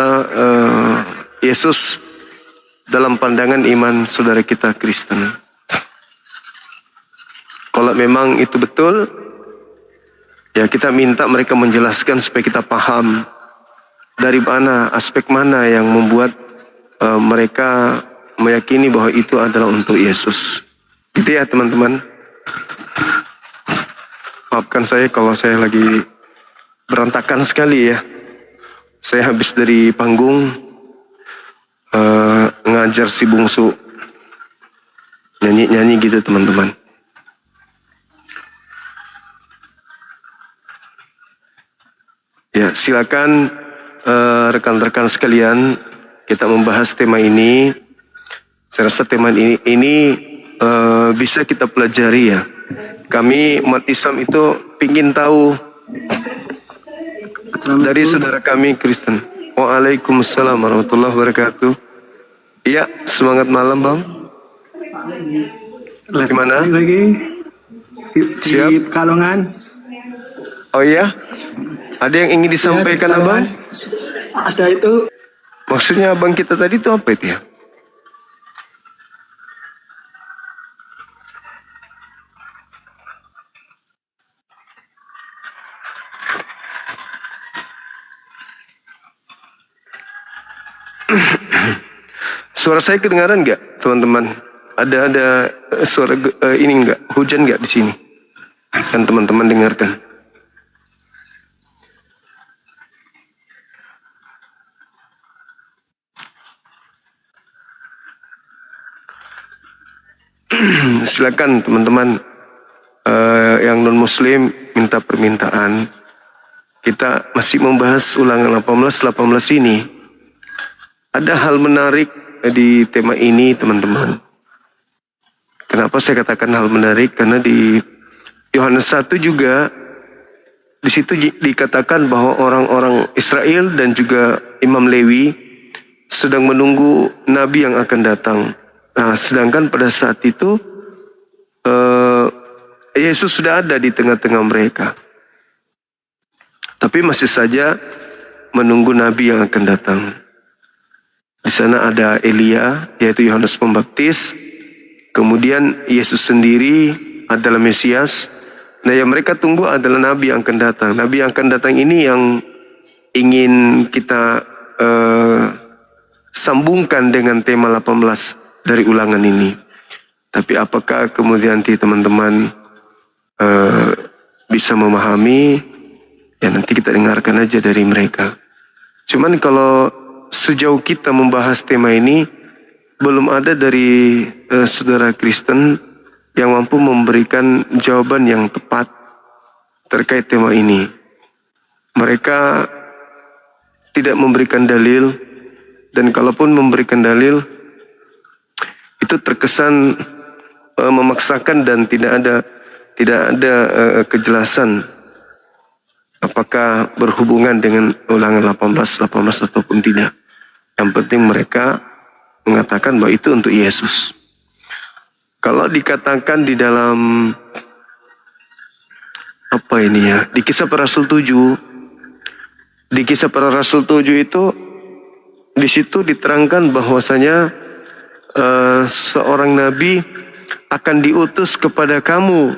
adalah Yesus dalam pandangan iman saudara kita Kristen. Kalau memang itu betul, ya kita minta mereka menjelaskan supaya kita paham dari mana, aspek mana yang membuat mereka meyakini bahwa itu adalah untuk Yesus. Gitu ya teman-teman. Maafkan saya kalau saya lagi berantakan sekali ya. Saya habis dari panggung ngajar si bungsu nyanyi-nyanyi gitu teman-teman. Ya, silakan rekan-rekan sekalian, kita membahas tema ini. Saya rasa tema ini bisa kita pelajari ya. Kami umat Islam itu ingin tahu dari saudara kami Kristen. Waalaikumsalam warahmatullahi wabarakatuh. Iya, semangat malam bang. Gimana? Lagi Siap. di Pekalongan. Oh iya? Ada yang ingin disampaikan Ya, abang? Ada itu. Maksudnya abang kita tadi itu apa itu ya? Suara saya kedengaran nggak, teman-teman? Ada suara ini nggak? Hujan nggak di sini? Kan teman-teman dengarkan. Silakan teman-teman yang non Muslim minta permintaan. Kita masih membahas ulangan 18 ini. Ada hal menarik di tema ini teman-teman. Kenapa saya katakan hal menarik? Karena di Yohanes 1 juga di situ dikatakan bahwa orang-orang Israel dan juga Imam Lewi sedang menunggu Nabi yang akan datang. Nah, sedangkan pada saat itu Yesus sudah ada di tengah-tengah mereka. Tapi masih saja menunggu Nabi yang akan datang. Di sana ada Elia, yaitu Yohanes Pembaptis. Kemudian Yesus sendiri adalah Mesias. Nah, yang mereka tunggu adalah Nabi yang akan datang. Nabi yang akan datang ini yang ingin kita sambungkan dengan tema 18 dari ulangan ini. Tapi apakah kemudian teman-teman bisa memahami? Ya nanti kita dengarkan aja dari mereka. Cuman kalau sejauh kita membahas tema ini, belum ada dari saudara Kristen yang mampu memberikan jawaban yang tepat terkait tema ini. Mereka tidak memberikan dalil, dan kalaupun memberikan dalil, itu terkesan memaksakan dan tidak ada kejelasan apakah berhubungan dengan ulangan 18 ataupun tidak. Yang penting mereka mengatakan bahwa itu untuk Yesus. Kalau dikatakan di dalam apa ini ya, di Kisah Para Rasul 7, di Kisah Para Rasul 7 itu di situ diterangkan bahwasanya seorang nabi akan diutus kepada kamu.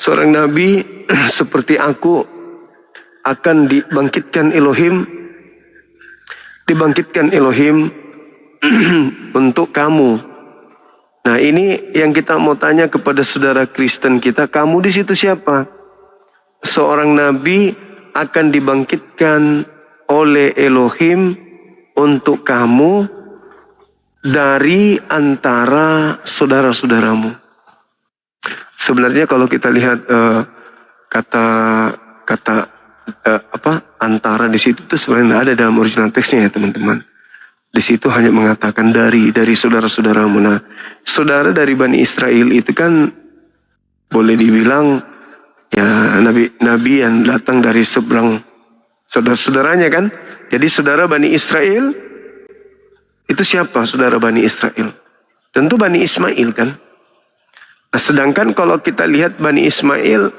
Seorang nabi seperti aku akan dibangkitkan Elohim untuk kamu. Nah, ini yang kita mau tanya kepada saudara Kristen kita, kamu di situ siapa? Seorang nabi akan dibangkitkan oleh Elohim untuk kamu dari antara saudara-saudaramu. Sebenarnya kalau kita lihat kata antara di situ tuh sebenarnya tidak ada dalam original teksnya ya teman-teman. Di situ hanya mengatakan dari saudara-saudaramu. Nah, saudara dari Bani Israel itu kan boleh dibilang ya nabi yang datang dari seberang saudara-saudaranya kan. Jadi saudara Bani Israel itu siapa saudara Bani Israel? Tentu Bani Ismail kan. Nah, sedangkan kalau kita lihat Bani Ismail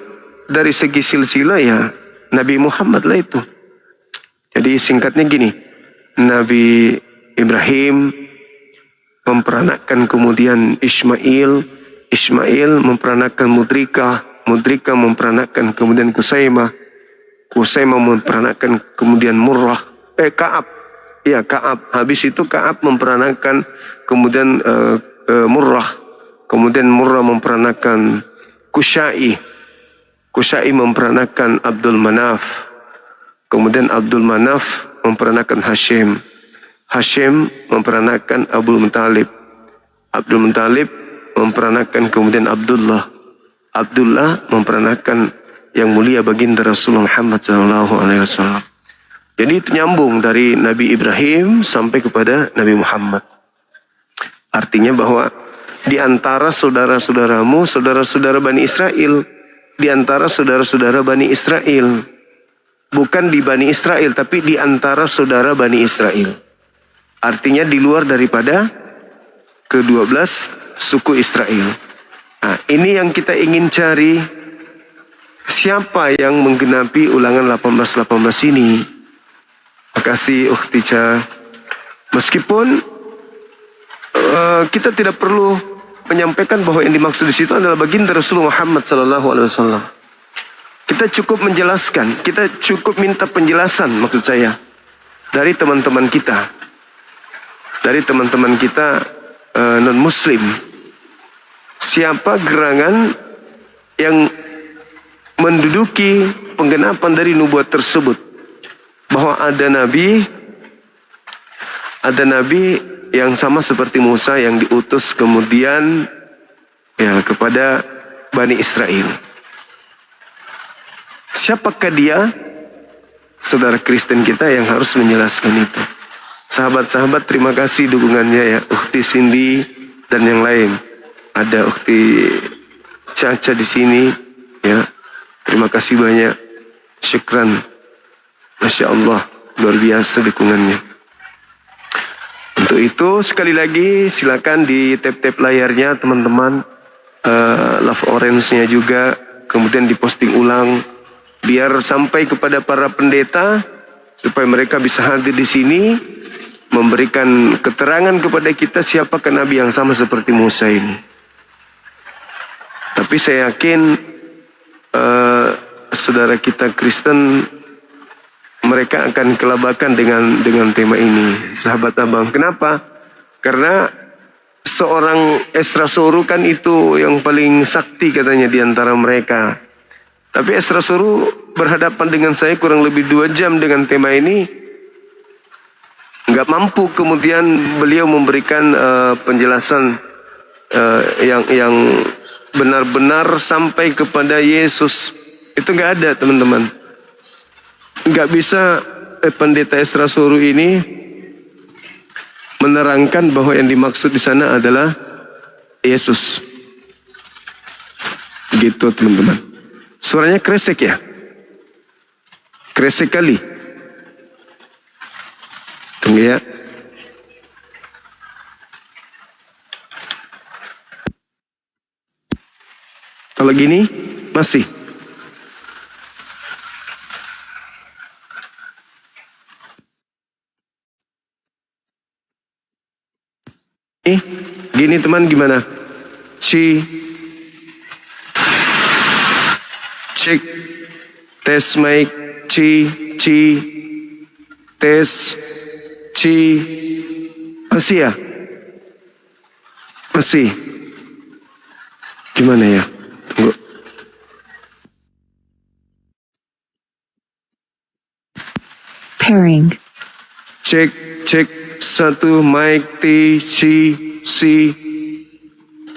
dari segi silsilah ya Nabi Muhammad lah itu. Jadi singkatnya gini, Nabi Ibrahim memperanakkan kemudian Ismail, Ismail memperanakkan Mudrika, Mudrika memperanakkan kemudian Kusaimah, Kusaimah memperanakkan kemudian Murrah, Ka'ab. Ya, Ka'ab. Habis itu Ka'ab memperanakkan kemudian Murrah. Kemudian Murrah memperanakkan Kusyai. Kusyai memperanakkan Abdul Manaf. Kemudian Abdul Manaf memperanakkan Hashim. Hashim memperanakkan Abdul Muttalib. Abdul Muttalib memperanakkan kemudian Abdullah. Abdullah memperanakkan yang mulia baginda Rasulullah Muhammad SAW. Jadi itu nyambung dari Nabi Ibrahim sampai kepada Nabi Muhammad. Artinya bahwa di antara saudara-saudaramu, saudara-saudara Bani Israel, di antara saudara-saudara Bani Israel, bukan di Bani Israel, tapi di antara saudara Bani Israel. Artinya di luar daripada ke-12 suku Israel. Nah, ini yang kita ingin cari, siapa yang menggenapi ulangan 18-18 ini. Makasih Ukhtica. Meskipun kita tidak perlu menyampaikan bahwa yang dimaksud di situ adalah baginda Rasulullah Muhammad SAW. Kita cukup menjelaskan, kita cukup minta penjelasan maksud saya dari teman-teman kita, non Muslim. Siapa gerangan yang menduduki penggenapan dari nubuat tersebut, bahwa ada nabi yang sama seperti Musa yang diutus kemudian ya kepada Bani Israel. Siapakah dia? Saudara Kristen kita yang harus menjelaskan itu. Sahabat-sahabat, terima kasih dukungannya ya, Ukhti Cindy dan yang lain. Ada Ukhti Caca di sini ya. Terima kasih banyak. Syukran. Masya Allah, luar biasa dukungannya. Untuk itu sekali lagi silakan di tap-tap layarnya teman-teman, love orange-nya juga, kemudian diposting ulang biar sampai kepada para pendeta supaya mereka bisa hadir di sini memberikan keterangan kepada kita siapakah nabi yang sama seperti Musa ini. Tapi saya yakin saudara kita Kristen mereka akan kelabakan dengan tema ini, sahabat abang. Kenapa? Karena seorang Esra Soru kan itu yang paling sakti katanya di antara mereka. Tapi Esra Soru berhadapan dengan saya kurang lebih 2 jam dengan tema ini. Nggak mampu kemudian beliau memberikan penjelasan yang benar-benar sampai kepada Yesus. Itu nggak ada teman-teman. Nggak bisa pendeta Esra Soru ini menerangkan bahwa yang dimaksud di sana adalah Yesus. Gitu teman-teman. Suaranya kresek ya? Kresek kali. Tunggu ya. Kalau gini masih. Gini teman gimana? Cek tes mic, tes masih ya? Masih. Gimana ya? Tunggu. Pairing. Cek 1 mic C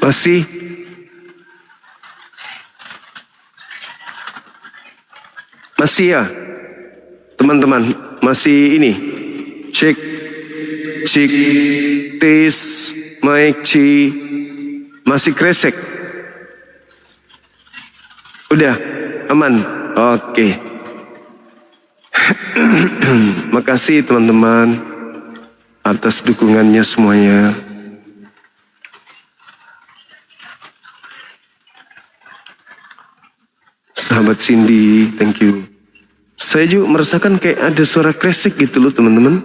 masih. Masih ya teman-teman, masih ini cek tes mic C masih kresek. Udah aman. Oke. Makasih teman-teman atas dukungannya semuanya. Sahabat Cindy, thank you. Saya juga merasakan kayak ada suara kresek gitu loh teman-teman.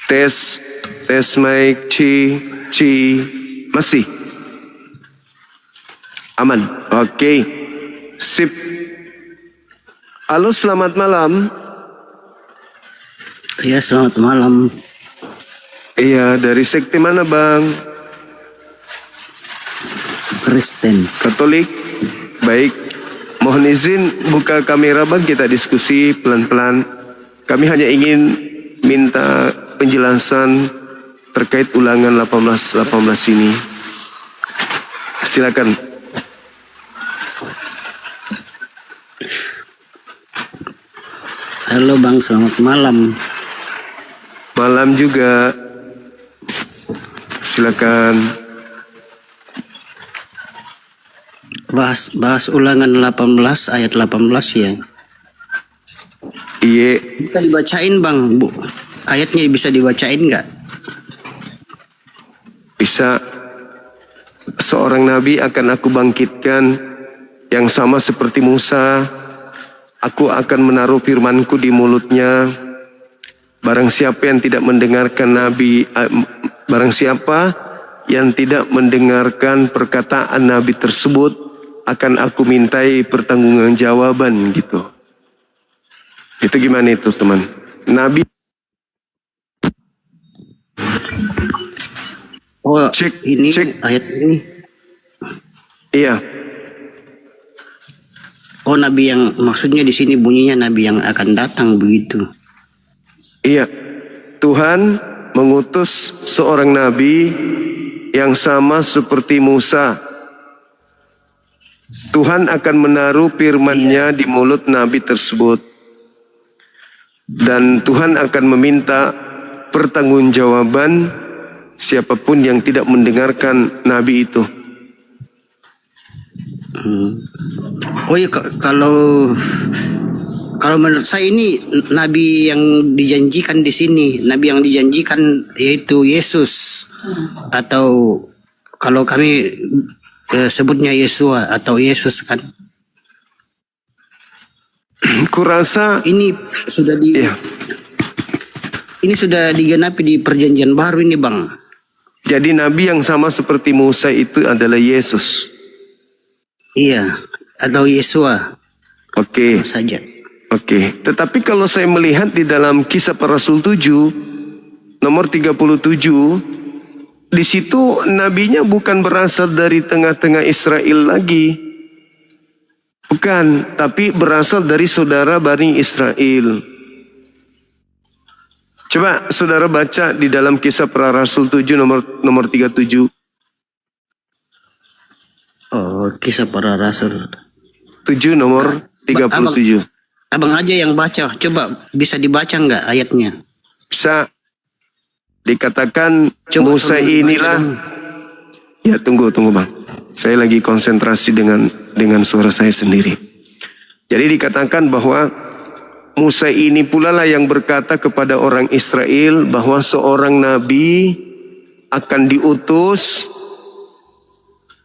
Tes, tes mic, ci, masih aman. Oke, sip. Halo, selamat malam. Ya, selamat malam. Iya, dari sekte mana bang? Kristen. Katolik. Baik. Mohon izin buka kamera bang, kita diskusi pelan-pelan. Kami hanya ingin minta penjelasan terkait ulangan 18 ini. Silakan. Halo Bang, selamat malam. Malam juga. Silakan. Bahas ulangan 18 ayat 18 ya. Iya. Bisa dibacain Bang, Bu. Ayatnya bisa dibacain nggak? Bisa. Seorang nabi akan aku bangkitkan yang sama seperti Musa. Aku akan menaruh firmanku di mulutnya. Barang siapa yang tidak mendengarkan barang siapa yang tidak mendengarkan perkataan nabi tersebut, akan aku mintai pertanggungjawaban gitu. Itu gimana itu teman? Nabi. Oh, Cek, ini cek. ayat ini. Iya. Oh, nabi yang maksudnya di sini bunyinya nabi yang akan datang begitu. Iya. Tuhan mengutus seorang nabi yang sama seperti Musa. Tuhan akan menaruh firman-Nya di mulut nabi tersebut. Dan Tuhan akan meminta pertanggungjawaban siapapun yang tidak mendengarkan nabi itu. Oh iya, kalau menurut saya ini nabi yang dijanjikan di sini, nabi yang dijanjikan yaitu Yesus, atau kalau kami sebutnya Yesua atau Yesus kan. Kurasa Ini sudah iya. ini sudah digenapi di perjanjian baru ini Bang. Jadi nabi yang sama seperti Musa itu adalah Yesus. Iya, atau Yesua Oke. saja. Oke, tetapi kalau saya melihat di dalam Kisah Para Rasul 7 nomor 37, di situ nabinya bukan berasal dari tengah-tengah Israel lagi. Bukan, tapi berasal dari saudara Bani Israel. Coba saudara baca di dalam Kisah Para Rasul 7 nomor 37. Oh, Kisah Para Rasul 7 nomor 37. Abang aja yang baca. Coba bisa dibaca nggak ayatnya? Bisa dikatakan Coba Musa tolong dibaca inilah. dong. Ya tunggu bang. Saya lagi konsentrasi dengan suara saya sendiri. Jadi dikatakan bahwa Musa ini pula lah yang berkata kepada orang Israel bahwa seorang nabi akan diutus,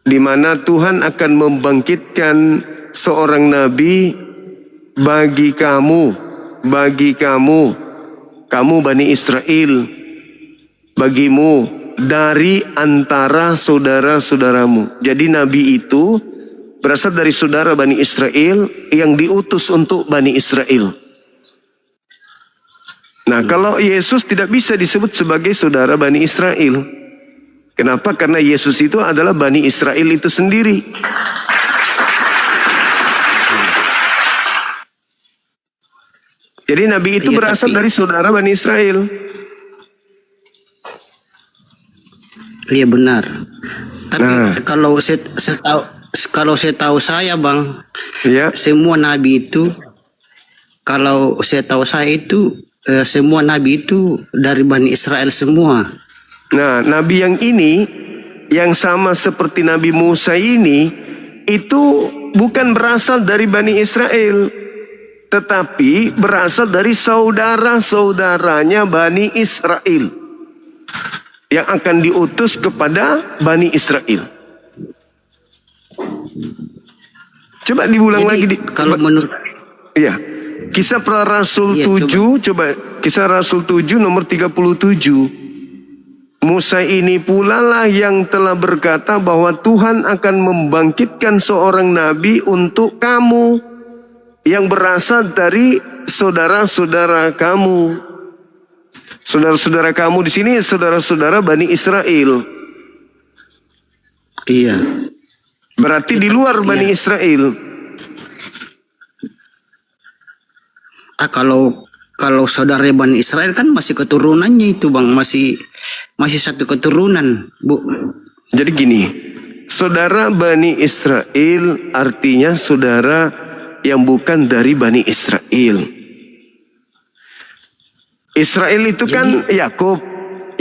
di mana Tuhan akan membangkitkan seorang nabi bagi kamu Bani Israel, bagimu dari antara saudara-saudaramu. Jadi nabi itu berasal dari saudara Bani Israel yang diutus untuk Bani Israel. Nah, kalau Yesus tidak bisa disebut sebagai saudara Bani Israel. Kenapa? Karena Yesus itu adalah Bani Israel itu sendiri. Jadi nabi itu Iya, berasal tapi- dari saudara Bani Israel. Iya benar. Tapi Nah. kalau saya tahu saya Bang, Ya, semua nabi itu, kalau saya tahu saya itu semua nabi itu dari Bani Israel semua. nah nabi yang ini, yang sama seperti Nabi Musa ini, itu bukan berasal dari Bani Israel, tetapi berasal dari saudara-saudaranya Bani Israel yang akan diutus kepada Bani Israel. Coba diulang Jadi lagi kalau menurut Iya. Kisah para Rasul Iya, 7, coba Kisah Rasul 7 nomor 37. Musa ini pula lah yang telah berkata bahwa Tuhan akan membangkitkan seorang nabi untuk kamu yang berasal dari saudara-saudara kamu. Saudara-saudara kamu di sini saudara-saudara Bani Israel. iya. Berarti di luar Bani Israel. Kalau saudara Bani Israel kan masih keturunannya itu Bang, masih satu keturunan, Bu. Jadi gini, saudara Bani Israel artinya saudara yang bukan dari Bani Israel. Israel itu kan Yakub.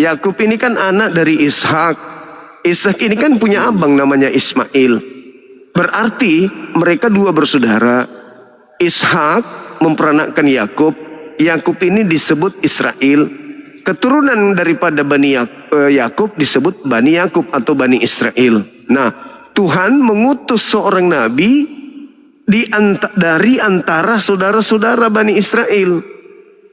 Yakub ini kan anak dari Ishak. Ishak ini kan punya abang namanya Ismail. Berarti mereka dua bersaudara. Ishak memperanakkan Yakub. Yakub ini disebut Israel. Keturunan daripada Bani Yakub disebut Bani Yakub atau Bani Israel. Nah, Tuhan mengutus seorang nabi dari antara saudara-saudara Bani Israel.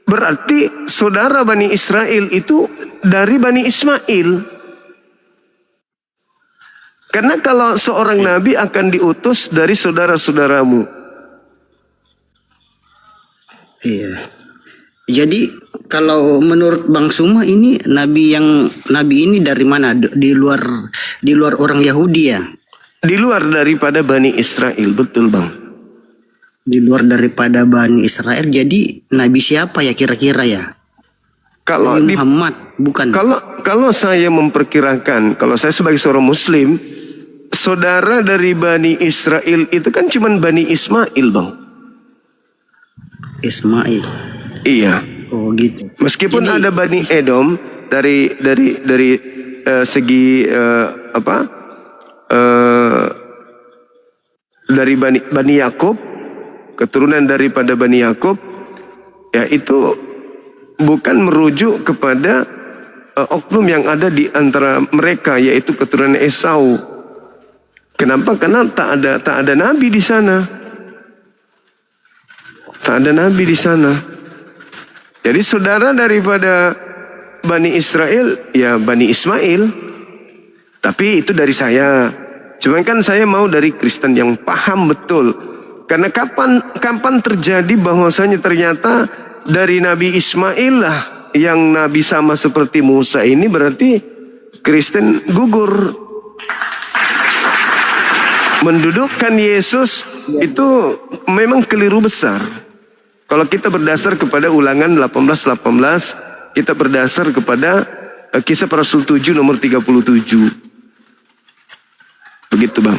Berarti saudara Bani Israel itu dari Bani Ismail. Karena kalau seorang nabi akan diutus dari saudara-saudaramu. Iya. Jadi kalau menurut Bang Suma ini nabi ini dari mana? Di luar orang Yahudi ya? Di luar daripada Bani Israel, betul Bang. Di luar daripada Bani Israel. Jadi nabi siapa ya kira-kira ya? Kalau Nabi Muhammad bukan? Kalau saya memperkirakan, kalau saya sebagai seorang Muslim, saudara dari Bani Israel itu kan cuma Bani Ismail, Bang. Ismail. Iya. Oh gitu. Meskipun Jadi, ada Bani Edom dari segi dari Bani Yakub, keturunan daripada Bani Yakub, ya itu bukan merujuk kepada oknum yang ada di antara mereka, yaitu keturunan Esau. Kenapa? Karena tak ada nabi di sana. Tak ada nabi di sana. Jadi saudara daripada Bani Israel ya Bani Ismail. Tapi itu dari saya. Cuman kan saya mau dari Kristen yang paham betul. Karena kapan terjadi bahwasanya ternyata dari Nabi Ismail lah yang nabi sama seperti Musa ini, berarti Kristen gugur. Mendudukkan Yesus itu memang keliru besar. Kalau kita berdasar kepada Ulangan 18:18, kita berdasar kepada Kisah para Rasul 7 nomor 37. Begitu Bang.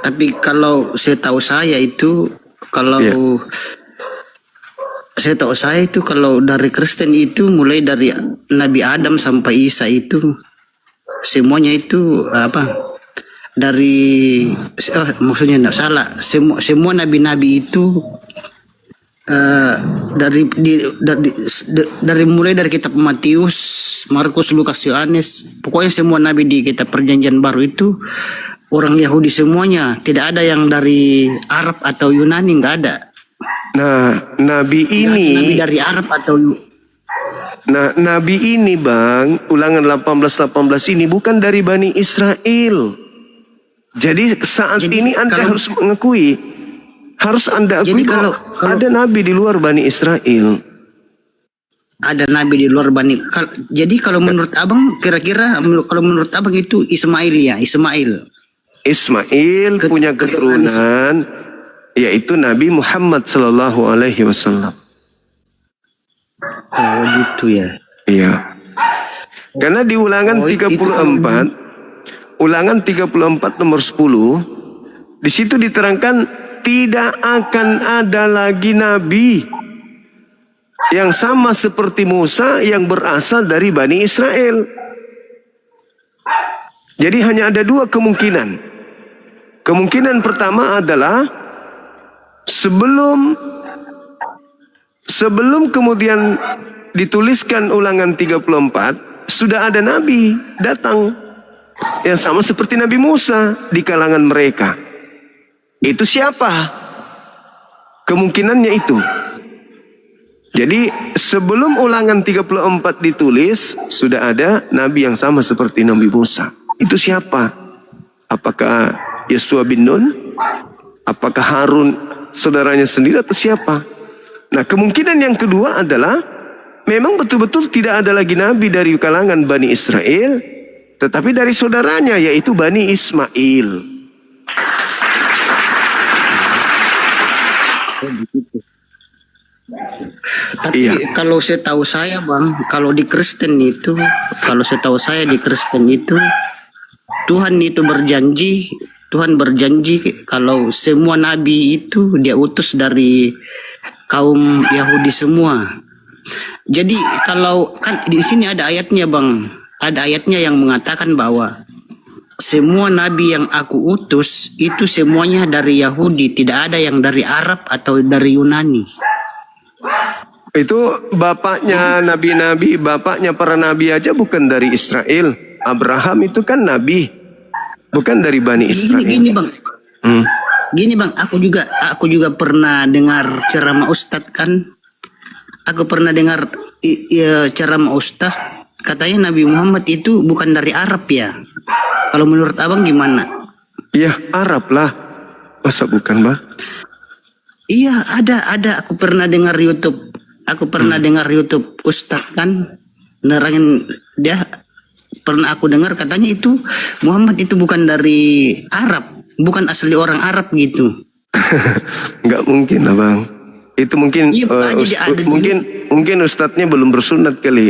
Tapi kalau setahu saya itu kalau dari Kristen itu mulai dari Nabi Adam sampai Isa itu semuanya itu maksudnya tidak salah, semua nabi-nabi itu dari mulai dari kitab Matius, Markus, Lukas, Yohanes, pokoknya semua nabi di kitab Perjanjian Baru itu orang Yahudi semuanya, tidak ada yang dari Arab atau Yunani, nggak ada. Nah, nabi ini dari Arab atau nabi ini Bang, Ulangan 18:18 ini bukan dari Bani Israel. Jadi ini Anda harus mengakui, harus Anda akui kalau ada nabi di luar Bani Israel. Ada nabi di luar Bani. Jadi kalau menurut Abang, kira-kira kalau menurut Abang itu Ismail ya, Ismail punya keturunan, yaitu Nabi Muhammad sallallahu alaihi wasallam. Oh gitu ya. Iya. Karena di Ulangan 34 Ulangan 34 nomor 10, di situ diterangkan tidak akan ada lagi nabi yang sama seperti Musa yang berasal dari Bani Israel. Jadi hanya ada dua kemungkinan. Kemungkinan pertama adalah sebelum kemudian dituliskan Ulangan 34, sudah ada nabi datang. yang sama seperti Nabi Musa di kalangan mereka. Itu siapa? Kemungkinannya itu. Jadi sebelum Ulangan 34 ditulis, sudah ada nabi yang sama seperti Nabi Musa. Itu siapa? Apakah Yosua bin Nun? Apakah Harun saudaranya sendiri atau siapa? Nah, kemungkinan yang kedua adalah memang betul-betul tidak ada lagi nabi dari kalangan Bani Israel, tetapi dari saudaranya, yaitu Bani Ismail. Tapi kalau setahu saya Bang, kalau di Kristen itu, Tuhan itu berjanji kalau semua nabi itu dia utus dari kaum Yahudi semua. Jadi kalau kan di sini ada ayatnya Bang, ada ayatnya yang mengatakan bahwa semua nabi yang aku utus itu semuanya dari Yahudi, tidak ada yang dari Arab atau dari Yunani. Itu bapaknya nabi-nabi, bapaknya para nabi aja bukan dari Israel. Abraham itu kan nabi, bukan dari Bani Israel. Gini Bang, gini Bang, aku juga pernah dengar ceramah Ustadz kan. Aku pernah dengar ceramah Ustadz, katanya Nabi Muhammad itu bukan dari Arab ya. Kalau menurut Abang gimana? Iya, Arab lah. Masa bukan, Bang? Iya, ada. Aku pernah dengar YouTube. Ustadz kan nerangin dia. Pernah aku dengar katanya itu Muhammad itu bukan dari Arab, bukan asli orang Arab gitu. Nggak mungkin lah Bang. Itu mungkin Iya, mungkin ustadznya belum bersunat kali.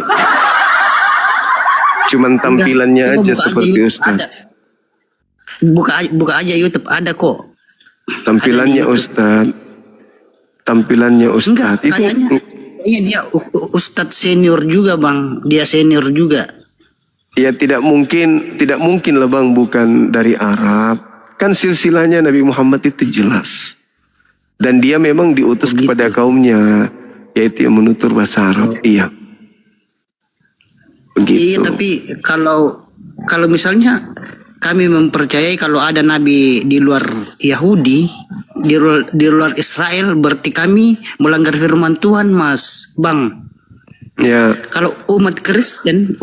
Cuman tampilannya aja seperti ustadz. Buka aja YouTube, ada kok. Tampilannya ustadz. Enggak, Itu kayaknya dia ustadz senior juga Bang. Dia senior juga. ya tidak mungkin lah Bang, bukan dari Arab. Kan silsilahnya Nabi Muhammad itu jelas. Dan dia memang diutus kepada kaumnya, yaitu yang menutur bahasa Arab. Iya. Begitu. Iya, tapi kalau misalnya kami mempercayai kalau ada nabi di luar Yahudi, di luar Israel, berarti kami melanggar firman Tuhan, Mas Bang. Ya. Kalau umat Kristen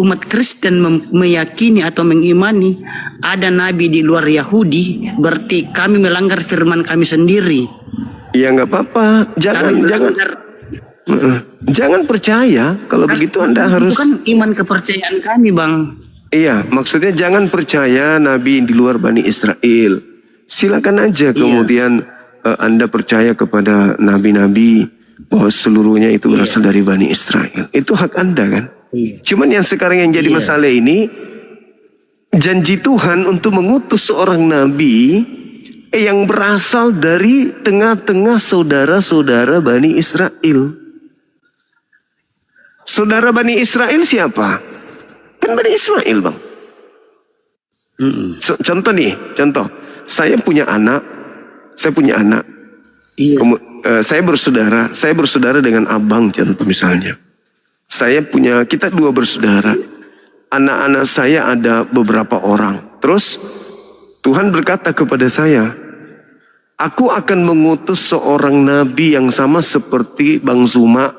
meyakini atau mengimani ada nabi di luar Yahudi, berarti kami melanggar firman kami sendiri. Ya nggak apa-apa. Jangan percaya. Kalau begitu Anda harus. Itu kan iman kepercayaan kami, Bang. Iya, maksudnya jangan percaya nabi di luar Bani Israel. Silakan aja kemudian Anda percaya kepada nabi-nabi bahwa seluruhnya itu berasal dari Bani Israel. Itu hak Anda kan? Iya. Cuman yang sekarang yang jadi masalah ini, janji Tuhan untuk mengutus seorang nabi yang berasal dari tengah-tengah saudara-saudara Bani Israel. Saudara Bani Israel siapa? Kan Bani Ismail Bang. Contoh. Saya punya anak. Iya. Saya bersaudara dengan abang, contoh misalnya. Kita dua bersaudara. Anak-anak saya ada beberapa orang. Terus Tuhan berkata kepada saya, aku akan mengutus seorang nabi yang sama seperti Bang Zuma.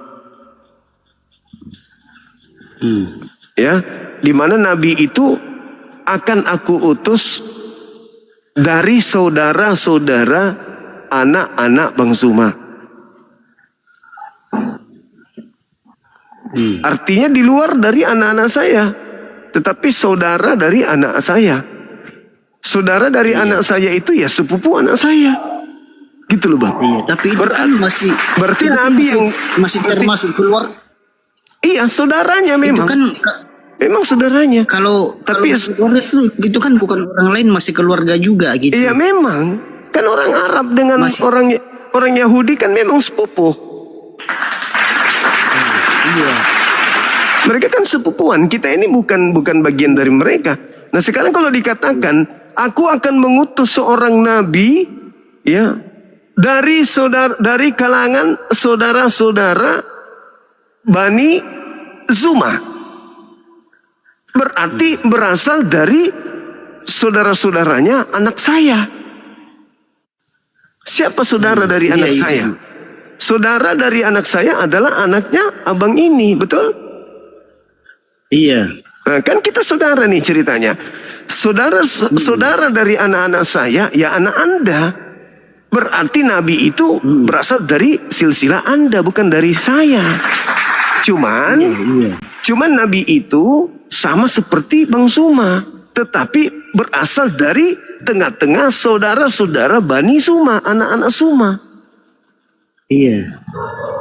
Ya, di mana nabi itu akan aku utus dari saudara-saudara anak-anak Bang Zuma. Artinya di luar dari anak-anak saya, tetapi saudara dari anak saya. Saudara dari anak saya itu ya sepupu anak saya. Gitu loh Bang. Iya, tapi itu kan berarti nabi yang masih termasuk keluar. Iya, saudaranya memang. Itu kan memang saudaranya. Tapi itu kan bukan orang lain, masih keluarga juga gitu. Iya memang. Kan orang Arab dengan orang Yahudi kan memang sepupu. Iya. Mereka kan sepupuan. Kita ini bukan bagian dari mereka. Nah sekarang kalau dikatakan, aku akan mengutus seorang nabi, ya, dari kalangan saudara-saudara Bani Zuma. Berarti berasal dari saudara-saudaranya anak saya. Siapa saudara dari anak iya. saya? Saudara dari anak saya adalah anaknya abang ini, betul? Iya. Nah, kan kita saudara nih ceritanya. Saudara dari anak-anak saya, ya anak Anda. Berarti Nabi itu berasal dari silsilah Anda, bukan dari saya. Cuman Nabi itu sama seperti Bang Suma, tetapi berasal dari tengah-tengah saudara-saudara Bani Suma, anak-anak Suma. Iya.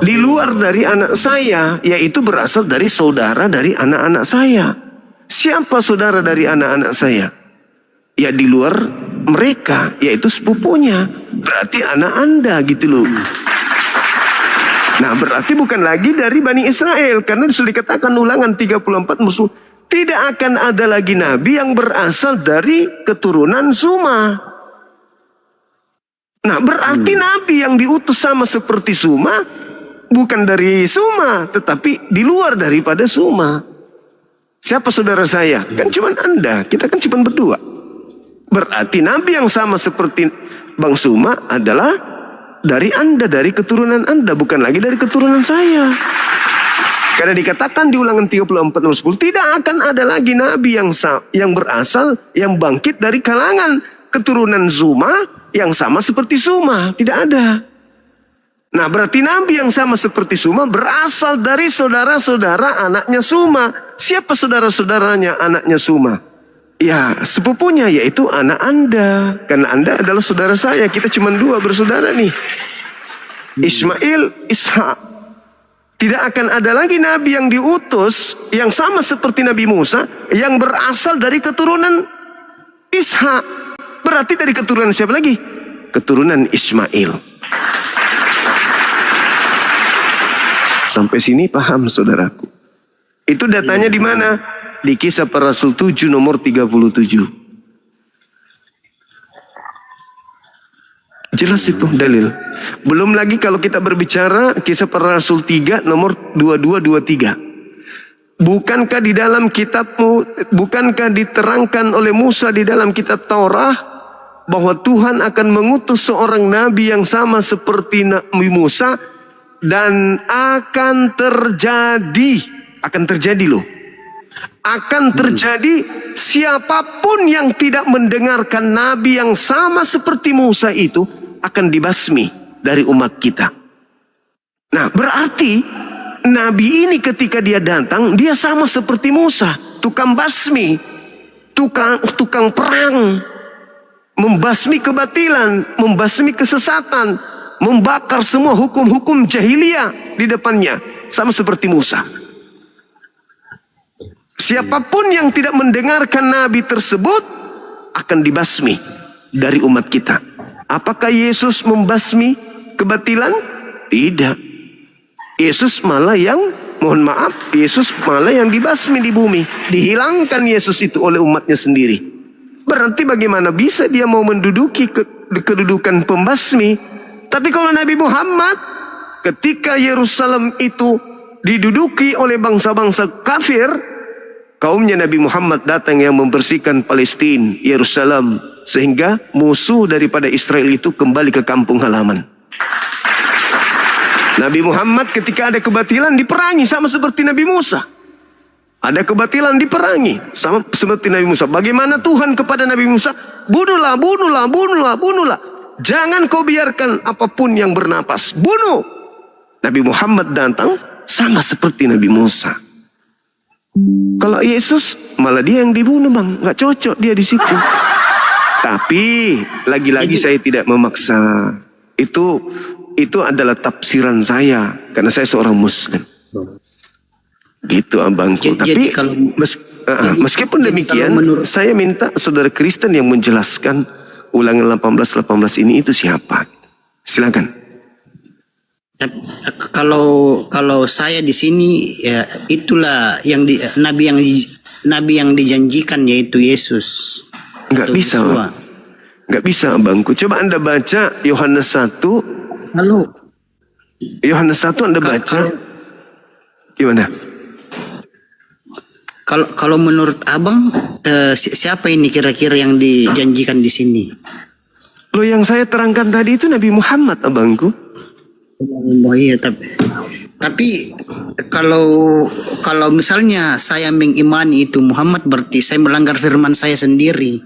Di luar dari anak saya, yaitu berasal dari saudara dari anak-anak saya. Siapa saudara dari anak-anak saya? Ya di luar mereka, yaitu sepupunya. Berarti anak Anda gitu loh. Nah berarti bukan lagi dari Bani Israel. Karena sudah dikatakan Ulangan 34 musuh. Tidak akan ada lagi nabi yang berasal dari keturunan Suma. Nah berarti nabi yang diutus sama seperti Suma bukan dari Suma, tetapi di luar daripada Suma. Siapa saudara saya? Kan cuman Anda. Kita kan cuman berdua. Berarti nabi yang sama seperti Bang Suma adalah dari Anda, dari keturunan Anda, bukan lagi dari keturunan saya. Karena dikatakan di Ulangan 34 nomor 10, tidak akan ada lagi nabi yang berasal, yang bangkit dari kalangan keturunan Suma yang sama seperti Suma. Tidak ada. Nah berarti nabi yang sama seperti Suma berasal dari saudara-saudara anaknya Suma. Siapa saudara-saudaranya anaknya Suma? Ya sepupunya, yaitu anak Anda. Karena Anda adalah saudara saya. Kita cuma dua bersaudara nih, Ismail, Ishak. Tidak akan ada lagi nabi yang diutus yang sama seperti Nabi Musa yang berasal dari keturunan Ishak. Berarti dari keturunan siapa lagi? Keturunan Ismail. Sampai sini paham saudaraku? Itu datanya di mana? Di Kisah Para Rasul 7 nomor 37. Jelas itu dalil. Belum lagi kalau kita berbicara Kisah Para Rasul 3 nomor 2223. Bukankah di dalam kitabmu, bukankah diterangkan oleh Musa di dalam kitab Taurat bahwa Tuhan akan mengutus seorang nabi yang sama seperti Nabi Musa dan akan terjadi loh. Akan terjadi siapapun yang tidak mendengarkan nabi yang sama seperti Musa itu akan dibasmi dari umat kita. Nah berarti nabi ini ketika dia datang, dia sama seperti Musa, tukang basmi, tukang perang, membasmi kebatilan, membasmi kesesatan, membakar semua hukum-hukum jahiliyah di depannya, sama seperti Musa. Siapapun yang tidak mendengarkan nabi tersebut akan dibasmi dari umat kita. Apakah Yesus membasmi kebatilan? Tidak. Yesus malah yang, mohon maaf, Yesus malah yang dibasmi di bumi. Dihilangkan Yesus itu oleh umatnya sendiri. Berarti bagaimana bisa dia mau menduduki kedudukan pembasmi? Tapi kalau Nabi Muhammad ketika Yerusalem itu diduduki oleh bangsa-bangsa kafir, kaumnya Nabi Muhammad datang yang membersihkan Palestina, Yerusalem, sehingga musuh daripada Israel itu kembali ke kampung halaman. Nabi Muhammad ketika ada kebatilan diperangi sama seperti Nabi Musa. Ada kebatilan diperangi sama seperti Nabi Musa. Bagaimana Tuhan kepada Nabi Musa? Bunuhlah, bunuhlah, bunuhlah, bunuhlah. Jangan kau biarkan apapun yang bernapas. Bunuh. Nabi Muhammad datang sama seperti Nabi Musa. Kalau Yesus malah dia yang dibunuh bang, nggak cocok dia di situ. Tapi lagi-lagi saya tidak memaksa. Itu adalah tafsiran saya karena saya seorang Muslim. Gitu abangku. Tapi meskipun demikian, saya minta saudara Kristen yang menjelaskan Ulangan 18 ini itu siapa? Silakan. Kalau saya di sini ya itulah yang nabi yang dijanjikan, yaitu Yesus. Nggak bisa, nggak bisa abangku. Coba Anda baca Yohanes 1. Halo. Yohanes 1 Anda baca. Gimana? kalau menurut abang siapa ini kira-kira yang dijanjikan di sini? Lo yang saya terangkan tadi itu Nabi Muhammad, abangku. Oh iya, tapi kalau misalnya saya mengimani itu Muhammad, berarti saya melanggar firman saya sendiri.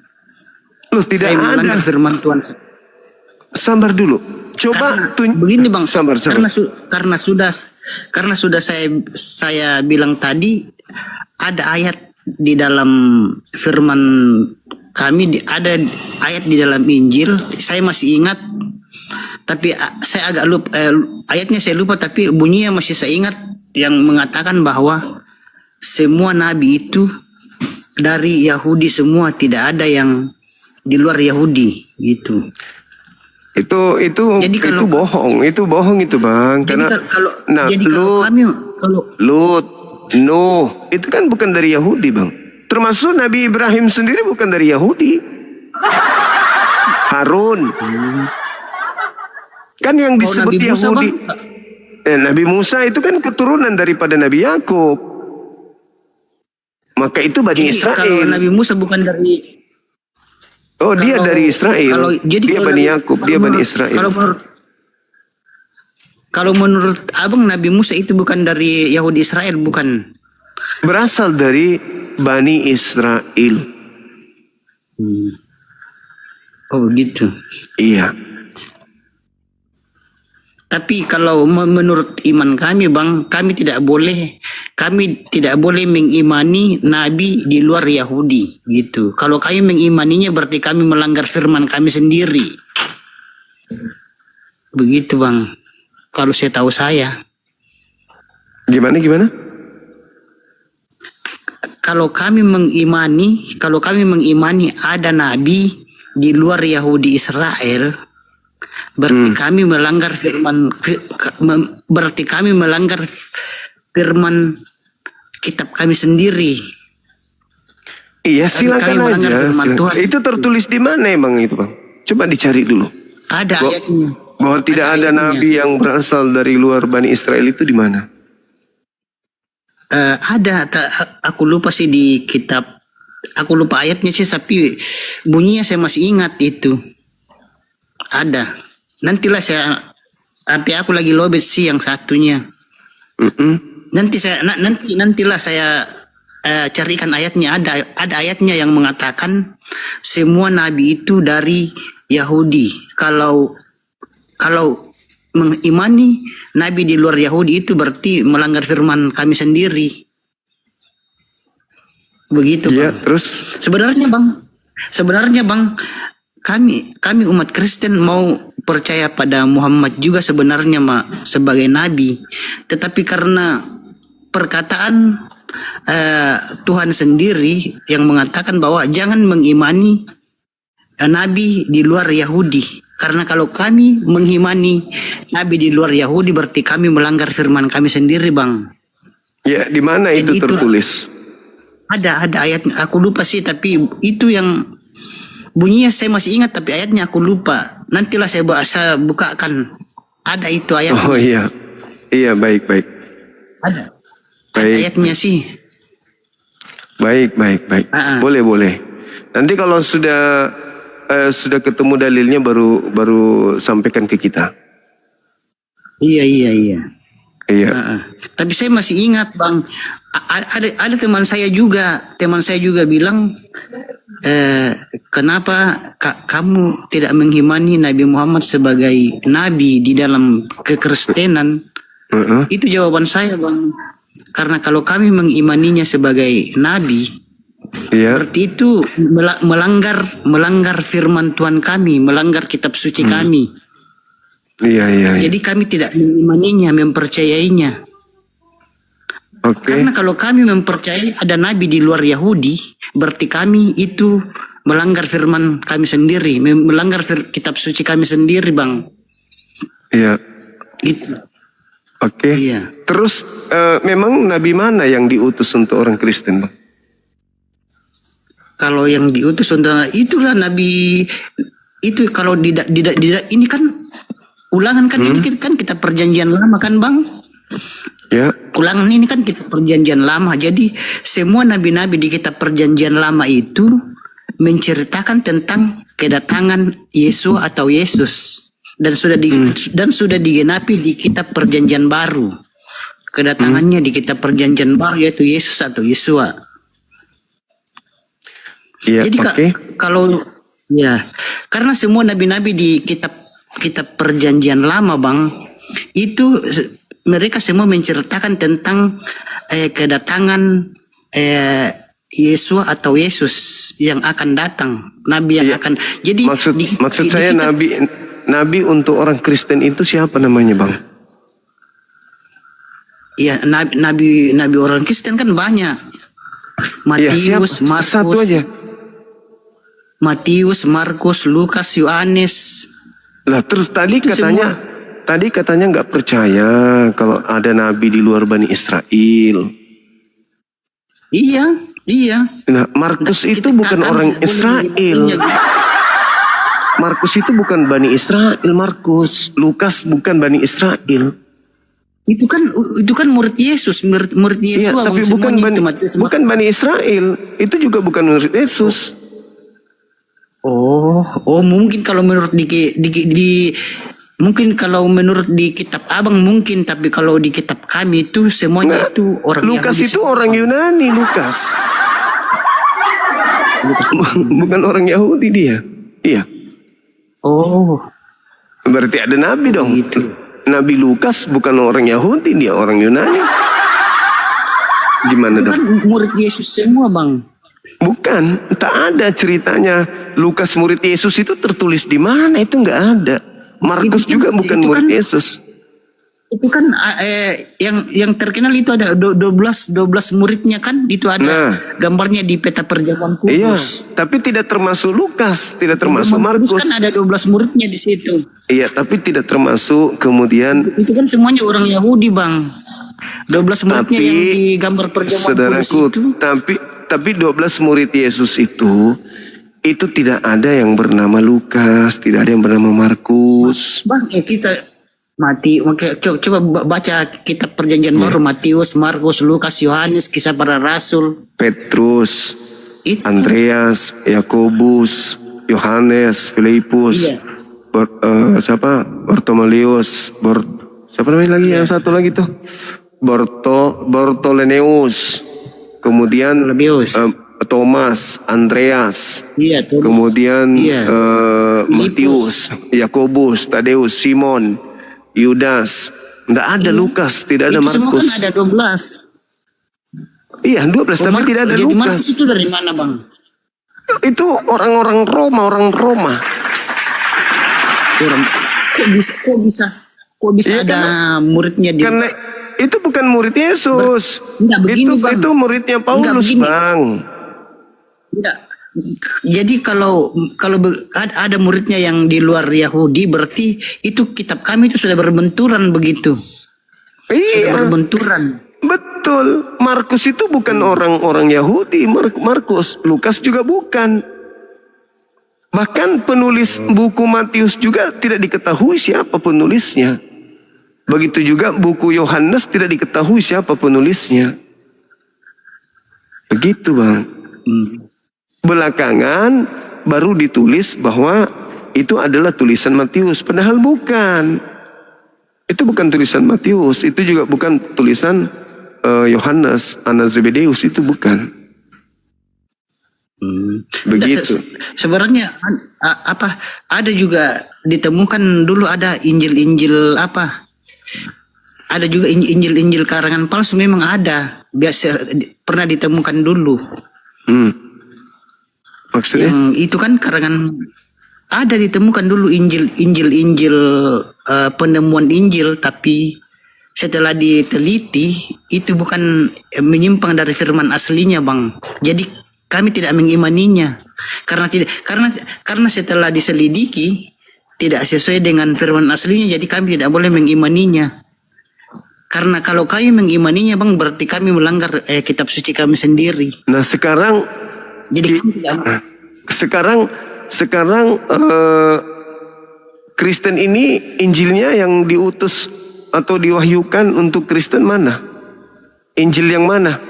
Lo tidak Saya melanggar ada. firman Tuhan. Sabar dulu. Coba Begini bang, Sabar. karena sudah saya bilang tadi, ada ayat di dalam firman kami, ada ayat di dalam Injil, saya masih ingat, tapi saya agak lupa, ayatnya saya lupa, tapi bunyinya masih saya ingat, yang mengatakan bahwa semua nabi itu dari Yahudi semua, tidak ada yang di luar Yahudi gitu. Itu Jadi itu bohong itu bang. Jadi Karena kalau kami Lut, Nuh itu kan bukan dari Yahudi bang. Termasuk Nabi Ibrahim sendiri bukan dari Yahudi. Harun kan yang disebut Nabi Musa, Yahudi. Bang? Nabi Musa itu kan keturunan daripada Nabi Yakub. Maka itu Bani Jadi, Israel. kalau Nabi Musa bukan dari Dia dari Israel. Dia Bani Yakub, dia Bani Israel. Kalau menurut abang Nabi Musa itu bukan dari Yahudi Israel, bukan? Berasal dari Bani Israel. Oh begitu. Iya. Tapi kalau menurut iman kami bang, kami tidak boleh mengimani nabi di luar Yahudi gitu. Kalau kami mengimaninya berarti kami melanggar firman kami sendiri. Begitu bang. Kalau saya tahu saya. Gimana? Kalau kami mengimani ada nabi di luar Yahudi Israel, berarti kami melanggar firman kitab kami sendiri. Iya, silakan melanggar aja. firman Tuhan. Itu tertulis di mana emang itu, Bang? Coba dicari dulu. Ada ayatnya. Bahwa tidak ada ayatnya. nabi yang berasal dari luar Bani Israel itu di mana? Aku lupa sih di kitab. Aku lupa ayatnya sih, tapi bunyinya saya masih ingat itu. Ada. Nantilah aku lagi lobet sih yang satunya. Nantilah saya carikan ayatnya. Ada ayatnya yang mengatakan semua nabi itu dari Yahudi. Kalau mengimani nabi di luar Yahudi itu berarti melanggar firman kami sendiri. Begitu, Iya, Bang. terus Sebenarnya bang, kami umat Kristen mau percaya pada Muhammad juga sebenarnya sebagai nabi, tetapi karena perkataan Tuhan sendiri yang mengatakan bahwa jangan mengimani nabi di luar Yahudi, karena kalau kami mengimani nabi di luar Yahudi berarti kami melanggar firman kami sendiri, bang. ya di mana Jadi itu tertulis? Ada ayatnya, aku lupa sih, tapi itu yang bunyinya saya masih ingat, tapi ayatnya aku lupa. Nantilah saya bukakan. Ada itu ayatnya. Oh iya. Iya, baik. Ada Baik. ayatnya sih. Baik. Boleh. Nanti kalau sudah ketemu dalilnya baru sampaikan ke kita. Iya. Iya. Tapi saya masih ingat, bang. Ada teman saya juga bilang, kenapa kamu tidak mengimani Nabi Muhammad sebagai nabi di dalam kekristenan? Itu jawaban saya, bang. Karena kalau kami mengimaninya sebagai nabi, Iya. berarti itu melanggar firman Tuhan kami, melanggar kitab suci kami. Iya. Jadi kami tidak mengimaninya, mempercayainya. Oke. Karena kalau kami mempercayai ada nabi di luar Yahudi, berarti kami itu melanggar firman kami sendiri, melanggar kitab suci kami sendiri, bang. Iya. Itu. Oke. Iya. Terus memang nabi mana yang diutus untuk orang Kristen, Bang? Kalau yang diutus untuk itulah nabi itu, kalau ini kan ulangan kan, ini kan kita perjanjian lama kan, bang. Ya. Ulangan ini kan kitab perjanjian lama. Jadi semua nabi-nabi di kitab perjanjian lama itu menceritakan tentang kedatangan Yesus atau Yesus, dan sudah digenapi di kitab perjanjian baru. Kedatangannya di kitab perjanjian baru yaitu Yesus atau Yesua. Iya, Jadi oke. kalau ya, karena semua nabi-nabi di kitab perjanjian lama, Bang, itu mereka semua menceritakan tentang kedatangan Yesus atau Yesus yang akan datang, nabi yang Iya. akan. Jadi Maksud di saya kitab- nabi untuk orang Kristen itu siapa namanya, Bang? ya nabi orang Kristen kan banyak. Iya, siapa? Satu aja. Matius, Markus, Lukas, Yohanes. Lah terus tadi Itu katanya nggak percaya kalau ada nabi di luar Bani Israel. Iya. Nah, Markus itu bukan orang Israel. Markus itu bukan Bani Israel, Markus. Lukas bukan Bani Israel. Itu kan murid Yesus, murid Yesus. Iya, tapi bukan Bani Israel. Itu juga bukan murid Yesus. Oh, mungkin kalau menurut mungkin kalau menurut di kitab Abang mungkin, tapi kalau di kitab kami itu semuanya Nggak. itu orang Lukas Yahudi itu semua. orang Yunani, Lukas. Bukan orang Yahudi dia. Iya. Oh, Berarti ada nabi dong. gitu. Nabi Lukas bukan orang Yahudi, dia orang Yunani. Gimana Itu dong? kan murid Yesus semua, Bang. Bukan, tak ada ceritanya Lukas murid Yesus itu tertulis di mana, itu nggak ada. Markus juga bukan itu murid kan- Yesus. Itu kan yang terkenal itu ada 12 muridnya kan, itu ada Nah. gambarnya di peta perjamuan kudus. Iya, tapi tidak termasuk Lukas, tidak termasuk Perjamuan kudus Markus. kan ada 12 muridnya di situ. Iya, tapi tidak termasuk kemudian. Itu kan semuanya orang Yahudi, Bang. 12 muridnya Tapi, yang di gambar perjamuan kudus saudaraku, itu. tapi 12 murid Yesus itu tidak ada yang bernama Lukas, tidak ada yang bernama Markus. Bang, kita coba baca kitab perjanjian baru, Matius, Markus, Lukas, Yohanes, kisah para rasul. Petrus, Itu Andreas, Yakobus, Yohanes, Filipus, Iya. siapa? Bartolomeus, siapa namanya lagi yang satu lagi tuh? Bartolomeus. Kemudian Bartolomeus. Thomas, Andreas, iya tuh. kemudian Iya. Matius, Yakobus, Tadeus, Simon, Yudas. Tidak ada Lukas, tidak ada Itu semua Markus. kan ada 12. Iya, 12 tapi tidak ada Jadi Lukas. Markus itu dari mana, Bang? Itu orang Roma. Orang kok bisa Iya, ada muridnya di Karena itu bukan murid Yesus. Enggak, begini, Bang. Itu muridnya Paulus, begini. Bang. Enggak. Jadi kalau ada muridnya yang di luar Yahudi, berarti itu kitab kami itu sudah berbenturan begitu. Sudah Iya, berbenturan. betul. Markus itu bukan orang Yahudi, Markus. Lukas juga bukan. Bahkan penulis buku Matius juga tidak diketahui siapa penulisnya. Begitu juga buku Yohanes tidak diketahui siapa penulisnya. Begitu, Bang. Belakangan baru ditulis bahwa itu adalah tulisan Matius, padahal bukan. Itu bukan tulisan Matius, itu juga bukan tulisan Yohanes, anak Zebedeus, itu bukan. Begitu. Sebenarnya ada juga ditemukan dulu ada Injil apa? Ada juga Injil karangan palsu, memang ada. Biasa pernah ditemukan dulu. Maksudnya? Yang itu kan karangan, ada ditemukan dulu Injil penemuan Injil, tapi setelah diteliti itu bukan menyimpang dari firman aslinya, Bang. Jadi kami tidak mengimaninya karena setelah diselidiki tidak sesuai dengan firman aslinya, jadi kami tidak boleh mengimaninya. Karena kalau kami mengimaninya, Bang, berarti kami melanggar kitab suci kami sendiri. Nah sekarang Jadi kami tidak sekarang Kristen ini Injilnya yang diutus atau diwahyukan untuk Kristen mana? Injil yang mana?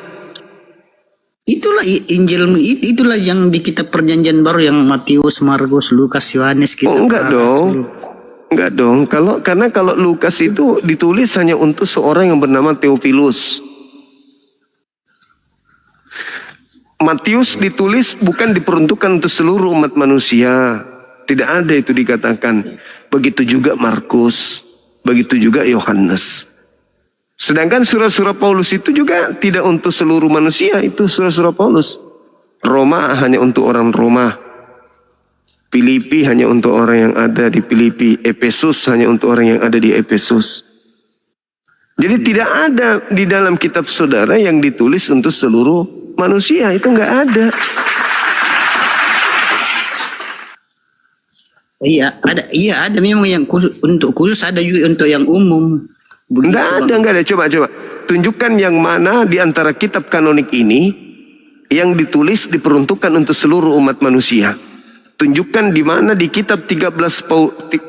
Itulah Injil, itulah yang di kitab Perjanjian Baru yang Matius, Markus, Lukas, Yohanes, Kisah Enggak Para dong. Rasul. Enggak dong. Karena kalau Lukas itu ditulis hanya untuk seorang yang bernama Theophilus. Matius ditulis bukan diperuntukkan untuk seluruh umat manusia. Tidak ada itu dikatakan. Begitu juga Markus, begitu juga Yohanes. Sedangkan surat-surat Paulus itu juga tidak untuk seluruh manusia. Itu surat-surat Paulus. Roma hanya untuk orang Roma. Filipi hanya untuk orang yang ada di Filipi. Efesus hanya untuk orang yang ada di Efesus. Jadi tidak ada di dalam kitab saudara yang ditulis untuk seluruh manusia. Itu nggak ada. Iya ada memang yang khusus, untuk khusus, ada juga untuk yang umum. Begitu, Enggak ada. Coba. Tunjukkan yang mana di antara kitab kanonik ini yang ditulis diperuntukkan untuk seluruh umat manusia. Tunjukkan di mana di kitab 13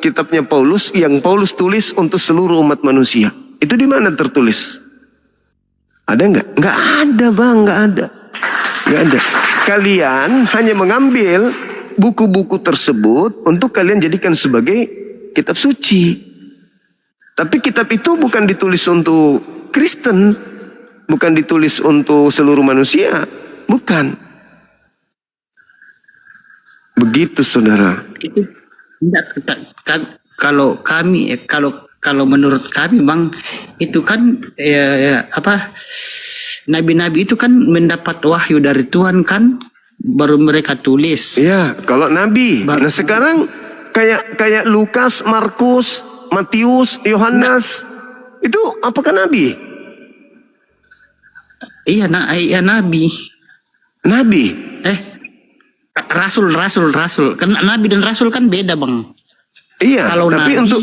kitabnya Paulus yang Paulus tulis untuk seluruh umat manusia. Itu di mana tertulis? Ada enggak? Enggak ada, Bang, enggak ada. Enggak ada. Kalian hanya mengambil buku-buku tersebut untuk kalian jadikan sebagai kitab suci. Tapi kitab itu bukan ditulis untuk Kristen, bukan ditulis untuk seluruh manusia, bukan. Begitu, saudara. itu kalau kami kalau menurut kami, Bang, itu kan nabi-nabi itu kan mendapat wahyu dari Tuhan kan, baru mereka tulis. Iya, kalau nabi. Nah sekarang kayak Lukas, Markus, Matius, Yohanes, itu apakah nabi? Iya nabi. Nabi. Rasul. Kan nabi dan rasul kan beda, Bang. Iya, Kalau tapi nabi, untuk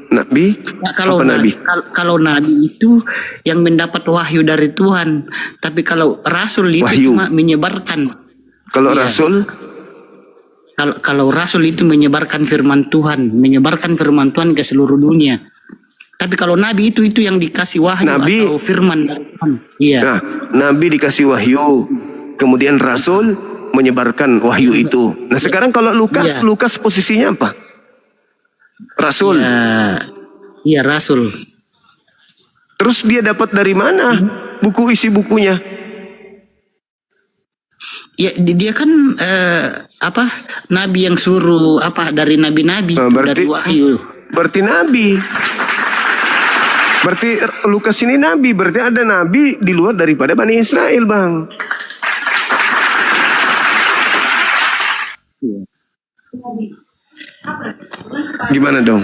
nabi. Kalau apa nabi? Kalau nabi itu yang mendapat wahyu dari Tuhan, tapi kalau rasul itu Wahyu. cuma menyebarkan. Kalau Iya. rasul, Kalau rasul itu menyebarkan firman Tuhan ke seluruh dunia. Tapi kalau nabi itu yang dikasih wahyu Nabi. atau firman dari Tuhan. Iya. nah, nabi dikasih wahyu, kemudian rasul menyebarkan wahyu itu. Nah sekarang kalau Lukas, Iya. Lukas posisinya apa? Rasul. Iya rasul. Terus dia dapat dari mana buku isi bukunya? Ya dia kan nabi yang suruh dari nabi-nabi Nah, itu, dari wahyu. Berarti nabi. Berarti Lukas ini nabi. Berarti ada nabi di luar daripada Bani Israel, Bang. Gimana dong?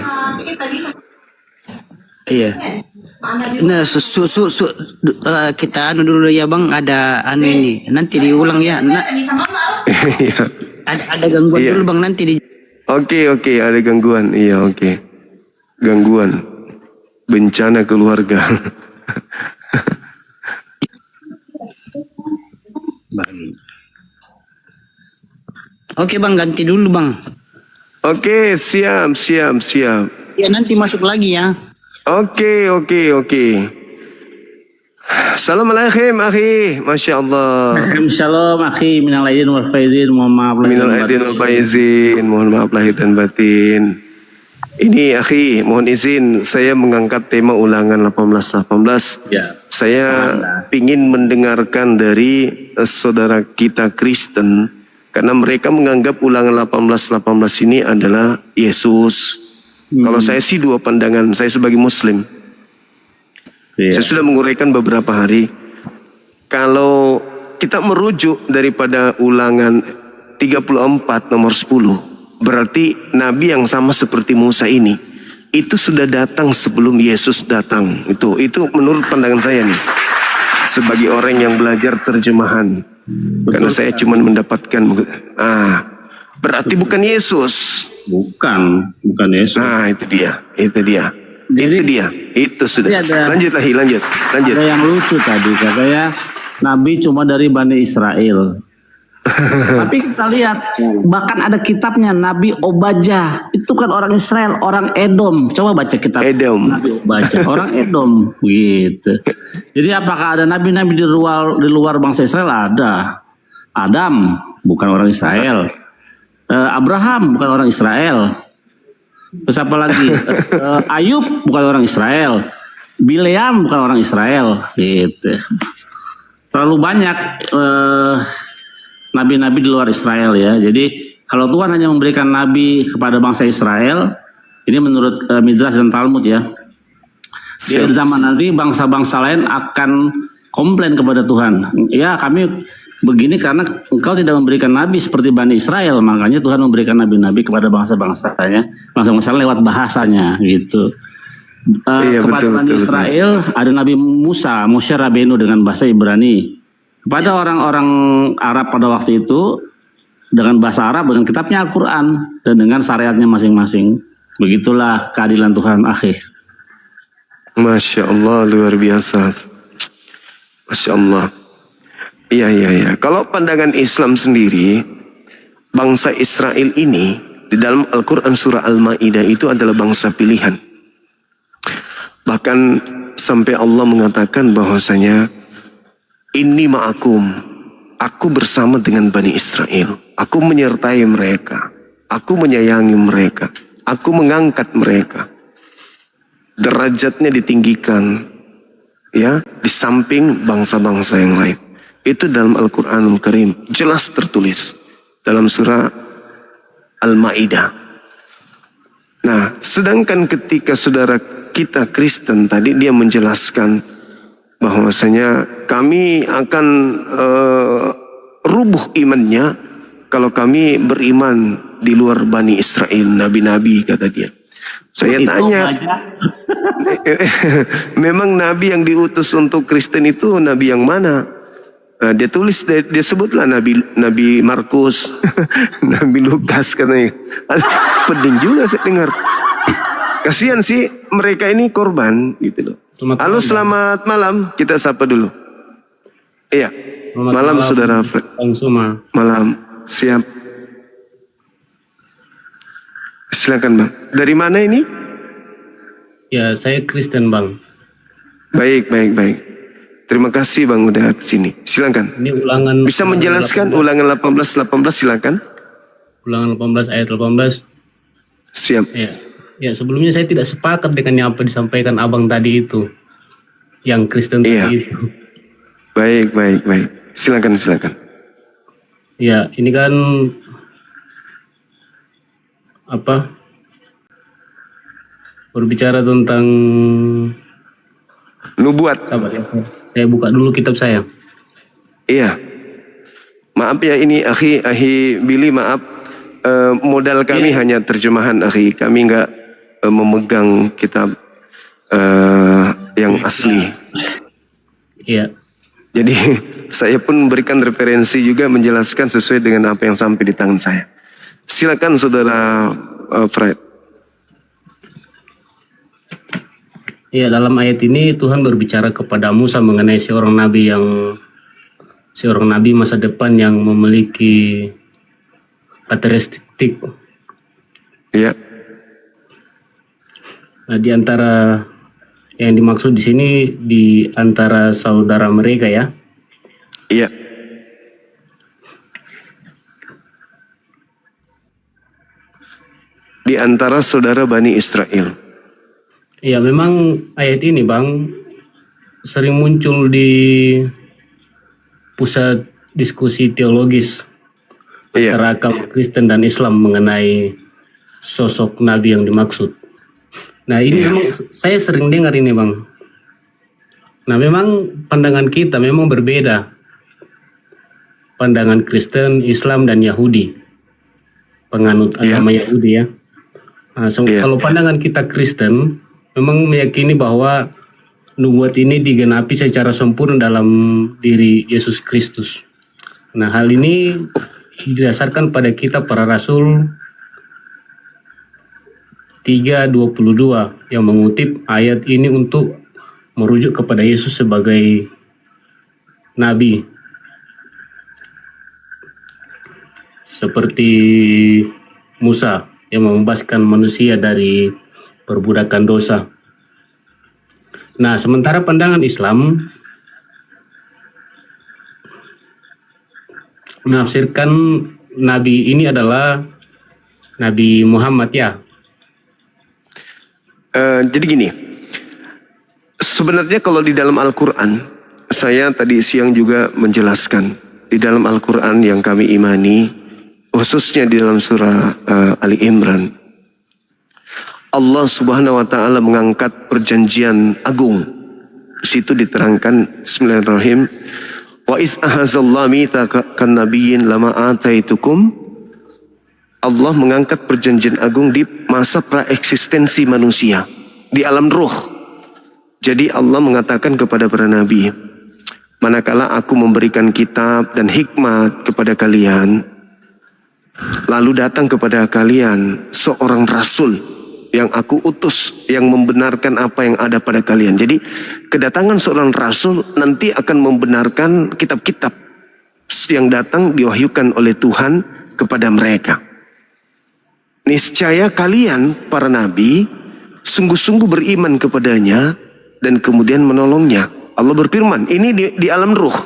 Iya. Nah, kita dulu ya, Bang, ada ini. Nanti diulang ya. Iya. Ada gangguan Iya. dulu, Bang, nanti di. Oke, ada gangguan. Iya, oke. Gangguan. Bencana keluarga. Oke, Bang, ganti dulu, Bang. Oke, siap. Ya, nanti masuk lagi ya. Oke. Assalamualaikum, akhi. Masya Allah. Shalom akhi, minal aidin wal faizin, mohon maaf lahir Minal dan aidin batin. wal faizin, mohon maaf lahir dan batin. Ini akhi, mohon izin saya mengangkat tema ulangan 18. Ya. Saya ingin mendengarkan dari saudara kita Kristen, karena mereka menganggap ulangan 18 ini adalah Yesus. Kalau saya sih dua pandangan, saya sebagai Muslim. Ya. Saya sudah menguraikan beberapa hari. Kalau kita merujuk daripada ulangan 34 nomor 10, berarti Nabi yang sama seperti Musa ini, itu sudah datang sebelum Yesus datang. Itu menurut pandangan saya nih. Sebagai orang yang belajar terjemahan. Karena saya cuma mendapatkan, berarti bukan Yesus. Bukan Yesus. Nah itu dia. Itu sudah. Tapi Lanjut. Ada yang lucu tadi katanya Nabi cuma dari Bani Israel. Tapi kita lihat, bahkan ada kitabnya Nabi Obadjah. Itu kan orang Israel, orang Edom. Coba baca kitab Edom. Nabi Obadjah, orang Edom gitu. Jadi apakah ada nabi-nabi di luar bangsa Israel? Ada. Adam bukan orang Israel. Abraham bukan orang Israel. Terus apa lagi? Ayub bukan orang Israel. Bileam bukan orang Israel gitu. Terlalu banyak nabi-nabi di luar Israel ya. Jadi kalau Tuhan hanya memberikan nabi kepada bangsa Israel, ini menurut Midrash dan Talmud ya. Di akhir zaman nanti bangsa-bangsa lain akan komplain kepada Tuhan. Ya kami begini karena engkau tidak memberikan nabi seperti Bani Israel, makanya Tuhan memberikan nabi-nabi kepada bangsa-bangsanya, bangsa-bangsa lewat bahasanya gitu. Kepada Bani Israel ada Nabi Musa, Moshe Rabbeinu dengan bahasa Ibrani. Kepada orang-orang Arab pada waktu itu dengan bahasa Arab, dengan kitabnya Al-Quran dan dengan syariatnya masing-masing. Begitulah keadilan Tuhan akhir. Masya Allah, luar biasa. Masya Allah. Iya. Kalau pandangan Islam sendiri, bangsa Israel ini di dalam Al-Quran surah Al-Ma'idah itu adalah bangsa pilihan. Bahkan sampai Allah mengatakan bahwasanya inni ma'akum, aku bersama dengan Bani Israel, aku menyertai mereka, aku menyayangi mereka, aku mengangkat mereka, derajatnya ditinggikan ya di samping bangsa-bangsa yang lain. Itu dalam Al-Quranul Karim jelas tertulis dalam surah Al-Ma'idah. Nah, sedangkan ketika saudara kita Kristen tadi dia menjelaskan bahwasanya kami akan rubuh imannya kalau kami beriman di luar Bani Israel, nabi-nabi, kata dia. Saya tanya, memang nabi yang diutus untuk Kristen itu nabi yang mana? Dia tulis, dia sebutlah Nabi Markus, Nabi Lukas katanya. Peding juga saya dengar. Kasihan sih mereka ini korban gitu loh. Halo, selamat malam. Kita sapa dulu. Iya. Malam saudara Fred. Malam. Siap. Silakan Bang. Dari mana ini? Ya, saya Kristen Bang. Baik. Terima kasih Bang udah kesini. Silakan. Ini ulangan. Bisa menjelaskan 18. ulangan 18 silakan. Ulangan 18 ayat 18. Siap. Ya, sebelumnya saya tidak sepakat dengan yang apa disampaikan Abang tadi itu. Yang Kristen tadi itu. Baik. Silakan. Ya, ini kan apa? Berbicara tentang nubuat. sabar ya. Saya buka dulu kitab saya. Iya. Maaf ya ini akhi Billy, maaf. Modal kami hanya terjemahan akhi. Kami enggak memegang kitab yang asli. Iya. Jadi saya pun memberikan referensi juga menjelaskan sesuai dengan apa yang sampai di tangan saya. Silakan saudara Fred. Ya, dalam ayat ini Tuhan berbicara kepada Musa mengenai seorang nabi masa depan yang memiliki karakteristik. Ya. Nah, di antara yang dimaksud di sini di antara saudara mereka ya. Iya. Di antara saudara Bani Israel. Ya, memang ayat ini Bang sering muncul di pusat diskusi teologis antara agama Kristen dan Islam mengenai sosok nabi yang dimaksud. Nah, ini memang saya sering dengar ini Bang. Nah, memang pandangan kita memang berbeda. Pandangan Kristen, Islam, dan Yahudi. Penganut agama Yahudi ya. Nah, kalau pandangan kita Kristen memang meyakini bahwa nubuat ini digenapi secara sempurna dalam diri Yesus Kristus. Nah, hal ini didasarkan pada kitab para rasul 3:22 yang mengutip ayat ini untuk merujuk kepada Yesus sebagai nabi. seperti Musa yang membebaskan manusia dari perbudakan dosa. Nah, sementara pandangan Islam menafsirkan Nabi ini adalah Nabi Muhammad ya. Jadi gini, sebenarnya kalau di dalam Al-Quran, saya tadi siang juga menjelaskan, di dalam Al-Quran yang kami imani, khususnya di dalam surah Ali Imran, Allah Subhanahu wa Ta'ala mengangkat perjanjian agung. Di situ diterangkan, Bismillahirrahmanirrahim, wa iz ahazallahu mitsaqan nabiyyin lama ataitukum. Allah mengangkat perjanjian agung di masa praeksistensi manusia, di alam ruh. Jadi Allah mengatakan kepada para nabi, manakala aku memberikan kitab dan hikmat kepada kalian, lalu datang kepada kalian seorang rasul yang aku utus, yang membenarkan apa yang ada pada kalian. Jadi kedatangan seorang rasul nanti akan membenarkan kitab-kitab yang datang diwahyukan oleh Tuhan kepada mereka. Niscaya kalian para nabi sungguh-sungguh beriman kepadanya dan kemudian menolongnya. Allah berfirman, ini di alam ruh.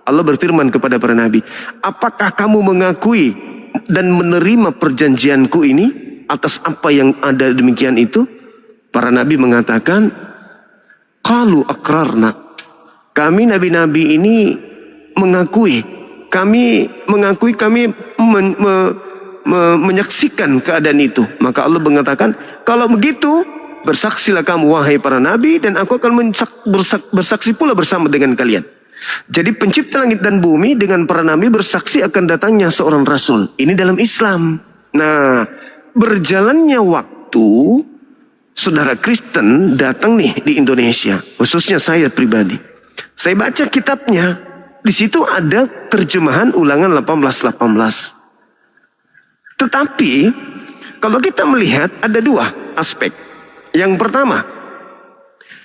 Allah berfirman kepada para nabi, apakah kamu mengakui dan menerima perjanjianku ini atas apa yang ada demikian itu? Para nabi mengatakan, qalu aqrarna. Kami nabi-nabi ini mengakui. Kami menyaksikan keadaan itu. Maka Allah mengatakan, kalau begitu bersaksilah kamu wahai para nabi, dan aku akan bersaksi pula bersama dengan kalian. Jadi pencipta langit dan bumi dengan para nabi bersaksi akan datangnya seorang rasul. Ini dalam Islam. Nah, berjalannya waktu, saudara Kristen datang nih di Indonesia, khususnya saya pribadi. Saya baca kitabnya, di situ ada terjemahan Ulangan 18:18. Tetapi kalau kita melihat ada dua aspek. Yang pertama,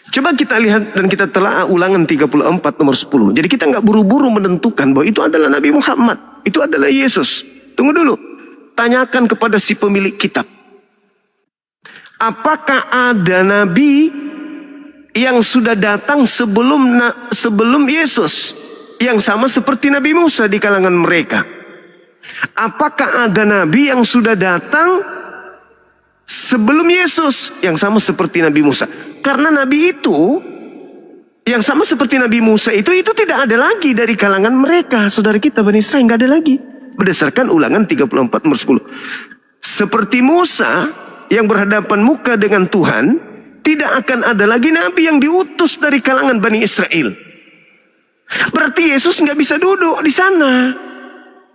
coba kita lihat dan kita telah Ulangan 34 nomor 10. Jadi kita nggak buru-buru menentukan bahwa itu adalah Nabi Muhammad, itu adalah Yesus. Tunggu dulu, tanyakan kepada si pemilik kitab. Apakah ada Nabi yang sudah datang sebelum Yesus, yang sama seperti Nabi Musa di kalangan mereka? Apakah ada nabi yang sudah datang sebelum Yesus yang sama seperti Nabi Musa? Karena nabi itu yang sama seperti Nabi Musa itu tidak ada lagi dari kalangan mereka, saudara kita Bani Israel, nggak ada lagi. Berdasarkan Ulangan 34 nomor 10. Seperti Musa yang berhadapan muka dengan Tuhan, tidak akan ada lagi nabi yang diutus dari kalangan Bani Israel. Berarti Yesus nggak bisa duduk di sana.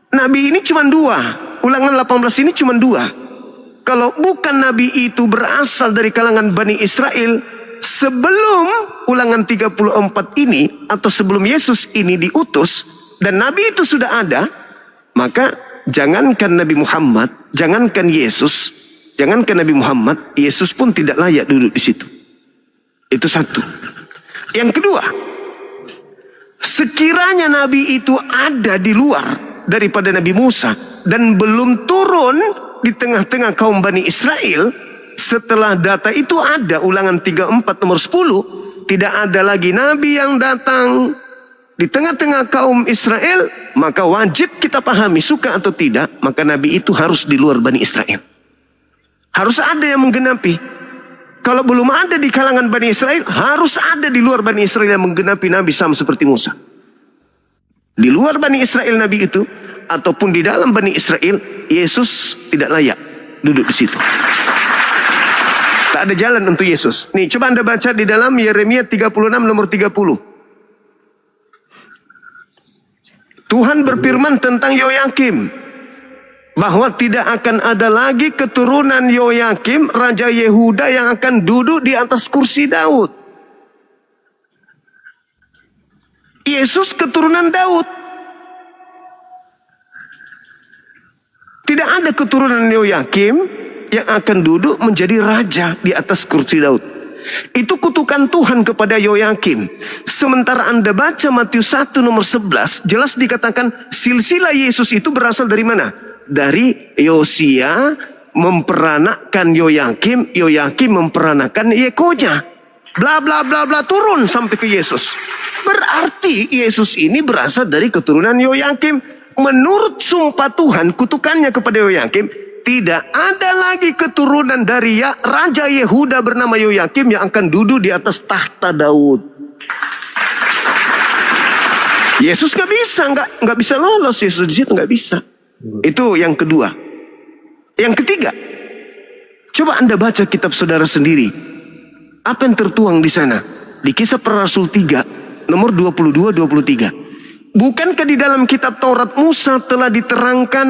Nabi ini cuma dua. Ulangan 18 ini cuma dua. Kalau bukan nabi itu berasal dari kalangan Bani Israel sebelum Ulangan 34 ini, atau sebelum Yesus ini diutus dan nabi itu sudah ada, maka jangankan Nabi Muhammad, jangankan Yesus, jangankan Nabi Muhammad, Yesus pun tidak layak duduk di situ. Itu satu. Yang kedua, sekiranya nabi itu ada di luar daripada Nabi Musa dan belum turun di tengah-tengah kaum Bani Israel, setelah data itu ada, Ulangan 34 nomor 10, tidak ada lagi nabi yang datang di tengah-tengah kaum Israel, maka wajib kita pahami, suka atau tidak, maka nabi itu harus di luar Bani Israel. Harus ada yang menggenapi. Kalau belum ada di kalangan Bani Israel, harus ada di luar Bani Israel yang menggenapi nabi sama seperti Musa. Di luar Bani Israel nabi itu, ataupun di dalam Bani Israel, Yesus tidak layak duduk di situ. Tak ada jalan untuk Yesus. Nih, coba Anda baca di dalam Yeremia 36 nomor 30. Tuhan berfirman tentang Yoyakim, bahwa tidak akan ada lagi keturunan Yoyakim, Raja Yehuda, yang akan duduk di atas kursi Daud. Yesus keturunan Daud. Tidak ada keturunan Yoyakim yang akan duduk menjadi raja di atas kursi Daud. Itu kutukan Tuhan kepada Yoyakim. Sementara Anda baca Matius 1 nomor 11, jelas dikatakan silsilah Yesus itu berasal dari mana? dari Yosia memperanakkan Yoyakim, Yoyakim memperanakkan Yekonya. Bla bla bla bla turun sampai ke Yesus. Berarti Yesus ini berasal dari keturunan Yoyakim. Menurut sumpah Tuhan, kutukannya kepada Yoyakim, tidak ada lagi keturunan dari Raja Yehuda bernama Yoyakim yang akan duduk di atas tahta Daud. Yesus nggak bisa lolos. Yesus di situ nggak bisa. Itu yang kedua. Yang ketiga, coba Anda baca kitab saudara sendiri. Apa yang tertuang di sana? Di Kisah Para Rasul 3, nomor 22-23. Bukankah di dalam kitab Taurat Musa telah diterangkan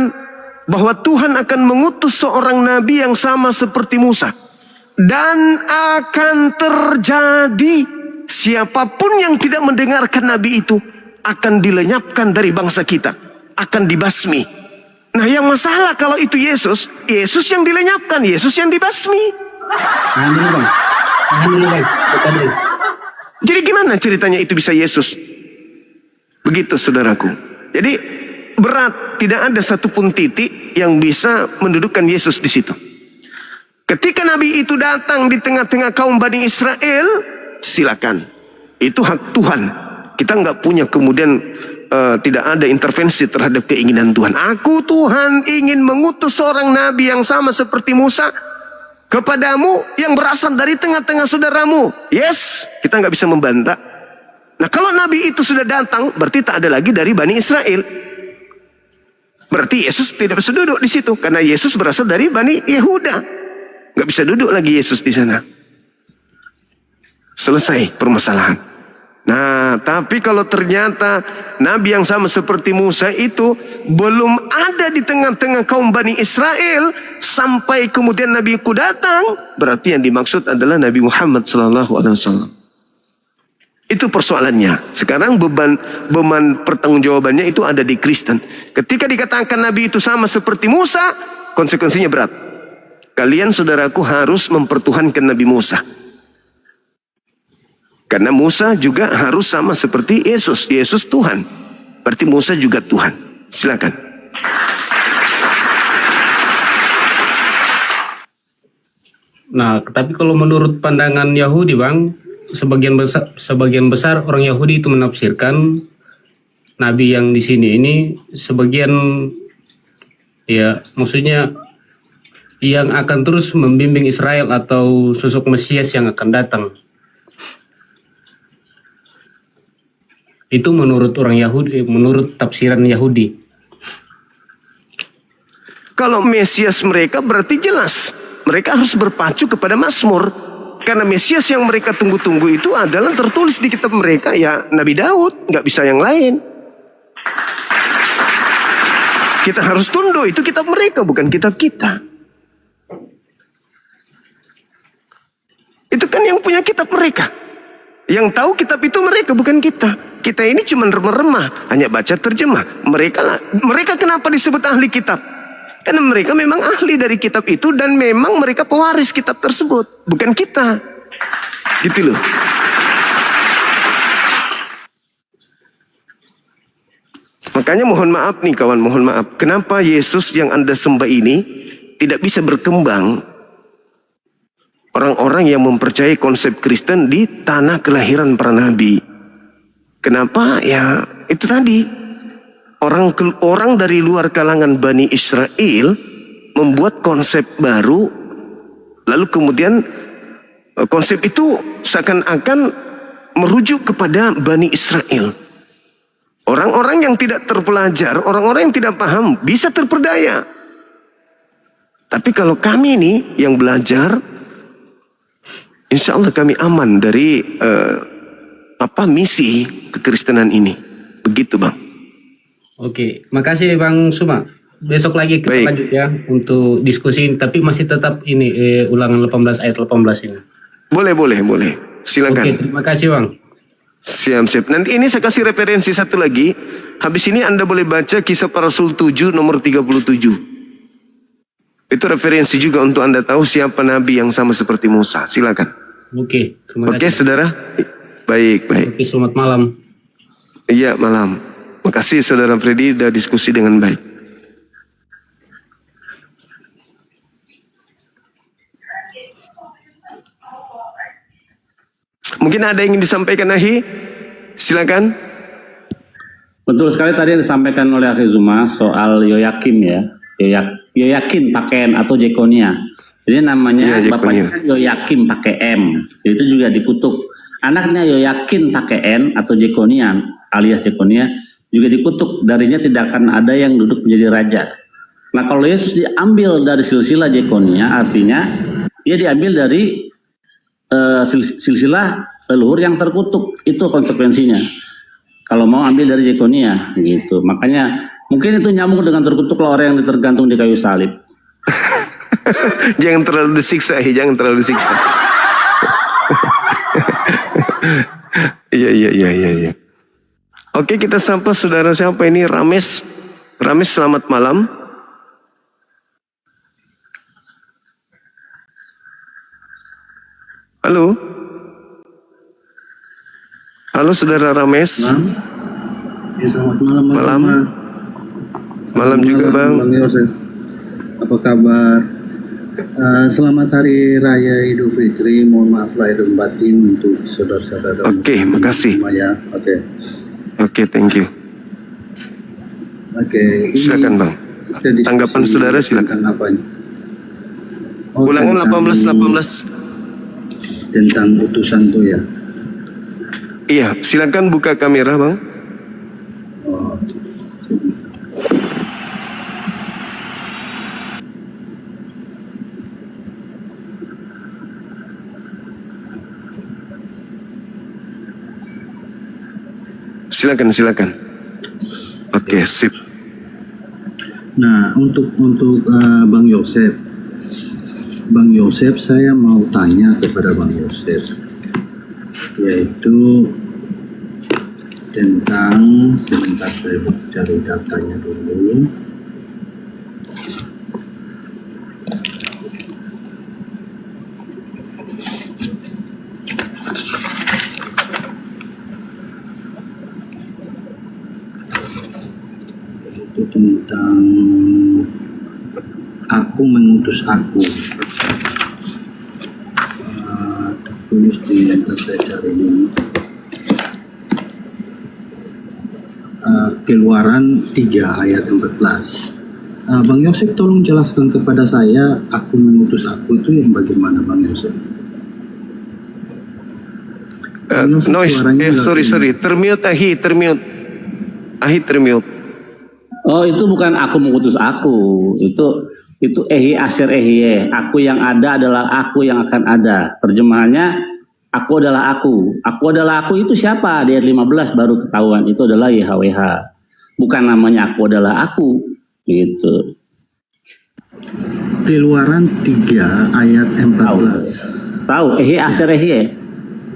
bahwa Tuhan akan mengutus seorang nabi yang sama seperti Musa? Dan akan terjadi siapapun yang tidak mendengarkan nabi itu akan dilenyapkan dari bangsa kita, akan dibasmi. Nah, yang masalah kalau itu Yesus yang dilenyapkan, Yesus yang dibasmi. Tahan dulu bang. Bukan dulu. Jadi gimana ceritanya itu bisa Yesus? Begitu saudaraku. Jadi berat, tidak ada satupun titik yang bisa mendudukkan Yesus di situ. Ketika Nabi itu datang di tengah-tengah kaum Bani Israel, silakan. Itu hak Tuhan. Kita nggak punya kemudian tidak ada intervensi terhadap keinginan Tuhan. Aku Tuhan ingin mengutus seorang nabi yang sama seperti Musa kepadamu yang berasal dari tengah-tengah saudaramu. Yes, kita nggak bisa membantah. Nah, kalau nabi itu sudah datang, berarti tak ada lagi dari Bani Israel. Berarti Yesus tidak bisa duduk di situ karena Yesus berasal dari Bani Yehuda. Nggak bisa duduk lagi Yesus di sana. Selesai permasalahan. Nah, tapi kalau ternyata nabi yang sama seperti Musa itu belum ada di tengah-tengah kaum Bani Israel sampai kemudian nabi ku datang, berarti yang dimaksud adalah Nabi Muhammad SAW. Itu persoalannya. Sekarang beban pertanggungjawabannya itu ada di Kristen. Ketika dikatakan nabi itu sama seperti Musa, konsekuensinya berat. Kalian saudaraku harus mempertuhankan Nabi Musa. Karena Musa juga harus sama seperti Yesus. Yesus Tuhan. Berarti Musa juga Tuhan. Silakan. Nah, tapi kalau menurut pandangan Yahudi bang, sebagian besar orang Yahudi itu menafsirkan nabi yang di sini ini sebagian, ya maksudnya yang akan terus membimbing Israel atau sosok Mesias yang akan datang. Itu menurut orang Yahudi, menurut tafsiran Yahudi. Kalau Mesias mereka berarti jelas. Mereka harus berpacu kepada Mazmur. Karena Mesias yang mereka tunggu-tunggu itu adalah tertulis di kitab mereka. Ya Nabi Daud, nggak bisa yang lain. Kita harus tunduk, itu kitab mereka, bukan kitab kita. Itu kan yang punya kitab mereka. Yang tahu kitab itu mereka, bukan kita. Kita ini cuma remah-remah, hanya baca terjemah. Mereka kenapa disebut ahli kitab? Karena mereka memang ahli dari kitab itu dan memang mereka pewaris kitab tersebut, bukan kita. Gitu loh. Makanya mohon maaf nih kawan, mohon maaf. Kenapa Yesus yang Anda sembah ini tidak bisa berkembang? Orang-orang yang mempercayai konsep Kristen di tanah kelahiran para nabi. Kenapa? Ya itu tadi. Orang dari luar kalangan Bani Israel membuat konsep baru. Lalu kemudian konsep itu seakan-akan merujuk kepada Bani Israel. Orang-orang yang tidak terpelajar, orang-orang yang tidak paham bisa terperdaya. Tapi kalau kami nih yang belajar, insya Allah kami aman dari misi kekristenan ini. Begitu bang. Oke, makasih Bang Suma. Besok lagi kita lanjut ya untuk diskusi, tapi masih tetap ini ulangan 18 ayat 18 ini. Boleh. Silakan. Oke, terima kasih Bang. Siap. Nanti ini saya kasih referensi satu lagi. Habis ini Anda boleh baca Kisah Para Rasul 7 nomor 37. Itu referensi juga untuk Anda tahu siapa nabi yang sama seperti Musa. Silakan. Oke, terima kasih. Oke, saudara. Baik. Oke, selamat malam. Iya, malam. Makasih saudara Freddy sudah diskusi dengan baik. Mungkin ada yang ingin disampaikan Ahi? Silakan. Betul sekali tadi yang disampaikan oleh Akhi Zuma soal Yoyakim ya. Yoyakin pakai N atau Jekonia. Jadi namanya Iya, bapaknya Jekonia. kan Yoyakim pakai M. Itu juga dikutuk. Anaknya Yoyakin pakai N atau Jekonia alias Jekonia juga dikutuk. Darinya tidak akan ada yang duduk menjadi raja. Nah kalau Yesus diambil dari silsilah Jekonia, artinya dia diambil dari silsilah leluhur yang terkutuk. Itu konsekuensinya. Kalau mau ambil dari Jekonia gitu. Makanya mungkin itu nyambung dengan terkutuklah orang yang ditergantung di kayu salib. Jangan terlalu disiksa, jangan terlalu disiksa. Iya. Oke, kita sapa saudara siapa ini? Rames. Rames, selamat malam. Halo. Halo saudara Rames. Ya, selamat malam. Malam. Malam juga Bang. Bang Yosef. Apa kabar? Selamat Hari Raya Idul Fitri. Mohon maaf lahir dan batin untuk saudara-saudara. Oke, makasih. Semuanya. Oke, thank you. Oke. Silakan Bang. Kita diskusi Tanggapan saudara silakan. tentang apa ini? Ulangan Tentang 18. Tentang utusan tuh ya. Iya, silakan buka kamera Bang. Oh. Silakan. Oke, sip. Nah, untuk Bang Yosef, saya mau tanya kepada Bang Yosef, yaitu tentang, sebentar saya cari datanya dulu. Itu tentang aku mengutus aku. Tulis di saya cari dulu. Keluaran 3 ayat 14. Bang Yosef tolong jelaskan kepada saya, aku mengutus aku itu yang bagaimana Bang Yosef? Noise, sorry. Termute Ahi, termute. Oh itu bukan aku mengutus aku, itu ehi asir ehie, aku yang ada adalah aku yang akan ada. Terjemahannya aku adalah aku itu siapa? Di ayat 15 baru ketahuan itu adalah YHWH, bukan namanya aku adalah aku gitu. Keluaran 3 ayat 14. Tahu ehi asir ehie,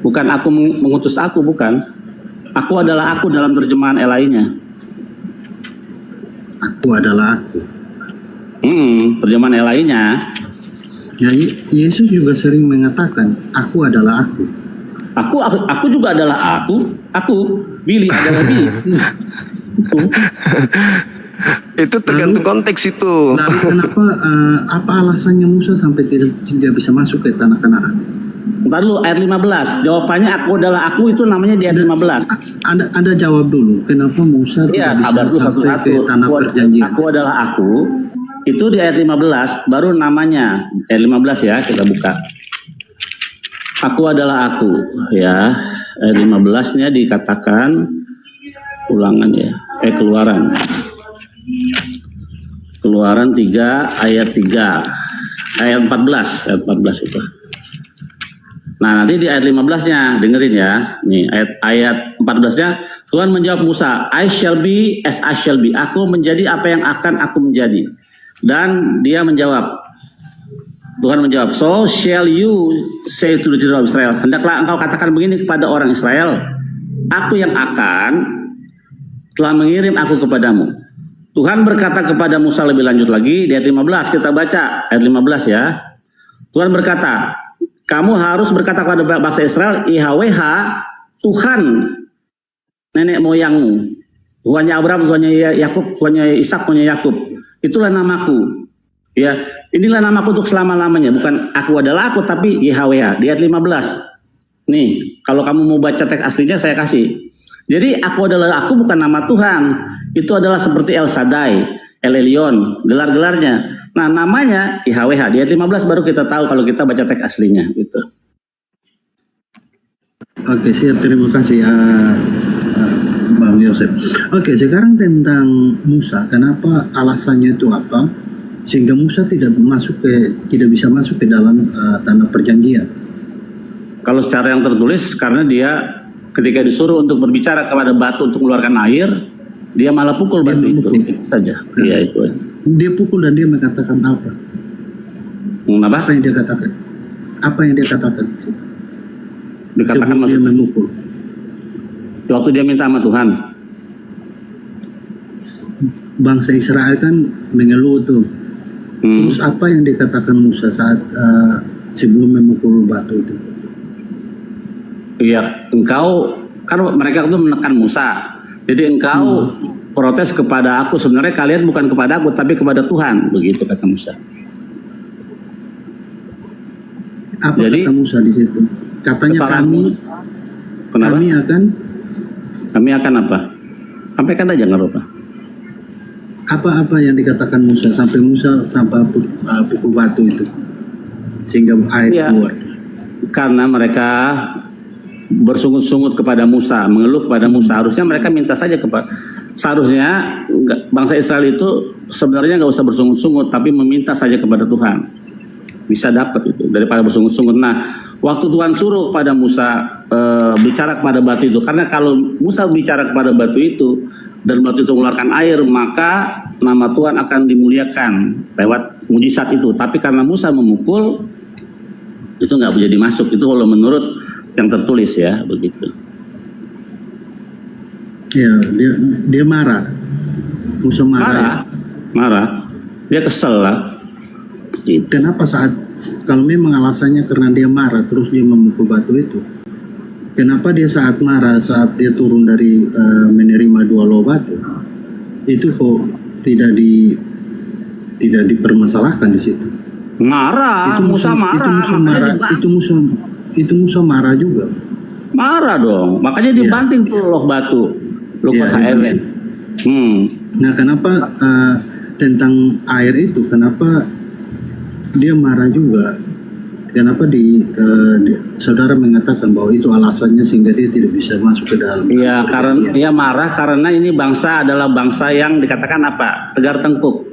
bukan aku mengutus aku, bukan. Aku adalah aku dalam terjemahan lainnya. Aku adalah aku. Terjemahan lainnya. Ya, Yesus juga sering mengatakan, aku adalah aku. Aku juga adalah aku. Billy adalah Billy. Itu tergantung konteks itu. Lalu kenapa apa alasannya Musa sampai tidak bisa masuk ke tanah Kanaan? Ntar dulu ayat 15. Jawabannya aku adalah aku itu namanya di ayat 15. Anda jawab dulu. Kenapa Musa Iya, tidak bisa sampai ke tanah perjanjian? Aku adalah aku. Itu di ayat 15 baru namanya. Ayat 15 ya, kita buka. Aku adalah aku ya. Ayat 15-nya dikatakan ulangan ya. Keluaran. Keluaran 3 ayat 3. Ayat 14 itu. Nah nanti di ayat 15-nya dengerin ya. Nih ayat 14-nya Tuhan menjawab Musa, I shall be as I shall be. Aku menjadi apa yang akan aku menjadi. Dan dia menjawab, Tuhan menjawab, so shall you say to the children of Israel. Hendaklah engkau katakan begini kepada orang Israel, aku yang akan telah mengirim aku kepadamu. Tuhan berkata kepada Musa lebih lanjut lagi di ayat 15, kita baca ayat 15 ya. Tuhan berkata, kamu harus berkata kepada bangsa Israel, IHWH, Tuhan nenek moyangmu, Tuhannya Abraham, Tuhannya Yakub, Tuhannya Ishak, Tuhannya Yakub. Itulah namaku. Ya, inilah namaku untuk selama-lamanya. Bukan aku adalah aku, tapi YHWH. Di ayat 15. Nih, kalau kamu mau baca teks aslinya saya kasih. Jadi aku bukan nama Tuhan. Itu adalah seperti El Shaddai, El Elyon, gelar-gelarnya. Nah, namanya IHWH. Di ayat 15 baru kita tahu kalau kita baca teks aslinya gitu. Oke, siap. Terima kasih Bang Yosef. Oke, sekarang tentang Musa. Kenapa alasannya itu apa? Sehingga Musa tidak bisa masuk ke dalam tanah perjanjian. Kalau secara yang tertulis, karena dia ketika disuruh untuk berbicara kepada batu untuk mengeluarkan air, dia malah pukul batu itu saja. Iya itu. Dia pukul dan dia mengatakan apa? Kenapa? Apa yang dia katakan? Apa yang dia katakan? Dikatakan sebelum dia memukul. Waktu dia minta sama Tuhan. Bangsa Israel kan mengeluh tuh. Terus apa yang dikatakan Musa saat sebelum memukul batu itu? Iya, engkau kan mereka itu menekan Musa. Jadi engkau protes kepada aku. Sebenarnya kalian bukan kepada aku, tapi kepada Tuhan. Begitu kata Musa. Apa Jadi, kata Musa di situ? Katanya kami akan apa? Sampaikan aja nggak apa-apa. Apa yang dikatakan Musa sampai pukul batu itu sehingga air keluar? Karena mereka bersungut-sungut kepada Musa, mengeluh kepada Musa. Harusnya mereka minta saja seharusnya bangsa Israel itu sebenarnya nggak usah bersungut-sungut, tapi meminta saja kepada Tuhan. Bisa dapat itu daripada bersungut-sungut. Nah, waktu Tuhan suruh kepada Musa bicara kepada batu itu, karena kalau Musa bicara kepada batu itu dan batu itu mengeluarkan air, maka nama Tuhan akan dimuliakan lewat mujizat itu. Tapi karena Musa memukul, itu nggak menjadi masuk. Itu kalau menurut yang tertulis ya, begitu. Ya, dia marah. Musa marah. Marah. Dia kesel lah. Kenapa kalau memang alasannya karena dia marah terus dia memukul batu itu? Kenapa dia saat marah, saat dia turun dari menerima 2 loh batu, itu kok tidak dipermasalahkan di situ? Marah, Musa marah. Itu Musa marah juga. Marah dong, makanya dibanting tuh loh batu. Lukas HRN. Nah, kenapa tentang air itu? Kenapa dia marah juga? Kenapa saudara mengatakan bahwa itu alasannya sehingga dia tidak bisa masuk ke dalam? Iya, karena dia marah karena ini bangsa adalah bangsa yang dikatakan apa? Tegar tengkuk.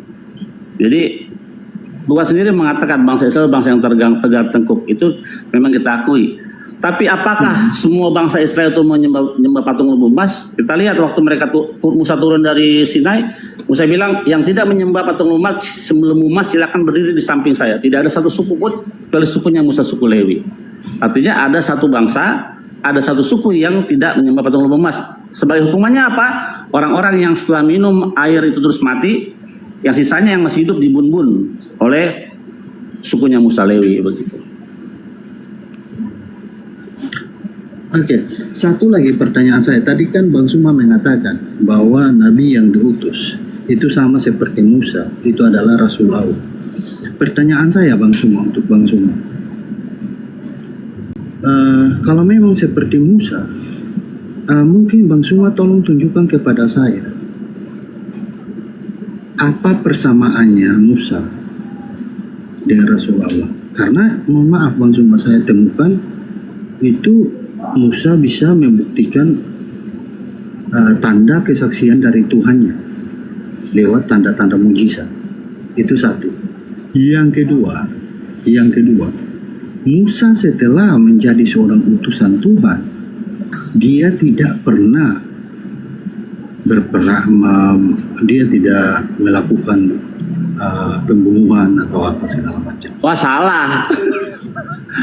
Jadi Tuhan sendiri mengatakan bangsa Israel bangsa yang tegar tengkuk. Itu memang kita akui. Tapi apakah semua bangsa Israel itu menyembah patung lembu emas? Kita lihat waktu Musa turun dari Sinai, Musa bilang yang tidak menyembah patung lembu emas silakan berdiri di samping saya. Tidak ada satu suku pun kecuali sukunya Musa, suku Lewi. Artinya ada satu bangsa, ada satu suku yang tidak menyembah patung lembu emas. Sebagai hukumannya apa? Orang-orang yang setelah minum air itu terus mati, yang sisanya yang masih hidup dibun-bun oleh sukunya Musa, Lewi, begitu. Oke, satu lagi pertanyaan saya. Tadi kan Bang Suma mengatakan bahwa Nabi yang diutus itu sama seperti Musa, itu adalah Rasul Allah. Pertanyaan saya Bang Suma, untuk Bang Suma, kalau memang seperti Musa, mungkin Bang Suma tolong tunjukkan kepada saya apa persamaannya Musa dengan Rasul Allah. Karena mohon maaf Bang Suma, saya temukan itu Musa bisa membuktikan tanda kesaksian dari Tuhannya lewat tanda-tanda mujizat. Itu satu. Yang kedua, Musa setelah menjadi seorang utusan Tuhan, dia tidak pernah dia tidak melakukan pembunuhan atau apa segala macam. Wah, salah.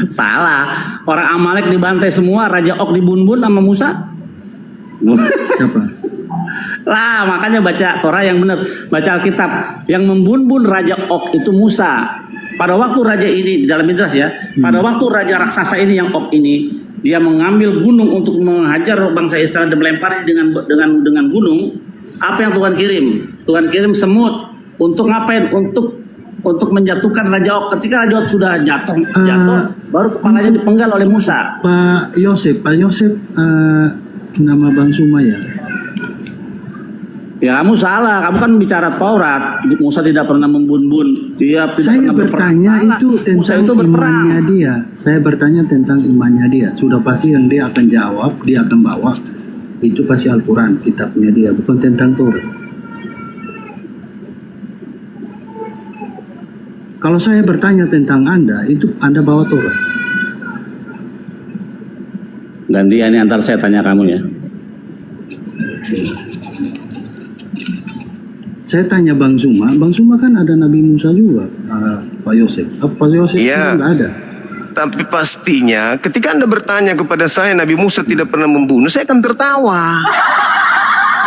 Salah. Orang Amalek dibantai semua, Raja Ok dibun-bun sama Musa. Siapa? Lah, makanya baca Torah yang benar, baca Alkitab. Yang membun-bun Raja Ok itu Musa. Pada waktu raja ini di dalam Midrash ya, pada waktu raja raksasa ini yang Ok ini, dia mengambil gunung untuk menghajar bangsa Israel dan melemparnya dengan gunung. Apa yang Tuhan kirim? Tuhan kirim semut. Untuk ngapain? Untuk untuk menjatuhkan Raja Og. Ketika Raja Og sudah jatuh, baru kepalanya dipenggal oleh Musa. Pak Yosef, nama Bang Suma ya? Ya kamu salah, kamu kan bicara Taurat. Musa tidak pernah membun-bun. Dia tidak Saya pernah bertanya berperang. itu Musa tentang itu berperang. imannya dia. Saya bertanya tentang imannya dia. Sudah pasti yang dia akan jawab, dia akan bawa. Itu pasti Al-Quran, kitabnya dia, bukan tentang Taurat. Kalau saya bertanya tentang Anda, itu Anda bawa Taurat. Gantian ini antar saya tanya kamu ya. Saya tanya Bang Suma kan ada Nabi Musa juga, Pak Yosef. Pak Yosef Iya. nggak ada. Tapi pastinya ketika Anda bertanya kepada saya Nabi Musa tidak pernah membunuh, saya akan tertawa.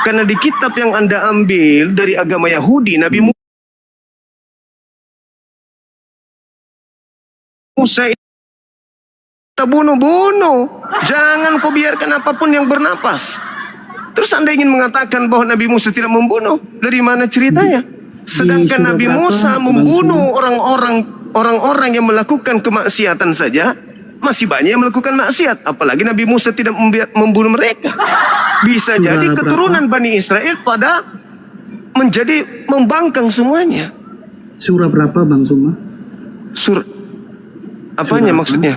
Karena di kitab yang Anda ambil dari agama Yahudi, Nabi Musa kita bunuh-bunuh. Jangan kau biarkan apapun yang bernapas. Terus Anda ingin mengatakan bahwa Nabi Musa tidak membunuh? Dari mana ceritanya? Sedangkan Nabi Musa membunuh orang-orang yang melakukan kemaksiatan saja, masih banyak yang melakukan maksiat. Apalagi Nabi Musa tidak membunuh mereka. Bisa jadi keturunan Bani Israel pada menjadi membangkang semuanya. Surah berapa Bang Suma? Apanya maksudnya?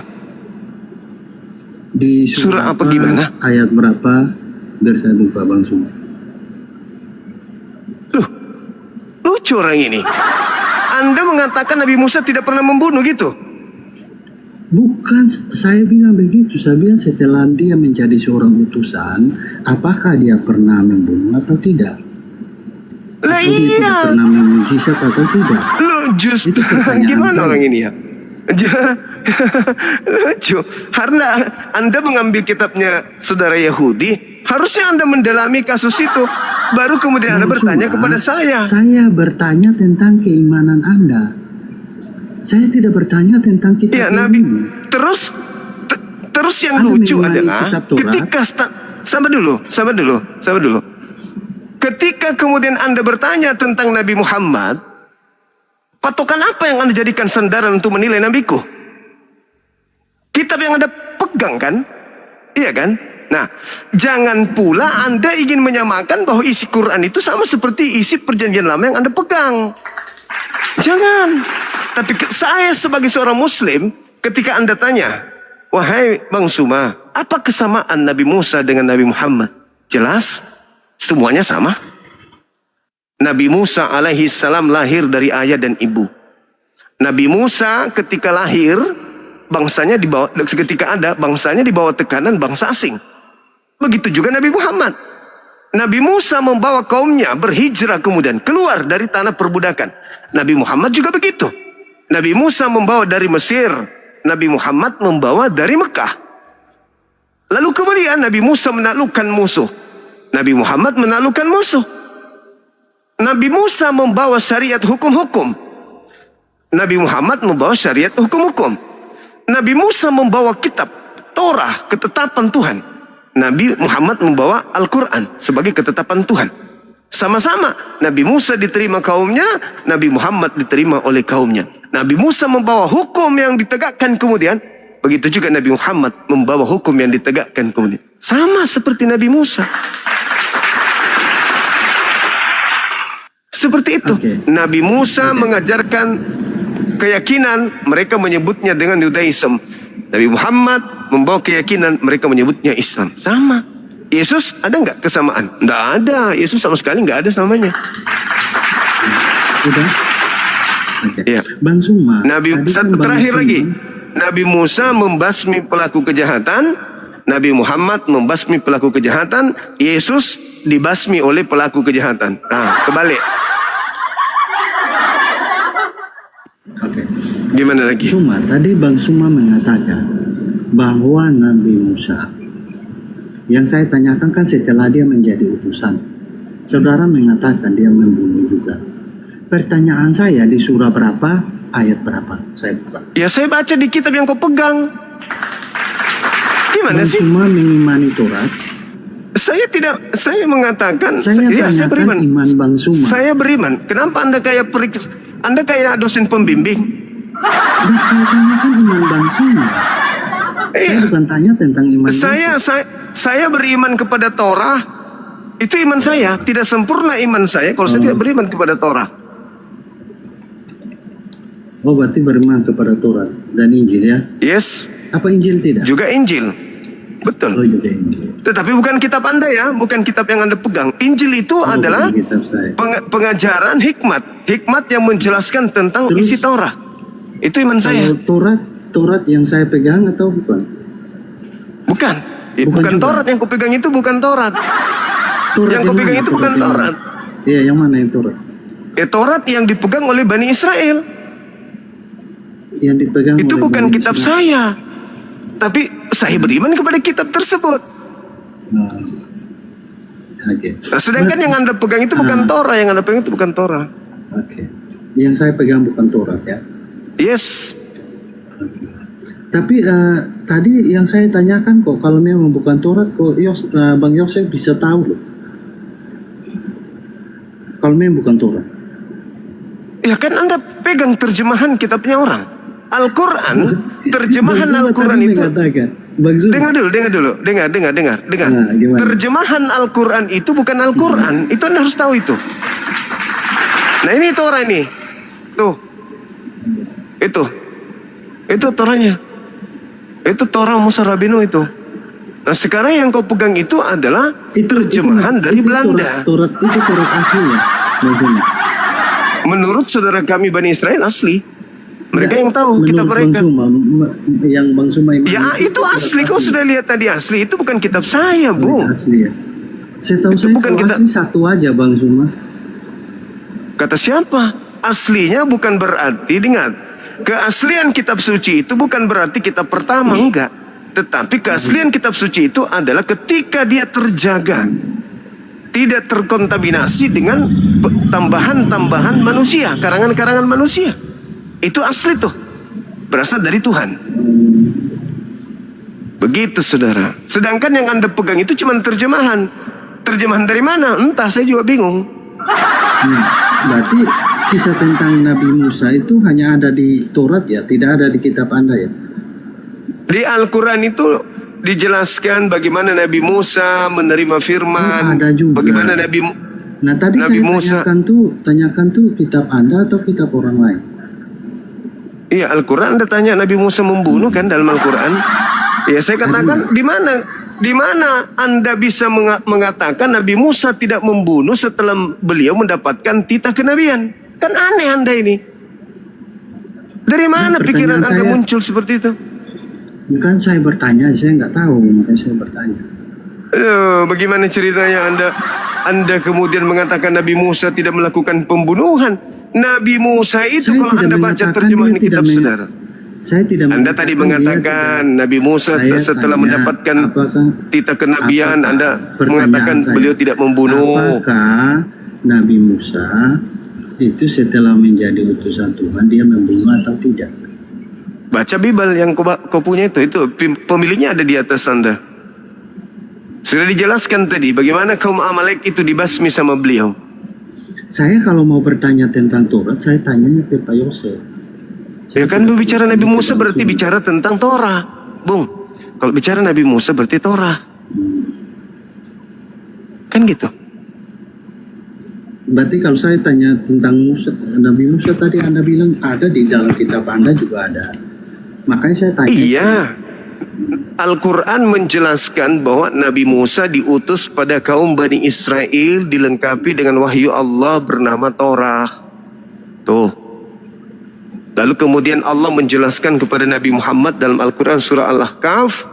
Di Surah apa gimana? Ayat berapa? Biar saya buka Bang Suma. Loh, lucu orang ini. Anda mengatakan Nabi Musa tidak pernah membunuh gitu? Bukan, saya bilang begitu. Saya bilang setelah dia menjadi seorang utusan, apakah dia pernah membunuh atau tidak? Lah Atau dia tidak iya. pernah memujizat atau tidak? Lu justru Itu pertanyaan gimana saya. orang ini ya? Lucu. Karena Anda mengambil kitabnya saudara Yahudi, harusnya Anda mendalami kasus itu. Baru kemudian Anda Bang bertanya Suma, kepada saya. Saya bertanya tentang keimanan Anda. Saya tidak bertanya tentang kitab Ya ini. Nabi. Terus yang Anda lucu mengimani adalah kitab Taurat? ketika sabar dulu. Ketika kemudian Anda bertanya tentang Nabi Muhammad, patokan apa yang Anda jadikan sandaran untuk menilai nabiku? Kitab yang Anda pegang kan? Iya kan? Nah, jangan pula Anda ingin menyamakan bahwa isi Quran itu sama seperti isi perjanjian lama yang Anda pegang. Jangan. Tapi saya sebagai seorang Muslim, ketika Anda tanya, wahai Bang Suma, apa kesamaan Nabi Musa dengan Nabi Muhammad? Jelas, semuanya sama. Nabi Musa alaihi salam lahir dari ayah dan ibu. Nabi Musa ketika lahir, bangsanya dibawa, ketika ada bangsanya dibawa tekanan bangsa asing. Begitu juga Nabi Muhammad. Nabi Musa membawa kaumnya berhijrah kemudian keluar dari tanah perbudakan. Nabi Muhammad juga begitu. Nabi Musa membawa dari Mesir, Nabi Muhammad membawa dari Mekah. Lalu kemudian Nabi Musa menaklukkan musuh, Nabi Muhammad menaklukkan musuh. Nabi Musa membawa syariat hukum-hukum, Nabi Muhammad membawa syariat hukum-hukum. Nabi Musa membawa kitab Torah, ketetapan Tuhan. Nabi Muhammad membawa Al-Quran sebagai ketetapan Tuhan. Sama-sama Nabi Musa diterima kaumnya, Nabi Muhammad diterima oleh kaumnya. Nabi Musa membawa hukum yang ditegakkan kemudian, begitu juga Nabi Muhammad membawa hukum yang ditegakkan kemudian. Sama seperti Nabi Musa. Seperti itu. Nabi Musa mengajarkan keyakinan, mereka menyebutnya dengan Judaism. Nabi Muhammad membawa keyakinan, mereka menyebutnya Islam. Sama. Yesus ada nggak kesamaan? Nggak ada. Yesus sama sekali nggak ada samanya. Sudah? Oke. Ya. Bang Suma. Nabi tadi kan Bang terakhir Suma- lagi. Nabi Musa membasmi pelaku kejahatan, Nabi Muhammad membasmi pelaku kejahatan, Yesus dibasmi oleh pelaku kejahatan. Nah, kebalik. Oke. Gimana lagi? Suma, tadi Bang Suma mengatakan bahwa Nabi Musa, yang saya tanyakan kan setelah dia menjadi utusan, saudara mengatakan dia membunuh juga. Pertanyaan saya di surah berapa, ayat berapa? Saya buka. Ya saya baca di kitab yang kau pegang. Gimana Bang sih? Suma mengimani Taurat. Saya tidak, saya mengatakan, Saya ya, saya tanyakan beriman. iman Bang Suma. Saya beriman. Kenapa Anda kayak periksa? Anda kayak dosen pembimbing. Dan saya tanyakan iman Bang Suma. Saya Iya. bukan tanya tentang iman. Saya beriman kepada Torah. Itu iman saya. Tidak sempurna iman saya kalau saya tidak beriman kepada Torah. Oh, berarti beriman kepada Taurat dan Injil ya? Yes. Apa Injil tidak? Juga Injil. Betul. Oh, juga Injil. Tetapi bukan kitab Anda ya. Bukan kitab yang Anda pegang. Injil itu adalah bukan kitab saya. pengajaran hikmat. Hikmat yang menjelaskan tentang Terus, isi Torah. Itu iman saya. Kalau Taurat yang saya pegang atau bukan? Bukan. Bukan juga. Taurat yang kupegang itu bukan Taurat. Taurat Yang kupegang mana itu bukan Taurat yang Taurat. mana? Iya, yang mana yang Taurat? Taurat yang dipegang oleh Bani Israel. Yang dipegang Itu oleh bukan Bani kitab Israel. saya. Tapi saya beriman kepada kitab tersebut. Oh. Oke. Nah, sedangkan yang Anda pegang itu bukan Torah. Yang Anda pegang itu bukan Torah. Oke. Yang saya pegang bukan Taurat ya. Yes. Tapi tadi yang saya tanyakan kok kalau memang bukan Taurat kok Bang Yosef bisa tahu loh. Kalau memang bukan Taurat. Ya kan Anda pegang terjemahan kitabnya orang. Al-Quran, terjemahan Bang Zuma Al-Quran tadi itu. mengatakan, Bang Zuma. Dengar dulu. Dengar. Nah, gimana? Terjemahan Al-Quran itu bukan Al-Quran. Itu Anda harus tahu itu. Nah ini Torah ini. Tuh. Itu Torahnya. Itu Torah Musa Rabinu itu. Nah sekarang yang kau pegang itu adalah terjemahan dari Belanda. Taurat itu Taurat aslinya. Bang Zuma. Menurut saudara kami Bani Israel asli. Mereka yang tahu kitab Menurut mereka. Bang Zuma, yang Bang Zuma Ya itu asli. Kau sudah lihat tadi asli. Itu bukan kitab saya, Bung. asli ya. Saya tahu Itu saya bukan kalau kita- asli satu aja Bang Zuma. Kata siapa? Aslinya bukan berarti, ingat, keaslian kitab suci itu bukan berarti kitab pertama, enggak. Tetapi keaslian kitab suci itu adalah ketika dia terjaga, tidak terkontaminasi dengan tambahan-tambahan manusia, karangan-karangan manusia. Itu asli tuh, berasal dari Tuhan. Begitu saudara. Sedangkan yang Anda pegang itu cuma terjemahan. Terjemahan dari mana? Entah, saya juga bingung. Berarti kisah tentang Nabi Musa itu hanya ada di Taurat ya, tidak ada di kitab Anda ya? Di Al-Quran itu dijelaskan bagaimana Nabi Musa menerima firman. Ada juga. Bagaimana Nah tadi Nabi saya Musa. tanyakan tuh kitab Anda atau kitab orang lain? Iya, Al-Quran Anda tanya Nabi Musa membunuh kan dalam Al-Quran. Ya saya katakan di mana Anda bisa mengatakan Nabi Musa tidak membunuh setelah beliau mendapatkan titah kenabian? Kan aneh Anda ini. Dari mana Nah, pikiran pertanyaan Anda saya- muncul seperti itu? Bukan saya bertanya, saya nggak tahu, makanya saya bertanya. Bagaimana ceritanya Anda kemudian mengatakan Nabi Musa tidak melakukan pembunuhan? Nabi Musa itu Saya kalau tidak Anda baca mengatakan terjemahan dia tidak kitab saudara. Saya tidak Anda tadi mengatakan Nabi Musa Saya setelah tanya, mendapatkan apakah- titah kenabian, apakah- Anda pertanyaan mengatakan saya, beliau tidak membunuh. Apakah Nabi Musa itu setelah menjadi utusan Tuhan dia membunuh atau tidak? Baca Bible yang kau punya itu pemiliknya ada di atas Anda. Sudah dijelaskan tadi bagaimana kaum Amalek itu dibasmi sama beliau. Saya kalau mau bertanya tentang Taurat, saya tanyanya ke Pak Yosef. Ya kan berbicara Nabi Musa berarti bicara tentang Torah, Bung. Kalau bicara Nabi Musa berarti Torah. Kan gitu. Berarti kalau saya tanya tentang Nabi Musa tadi Anda bilang ada di dalam kitab Anda juga ada. Makanya saya tanya. Iya. Al-Quran menjelaskan bahwa Nabi Musa diutus pada kaum Bani Israel dilengkapi dengan wahyu Allah bernama Torah. Tuh. Lalu kemudian Allah menjelaskan kepada Nabi Muhammad dalam Al-Quran surah Al-Ahqaf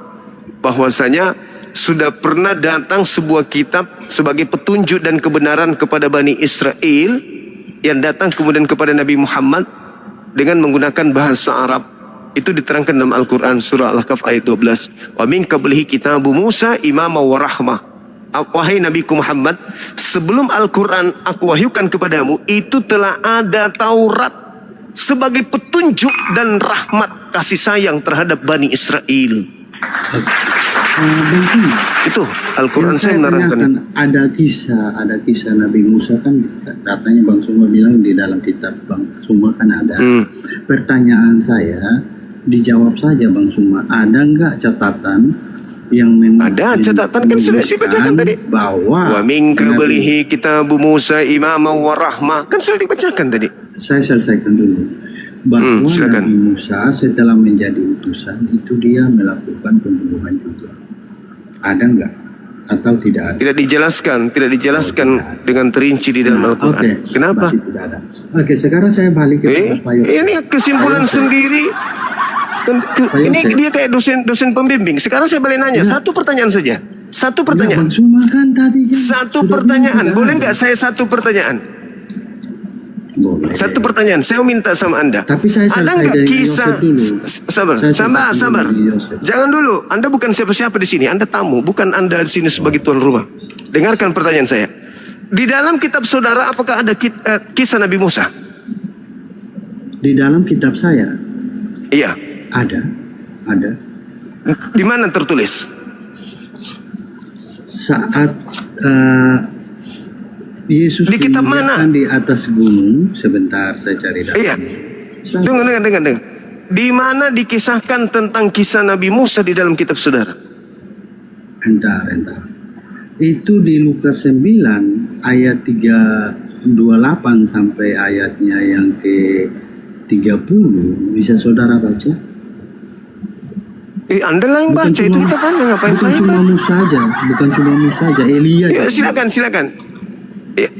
bahwasanya sudah pernah datang sebuah kitab sebagai petunjuk dan kebenaran kepada Bani Israel yang datang kemudian kepada Nabi Muhammad dengan menggunakan bahasa Arab. Itu diterangkan dalam Al-Quran surah Al-Kahf ayat 12. Wa min qablihi kitabu Musa imama wa rahmah. Wahai Nabiku Muhammad, sebelum Al-Quran aku wahyukan kepadamu, itu telah ada Taurat sebagai petunjuk dan rahmat kasih sayang terhadap Bani Israel. Bang Zuma, Itu Al-Quran Yang saya menerangkan. tanyakan, ada kisah Nabi Musa kan katanya Bang Suma bilang di dalam kitab Bang Suma kan ada. Pertanyaan saya dijawab saja Bang Suma, ada nggak catatan yang Ada catatan kan sudah dibacakan tadi. bahwa Wa min qablihi kitabu Musa imaman wa rahmah. Kan sudah dibacakan tadi. saya selesaikan dulu bahwa silakan. Nabi Musa setelah menjadi utusan itu dia melakukan pembunuhan juga. Ada nggak atau tidak ada? Tidak dijelaskan dengan terinci di dalam Al-Quran. Oke, Kenapa? berarti tidak ada. Oke, sekarang saya balik ke Pak Yosef. Ini kesimpulan sendiri. Ini dia kayak dosen pembimbing. Sekarang saya balik nanya satu pertanyaan saja. Satu pertanyaan. Bang Suma kan tadi kan Satu sudah pertanyaan. bilang Boleh tidak nggak saya satu pertanyaan? Boleh. Satu pertanyaan. Saya minta sama Anda. Tapi saya Ada selesai nggak dari kisah? Yosef dulu. Sabar. Saya selesai Sabar. dari Yosef. Jangan dulu. Anda bukan siapa-siapa di sini. Anda tamu. Bukan Anda di sini sebagai tuan rumah. Dengarkan pertanyaan saya. Di dalam kitab saudara, apakah ada kisah Nabi Musa? Di dalam kitab saya Iya. ada Di mana tertulis? saat Yesus Di kitab mana? dimuliakan di atas gunung. Sebentar saya cari data. Iya. Dengar. Di mana dikisahkan tentang kisah Nabi Musa di dalam kitab saudara? Entar. Itu di Lukas 9 ayat 328 sampai ayatnya yang ke 30. Bisa saudara baca? Anda lah yang baca. Itu kitab Anda. Ngapain bukan saya cuma baca? Musa aja, bukan cuma Musa aja, Elia. Ya, silakan.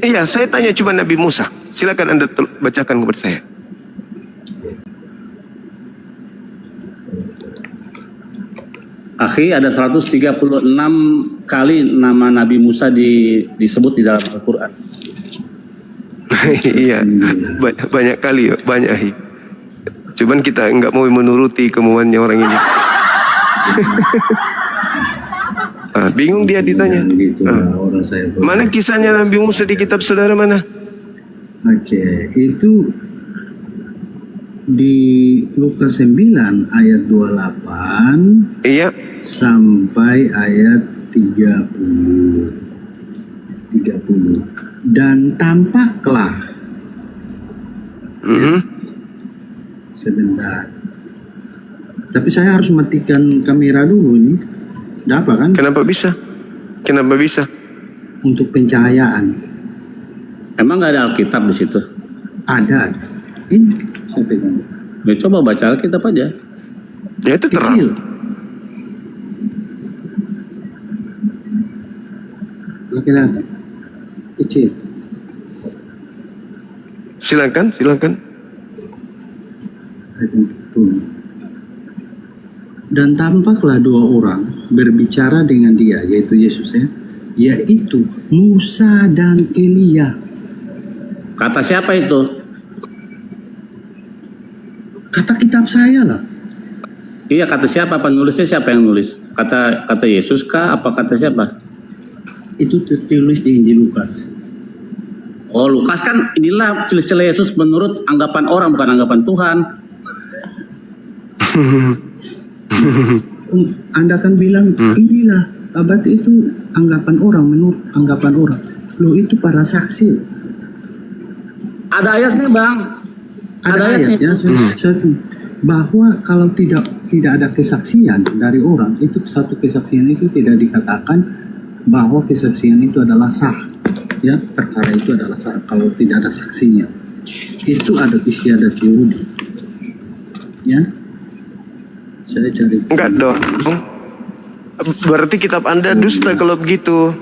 Iya, saya tanya cuma Nabi Musa. Silakan Anda bacakan kepada saya. Akhi, ada 136 kali nama Nabi Musa disebut di dalam Al-Quran. Iya, banyak kali, banyak. Cuman kita nggak mau menuruti kemauannya orang ini. Bingung dia ditanya. Gitu lah, orang saya. Mana kisahnya Nabi Musa di kitab saudara mana? Oke, itu di Lukas 9 ayat 28 Iya. sampai ayat 30. Dan tampaklah sebentar. Tapi saya harus matikan kamera dulu nih. Ada apa kan? Kenapa bisa? Untuk pencahayaan. Emang nggak ada Alkitab di situ? Ada. Ini saya pegang. Ya coba baca Alkitab aja. Ya itu terang. Kecil. Laki-laki. Kecil. Silakan. Dan tampaklah dua orang berbicara dengan dia, yaitu Yesus ya, yaitu Musa dan Elia. Kata siapa itu? Kata kitab saya lah. Iya, kata siapa? Penulisnya siapa yang nulis? Kata Yesus kah? Apa kata siapa? Itu tertulis di Injil Lukas. Oh, Lukas kan inilah celah Yesus menurut anggapan orang, bukan anggapan Tuhan. Anda kan bilang inilah abad itu anggapan orang, menurut anggapan orang. Loh, itu para saksi. Ada ayatnya, Bang. Ada ayatnya bahwa kalau tidak ada kesaksian dari orang, itu satu kesaksian itu tidak dikatakan bahwa kesaksian itu adalah sah. Ya, perkara itu adalah sah kalau tidak ada saksinya. Itu adat istiadat Yahudi. Ya. Saya cari. Enggak dong. Berarti kitab Anda dusta kalau begitu.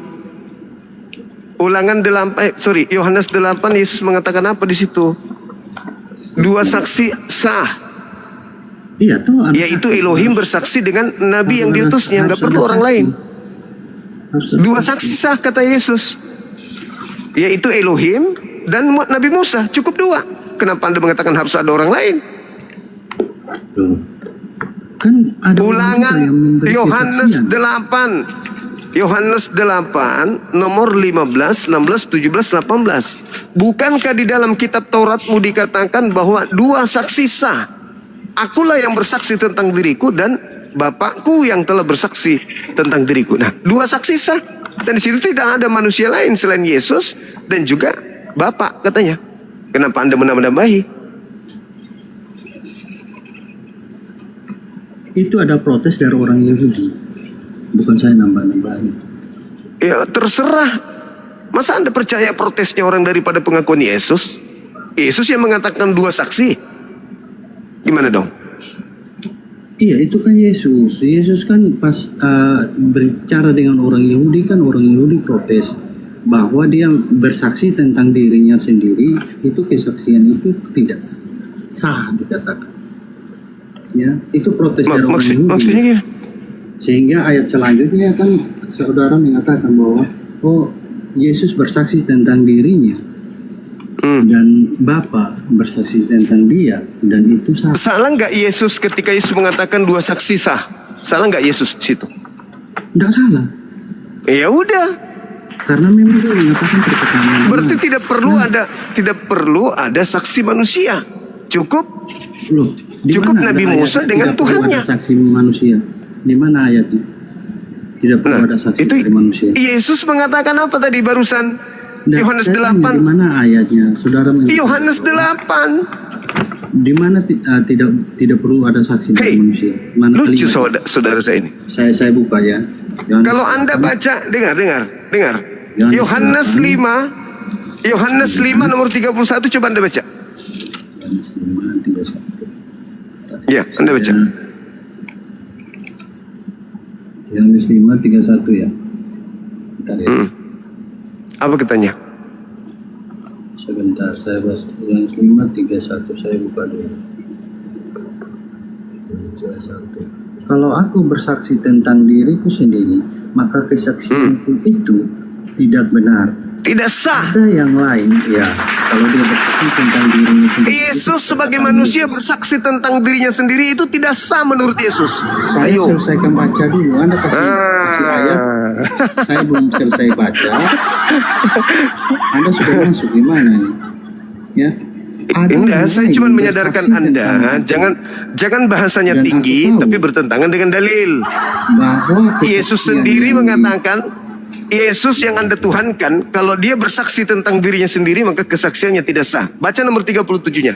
Yohanes 8 Yesus mengatakan apa di situ? Dua saksi sah. Iya, tuh ada Yaitu saksi. Elohim bersaksi dengan nabi yang diutusnya, nggak perlu orang lain. Dua saksi sah kata Yesus, yaitu Elohim dan Nabi Musa, cukup dua. Kenapa Anda mengatakan harus ada orang lain? Loh. Kan ada Ulangan orang yang memberi Yohanes kesaksian. 8 nomor 15, 16, 17, 18. Bukankah di dalam kitab Tauratmu dikatakan bahwa dua saksi sah? Akulah yang bersaksi tentang diriku dan Bapakku yang telah bersaksi tentang diriku. Nah, dua saksi sah. Dan di situ tidak ada manusia lain selain Yesus dan juga Bapak katanya. Kenapa Anda menambah-nambahi? Itu ada protes dari orang Yahudi. Bukan saya nambah-nambahin. Ya terserah. Masa Anda percaya protesnya orang daripada pengakuan Yesus? Yesus yang mengatakan dua saksi. Gimana dong? Iya, itu kan Yesus. Yesus kan pas berbicara dengan orang Yahudi, kan orang Yahudi protes bahwa dia bersaksi tentang dirinya sendiri, itu kesaksian itu tidak sah dikatakan. Ya, itu protes dari orang Yahudi. Maksudnya gimana? Sehingga ayat selanjutnya kan saudara mengatakan bahwa Yesus bersaksi tentang dirinya dan Bapa bersaksi tentang dia, dan itu sah. Salah nggak Yesus ketika Yesus mengatakan dua saksi sah? Salah nggak Yesus di situ? Tidak salah. Ya udah. Karena memang dia mengatakan perkataan. Berarti tidak perlu ada saksi manusia. Cukup Loh, di Cukup mana Nabi ada Musa ayat dengan tidak perlu Tuhannya. ada saksi manusia. Di mana ayatnya? Tidak perlu ada saksi itu dari manusia. Yesus mengatakan apa tadi barusan? Dan Yohanes saya tanya, 8. Di mana ayatnya? Saudara mengatakan Yohanes 8. di mana tidak perlu ada saksi dari Hei, manusia? Mana lucu kalimat? saudara saya ini. Saya buka ya. Yohanes Kalau Anda baca, dengar. Yohanes 5 nomor 31, coba Anda baca. Yohanes 5:31. Ya, Anda baca. Yohanes 5:31 ya. Bentar ya. Apa katanya? Sebentar, saya bahas Yohanes 5:31, saya buka dulu. 31. Kalau aku bersaksi tentang diriku sendiri, maka kesaksianku itu tidak benar. Tidak sah. Ada yang lain, ya. Kalau dia bersaksi tentang dirinya sendiri. Yesus sebagai manusia bersaksi tentang dirinya sendiri itu tidak sah menurut Yesus. Saya Ayo. selesaikan baca dulu. Anda kasih ayat. Saya belum selesai baca. Anda sudah masuk gimana nih? Ya. Ada Enggak, yang saya lain cuma bersaksi menyadarkan Anda, tentang jangan bahasanya Dan tinggi aku tahu tapi bertentangan dengan dalil. bahwa Yesus kesaksian sendiri yang mengatakan, Yesus yang Anda tuhankan, kalau dia bersaksi tentang dirinya sendiri maka kesaksiannya tidak sah. Baca nomor 37-nya.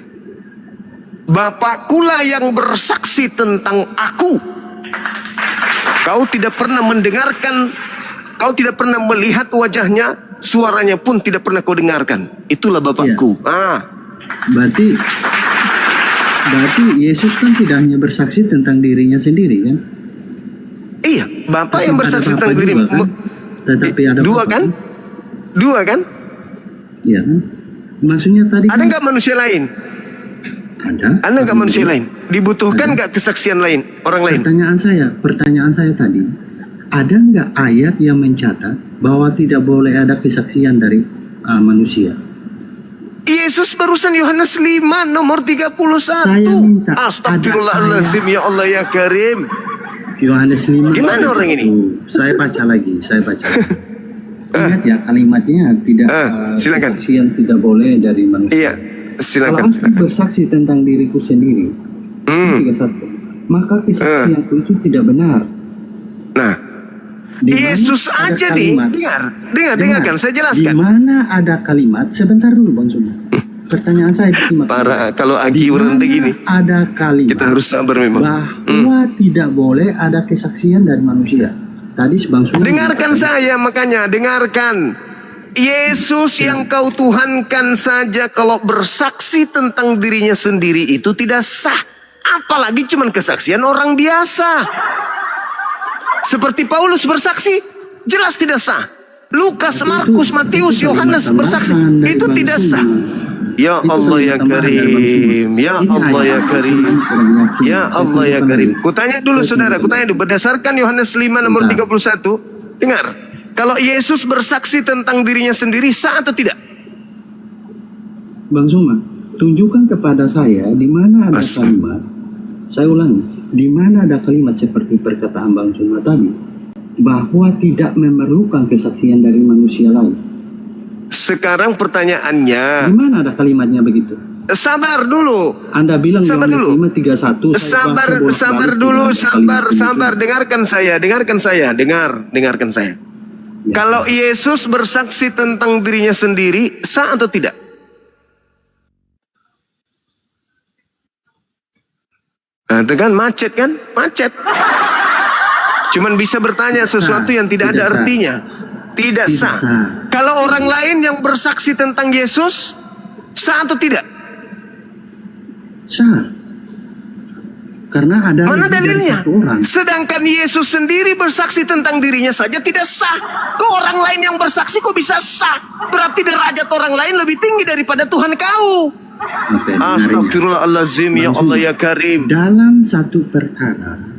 Bapakkulah yang bersaksi tentang aku. Kau tidak pernah mendengarkan, kau tidak pernah melihat wajahnya, suaranya pun tidak pernah kau dengarkan. Itulah Bapakku. Berarti Yesus kan tidak hanya bersaksi tentang dirinya sendiri kan? Iya, Bapak Tapi yang ada bersaksi Bapa tentang diri. juga, kan? Tetapi ada Dua Bapa, kan? Dua kan? Iya kan? Maksudnya tadi Ada kan nggak manusia lain? Ada nggak manusia lain? Dibutuhkan nggak kesaksian lain, orang lain? Pertanyaan saya tadi, ada nggak ayat yang mencatat bahwa tidak boleh ada kesaksian dari manusia? Yesus barusan Yohanes 5 nomor 31. Saya minta, Astagfirullahaladzim, ya Allah ya Karim. Yohanes 5. Gimana orang ini? Saya baca lagi. Ingat ya kalimatnya tidak silakan. kesaksian tidak boleh dari manusia. Iya, silakan. Kalau aku bersaksi tentang diriku sendiri, 31, maka kesaksianku itu tidak benar. Nah, Di mana Yesus ada aja kalimat- nih, dengarkan, saya Di jelaskan. mana ada kalimat? Sebentar dulu Bang Suma. Pertanyaan saya disimak. Para kalau Di orang mana begini, ada kalimat kita harus sabar memang. bahwa tidak boleh ada kesaksian dari manusia. Tadi Bang Suma Dengarkan saya, makanya dengarkan. Yesus yang kau tuhankan saja kalau bersaksi tentang dirinya sendiri itu tidak sah. Apalagi cuman kesaksian orang biasa. Seperti Paulus bersaksi, jelas tidak sah. Lukas, Markus, Matius, Yohanes bersaksi, itu tidak sah. Ya Allah ya Karim, ya Allah ya Karim, ya Allah ya Karim. Kutanya dulu saudara, berdasarkan Yohanes 5 nomor 31, dengar. Kalau Yesus bersaksi tentang dirinya sendiri, sah atau tidak? Bang Suma, tunjukkan kepada saya di mana ada kalimat. Saya ulangi, di mana ada kalimat seperti perkataan Bang Suma tadi, bahwa tidak memerlukan kesaksian dari manusia lain. Sekarang pertanyaannya, Di mana ada kalimatnya begitu? Sabar dulu. Anda bilang Sabar Yohanes dulu. 5:31. Sabar dulu, sabar. Dengarkan saya. Dengarkan saya. Ya. Kalau Yesus bersaksi tentang dirinya sendiri, sah atau tidak? Nah, itu kan macet kan? Macet. Cuman bisa bertanya sesuatu yang tidak ada artinya. Tidak sah. Kalau orang lain yang bersaksi tentang Yesus, sah atau tidak? Sah. Karena ada Mana lebih dari dalilnya? satu orang. Sedangkan Yesus sendiri bersaksi tentang dirinya saja tidak sah. Kok orang lain yang bersaksi kok bisa sah? Berarti derajat orang lain lebih tinggi daripada Tuhan kau. Oke, dengarin ya. Astagfirullahaladzim, ya Allah ya Karim. Dalam satu perkara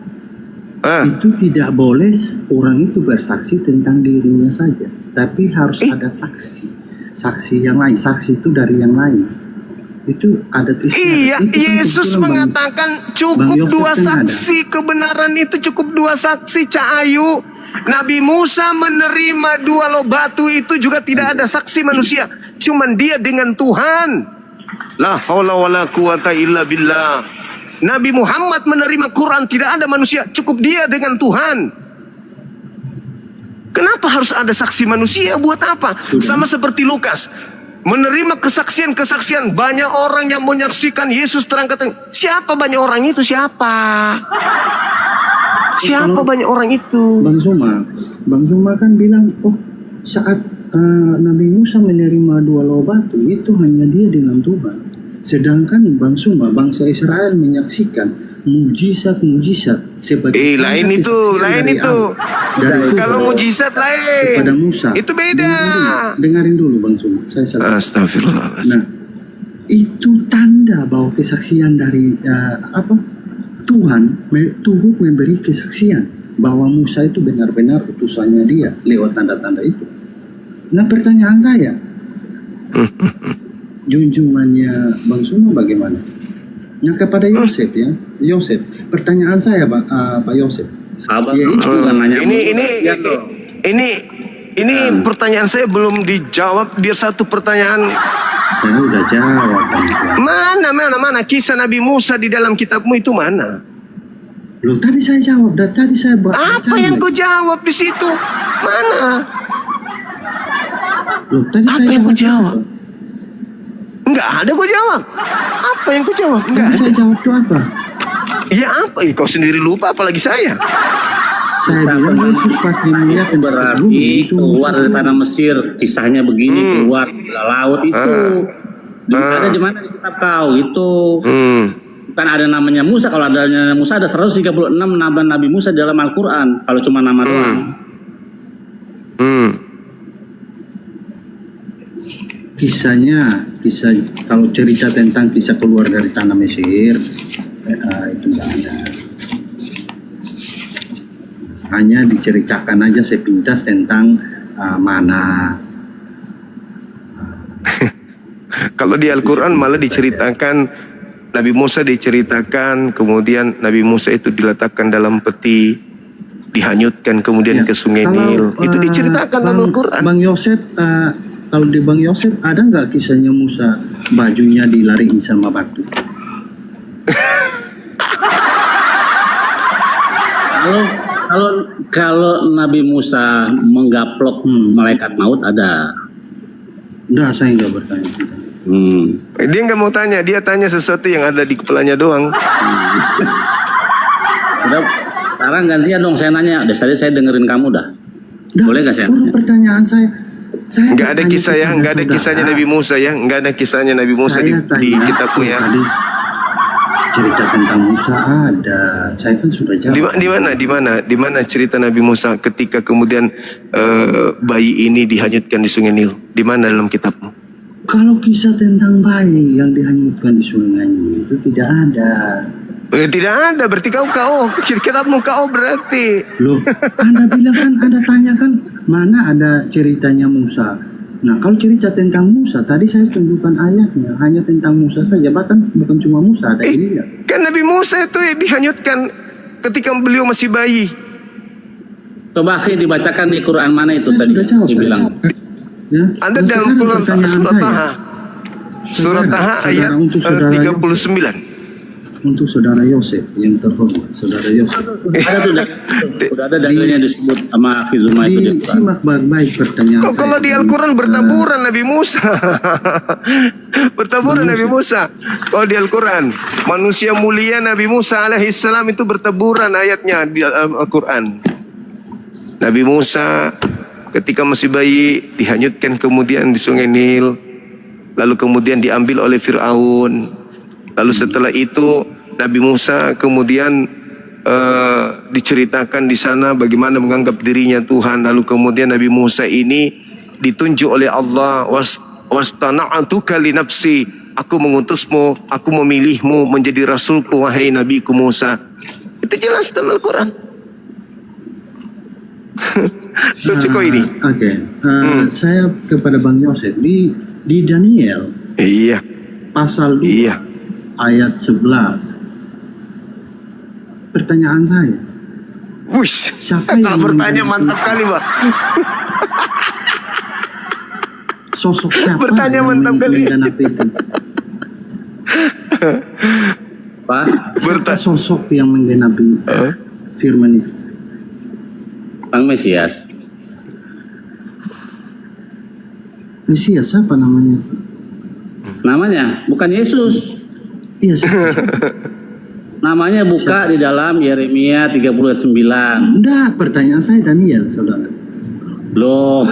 itu tidak boleh orang itu bersaksi tentang dirinya saja, tapi harus ada saksi yang lain. Saksi itu dari yang lain. Itu ada Iya, itu kan Yesus kebetulan mengatakan Bang cukup Yosef dua kan ada. saksi. Kebenaran itu cukup dua saksi, Cak Ayu. Nabi Musa menerima 2 loh batu itu juga tidak ada saksi manusia. Cuman dia dengan Tuhan. La haula wala quwata illa billah. Nabi Muhammad menerima Quran, tidak ada manusia, cukup dia dengan Tuhan. Kenapa harus ada saksi manusia? Buat apa? Sama seperti Lukas. Menerima kesaksian-kesaksian banyak orang yang menyaksikan Yesus terangkat. Siapa banyak orang itu? Siapa? Siapa banyak orang itu? Bang Zuma kan bilang, saat Nabi Musa menerima 2 loh batu itu hanya dia dengan Tuhan. Sedangkan Bang Zuma, bangsa Israel menyaksikan mujizat-mujizat sebagai lain itu. Kalau mujizat lain kepada Musa. itu beda. Dengarin dulu Bang Zuma, saya salah. Astagfirullah. Nah, itu tanda bahwa kesaksian dari Tuhan memberi kesaksian bahwa Musa itu benar-benar utusannya dia lewat tanda-tanda itu. Nah, pertanyaan saya, junjungannya Bang Zuma bagaimana? Nah, kepada Yosef ya, Yosef. Pertanyaan saya, Pak Yosef. Sabar, Ya, bukan nanya. Ini pertanyaan saya belum dijawab. Biar satu pertanyaan. Saya udah jawab, Bang Zuma. Mana kisah Nabi Musa di dalam kitabmu itu mana? Loh, tadi saya jawab, dan tadi saya Apa yang kau jawab di situ? Mana? Loh, tadi Apa saya yang kau jawab? Enggak ada kau jawab. Apa yang kau jawab? Enggak Tadi ada. saya jawab itu apa? Ya apa? Kau sendiri lupa apalagi saya. Saya bilang Yesus pas dimuliakan Berarti keluar dari tanah Mesir, kisahnya begini, keluar dari laut itu. Ada di mana di kitab kau itu? Bukan ada namanya Musa. Kalau ada namanya Musa, ada 136 Nabi Musa di dalam Al-Quran. Kalau cuma nama doang. Kisah kalau cerita tentang kisah keluar dari tanah Mesir itu nggak ada. Hanya diceritakan aja sepintas tentang mana. Kalau di Al-Quran malah diceritakan Nabi Musa diceritakan, kemudian Nabi Musa itu diletakkan dalam peti, dihanyutkan kemudian ke Sungai Nil. Itu diceritakan dalam Al-Quran. Bang Yosef, kalau di Bang Yosef ada nggak kisahnya Musa bajunya dilariin sama batu? Kalau Nabi Musa menggaplok malaikat maut ada. Udah, saya nggak bertanya. Dia nggak mau tanya, dia tanya sesuatu yang ada di kepalanya doang. Udah, sekarang gantian dong saya nanya. Dari saya dengerin kamu dah. Boleh nggak saya nanya? Pertanyaan saya Nggak ada kisah ya, nggak ada kisahnya Nabi Musa ya, nggak ada kisahnya Nabi Musa di kitabmu ya. Tadi cerita tentang Musa ada, saya kan sudah jawab. Di mana cerita Nabi Musa ketika kemudian bayi ini dihanyutkan di Sungai Nil? Di mana dalam kitabmu? Kalau kisah tentang bayi yang dihanyutkan di Sungai Nil itu tidak ada. Tidak ada, berarti kitabmu kau berarti. Loh, Anda bilang kan, Anda tanyakan mana ada ceritanya Musa. Nah, kalau cerita tentang Musa, tadi saya tunjukkan ayatnya, hanya tentang Musa saja, bahkan bukan cuma Musa, ada Elia. Kan Nabi Musa itu dihanyutkan ketika beliau masih bayi. Coba akhi dibacakan di Quran mana itu Saya tadi sudah jawab, dibilang. Ya, Ada nah, dalam sekarang Quran pertanyaan surah saya. Taha. Surat Taha ayat untuk saudara 39. Untuk saudara Yosef yang terhormat, saudara Yosef. Sudah ada dalilnya disebut sama Akizuma itu di Quran. Simak baik-baik pertanyaan Kok kalau saya. di Al-Quran bertaburan Nabi Musa. Bertaburan Nabi Musa. Kalau di Al-Quran, manusia mulia Nabi Musa alaihissalam itu bertaburan ayatnya di Al-Quran. Nabi Musa ketika masih bayi dihanyutkan kemudian di Sungai Nil, lalu kemudian diambil oleh Fir'aun. Lalu setelah itu Nabi Musa kemudian diceritakan di sana bagaimana menganggap dirinya Tuhan. Lalu kemudian Nabi Musa ini ditunjuk oleh Allah, wastana'atuka li nafsi, aku mengutusmu, aku memilihmu menjadi rasulku wahai Nabiku Musa. Itu jelas dalam Al-Quran. Lucu kok ini. Oke, saya kepada Bang Yosef di Daniel Iya, pasal 2 iya. ayat 11. Pertanyaan saya, Wush, siapa yang bertanya mengganti- mantap kali, Pak. sosok siapa Bertanya yang mantap kali. menggenapi itu? Pak, Siapa sosok yang menggenapi firman itu? Bang Mesias. Mesias siapa namanya? Namanya bukan Yesus. Iya, siapa? Namanya buka di dalam Yeremia 39. Enggak, pertanyaan saya Daniel, saudara. Loh,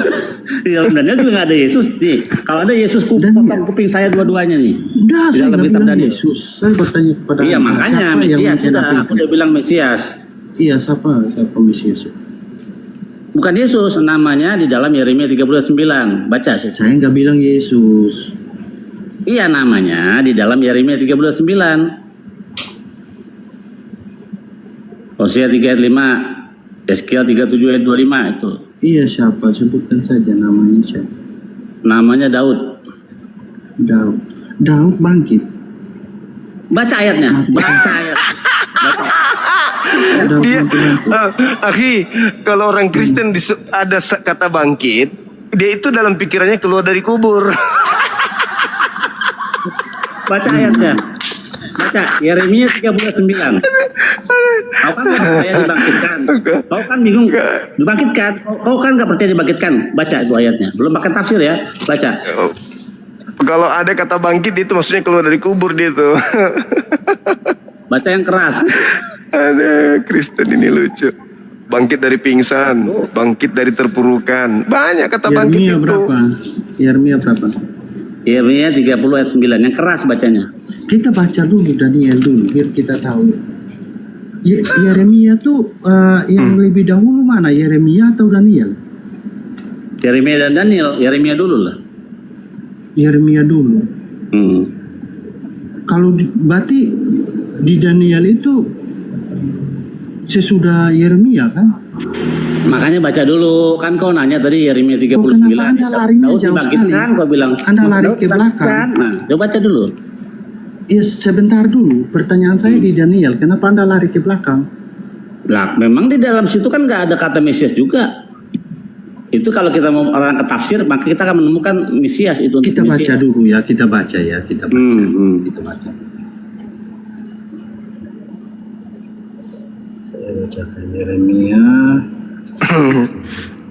di dalam Daniel juga nggak ada Yesus nih. Kalau ada Yesus potong kuping saya dua-duanya nih. Enggak, Di saya dalam nggak kitab bilang Daniel. Yesus. Saya bertanya kepada Iya makanya siapa yang Mesias sudah. menggenapi Aku itu? udah bilang Mesias. Iya, siapa Mesias? Bukan Yesus, namanya di dalam Yeremia 39. Baca sih. Saya nggak bilang Yesus. Iya namanya di dalam Yeremia 39. Hosea 3 ayat 5, Yeskiel 37 ayat 25 itu. Iya, siapa? Sebutkan saja namanya siapa. Namanya Daud. Daud. Daud bangkit. Baca ayatnya. Baca ayat. Baca. Daud Dia, bangkit. akhi, kalau orang Kristen ada kata bangkit, dia itu dalam pikirannya keluar dari kubur. Baca ayatnya. Baca Yeremia 39. Kau kan nggak percaya dibangkitkan. Kau kan bingung dibangkitkan. Kau kan nggak percaya dibangkitkan. Baca itu ayatnya. Belum pakai tafsir ya. Baca. Kalau ada kata bangkit itu maksudnya keluar dari kubur dia tuh. Baca yang keras. Ada Kristen ini lucu. Bangkit dari pingsan, bangkit dari terpurukan. Banyak kata bangkit Yeremia itu. berapa? Yeremia berapa? Yeremia 30 ayat 9. Yang keras bacanya. Kita baca dulu Daniel dulu biar kita tahu. Yeremia tuh yang lebih dahulu mana? Yeremia atau Daniel? Yeremia dan Daniel. Yeremia dulu lah. Yeremia dulu. Kalau berarti di Daniel itu sesudah Yeremia kan? Makanya baca dulu. Kan kau nanya tadi Yeremia 39. kenapa Anda larinya Daud jauh dibangkitkan, sekali? kau bilang. Anda lari Daud ke belakang. dibangkitkan. Nah, coba baca dulu. Ya sebentar dulu. Pertanyaan saya di Daniel, kenapa Anda lari ke belakang? Lah, memang di dalam situ kan nggak ada kata Mesias juga. Itu kalau kita mau orang ke tafsir, maka kita akan menemukan Mesias itu untuk Kita baca Mesias. dulu ya, kita baca ya, kita baca. Kita baca. Saya bacakan Yeremia.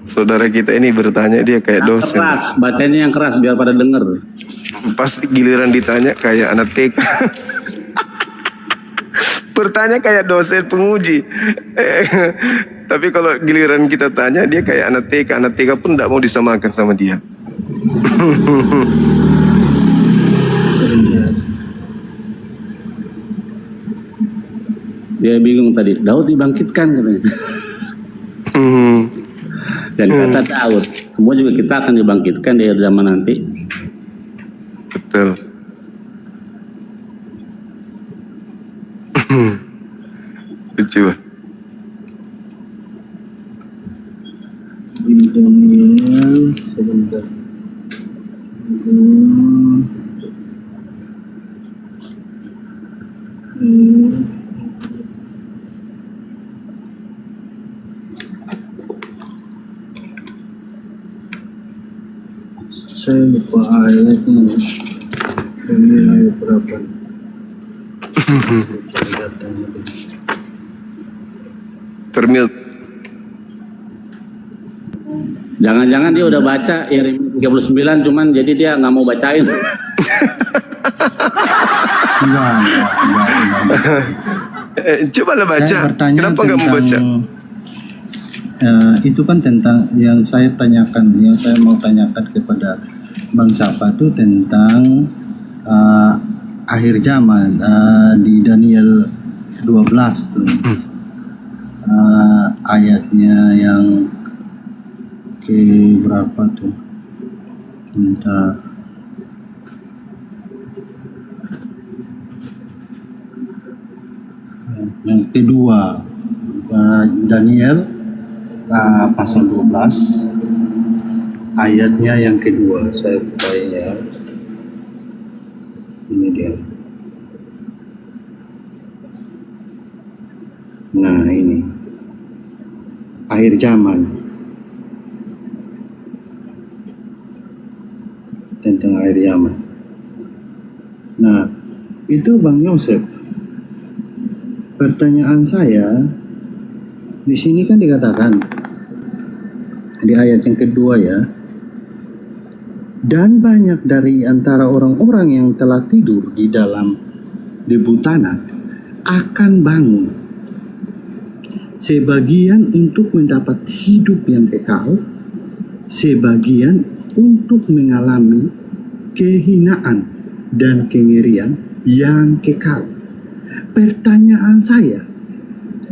Saudara kita ini bertanya dia kayak Yang dosen. keras, bacanya yang keras biar pada denger. Pasti giliran ditanya kayak anak TK. Bertanya kayak dosen penguji. Tapi kalau giliran kita tanya dia kayak anak TK. Anak TK pun tidak mau disamakan sama dia. Dia bingung tadi. Daud dibangkitkan katanya. Dan kata Daud, semua juga kita akan dibangkitkan di akhir zaman nanti. Betul. Lucu. Di Daniel sebentar. Saya lupa ayatnya. Ini ayat berapa? Permil. Jangan-jangan dia udah baca Yeremia 39 cuman jadi dia nggak mau bacain. Enggak. Cobalah baca. Saya bertanya Kenapa nggak mau baca? Itu kan tentang yang saya tanyakan, yang saya mau tanyakan kepada Bang Sapa itu tentang akhir zaman di Daniel 12 tuh. Ayatnya yang ke berapa tuh? Bentar. Yang kedua, Daniel pasal 12 ayatnya yang kedua, saya bukanya ini dia. Nah ini akhir zaman, tentang akhir zaman. Nah itu Bang Yosef, pertanyaan saya di sini kan dikatakan di ayat yang kedua ya, dan banyak dari antara orang-orang yang telah tidur di dalam debu tanah akan bangun, sebagian untuk mendapat hidup yang kekal, sebagian untuk mengalami kehinaan dan kengerian yang kekal. Pertanyaan saya,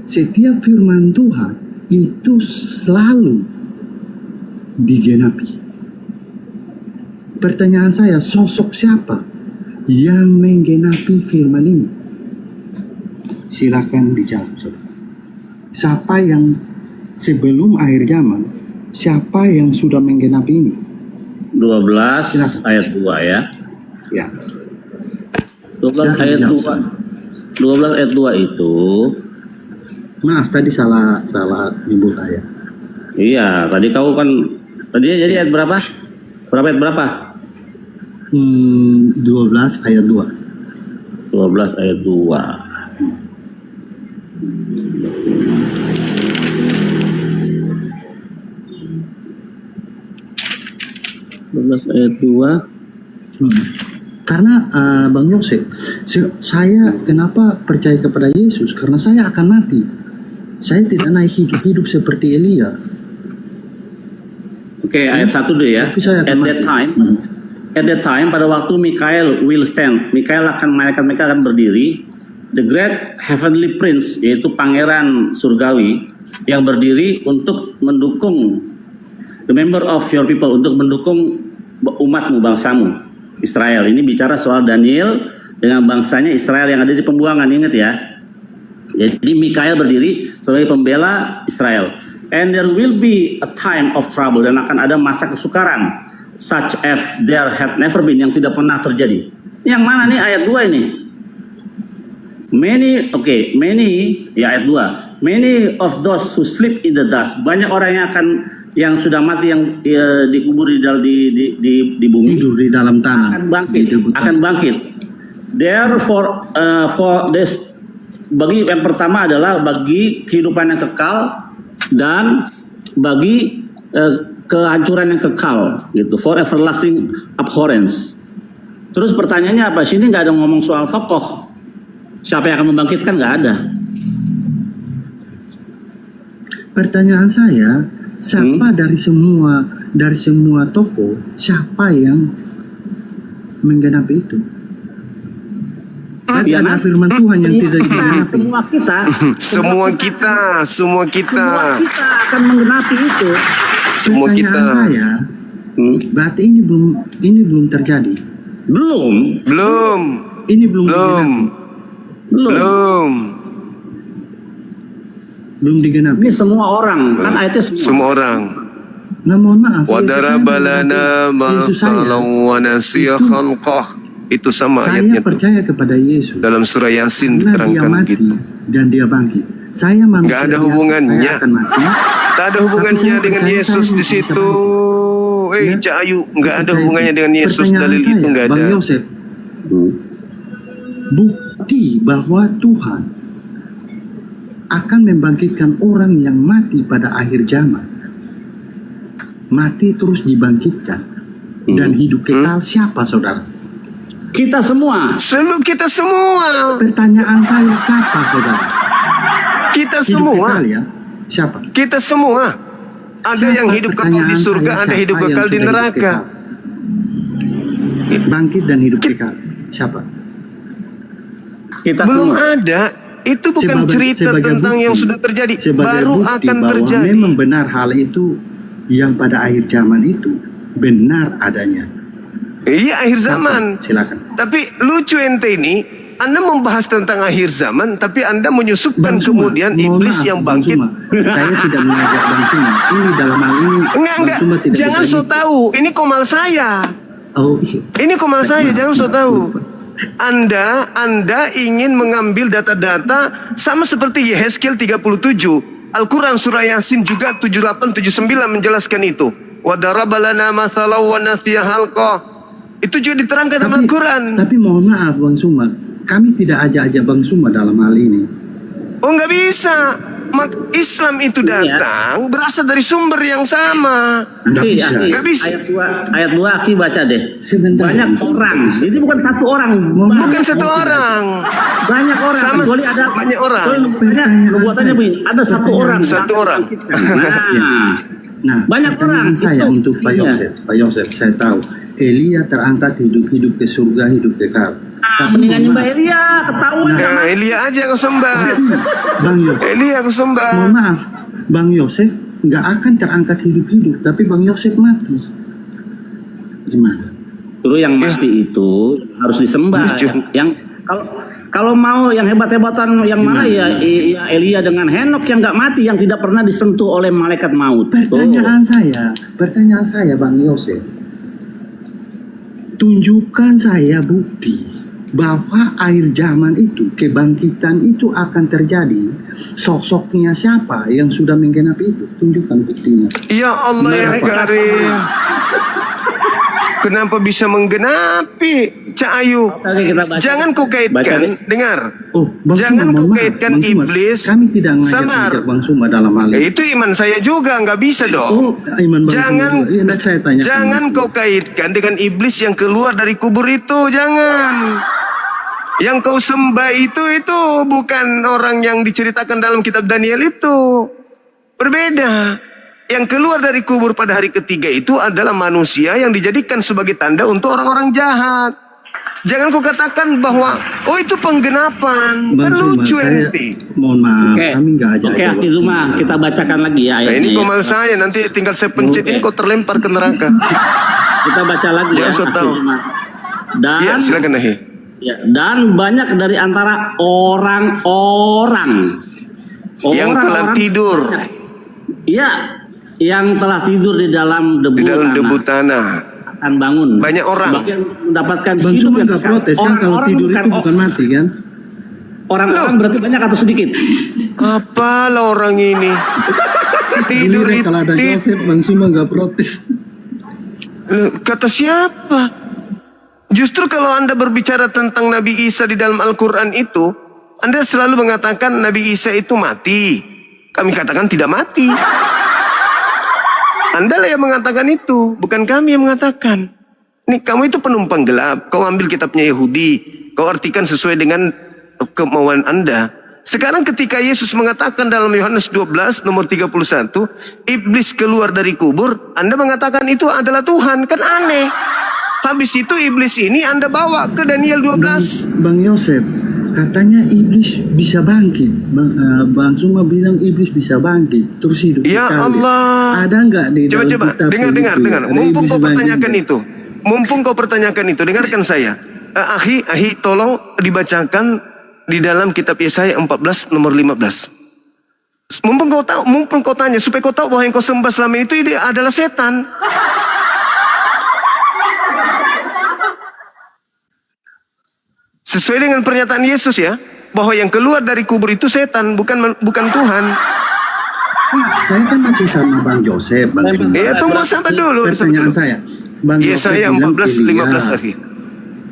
setiap firman Tuhan itu selalu digenapi. Pertanyaan saya, sosok siapa yang menggenapi firman ini? Silakan dijawab. Siapa yang sebelum akhir zaman, siapa yang sudah menggenapi ini? 12 Silakan. ayat 2 ya. Ya. 12 ayat 2. 12 ayat 2 itu, Maaf tadi salah nyebut ayat. iya, tadi kau kan tadi jadi ayat berapa? Berapa ayat berapa? 12 ayat 2. 12 ayat 2. Ayat 2. Karena Bang Yosef, saya kenapa percaya kepada Yesus? Karena saya akan mati. Saya tidak naik hidup seperti Elia. Oke, ayat 1 dulu ya. Tapi saya akan mati. At that time, pada waktu Mikael will stand, malaikat Mikael akan berdiri, the great heavenly prince, yaitu pangeran surgawi, yang berdiri untuk mendukung the member of your people, untuk mendukung umatmu, bangsamu Israel. Ini bicara soal Daniel dengan bangsanya Israel yang ada di pembuangan, ingat ya. Jadi Mikael berdiri sebagai pembela Israel. And there will be a time of trouble, dan akan ada masa kesukaran, such as there had never been, yang tidak pernah terjadi. Yang mana nih ayat 2 ini? Many, ya ayat 2. Many of those who sleep in the dust, banyak orang yang sudah mati, yang dikubur di bumi, Tidur di dalam tanah. akan bangkit. Therefore, for this, bagi yang pertama adalah bagi kehidupan yang kekal dan bagi kehancuran yang kekal, gitu. For everlasting abhorrence. Terus pertanyaannya apa? Sini nggak ada ngomong soal tokoh. Siapa yang akan membangkitkan? Nggak ada. Pertanyaan saya, siapa dari semua tokoh, siapa yang menggenapi itu? Berarti ada firman Tuhan yang tidak digenapi. Semua kita akan menggenapi itu. Semua kita. Pertanyaan saya, berarti ini belum terjadi. Belum. Ini belum digenapi. Belum digenapi. Ini semua orang, kan ayatnya Semua orang. Nah mohon maaf. Wadarabalana ma'alau wa nasiya khalqah. Itu sama Saya ayatnya tuh. percaya kepada Yesus. Dalam surah Yasin Karena dia diterangkan mati gitu. dan dia bangkit. Saya manusia. Nggak ada biasa, hubungannya. Saya akan mati. Tak ada hubungannya Tapi dengan saya Yesus percaya di saya situ. bisa Cak Ayu, nggak ada Percaya hubungannya dengan Yesus. Pertanyaan Dalil saya, itu nggak ada. Bang Yosef, bukti bahwa Tuhan akan membangkitkan orang yang mati pada akhir zaman. Mati terus dibangkitkan dan hidup kekal siapa, saudara? Kita semua. Selalu kita semua. Pertanyaan saya, siapa, saudara? Kita Hidup semua. kekal ya? Siapa? Kita semua. Ada Siapa? yang hidup kekal di Pertanyaan surga, saya, ada hidup siapa yang kekal di sudah hidup neraka. kekal? Bangkit dan hidup kekal. Siapa? Kita Belum semua. ada. Itu bukan cerita tentang yang sudah terjadi. sebagai Baru bukti akan bahwa terjadi. memang benar hal itu yang pada akhir zaman itu benar adanya. Iya, akhir zaman. Silakan. Tapi lucu ente ini, Anda membahas tentang akhir zaman, tapi Anda menyusupkan Bang Suma, kemudian mohon iblis maaf, yang Bang bangkit. Suma. Saya tidak mengajak Bang Suma. Ini dalam hal ini Enggak, Bang Suma tidak jangan bisa so tahu. Ini komal saya. Oh, iya. Ini komal saya, jangan so tahu. Lupa. Anda ingin mengambil data-data sama seperti Yehezkiel 37. Al-Quran surah Yasin juga 78-79 menjelaskan itu. Wa daraba lana mathalan wa nasiya halqa. Itu juga diterangkan dalam Al-Quran. Tapi mohon maaf Bang Suma, kami tidak ajak-ajak Bang Suma dalam hal ini. Oh, nggak bisa. Islam itu datang berasal dari sumber yang sama. Nggak bisa. Nggak bisa. Ayat 2 Aki baca deh. Sebentar. Banyak orang. Ini bukan satu orang. Bukan satu orang. Banyak orang. Sama Kecuali ada banyak orang. Nubuatannya begini. Ada satu orang. Satu orang. Nah, Nah, banyak pertanyaan orang. saya Itu untuk Pak iya. Yosef. Pak Yosef, saya tahu Elia terangkat hidup-hidup ke surga, hidup kekal. Mendingan nyembah Elia, ketahuan. Nah, Elia aja kau sembah. Bang Yosef, Elia kau sembah. mohon maaf, Bang Yosef nggak akan terangkat hidup-hidup, tapi Bang Yosef mati. Gimana? Dulu yang mati itu harus disembah. Yang kalau mau yang hebat-hebatan yang mana ya Elia dengan Henok yang nggak mati, yang tidak pernah disentuh oleh malaikat maut. Pertanyaan saya Bang Yosef, tunjukkan saya bukti bahwa akhir zaman itu, kebangkitan itu akan terjadi. Sosoknya siapa yang sudah menggenapi itu? Tunjukkan buktinya. Ya Allah ya Karim. Kenapa bisa menggenapi, Cak Ayu? Oke, kita baca. Jangan kau kaitkan, dengar. Oh, Bang Jangan Suma, kau mohon maaf, kaitkan Bang Suma, iblis. Kami tidak Sabar. ngajak Bang Suma dalam hal ini. Itu iman saya juga, nggak bisa dong. Oh, iman Bang Jangan, Suma juga. Iya, saya tanya. jangan kau kaitkan dengan iblis yang keluar dari kubur itu, jangan. Yang kau sembah itu bukan orang yang diceritakan dalam kitab Daniel itu. Berbeda. Yang keluar dari kubur pada hari ketiga itu adalah manusia yang dijadikan sebagai tanda untuk orang-orang jahat. Jangan kau katakan bahwa itu penggenapan. Bang Kan Suma, lucu saya ente. mohon maaf, Oke. kami nggak ajak. Oke, Aki Zuma, kita bacakan lagi ya Nah, ayatnya. ini ya. komal saya, nanti tinggal saya pencet ini kau terlempar ke neraka. Kita baca lagi Jangan ya. so Aki tahu. Zuma. Dan Iya, silakan Nahi. ya, dan banyak dari antara orang-orang Yang telah tidur Iya, yang telah tidur di dalam debu, di dalam debu tanah. akan bangun. Banyak orang. Sebagian mendapatkan Bang hidup Suma yang nggak kekal. protes kan kalau Orang-orang tidur itu bukan mati kan? Orang-orang berarti banyak atau sedikit? Apalah orang ini. Tidur Ini kalau ada itu. Yosef, Bang Suma nggak protes. Kata siapa? Justru kalau Anda berbicara tentang Nabi Isa di dalam Al-Quran itu, Anda selalu mengatakan Nabi Isa itu mati. Kami katakan tidak mati. Anda lah yang mengatakan itu, bukan kami yang mengatakan. Nih, kamu itu penumpang gelap. Kau ambil kitabnya Yahudi, kau artikan sesuai dengan kemauan Anda. Sekarang ketika Yesus mengatakan dalam Yohanes 12 nomor 31, iblis keluar dari kubur, Anda mengatakan itu adalah Tuhan. Kan aneh. Habis itu iblis ini Anda bawa ke Daniel 12. Bang Yosef, katanya iblis bisa bangkit. Bang Suma bilang iblis bisa bangkit, terus hidup Ya kekal. Allah. Ada nggak di dalam Coba kitab dengar. itu? Ada Mumpung iblis kau bangkit pertanyakan nggak? itu. Mumpung kau pertanyakan itu, dengarkan saya. Ahi, tolong dibacakan di dalam kitab Yesaya 14 nomor 15. Mumpung kau tanya, supaya kau tahu bahwa yang kau sembah selama itu adalah setan. Sesuai dengan pernyataan Yesus ya, bahwa yang keluar dari kubur itu setan, bukan Tuhan. Nah, saya kan masih sama Bang Yosef, Bang Suma. Tunggu sampai dulu. Pertanyaan saya, Bang Yosef Yesaya bilang 14 15 Elia. akhir.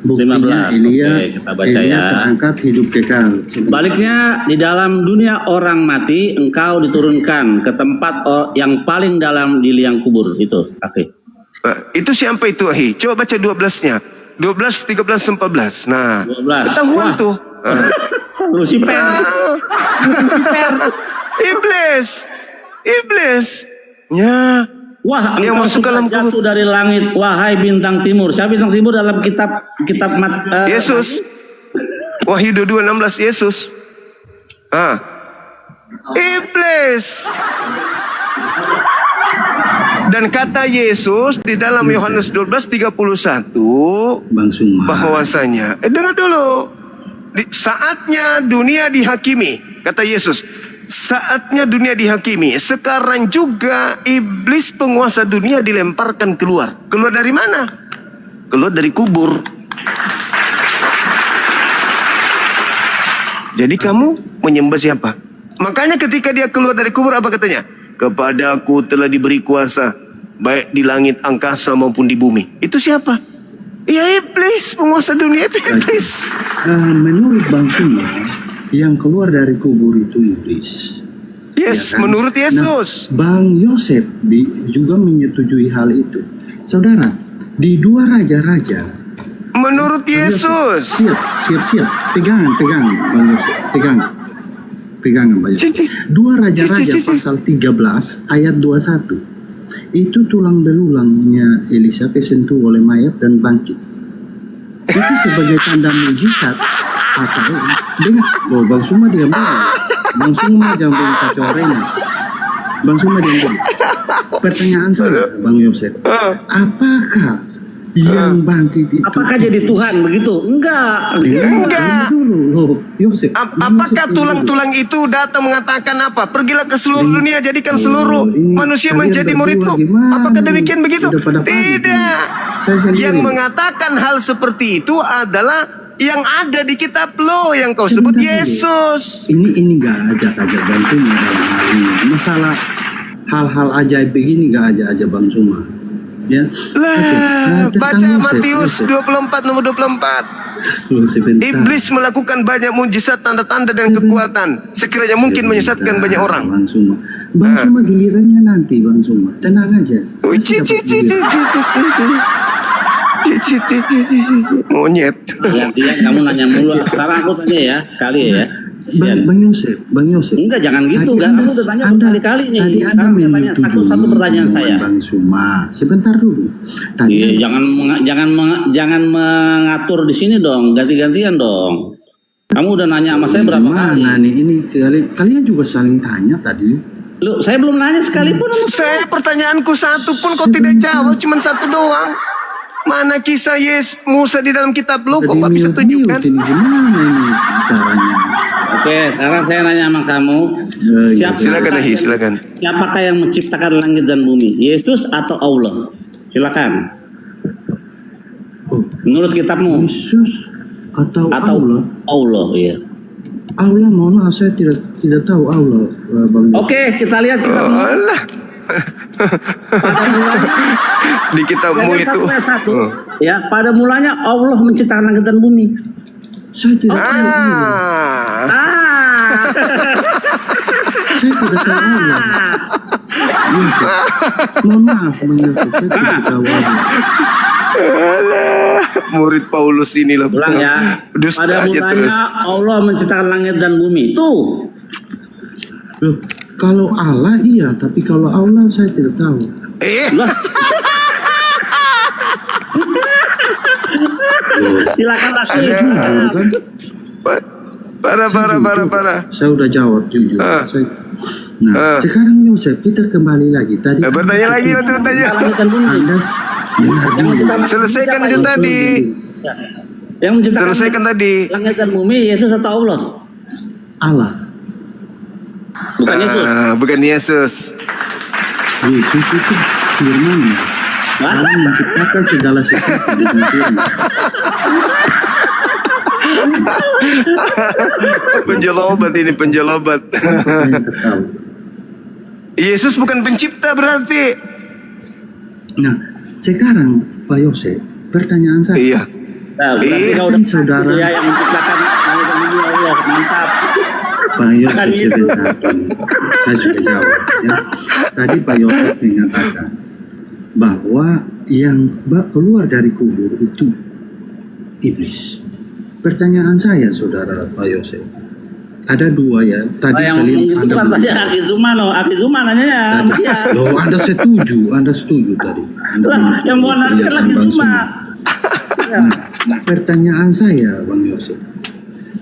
Buktinya 15. Elia, Oke, kita baca Elia ya. terangkat hidup kekal. Baliknya di dalam dunia orang mati engkau diturunkan ke tempat yang paling dalam di liang kubur itu. Oke. Itu siapa itu, Ahi? Coba baca 12-nya. 12, 13, 14. Nah, 12. ketahuan Wah. tuh. Lucifer. Iblis. Iblis. Ya. Wah, Yang engkau masuk sudah dalam jatuh dari langit, wahai bintang timur. Siapa bintang timur dalam kitab Yesus. Wahyu 22:16 Yesus. Iblis. Dan kata Yesus di dalam Yohanes 12:31 Bang Suma. bahwasanya dengar dulu. Saatnya dunia dihakimi, kata Yesus. Saatnya dunia dihakimi. Sekarang juga iblis penguasa dunia dilemparkan keluar. Keluar dari mana? Keluar dari kubur. Jadi kamu menyembah siapa? Makanya ketika dia keluar dari kubur apa katanya? Kepadaku telah diberi kuasa baik di langit angkasa maupun di bumi. Itu siapa? Ya iblis, penguasa dunia itu iblis. Menurut Bang Suma, yang keluar dari kubur itu iblis. Yes, Ya kan? menurut Yesus. Nah, Bang Yosef juga menyetujui hal itu. Saudara, di 2 raja-raja. Menurut Yesus. Siap. Pegangan, Bang Yosef. Pegangan, Bang Yosef. Cici. 2 raja-raja Cici. pasal 13 ayat 21. Itu tulang belulangnya Elisa kesentuh oleh mayat dan bangkit. Itu sebagai tanda mujizat atau dengar, Bang Suma diam dulu. Bang Suma jangan kacau arena. Bang Suma diam dulu. Pertanyaan saya, Bang Yosef, apakah yang bangkit itu? Apakah jadi Tuhan begitu? Enggak. Enggak. Dulu, loh, Yosef. Apakah tulang-tulang itu datang mengatakan apa? Pergilah ke seluruh dunia, jadikan seluruh manusia kalian menjadi berdua muridku. gimana? Apakah demikian begitu? Udah pada panik Tidak. ini. Saya sendiri. Yang mengatakan hal seperti itu adalah yang ada di kitab lo yang kau sebut Sebentar dulu. Yesus. Ini gak ajak-ajak Bang Suma dalam hal ini. Masalah hal-hal ajaib begini gak ajak-ajak Bang Suma. Ya. Lah, Oke, baca tentang Matius Yosef. 24 nomor 24. Loh, sebentar. Iblis melakukan banyak mujizat, tanda-tanda dan kekuatan. Sekiranya mungkin menyesatkan banyak orang. Bang Suma. Bang Suma gilirannya nanti Bang Suma. Tenang aja. Oh, monyet. Gantian kamu nanya mulu. Sekarang aku tanya ya, sekali ya. Bang Yosef. Enggak, jangan gitu. Tadi Kamu udah tanya berkali-kali nih. Tadi Anda Sekarang saya tanya menyetujui satu pertanyaan omongan saya. Bang Suma. Sebentar dulu. Tadi Iya, jangan mengatur di sini dong. Ganti-gantian dong. Kamu udah nanya sama saya berapa kali? Mana nih ini kalian juga saling tanya tadi. Lu, saya belum nanya sekalipun. Saya pertanyaanku satu pun kau tidak jawab, cuma satu doang. Mana kisah Musa di dalam kitab lo? Kok nggak bisa tunjukkan? Ini gimana ini caranya? Oke, sekarang saya nanya sama kamu. Silakan Ahi, silakan. Siapakah yang menciptakan langit dan bumi? Yesus atau Allah? Silakan. Oh, Menurut kitabmu Yesus atau Allah? Allah, iya. Allah, mohon maaf saya tidak tahu Allah, Bang. Oke, kita lihat kitabmu. Alah. Pada mulanya, Di kitabmu ayat itu. 1, ya, pada mulanya Allah menciptakan langit dan bumi. Saya tidak tahu Allah. Saya tidak tahu Allah. Yosef. Mohon maaf Bang Yosef, saya tidak tahu Allah. Alah, murid Paulus inilah. Ulang ya. Dusta Pada aja mulanya terus. Allah menciptakan langit dan bumi. Tuh. Loh, kalau Allah iya, tapi kalau Allah saya tidak tahu. Lah. Silakan lagi. Jujur kan? Parah. Saya udah jawab jujur. Ah. Sekarang Yosef kita kembali lagi tadi. Bertanya lagi nanti bertanya. Langit dan bumi. Anda dengar Yang dulu. menciptakan Selesaikan siapa itu itu? tadi. Yang menciptakan Selesaikan tadi. langit dan bumi, Yesus atau Allah? Allah. Bukan Yesus. Bukan Yesus. Yesus itu firman. Hah? Allah menciptakan segala sesuatu dengan firman. Penjelobat ini penjelobat. Kalian tahu. Yesus bukan pencipta berarti. Nah, sekarang Pak Yosef, pertanyaan saya. Iya. Nah, berarti kau udah Saudara. itu ya yang menciptakan langit dan bumi, Allah, mantap. Pak Yosef Bukan itu. sebentar, saya sudah jawab. Ya. Tadi Pak Yosef mengatakan bahwa yang keluar dari kubur itu iblis. Pertanyaan saya, saudara Pak Yosef, ada dua ya. Tadi Yang kalian itu Anda kan tadi Aki Zuma nanya ya. Dia. Loh, Anda setuju tadi. Lah, yang mau nanti kan Aki Bang Zuma. Nah, pertanyaan saya, Bang Yosef.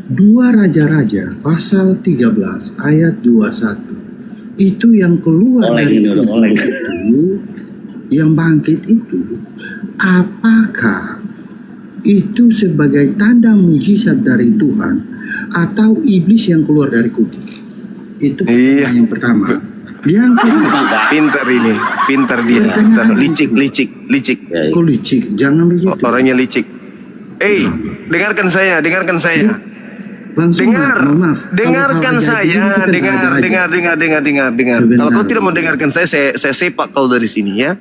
2 Raja-Raja pasal 13 ayat 21 itu yang keluar Oleng dari ini udah kubur oleng. itu, yang bangkit itu, apakah itu sebagai tanda mujizat dari Tuhan atau iblis yang keluar dari kubur? Itu Iya. yang pertama. Yang kedua, Pintar ini, pintar dia. Pintar. Licik. Ya, kok licik? Jangan begitu. Orangnya licik. Dengarkan saya. Bang Suma, Dengar, mohon maaf. dengarkan Kalau saya, kita dengar. Sebentar. Kalau kau tidak mau dengarkan saya sepak kau dari sini ya.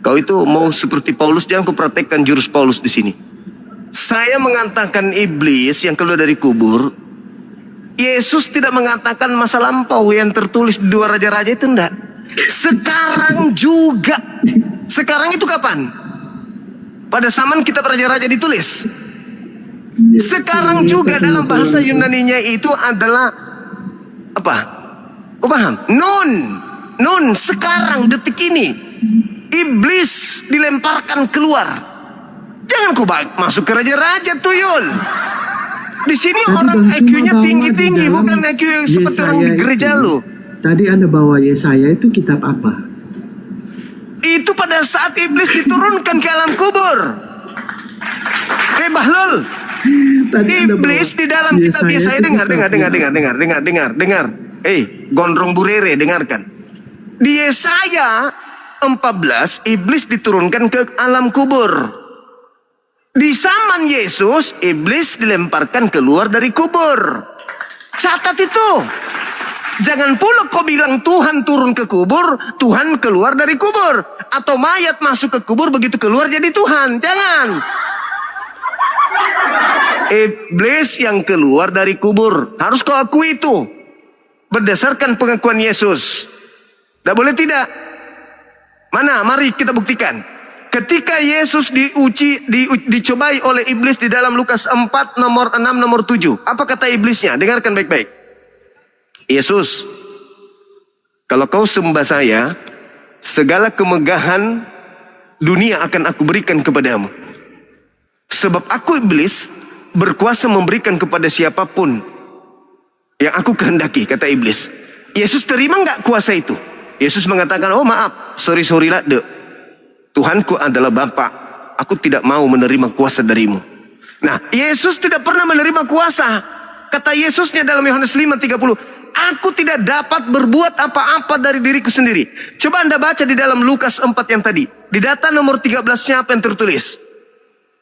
Kau itu mau seperti Paulus, jangan kau praktekkan jurus Paulus di sini. Saya mengatakan iblis yang keluar dari kubur. Yesus tidak mengatakan masa lampau yang tertulis di 2 Raja-Raja itu enggak. Sekarang juga. Sekarang itu kapan? Pada zaman kitab Raja-Raja ditulis. Sekarang juga dalam bahasa Yunaninya itu adalah apa? Kau paham? Non sekarang detik ini iblis dilemparkan keluar. Jangan kau masuk ke raja-raja tuyul. Di sini Tadi orang Bang Suma IQ-nya bawa tinggi-tinggi, di dalam bukan IQ yang seperti orang di Yesaya gereja itu. lu. Tadi Anda bawa Yesaya itu kitab apa? Itu pada saat iblis diturunkan ke alam kubur. Bahlul. Tadi Anda Iblis bawa di dalam kitab Yesaya, itu dengar. kitab Gondrong Burere, dengarkan. Di Yesaya 14, iblis diturunkan ke alam kubur. Di zaman Yesus, iblis dilemparkan keluar dari kubur. Catat itu. Jangan pula kau bilang Tuhan turun ke kubur, Tuhan keluar dari kubur. Atau mayat masuk ke kubur, begitu keluar jadi Tuhan. Jangan. Iblis yang keluar dari kubur. Harus kau akui itu. Berdasarkan pengakuan Yesus. Tidak boleh tidak. Mana? Mari kita buktikan. Ketika Yesus dicobai oleh iblis di dalam Lukas 4, nomor 6, nomor 7. Apa kata iblisnya? Dengarkan baik-baik. Yesus, kalau kau sembah saya, segala kemegahan dunia akan aku berikan kepadamu. Sebab aku iblis berkuasa memberikan kepada siapapun yang aku kehendaki, kata iblis. Yesus terima nggak kuasa itu? Yesus mengatakan, oh maaf, sorry lah, Tuhanku adalah Bapa. Aku tidak mau menerima kuasa darimu. Nah, Yesus tidak pernah menerima kuasa. Kata Yesusnya dalam Yohanes 5:30, aku tidak dapat berbuat apa-apa dari diriku sendiri. Coba Anda baca di dalam Lukas 4 yang tadi. Di data nomor 13-nya apa yang tertulis?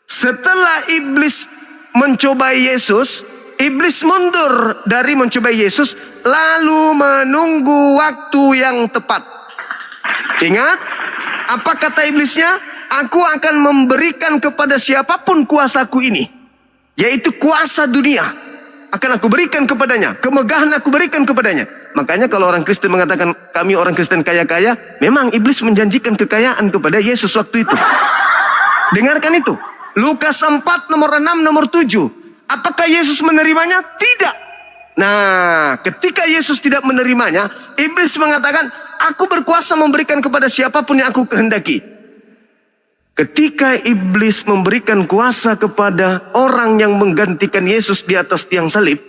Setelah iblis mencobai Yesus, iblis mundur dari mencobai Yesus, lalu menunggu waktu yang tepat. Ingat, apa kata iblisnya? Aku akan memberikan kepada siapapun kuasaku ini, yaitu kuasa dunia. Akan aku berikan kepadanya, kemegahan aku berikan kepadanya. Makanya kalau orang Kristen mengatakan kami orang Kristen kaya-kaya, memang iblis menjanjikan kekayaan kepada Yesus waktu itu. Dengarkan itu. Lukas 4 nomor 6 nomor 7. Apakah Yesus menerimanya? Tidak. Nah, ketika Yesus tidak menerimanya, iblis mengatakan, aku berkuasa memberikan kepada siapapun yang aku kehendaki. Ketika iblis memberikan kuasa kepada orang yang menggantikan Yesus di atas tiang salib,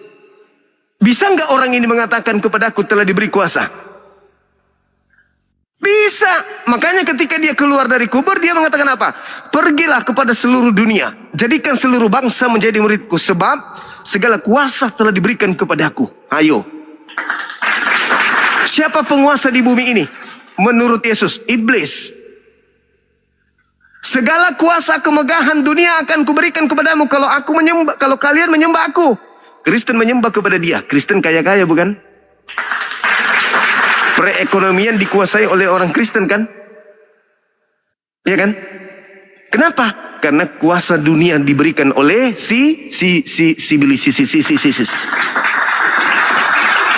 bisa nggak orang ini mengatakan kepadaku telah diberi kuasa? Bisa. Makanya ketika dia keluar dari kubur, dia mengatakan apa? Pergilah kepada seluruh dunia, jadikan seluruh bangsa menjadi muridku, sebab segala kuasa telah diberikan kepadaku. Ayo. Siapa penguasa di bumi ini? Menurut Yesus, iblis. Segala kuasa kemegahan dunia akan kuberikan kepadamu kalau kalian menyembah aku. Kristen menyembah kepada dia. Kristen kaya-kaya bukan? Perekonomian dikuasai oleh orang Kristen kan? Iya kan? Kenapa? Karena kuasa dunia diberikan oleh si iblis.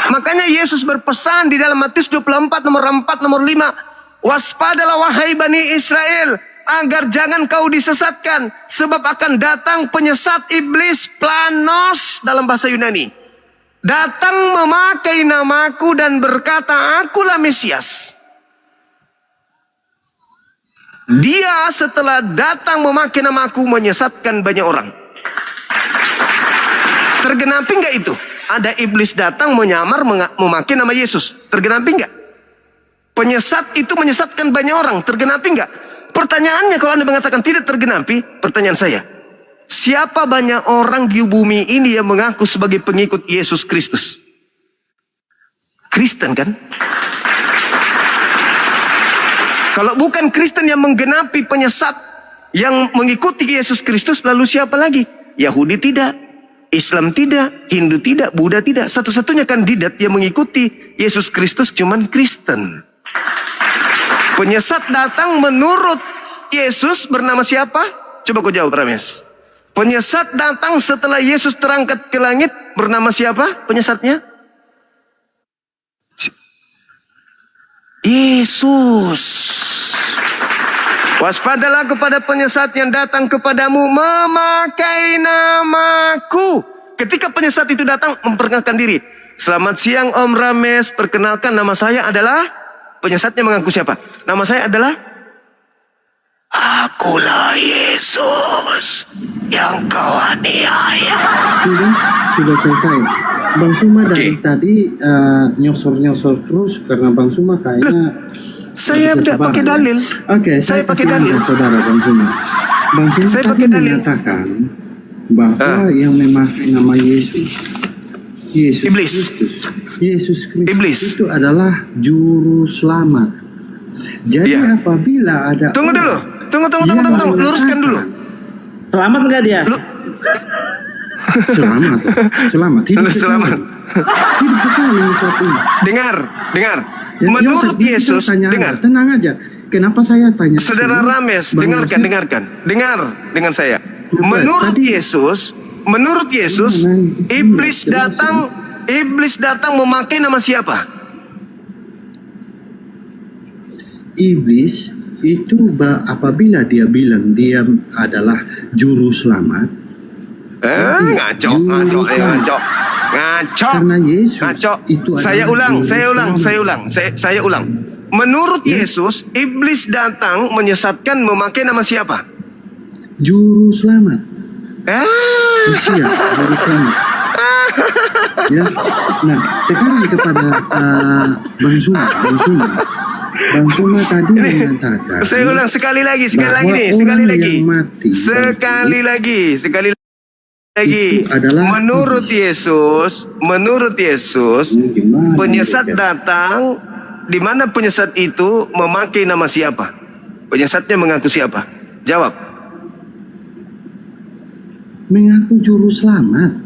Makanya Yesus berpesan di dalam Matius 24 nomor 4 nomor 5, waspadalah wahai Bani Israel, agar jangan kau disesatkan, sebab akan datang penyesat iblis, planos dalam bahasa Yunani, datang memakai namaku dan berkata, akulah Mesias. Dia setelah datang memakai namaku menyesatkan banyak orang. Tergenapi nggak itu? Ada iblis datang menyamar memakai nama Yesus. Tergenapi nggak? Penyesat itu menyesatkan banyak orang. Tergenapi nggak? Pertanyaannya, kalau Anda mengatakan tidak tergenapi, pertanyaan saya, siapa banyak orang di bumi ini yang mengaku sebagai pengikut Yesus Kristus? Kristen kan? Kalau bukan Kristen yang menggenapi penyesat yang mengikuti Yesus Kristus, lalu siapa lagi? Yahudi tidak, Islam tidak, Hindu tidak, Buddha tidak. Satu-satunya kandidat yang mengikuti Yesus Kristus cuman Kristen. Penyesat datang menurut Yesus bernama siapa? Coba kau jawab, Rames. Penyesat datang setelah Yesus terangkat ke langit bernama siapa penyesatnya? Yesus. Waspadalah kepada penyesat yang datang kepadamu memakai namaku. Ketika penyesat itu datang memperkenalkan diri. Selamat siang Om Rames, perkenalkan nama saya adalah... Penyesatnya mengaku siapa? Nama saya adalah... Akulah Yesus yang kau aniaya. Sudah selesai. Bang Suma dari tadi nyosor-nyosor terus karena Bang Suma kayaknya... Saya tidak pakai dalil. Oke, saya pakai dalil. Saudara Bang Suma. Bang Suma Saya tadi pakai dalil. menyatakan bahwa yang memakai nama Yesus Iblis. Yesus Kristus Iblis. itu adalah juru selamat. Jadi Ya. apabila ada Tunggu dulu. Tunggu. Luruskan dulu. Selamat nggak dia? Selamat. Hidup Selamat. Hidup sekali saat ini. Dengar. Ya, Menurut kita Yesus, tanya aja. dengar. Tenang aja. Kenapa saya tanya? Saudara Rames, Bang dengarkan. Nasir, Dengar dengan saya. Tadi- Menurut Yesus, iblis datang memakai nama siapa? Iblis itu apabila dia bilang dia adalah juru selamat, Ngaco. karena Yesus Ngaco. itu Saya adalah ulang. Saya ulang. Menurut Yesus, iblis datang menyesatkan memakai nama siapa? juru selamat. Mesias, juru selamat. Ya. Nah, sekarang kepada Bang Suma. Bang Suma tadi mengatakan. Saya ulang sekali lagi bahwa nih. orang yang mati Sekali lagi. itu adalah Menurut Yesus, Gimana penyesat ya? datang, di mana penyesat itu memakai nama siapa? Penyesatnya mengaku siapa? Jawab. Mengaku juru selamat.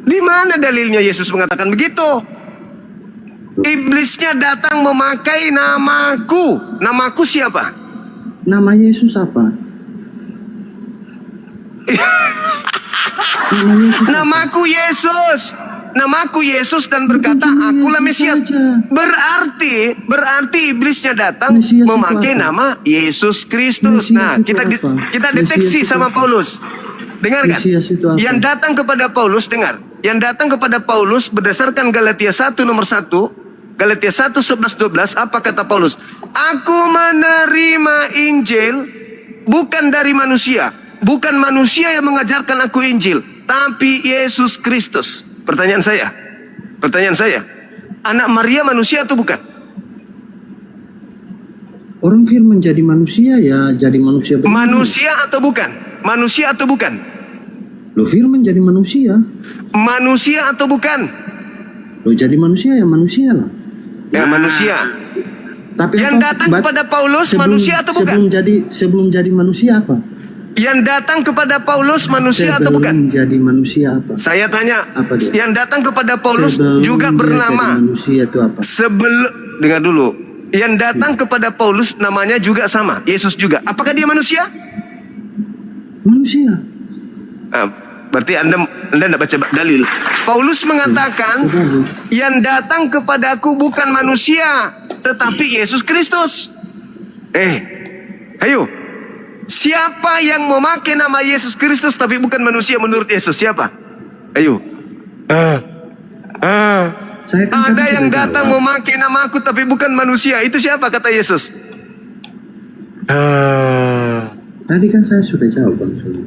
Di mana dalilnya Yesus mengatakan begitu? Iblisnya datang memakai namaku. Namaku siapa? Nama Yesus apa? Namaku Yesus. Namaku Yesus dan berkata, akulah Mesias. Berarti iblisnya datang Mesias itu memakai apa? nama Yesus Kristus. Mesias Nah, itu apa? kita deteksi Mesias itu sama apa? Paulus. Dengarkan. Mesias itu apa? Yang datang kepada Paulus, dengar. Yang datang kepada Paulus berdasarkan Galatia 1 nomor 1, Galatia 1 11 12, apa kata Paulus? Aku menerima Injil bukan dari manusia. Bukan manusia yang mengajarkan aku Injil, tapi Yesus Kristus. Pertanyaan saya, anak Maria manusia atau bukan? Orang firman jadi manusia ya, jadi manusia benar. Manusia atau bukan? Manusia atau bukan? Lo firman jadi manusia. Manusia atau bukan? Lo jadi manusia ya manusia lah. Ya, manusia. Tapi Yang datang kepada Paulus manusia atau bukan? Sebelum jadi manusia apa? Yang datang kepada Paulus manusia atau bukan? Sebelum jadi manusia apa? Saya tanya, Apa dia? yang datang kepada Paulus Sebelum juga dia bernama. jadi manusia itu apa? Dengar dulu. Yang datang kepada Paulus namanya juga sama, Yesus juga. Apakah dia manusia? Manusia. Ah, berarti Anda tidak baca dalil. Paulus mengatakan yang datang kepadaku bukan manusia tetapi Yesus Kristus. Ayo. Siapa yang memakai nama Yesus Kristus tapi bukan manusia menurut Yesus? Siapa? Ayo. Saya kan Ada tadi yang sudah datang jawab. memakai namaku tapi bukan manusia. Itu siapa kata Yesus? Tadi kan saya sudah jawab, Bang Sulu.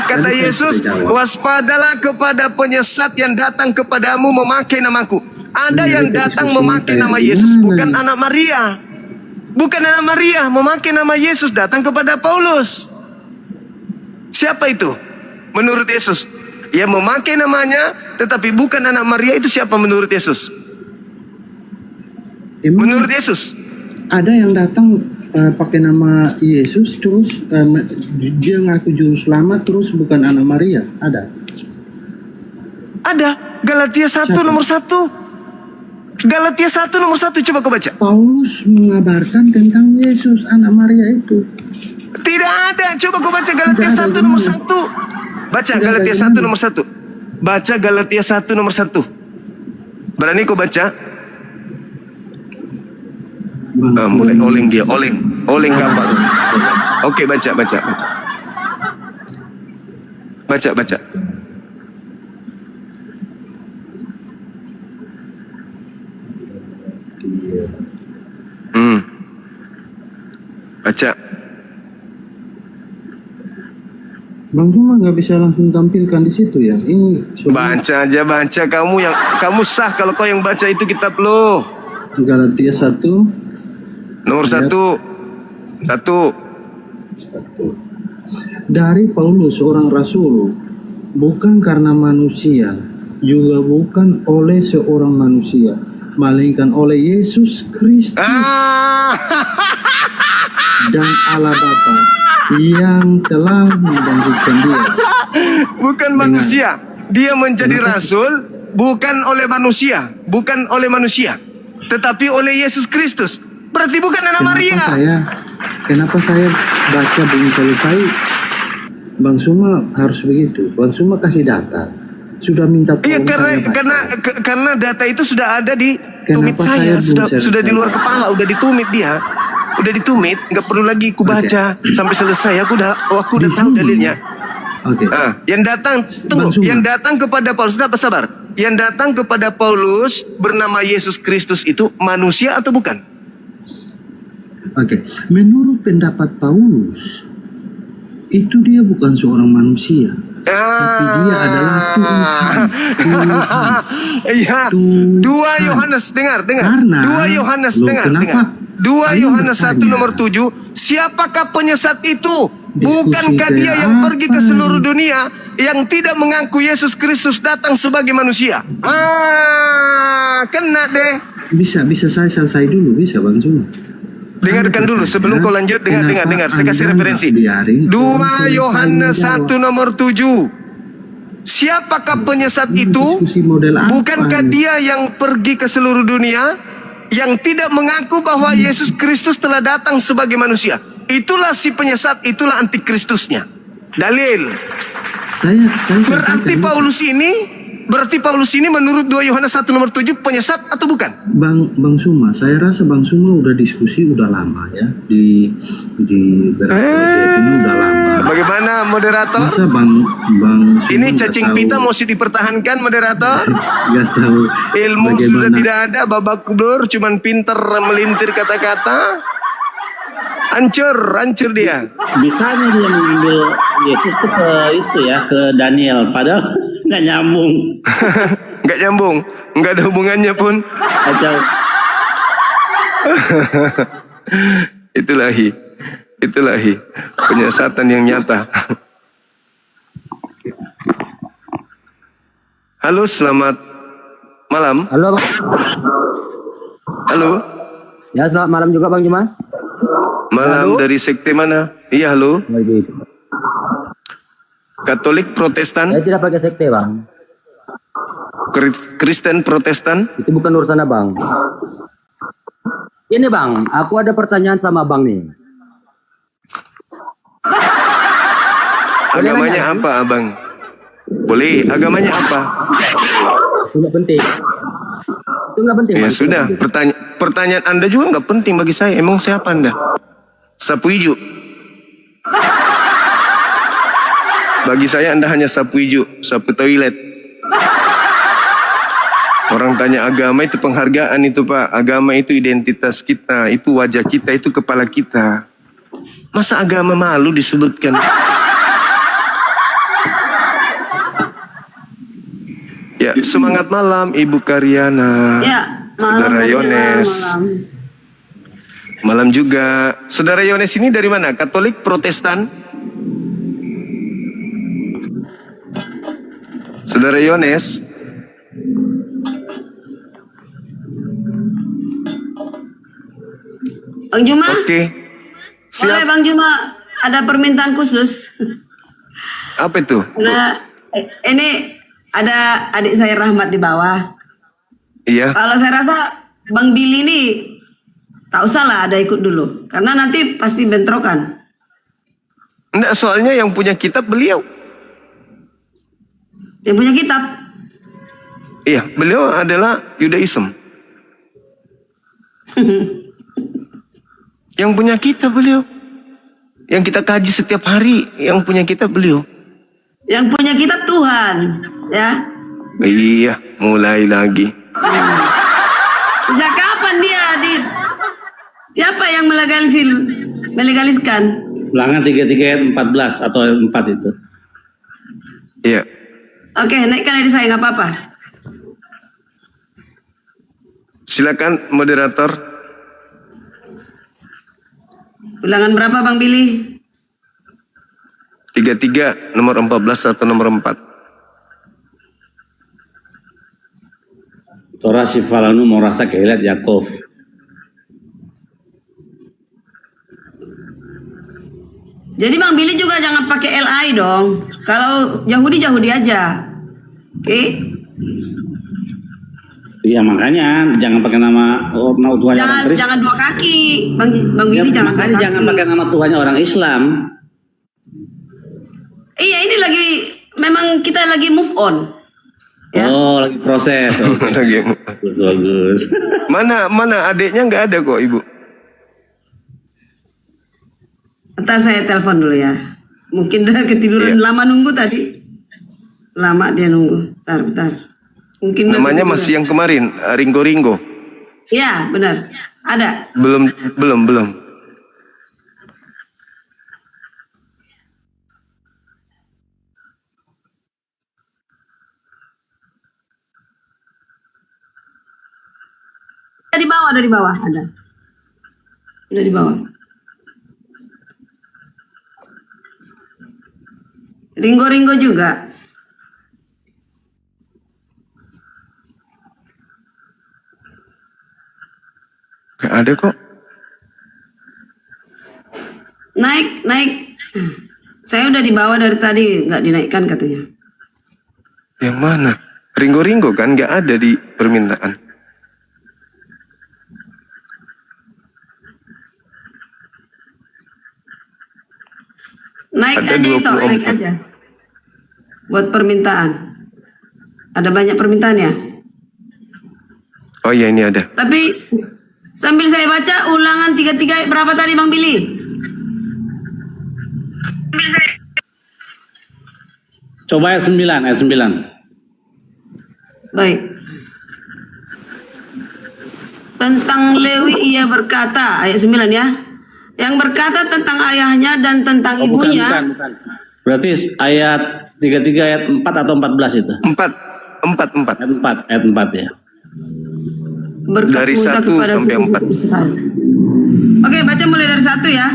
Kata Tadi saya Yesus, sudah jawab. waspadalah kepada penyesat yang datang kepadamu memakai namaku. Ada Ini yang kita datang diskusi memakai kayak nama gimana Yesus, bukan nih? anak Maria. Bukan anak Maria, memakai nama Yesus datang kepada Paulus. Siapa itu? Menurut Yesus. Yang memakai namanya, tetapi bukan anak Maria, itu siapa menurut Yesus? Emang Menurut Yesus. ada yang datang pakai nama Yesus terus dia ngaku juru selamat terus bukan anak Maria? Ada. Ada. Galatia 1 Siapa? nomor 1. Galatia 1 nomor 1, coba kau baca. Paulus mengabarkan tentang Yesus anak Maria itu. Tidak ada. Coba kau baca Galatia Tidak ada 1 nomor gunanya. 1. Baca Tidak Galatia ada 1 gunanya. nomor 1. Baca Galatia 1 nomor 1. Berani kau baca? Bang, Mulai oleng dia, oleng kapal. Oke, baca. Baca. Baca. Bang Suma nggak bisa langsung tampilkan di situ ya. Ini Baca aja, baca. Kamu sah kalau kau yang baca itu kitab lo. Galatia 1 Nomor 1. dari Paulus seorang rasul, bukan karena manusia, juga bukan oleh seorang manusia, melainkan oleh Yesus Kristus dan Allah Bapa yang telah membangkitkan dia. Bukan manusia. Dia menjadi rasul bukan oleh manusia, tetapi oleh Yesus Kristus. Berarti bukan anak Maria. Kenapa saya baca belum selesai? Bang Suma harus begitu. Bang Suma kasih data. Sudah minta tolong Iya, saya baca. karena data itu sudah ada di tumit Kenapa saya, saya belum sudah di selesai? luar kepala, udah ditumit dia. Udah ditumit, nggak perlu lagi ku baca sampai selesai. Aku udah tahu dalilnya. Oke. Yang datang, tunggu, Bang Suma. yang datang kepada Paulus, sabar. Yang datang kepada Paulus bernama Yesus Kristus itu manusia atau bukan? Oke. Menurut pendapat Paulus, itu dia bukan seorang manusia. Tapi dia adalah Tuhan. Iya. Tuhan. 2 Yohanes, dengar. Karena- 2 Yohanes, Loh, dengar. kenapa? 2 Ayo Yohanes 1 bertanya. nomor 7. Siapakah penyesat itu? Diskusi Bukankah dia kayak yang pergi ke apa? seluruh dunia yang tidak mengaku Yesus Kristus datang sebagai manusia? Kena deh. Bisa saya selesai dulu, bisa Bang Suma. Dengarkan dulu sebelum kau lanjut. Dengar. Saya kasih referensi. 2 Yohanes 1 nomor 7. Siapakah penyesat itu? Diskusi model apa? Bukankah dia yang pergi ke seluruh dunia yang tidak mengaku bahwa Yesus Kristus telah datang sebagai manusia? Itulah si penyesat, itulah antikristusnya. Dalil. Saya Berarti Paulus ini menurut 2 Yohanes 1 nomor 7 penyesat atau bukan? Bang Suma, saya rasa Bang Suma udah diskusi udah lama ya di Beraktivitas ini udah lama. Bagaimana moderator? Masa Bang Suma Ini nggak cacing tahu- pita mau dipertahankan moderator? nggak tahu Ilmu bagaimana. sudah tidak ada, babak belur, cuman pinter melintir kata-kata. Hancur dia. Bisanya dia mengambil Yesus tuh ke Daniel, padahal nggak nyambung. Nggak nyambung, nggak ada hubungannya pun. Kacau. Itulah penyesatan yang nyata. Halo, selamat malam. Halo Bang. Halo, Ya selamat malam juga Bang Juman. malam dari sekte mana? Iya, halo. Begitu. Katolik, Protestan, Saya tidak pakai sekte Bang. Kristen, Protestan. Itu bukan urusan Abang. Ini Bang, aku ada pertanyaan sama Bang nih. Agamanya apa, Abang? Boleh, agamanya apa? Itu nggak penting. Itu nggak penting. Ya Bang. sudah, pertanyaan Anda juga nggak penting bagi saya. Emang siapa Anda? Sapu hijau. Bagi saya Anda hanya sapu hijau, sapu toilet. Orang tanya agama itu penghargaan itu Pak. Agama itu identitas kita, itu wajah kita, itu kepala kita. Masa agama malu disebutkan? Ya, semangat malam Ibu Karyana. Ya, Saudara malam. Yones. Malam juga. Saudara Yones ini dari mana? Katolik, Protestan? Saudara Yones? Bang Juma? Oke. Boleh Siap. Bang Juma, ada permintaan khusus. Apa itu? Nah, ini ada adik saya Rahmat di bawah. Iya. Kalau saya rasa Bang Billy ini tak usah lah ada ikut dulu. Karena nanti pasti bentrokan. Enggak, soalnya yang punya kitab beliau. Yang punya kitab. Iya, beliau adalah Yudaism. Yang punya kitab beliau. Yang kita kaji setiap hari, yang punya kitab beliau. Yang punya kitab Tuhan. Ya. Iya, mulai lagi. Sejak kapan dia siapa yang melegaliskan? Ulangan 33 ayat 14 atau 4 itu. Iya. Oke, naikkan dari saya nggak apa-apa. Silakan moderator. Ulangan berapa Bang Billy? 33 nomor 14 atau nomor 4. Torah sifalanu morasa kehilat Yakov. Jadi Bang Billy juga jangan pakai LI dong. Kalau Yahudi aja. Oke? Iya makanya jangan pakai nama Tuhannya orang Kristen. Jangan dua kaki. Bang Ya, Billy jangan dua makanya kaki. jangan pakai nama Tuhannya orang Islam. Iya, ini lagi memang kita lagi move on. Ya. Oh, lagi proses. Oke. Lagi. Bagus. Mana adiknya nggak ada kok Ibu. Ntar saya telepon dulu ya. Mungkin udah ketiduran Iya. lama nunggu tadi. Lama dia nunggu. Bentar. Mungkin udah Namanya ketiduran. masih yang kemarin, Ringo. Iya, benar. Ada. Belum. Ada di bawah ada. Udah di bawah. Ringo juga. Gak ada kok. Naik. Saya udah dibawa dari tadi, nggak dinaikkan katanya. Yang mana? Ringo kan nggak ada di permintaan. Naik Ada aja itu, 24. naik aja. Buat permintaan. Ada banyak permintaan ya. Oh iya ini ada. Tapi sambil saya baca ulangan 33 berapa tadi Bang Billy? Coba ayat 9. Baik. Tentang Lewi ia berkata, ayat 9 ya. Yang berkata tentang ayahnya dan tentang Oh, bukan. ibunya. Berarti ayat 33 ayat 4 atau 14 itu? 4. Ayat 4 ya. Berkat Dari Musa 1 kepada sampai suku 4. Israel. Oke, baca mulai dari 1 ya.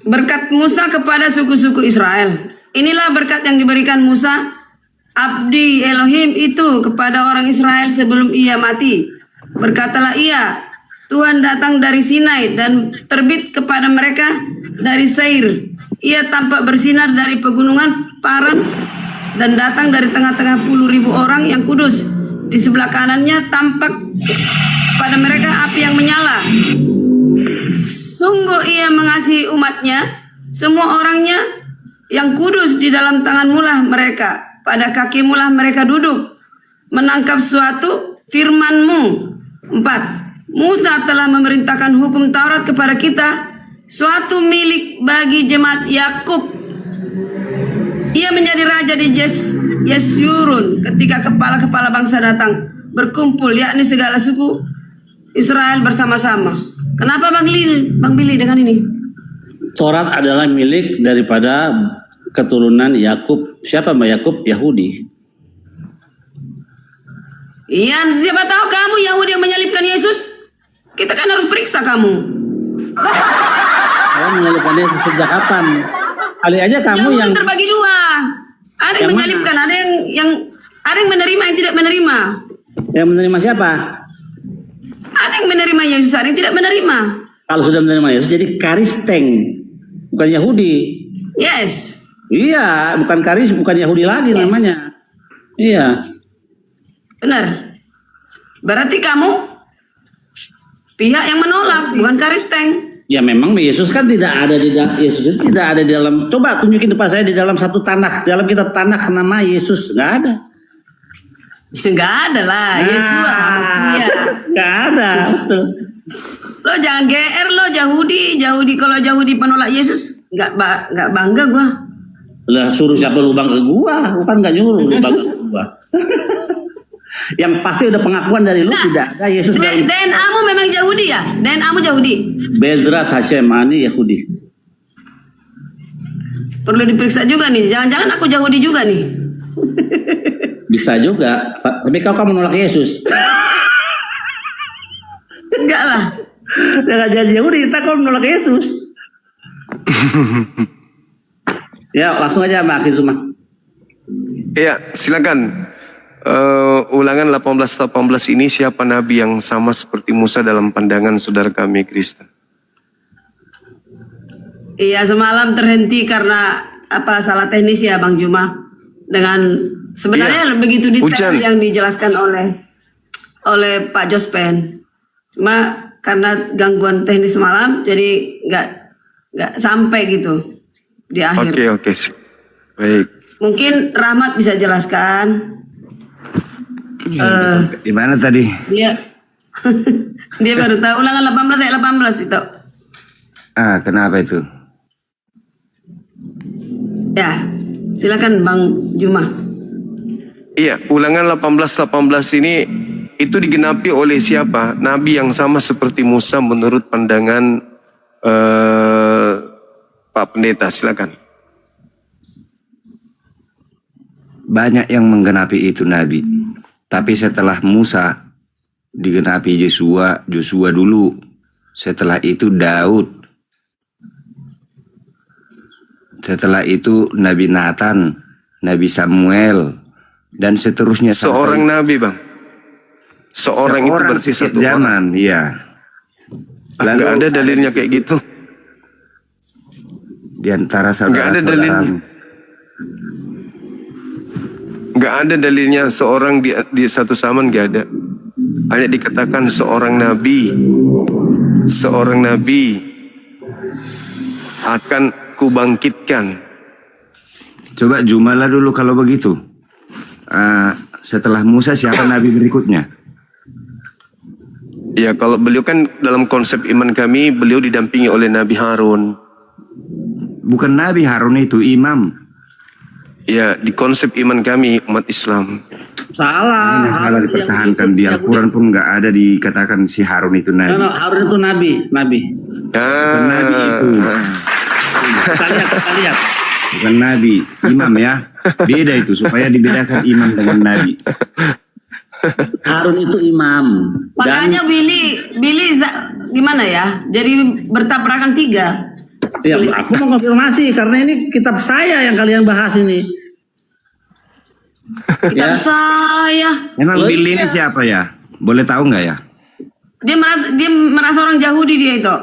Berkat Musa kepada suku-suku Israel. Inilah berkat yang diberikan Musa, abdi Elohim itu kepada orang Israel sebelum ia mati. Berkatalah ia, Tuhan datang dari Sinai dan terbit kepada mereka dari Seir. Ia tampak bersinar dari pegunungan Paran dan datang dari tengah-tengah puluh ribu orang yang kudus. Di sebelah kanannya tampak pada mereka api yang menyala. Sungguh ia mengasihi umatnya semua orangnya yang kudus di dalam tanganmulah mereka, pada kakimulah mereka duduk, menangkap suatu firman-Mu. 4. Musa telah memerintahkan hukum Taurat kepada kita, suatu milik bagi jemaat Yakub. Ia menjadi raja di Yesyurun ketika kepala-kepala bangsa datang berkumpul, yakni segala suku Israel bersama-sama. Kenapa Bang Billy dengan ini? Taurat adalah milik daripada keturunan Yakub. Siapa Mbak Yakub? Yahudi. Iya, siapa tahu kamu Yahudi yang menyalibkan Yesus? Kita kan harus periksa kamu. Kamu menyalibkan Yesus sejak kapan? Kali aja kamu Yahudi yang terbagi dua. Ada yang Yang menyalibkan, ada yang menerima, yang tidak menerima. yang menerima siapa? Ada yang menerima Yesus, ada yang tidak menerima. Kalau sudah menerima Yesus jadi Kristen, bukan Yahudi. Yes. Iya, bukan Karis, bukan Yahudi lagi namanya. Iya. Benar. Berarti kamu pihak yang menolak, bukan Kristen. Ya memang Yesus kan tidak ada di dalam, Yesus itu tidak ada di dalam. Coba tunjukin depan saya di dalam satu tanah, dalam kitab tanah nama Yesus nggak ada. Enggak ada lah, Yesus manusia. Nggak ada, betul. Lo jangan GR lo Yahudi kalau Yahudi penolak Yesus, enggak bangga gua. Lah suruh siapa lu bangga ke gua? Bukan nggak nyuruh lu bangga ke gua. Yang pasti udah pengakuan dari lu tidak ada Yesus dari DNA-mu memang Yahudi ya? DNA-mu Yahudi. Bezrat Hashemani Yahudi. Perlu diperiksa juga nih. Jangan-jangan aku Yahudi juga nih. Bisa juga, tapi kau menolak Yesus. Enggak lah. Jangan jadi Yahudi, kita kau menolak Yesus. Ya, langsung aja Mbak Akizuma. Iya, silakan. Ulangan 18 ini siapa nabi yang sama seperti Musa dalam pandangan saudara kami Kristen? Iya, semalam terhenti karena salah teknis ya Bang Juma. Dengan sebenarnya begitu detail yang dijelaskan oleh Pak Jospen. Cuma karena gangguan teknis semalam jadi nggak sampai gitu di akhir. Oke. Baik. Mungkin Rahmat bisa jelaskan. Di mana tadi? Dia baru tahu ulangan 18 ayat 18 itu. Kenapa itu? Ya, silakan Bang Juma. Iya, ulangan 18 ini itu digenapi oleh siapa? Nabi yang sama seperti Musa menurut pandangan Pak Pendeta, silakan. Banyak yang menggenapi itu nabi. Tapi setelah Musa digenapi Joshua dulu. Setelah itu Daud. Setelah itu Nabi Nathan, Nabi Samuel, dan seterusnya. Seorang nabi, Bang. Seorang itu berarti satu zaman, iya. Lalu ada dalilnya kayak gitu. Di antara saudara. Nggak ada dalilnya. Nggak ada dalilnya seorang di satu zaman, nggak ada. Hanya dikatakan seorang nabi akan kubangkitkan. Coba Jumalah dulu kalau begitu. Setelah Musa siapa nabi berikutnya? Ya, kalau beliau kan dalam konsep iman kami, beliau didampingi oleh Nabi Harun. Bukan Nabi Harun itu imam. Ya, di konsep iman kami umat Islam. Salah. Salah dipertahankan di Al-Quran pun nggak ada dikatakan si Harun itu nabi. No, Harun itu nabi. Bukan nabi itu. Kita lihat. Bukan nabi, imam ya. Beda itu supaya dibedakan imam dengan nabi. Harun itu imam. Makanya Billy gimana ya? Jadi bertabrakan 3. Ya, aku mau konfirmasi karena ini kitab saya yang kalian bahas ini. Kitab saya. Emang Billy ini siapa ya? Boleh tahu nggak ya? Dia merasa orang Yahudi dia itu.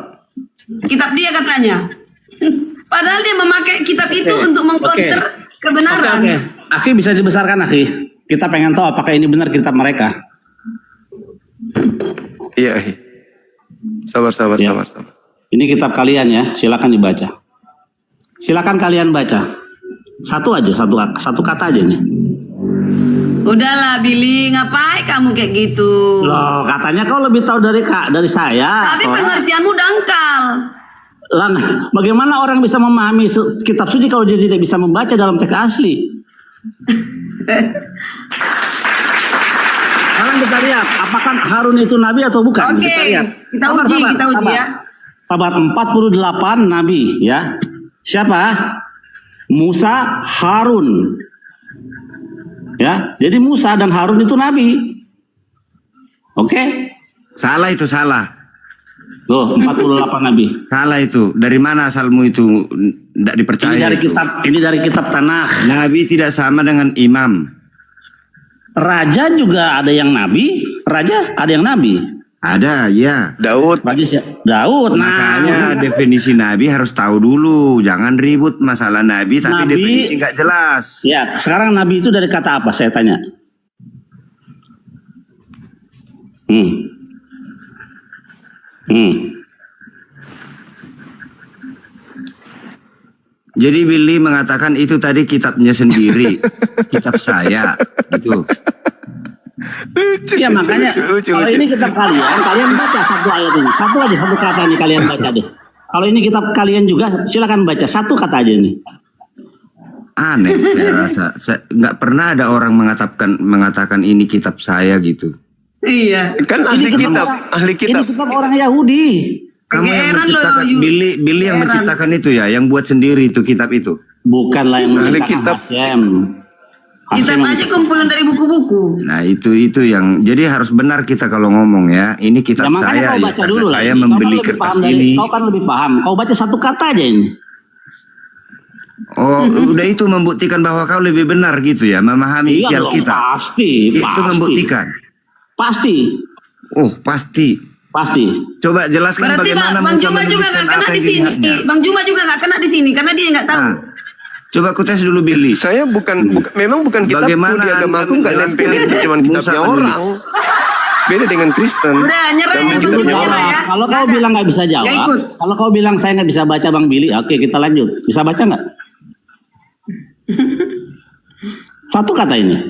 Kitab dia katanya. Padahal dia memakai kitab itu untuk mengcounter kebenaran. Oke. Akhi bisa dibesarkan, Akhi. Kita pengen tahu apakah ini benar kitab mereka. Iya. Sabar. Ini kitab kalian ya, silakan dibaca. Silakan kalian baca. Satu kata aja nih. Udahlah Billy, ngapain kamu kayak gitu? Loh, katanya kau lebih tahu dari saya. Tapi pengertianmu dangkal. Lang, bagaimana orang bisa memahami kitab suci kalau dia tidak bisa membaca dalam teks asli? Sekarang kita lihat, apakah Harun itu nabi atau bukan? Oke, Kita lihat. kita uji ya. Sabar, 48 nabi ya. Siapa? Musa, Harun. Ya, jadi Musa dan Harun itu nabi. Oke? Salah itu, salah. Loh, 48 nabi. Salah itu. Dari mana asalmu itu? Tidak dipercaya Ini dari kitab Tanakh. Nabi tidak sama dengan imam. Raja juga ada yang nabi. Raja ada yang nabi. Ada, ya. Daud. Daud. Makanya definisi nabi harus tahu dulu. Jangan ribut masalah nabi, tapi Nabi- definisi nggak jelas. Ya, sekarang nabi itu dari kata apa? Saya tanya. Jadi Billy mengatakan itu tadi kitabnya sendiri, kitab saya, gitu. Lucu, Ya makanya lucu. kalau ini kitab kalian baca satu ayat ini. Satu kata nih kalian baca deh. Kalau ini kitab kalian juga silakan baca satu kata aja nih. Aneh saya rasa. Nggak pernah ada orang mengatakan ini kitab saya gitu. Iya. Kan ahli kitab. Ini kitab orang Yahudi. Kamu yang Kegeeran menciptakan, loh, Billy yang Kegeeran. menciptakan itu ya, yang buat sendiri itu kitab itu. Bukanlah yang Ahli menciptakan kitab. Hasem. Kitab aja kumpulan dari buku-buku. Nah itu yang jadi harus benar kita kalau ngomong ya. Ini kitab Ya, makanya saya kau ya, baca karena dulu lah. saya Kau kan membeli lebih kertas paham ini. Kau kan lebih paham. Kau baca satu kata aja ini. Oh, udah itu membuktikan bahwa kau lebih benar gitu ya, memahami isi Iya dong, Alkitab. pasti. Itu membuktikan. Pasti. Oh, pasti. Coba jelaskan Berarti bagaimana Bang Musa Juma juga menuliskan nggak kena apa di yang sini. dilihatnya. Bang Juma juga nggak kena di sini karena dia nggak tahu. Nah, coba aku tes dulu Billy. Saya memang bukan kitabku Bagaimana di agamaku Anda nggak menjelaskan nempelin cuma Musa kitabnya menulis? orang. Beda dengan Kristen. Udah nyerah ya, Bang Juma nyerah ya. Kalau kau bilang nggak bisa jawab, Nggak ikut. kalau kau bilang saya nggak bisa baca Bang Billy, oke kita lanjut. Bisa baca nggak? Satu kata ini.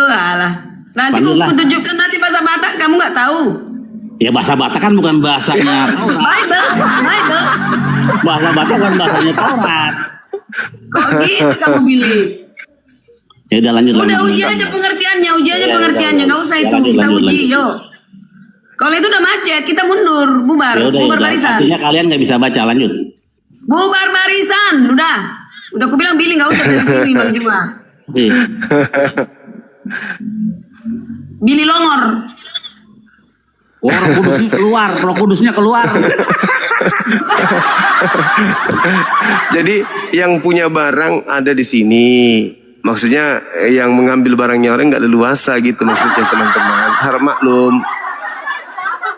Alah. Nanti Panggillah. ku tunjukkan nanti bahasa Batak kamu nggak tahu. Ya bahasa Batak kan bukan bahasanya Taurat. Bible. Bahasa Batak bukan bahasanya Taurat. Kok gitu kamu pilih? Ya udah lanjut. Udah lanjut. uji aja pengertiannya, Ya, pengertiannya, nggak usah ya, itu. lanjut, Kita lanjut, uji, lanjut. yuk. Kalau itu udah macet, kita mundur, bubar, Ya udah, bubar ya udah. barisan. Artinya kalian nggak bisa baca, lanjut. Bubar barisan, udah. Udah aku bilang Billy nggak usah dari sini Bang Juma. Oke. Billy longor. Oh, Roh Kudusnya keluar. Jadi yang punya barang ada di sini. Maksudnya yang mengambil barangnya orang nggak leluasa gitu maksudnya teman-teman. Harap maklum.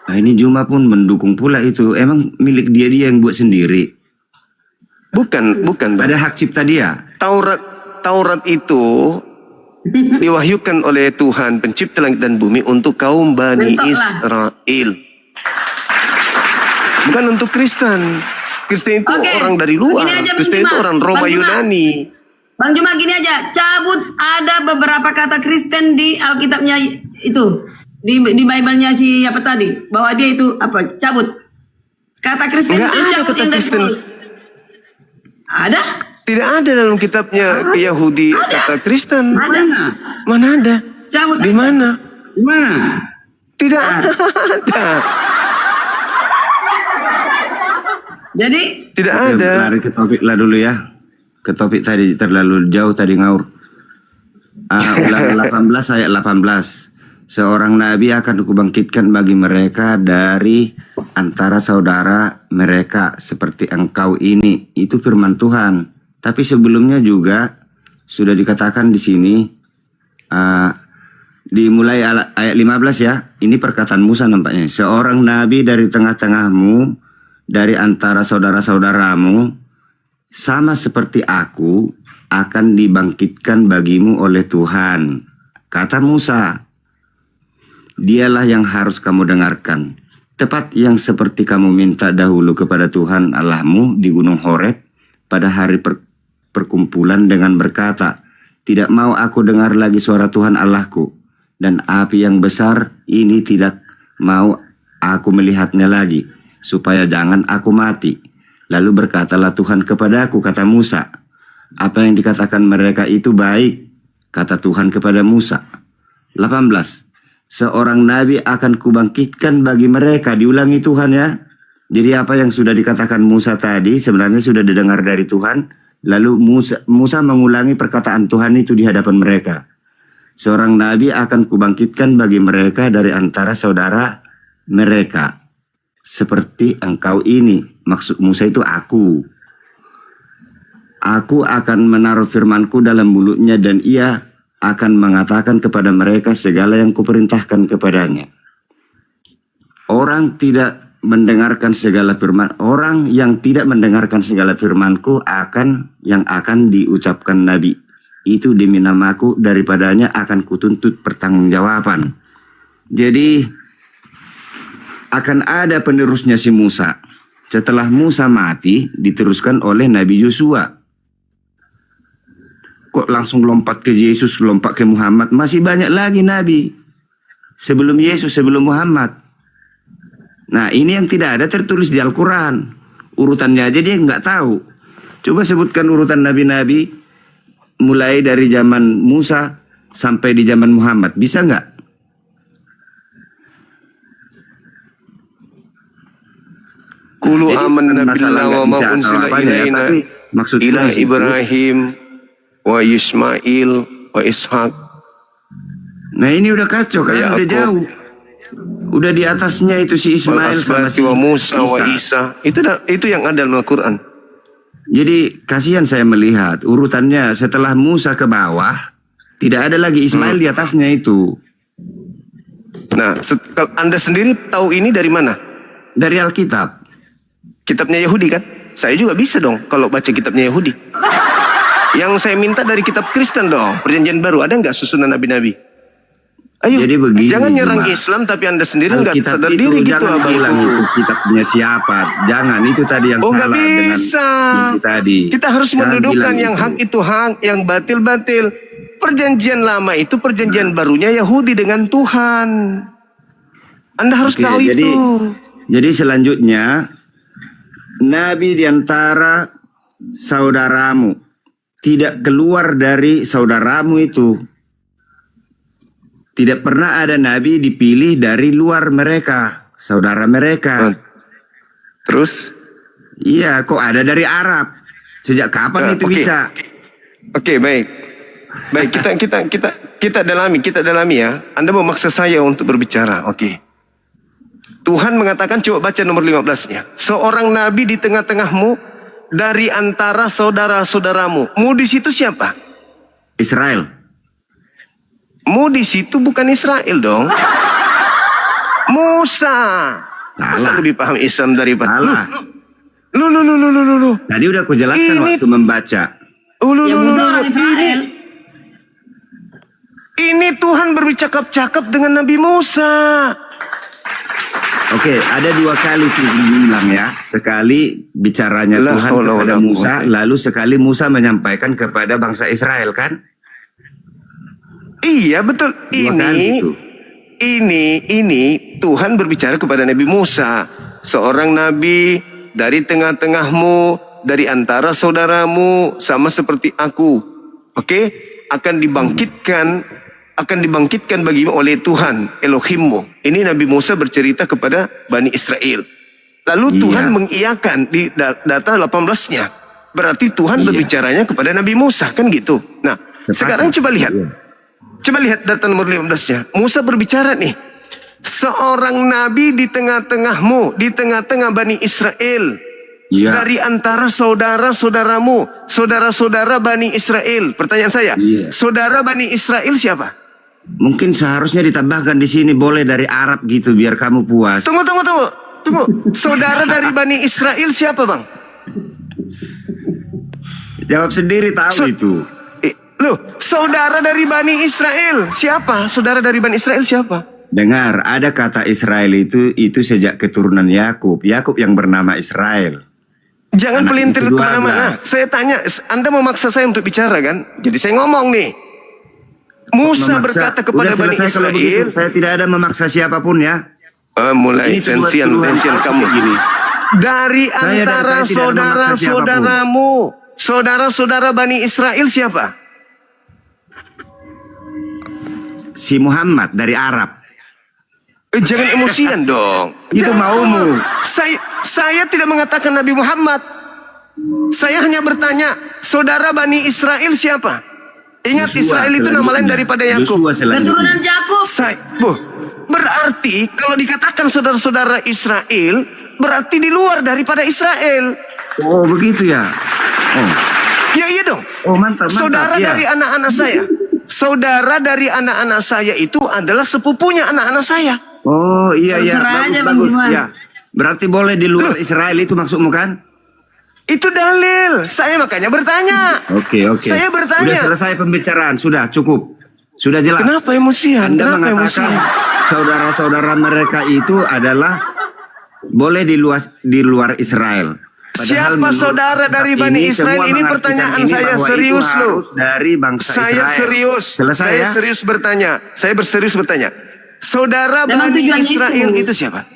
Nah, ini Juma pun mendukung pula itu. Emang milik dia yang buat sendiri. Bukan, Bang. Ada hak cipta dia. Taurat itu diwahyukan oleh Tuhan pencipta langit dan bumi untuk kaum Bani Mentoklah. Israel. Bukan untuk Kristen. Kristen itu Oke, orang dari luar. gini aja, Bang Kristen itu Juma. orang Roma Bang Juma. Yunani. Bang Juma gini aja, cabut ada beberapa kata Kristen di Alkitabnya itu. Di Bible-nya si apa tadi? Bahwa dia itu apa? Cabut. Kata Kristen Nggak itu ada cabut kata yang dari Kristen. Paulus. Ada? Tidak ada dalam kitabnya Yahudi kata Kristen. Mana? Mana ada? Cabut. Di mana? Di mana? Tidak ada. Jadi Tidak Oke, ada. lari ke topik lah dulu ya. Ke topik tadi terlalu jauh tadi ngaur. Ulangan 18 ayat 18. Seorang nabi akan kubangkitkan bagi mereka dari antara saudara mereka seperti engkau ini. Itu firman Tuhan. Tapi sebelumnya juga sudah dikatakan di sini dimulai ayat 15 ya. Ini perkataan Musa nampaknya. Seorang nabi dari tengah-tengahmu, dari antara saudara-saudaramu, sama seperti aku, akan dibangkitkan bagimu oleh Tuhan. Kata Musa, dialah yang harus kamu dengarkan. tepat yang seperti kamu minta dahulu kepada Tuhan Allahmu di Gunung Horeb pada hari perkumpulan dengan berkata, tidak mau aku dengar lagi suara Tuhan Allahku, dan api yang besar ini tidak mau aku melihatnya lagi, supaya jangan aku mati. Lalu berkatalah Tuhan kepadaku, kata Musa, apa yang dikatakan mereka itu baik, kata Tuhan kepada Musa. 18. Seorang nabi akan kubangkitkan bagi mereka. Diulangi Tuhan ya. Jadi apa yang sudah dikatakan Musa tadi sebenarnya sudah didengar dari Tuhan. Lalu Musa mengulangi perkataan Tuhan itu di hadapan mereka. Seorang nabi akan kubangkitkan bagi mereka dari antara saudara mereka. Seperti engkau ini. Maksud Musa itu aku. Aku akan menaruh firmanku dalam mulutnya dan ia akan mengatakan kepada mereka segala yang kuperintahkan kepadanya. Orang yang tidak mendengarkan segala firmanku yang akan diucapkan nabi. Itu demi namaku, daripadanya akan kutuntut pertanggungjawaban. Jadi akan ada penerusnya si Musa. Setelah Musa mati, diteruskan oleh Nabi Yosua. Kok langsung lompat ke Yesus, lompat ke Muhammad? Masih banyak lagi nabi sebelum Yesus, sebelum Muhammad. Nah, ini yang tidak ada tertulis di Al-Quran. Urutannya aja dia nggak tahu. Coba sebutkan urutan nabi-nabi mulai dari zaman Musa sampai di zaman Muhammad. Bisa nggak? Kulu amanna masalah billahi wa nggak ma bisa unsila apa-apanya ya, ilaina tapi maksudnya ila di situ, Ibrahim wa Ismail wa Ishak. nah ini udah kacau kan, Ya, udah aku- jauh. Udah di atasnya itu si Ismail sama si wa Musa wa Isa. Isa. Itu yang ada dalam Al-Quran. Jadi kasihan saya melihat urutannya setelah Musa ke bawah, tidak ada lagi Ismail di atasnya itu. Nah, kalau Anda sendiri tahu ini dari mana? Dari Alkitab. Kitabnya Yahudi kan? Saya juga bisa dong kalau baca kitabnya Yahudi. Yang saya minta dari kitab Kristen dong. Perjanjian baru ada nggak susunan nabi-nabi? Ayo, Jadi begini, jangan nyerang Cuma Islam tapi Anda sendiri nggak Alkitab sadar itu diri gitu jangan abang. bilang itu kitabnya siapa. Jangan, itu tadi yang Oh nggak salah dengan bisa. ini tadi. Kita harus Jangan mendudukan bilang yang itu. hak itu hak, yang batil-batil. Perjanjian lama itu perjanjian barunya Yahudi dengan Tuhan. Anda harus Oke, tahu jadi, itu. Jadi selanjutnya, Nabi di antara saudaramu tidak keluar dari saudaramu itu. Tidak pernah ada Nabi dipilih dari luar mereka, saudara mereka. Terus? Iya, kok ada dari Arab? Sejak kapan itu Oke. bisa? Oke, baik. Baik, kita dalami ya. Anda memaksa saya untuk berbicara. Oke. Tuhan mengatakan, coba baca nomor 15-nya. Seorang nabi di tengah-tengahmu dari antara saudara-saudaramu. Mu di situ siapa? Israel. Mu di situ bukan Israel dong. Musa. Masa Salah. lebih paham Islam daripada Salah. Lu. Tadi udah aku jelaskan Ini- waktu membaca. Ya Musa orang Israel. Ini Tuhan bercakap-cakap dengan Nabi Musa. Oke, ada dua kali diulang ya. Sekali bicaranya La Tuhan haula kepada wala Musa, quwwata. lalu sekali Musa menyampaikan kepada bangsa Israel kan? Iya betul. Dua kali itu. Ini Tuhan berbicara kepada Nabi Musa, seorang nabi dari tengah-tengahmu, dari antara saudaramu, sama seperti aku. Oke, akan dibangkitkan bagimu oleh Tuhan Elohimmu. Ini Nabi Musa bercerita kepada Bani Israel. Lalu Iya. Tuhan mengiyakan di data 18-nya. Berarti Tuhan Iya. berbicaranya kepada Nabi Musa, kan gitu. Nah, Tepat. sekarang coba lihat. Iya. Coba lihat data nomor 15-nya. Musa berbicara nih. Seorang nabi di tengah-tengahmu, di tengah-tengah Bani Israel. Iya. Dari antara saudara-saudaramu, saudara-saudara Bani Israel. Pertanyaan saya, Iya. saudara Bani Israel siapa? Mungkin seharusnya ditambahkan di sini boleh dari Arab gitu biar kamu puas. Tunggu. Saudara dari Bani Israel siapa, Bang? Jawab sendiri tahu itu. Loh, saudara dari Bani Israel siapa? Saudara dari Bani Israel siapa? Dengar, ada kata Israel itu sejak keturunan Yakub. Yakub yang bernama Israel. Jangan Anak pelintir itu 12. kemana-mana. Saya tanya, Anda memaksa saya untuk bicara kan? Jadi saya ngomong nih. Musa Memaksa. berkata kepada Udah Bani selesai kalau begitu. Israel. Saya tidak ada memaksa siapapun ya. Mulai Ini tuduhan tensian kamu. gini. Dari Saya dari antara tadi tidak ada memaksa saudara-saudaramu, saudara-saudara Bani Israel siapa? Si Muhammad dari Arab. Jangan emosian dong. Itu Jangan, maumu. Saya tidak mengatakan Nabi Muhammad. Saya hanya bertanya, saudara Bani Israel siapa? Ingat, Yosua Israel itu nama lain selanjutnya. daripada Yakub. Yosua selanjutnya. Keturunan Yakub. Berarti kalau dikatakan saudara-saudara Israel, berarti di luar daripada Israel. Oh begitu ya. Oh, Ya iya dong. oh mantap. Saudara ya. dari anak-anak saya. Saudara dari anak-anak saya itu adalah sepupunya anak-anak saya. Oh iya ya. Terserah aja, Bang Bagus. Iman. Ya. Berarti boleh di luar Israel itu maksudmu kan? Itu dalil. Saya makanya bertanya. Oke. Saya bertanya. Sudah selesai pembicaraan, sudah cukup. Sudah jelas. Kenapa emosian? Anda Kenapa mengatakan emosian? saudara-saudara mereka itu adalah boleh di luar Israel. Siapa menurut saudara dari kitab Bani ini, Israel? semua Ini mengartikan pertanyaan ini saya bahwa serius itu loh. harus dari bangsa Saya Israel. serius. Selesai Saya ya? serius bertanya. Saya berserius bertanya. Saudara Memang Bani tujuannya Israel itu. itu siapa? Tidak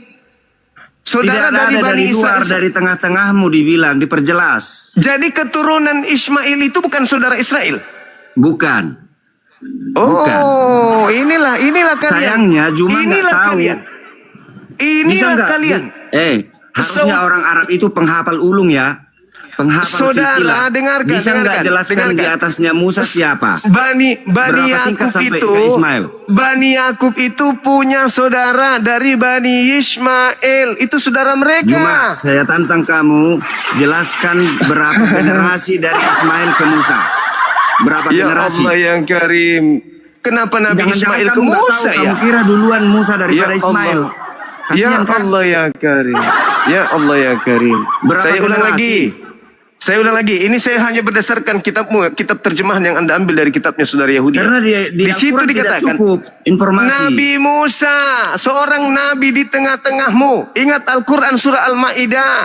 Saudara ada dari Bani dari luar, Israel. dari tengah-tengahmu dibilang, diperjelas. Jadi keturunan Ismail itu bukan saudara Israel. Bukan. Oh, Bukan. inilah kalian. Sayangnya Juma nggak Inilah tahu. kalian. Bisa Inilah nggak? kalian. Harusnya orang Arab itu penghafal ulung ya. Penghafal Saudara, silsilah. dengarkan, Bisa nggak dengarkan, jelaskan di dengarkan. atasnya Musa siapa? Bani Berapa tingkat Yakub sampai itu, ke Ismail? Bani Yakub itu punya saudara dari Bani Ismail. Itu saudara mereka. Juma, saya tantang kamu jelaskan berapa generasi dari Ismail ke Musa. Berapa Ya generasi? Allah yang Karim. Kenapa Nabi Jangan-jangan Ismail ke kamu nggak Musa tahu, ya? kamu kira duluan Musa daripada Ya Ismail. Allah. Kasihan Ya kan? Allah ya Karim. Ya Allah ya Karim. Berapa Saya ulang generasi? lagi. Saya ulang lagi. Ini saya hanya berdasarkan kitabmu, kitab terjemahan yang Anda ambil dari kitabnya saudara Yahudi. Karena di situ Al-Quran tidak dikatakan cukup informasi. Nabi Musa, seorang nabi di tengah-tengahmu. Ingat Al-Quran surah Al-Maidah.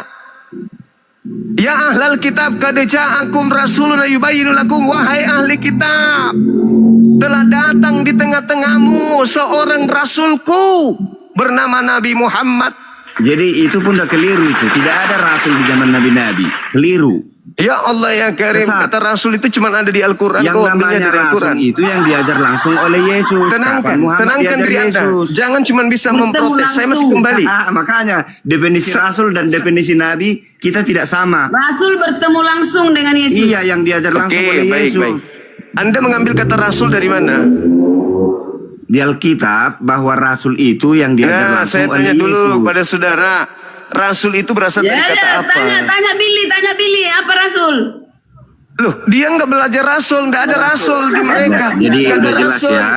Ya ahlal kitab qad ja'akum rasulun yubayyinu lakum, wahai ahli kitab, telah datang di tengah-tengahmu seorang rasulku bernama Nabi Muhammad. Jadi itu pun udah keliru itu. Tidak ada rasul di zaman Nabi-Nabi. Keliru. Ya Allah ya Karim, Sesat. kata rasul itu cuma ada di Al-Quran. Yang Kau ambilnya namanya dari rasul Al-Quran. itu yang diajar langsung oleh Yesus. Kapan Tenangkan, Muhammad tenangkan diajar diri Anda. Yesus? Jangan cuma bisa Bertemu memprotes. Saya masih langsung. kembali. Makanya definisi rasul dan definisi nabi kita tidak sama. Rasul bertemu langsung dengan Yesus. Iya, yang diajar langsung Oke, oleh baik, Yesus. baik. Anda mengambil kata rasul dari mana? Di Alkitab bahwa rasul itu yang diajar Nah, langsung saya oleh tanya dulu Yesus. pada saudara. Rasul itu berasal Ya, dari kata apa? tanya Billy, apa Rasul? Loh, dia nggak belajar rasul, nggak ada rasul di mereka. Jadi Nggak ada udah jelas rasul. ya.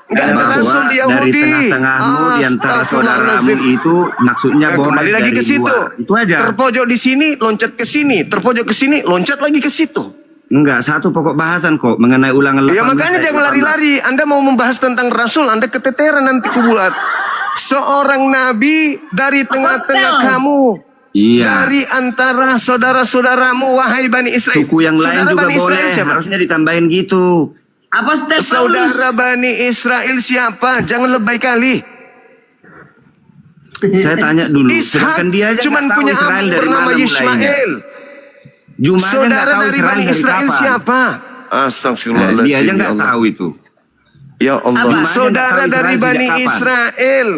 Nggak ada Bahwa rasul di dari Yahudi. tengah-tengahmu di antara saudaramu Astagfirullahaladzim. itu maksudnya boleh Kembali lagi dari ke situ. luar. Itu aja. Terpojok di sini, loncat ke sini. Terpojok ke sini, loncat lagi ke situ. Enggak, satu pokok bahasan kok mengenai ulangan 18. Ya makanya jangan lari-lari. Anda mau membahas tentang rasul, Anda keteteran nanti kubulat. Seorang nabi dari tengah-tengah Apostel. kamu. Iya. Dari antara saudara-saudaramu, wahai Bani Israel. Suku yang lain Saudara juga Bani boleh. Israel siapa? Harusnya ditambahin gitu. Apostel Paulus. Saudara Bani Israel siapa? Jangan lebay kali. Saya tanya dulu. Ishak Sedangkan dia aja cuman nggak tahu punya Israel abu dari bernama mana mulainya. Ismail. Jumanya nggak Saudara tahu dari Israel Bani dari Israel kapan. siapa? Astagfirullahaladzim. Dia aja ya nggak Allah. tahu itu. Ya Allah. Apa? Saudara Jumanya nggak tahu dari Israel Bani sejak kapan. Israel.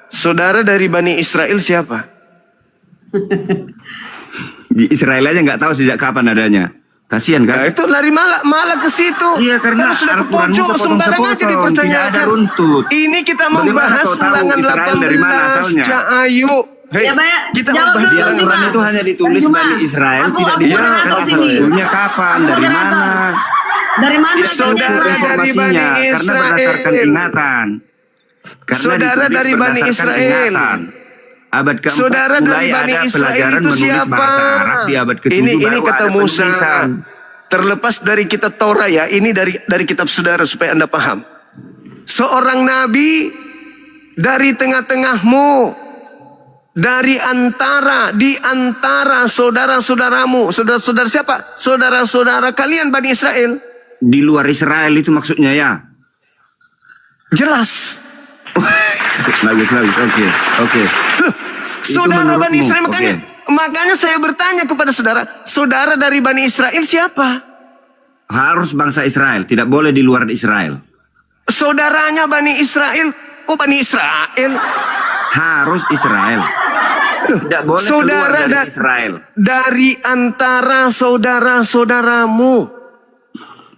Saudara dari Bani Israel siapa? Di Israel aja nggak tahu sejak kapan adanya. Kasihan Nah, kan? itu lari malah ke situ. Iya, karena sudah ke Al-Quranmu pojok sembarang aja sepotong-sepotong, dipertanyakan. tidak ada runtut. Ini kita Bagaimana membahas kau tahu ulangan Israel dari mana 18 asalnya? Cahayu. Hei, Ya, Pak, kita jawab membahas dulu, Di ulangan. Al-Quran Juma. itu hanya ditulis Juma. Bani Israel, Aku tidak moderator dijelaskan sini. asal-usulnya kapan, Aku dari moderator. mana. Dari mana Saudara asalnya? dari Bani Informasinya, karena Israel. berdasarkan ingatan. Karena Saudara ditulis dari Bani berdasarkan Israel. ingatan. Abad keempat Saudara mulai dari Bani ada Israel pelajaran itu menulis siapa? bahasa Arab di abad ke-7 Ini baru kata ada Musa. penulisan. Terlepas dari kitab Taurat ya, ini dari kitab saudara supaya Anda paham. seorang nabi dari tengah-tengahmu, di antara saudara-saudaramu. Saudara-saudara siapa? Saudara-saudara kalian Bani Israel. Di luar Israel itu maksudnya ya? Jelas. Bagus. Oke. Loh, Itu saudara Bani menurutmu, Israel, makanya saya bertanya kepada saudara dari Bani Israel siapa? Harus bangsa Israel, tidak boleh di luar Israel. Saudaranya Bani Israel. Oh, Bani Israel. Harus Israel. Tidak boleh Saudara keluar dari Israel. dari antara saudara-saudaramu.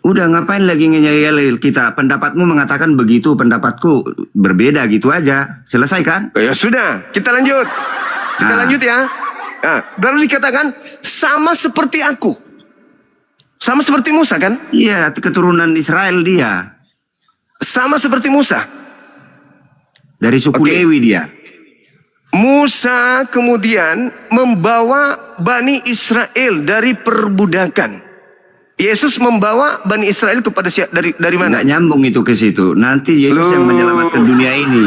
Udah ngapain lagi ngeyel kita? Pendapatmu mengatakan begitu, pendapatku berbeda gitu aja. Selesai kan? Ya sudah, kita lanjut. Kita Nah. lanjut ya. Nah, baru dikatakan sama seperti aku. Sama seperti Musa kan? Iya, keturunan Israel dia. Sama seperti Musa. Dari suku Oke. Lewi dia. Musa kemudian membawa Bani Israel dari perbudakan. Yesus membawa Bani Israel kepada dari mana? Nggak nyambung itu ke situ. Nanti Yesus yang Loh. menyelamatkan dunia ini.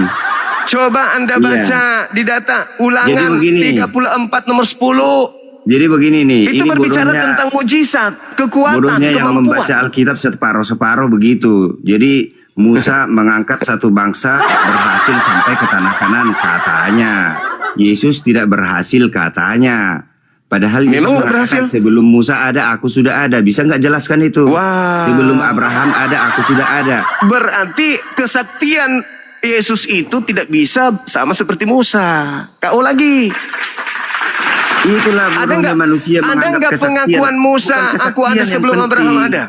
Coba Anda Iya. baca di data Ulangan Jadi begini. 34 nomor 10. Jadi begini nih. Itu ini berbicara bodohnya- tentang mukjizat, kekuatan, bodohnya yang kemampuan. membaca Alkitab separuh-separuh begitu. Jadi Musa mengangkat satu bangsa berhasil sampai ke tanah Kanan katanya. Yesus tidak berhasil katanya. Padahal Yesus Memang nggak mengatakan berhasil? sebelum Musa ada aku sudah ada. Bisa nggak jelaskan itu? Wah. Sebelum Abraham ada aku sudah ada. Berarti kesaktian Yesus itu tidak bisa sama seperti Musa. KO lagi. Itulah Ada bodohnya nggak? manusia Ada menganggap nggak kesaktian. pengakuan Musa? Bukan kesaktian Aku ada yang sebelum penting. Abraham ada.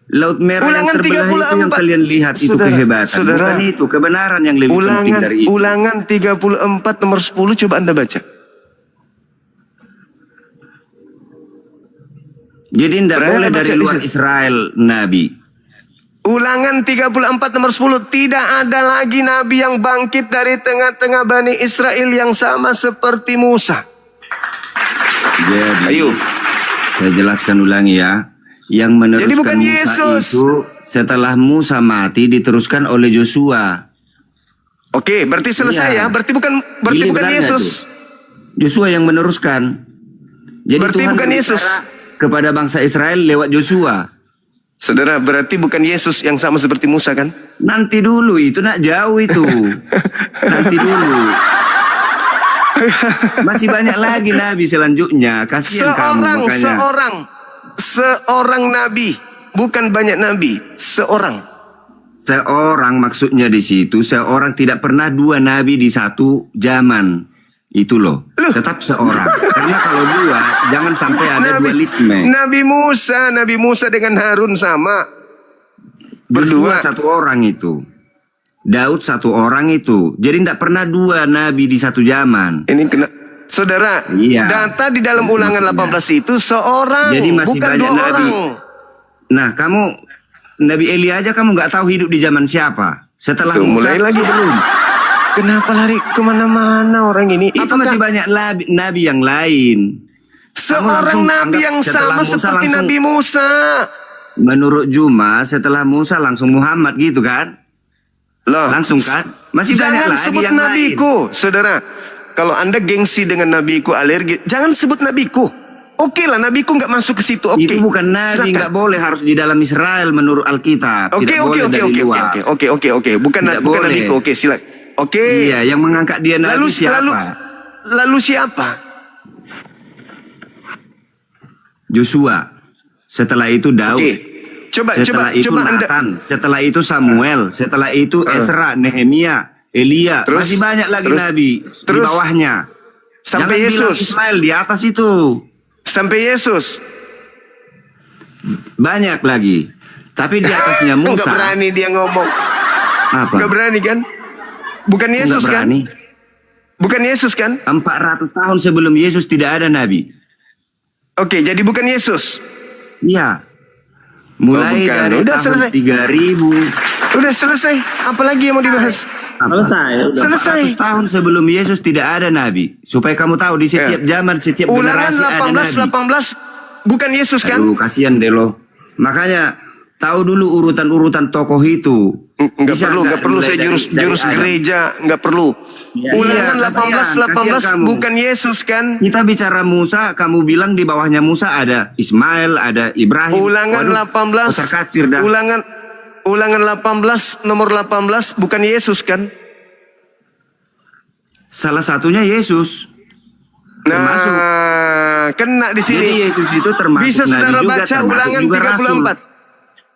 Laut Merah yang Ulangan terbelah itu yang 34. kalian lihat itu Saudara, kehebatan. saudara. Bukan itu kebenaran yang lebih penting dari itu. Ulangan 34 nomor 10 coba Anda baca. Jadi tidak Berani boleh baca dari di luar situ. Israel Nabi. Ulangan 34 nomor 10. Tidak ada lagi nabi yang bangkit dari tengah-tengah Bani Israel yang sama seperti Musa. Jadi, Ayo. saya jelaskan ulangi ya. Yang meneruskan Jadi bukan Musa Yesus. itu setelah Musa mati diteruskan oleh Joshua. Oke, berarti selesai Iya. ya. Berarti bukan Gili bukan berannya Yesus. Joshua yang meneruskan. Jadi Berarti Tuhan bukan berbicara Yesus. kepada bangsa Israel lewat Joshua. Saudara, berarti bukan Yesus yang sama seperti Musa kan? Nanti dulu itu nak jauh itu. Nanti dulu. Masih banyak lagi nabi selanjutnya. Kasihan kamu makanya. Seorang nabi, bukan banyak nabi, seorang. Seorang maksudnya di situ, seorang tidak pernah dua nabi di satu zaman. Itu loh, tetap seorang. Karena kalau dua, jangan sampai ada dualisme. Nabi Musa dengan Harun sama. Berdua Berdua. satu orang itu. Daud satu orang itu. Jadi tidak pernah dua nabi di satu zaman. Ini kena, saudara, Iya. data di dalam Itu Ulangan maksudnya. 18 itu seorang, Jadi masih bukan banyak dua nabi. orang. Nah, kamu Nabi Eli aja kamu nggak tahu hidup di zaman siapa? Setelah Tuh, Musa mulai lagi. belum. Kenapa lari kemana-mana orang ini? Itu Apakah masih banyak nabi yang lain. seorang langsung nabi anggap yang setelah sama Musa seperti langsung- Nabi Musa? Menurut Juma setelah Musa langsung Muhammad gitu kan? Loh, Langsung kan? Masih banyak jangan lagi sebut yang nabiku, saudara. Kalau Anda gengsi dengan nabiku, alergi, jangan sebut nabiku. Oke lah, nabiku nggak masuk ke situ. Oke. Itu bukan nabi, Silakan. nggak boleh, harus di dalam Israel menurut Alkitab. Oke, Tidak oke, boleh oke, dari oke, luar. oke. Bukan Tidak bukan boleh. nabiku. Oke, silakan. Oke. Iya, yang mengangkat dia nabi Lalu siapa? lalu siapa? Joshua. Setelah itu Daud. Oke. Coba Setelah itu Anda. Nathan. Setelah itu Samuel. Setelah itu Ezra, Nehemia, Elia. Terus? Masih banyak lagi Terus? nabi di Terus? bawahnya. Sampai Jangan bilang Yesus. Ismail di atas itu. Sampai Yesus. Banyak lagi. Tapi di atasnya Nggak Musa. berani dia ngomong. Apa? Nggak berani kan? Bukan Yesus Nggak kan? berani. Bukan Yesus kan? 400 tahun sebelum Yesus tidak ada nabi. Oke, jadi bukan Yesus. Iya. Mulai bukan. dari Udah tahun selesai. 3000. Udah selesai. Apalagi yang mau dibahas? Selesai. Udah. Selesai. 400 tahun sebelum Yesus tidak ada nabi. Supaya kamu tahu di setiap zaman, setiap Ulangan generasi ada nabi. 18 bukan Yesus kan? Aduh, kasihan deh lo. Makanya tahu dulu urutan-urutan tokoh itu. Nggak Bisa perlu mulai saya dari jurus Adam? gereja, nggak perlu. Ulangan Iya, kasihan 18 kamu. bukan Yesus kan? Kita bicara Musa, kamu bilang di bawahnya Musa ada Ismail, ada Ibrahim. Ulangan Waduh, 18. terkacir dah. Ulangan 18 nomor 18 bukan Yesus kan? Salah satunya Yesus. Termasuk. Nah, kena di sini. Jadi Yesus itu termasuk Bisa Nabi saudara juga, baca termasuk ulangan juga 34.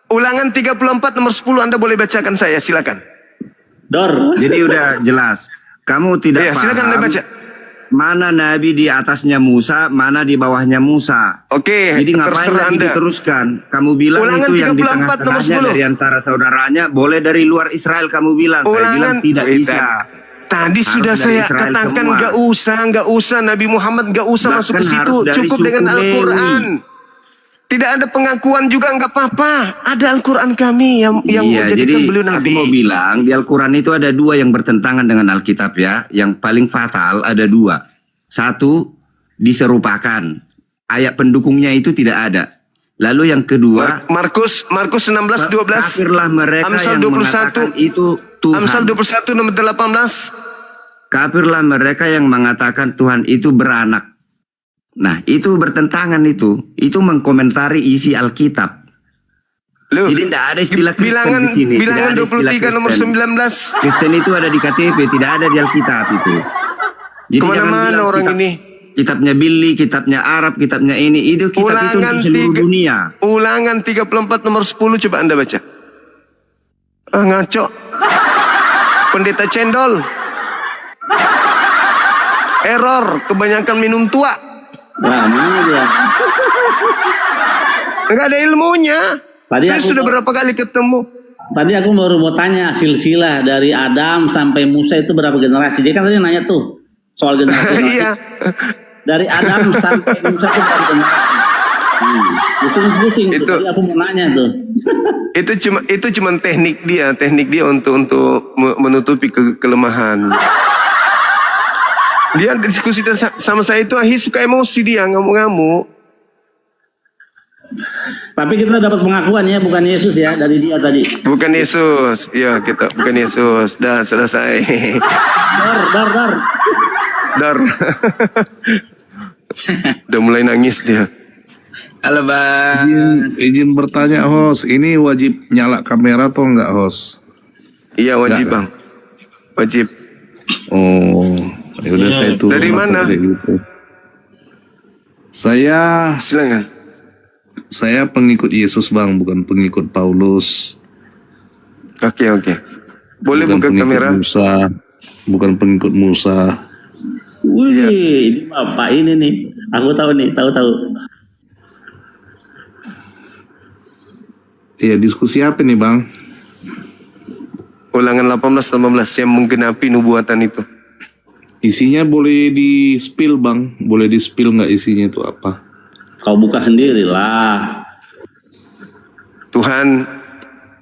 Ulangan 34 nomor 10 Anda boleh bacakan saya, silakan. Dor. Jadi udah jelas. Kamu tidak Iya, silakan Anda paham baca. mana Nabi di atasnya Musa, mana di bawahnya Musa. Oke, Jadi ngapain terserah lagi Anda. diteruskan? Kamu bilang Ulangan itu yang di 34 nomor tengah-tengahnya 10. dari antara saudaranya, boleh dari luar Israel kamu bilang. Saya bilang Ulangan tidak bisa. Tadi Harus sudah dari saya Israel katakan semua. nggak usah Nabi Muhammad nggak usah Bahkan masuk ke situ, harus dari cukup suku dengan Al-Qur'an. Tidak ada pengakuan juga nggak apa-apa. Ada Al-Qur'an kami yang Iya, menjadikan jadi beliau aku nabi. mau bilang di Al-Quran itu ada dua yang bertentangan dengan Alkitab ya. Yang paling fatal ada dua. Satu, diserupakan. Ayat pendukungnya itu tidak ada. Lalu yang kedua, Markus 16:12. kafirlah mereka Amsal yang 21. mengatakan itu Tuhan. Amsal 21 nomor 18. Kafirlah mereka yang mengatakan Tuhan itu beranak. Nah, itu bertentangan itu. Itu mengkomentari isi Alkitab. Loh, Jadi tidak ada istilah Kristen bilangan di sini. bilangan Tidak ada istilah 23 nomor Kristen. 19. Kristen itu ada di KTP, tidak ada di Alkitab itu. Jadi jangan Kemana-mana bilang orang ini. Kitabnya Billy, kitabnya Arab, kitabnya ini. Itu kitab itu untuk seluruh dunia. Ulangan 34 nomor 10 coba Anda baca. Ah, ngaco. Pendeta cendol. Error, kebanyakan minum tua. Nah, mana dia? Enggak ada ilmunya. Tadi Saya aku sudah mau- berapa kali ketemu. Tadi aku baru mau tanya silsilah dari Adam sampai Musa itu berapa generasi? Dia kan tadi nanya tuh soal generasi. Iya. Dari Adam sampai Musa itu berapa generasi? Pusing-pusing tuh. Itu- Tadi aku mau nanya tuh. Itu cuma teknik dia untuk menutupi kelemahan. Dia diskusi sama saya itu suka emosi dia ngamuk-ngamuk. Tapi kita dapat pengakuan ya, bukan Yesus ya dari dia tadi. Bukan Yesus, ya kita bukan Yesus. Dah selesai. Dar. Dar. Udah mulai nangis dia. Halo bang. Izin bertanya host, ini wajib nyala kamera atau enggak host? Iya wajib Enggak. bang, wajib. Oh, ya udah saya turun. Dari apa mana? kayak gitu. Silakan. Saya pengikut Yesus bang, bukan pengikut Paulus. Oke. Boleh bukan buka pengikut kamera. Musa, bukan pengikut Musa. Wih, Iya. ini bapak ini nih. Aku tahu nih, tahu. Iya, diskusi apa nih bang? Ulangan 18 yang menggenapi nubuatan itu. Isinya boleh di spill bang, boleh di spill nggak isinya itu apa? Kau buka sendiri lah. Tuhan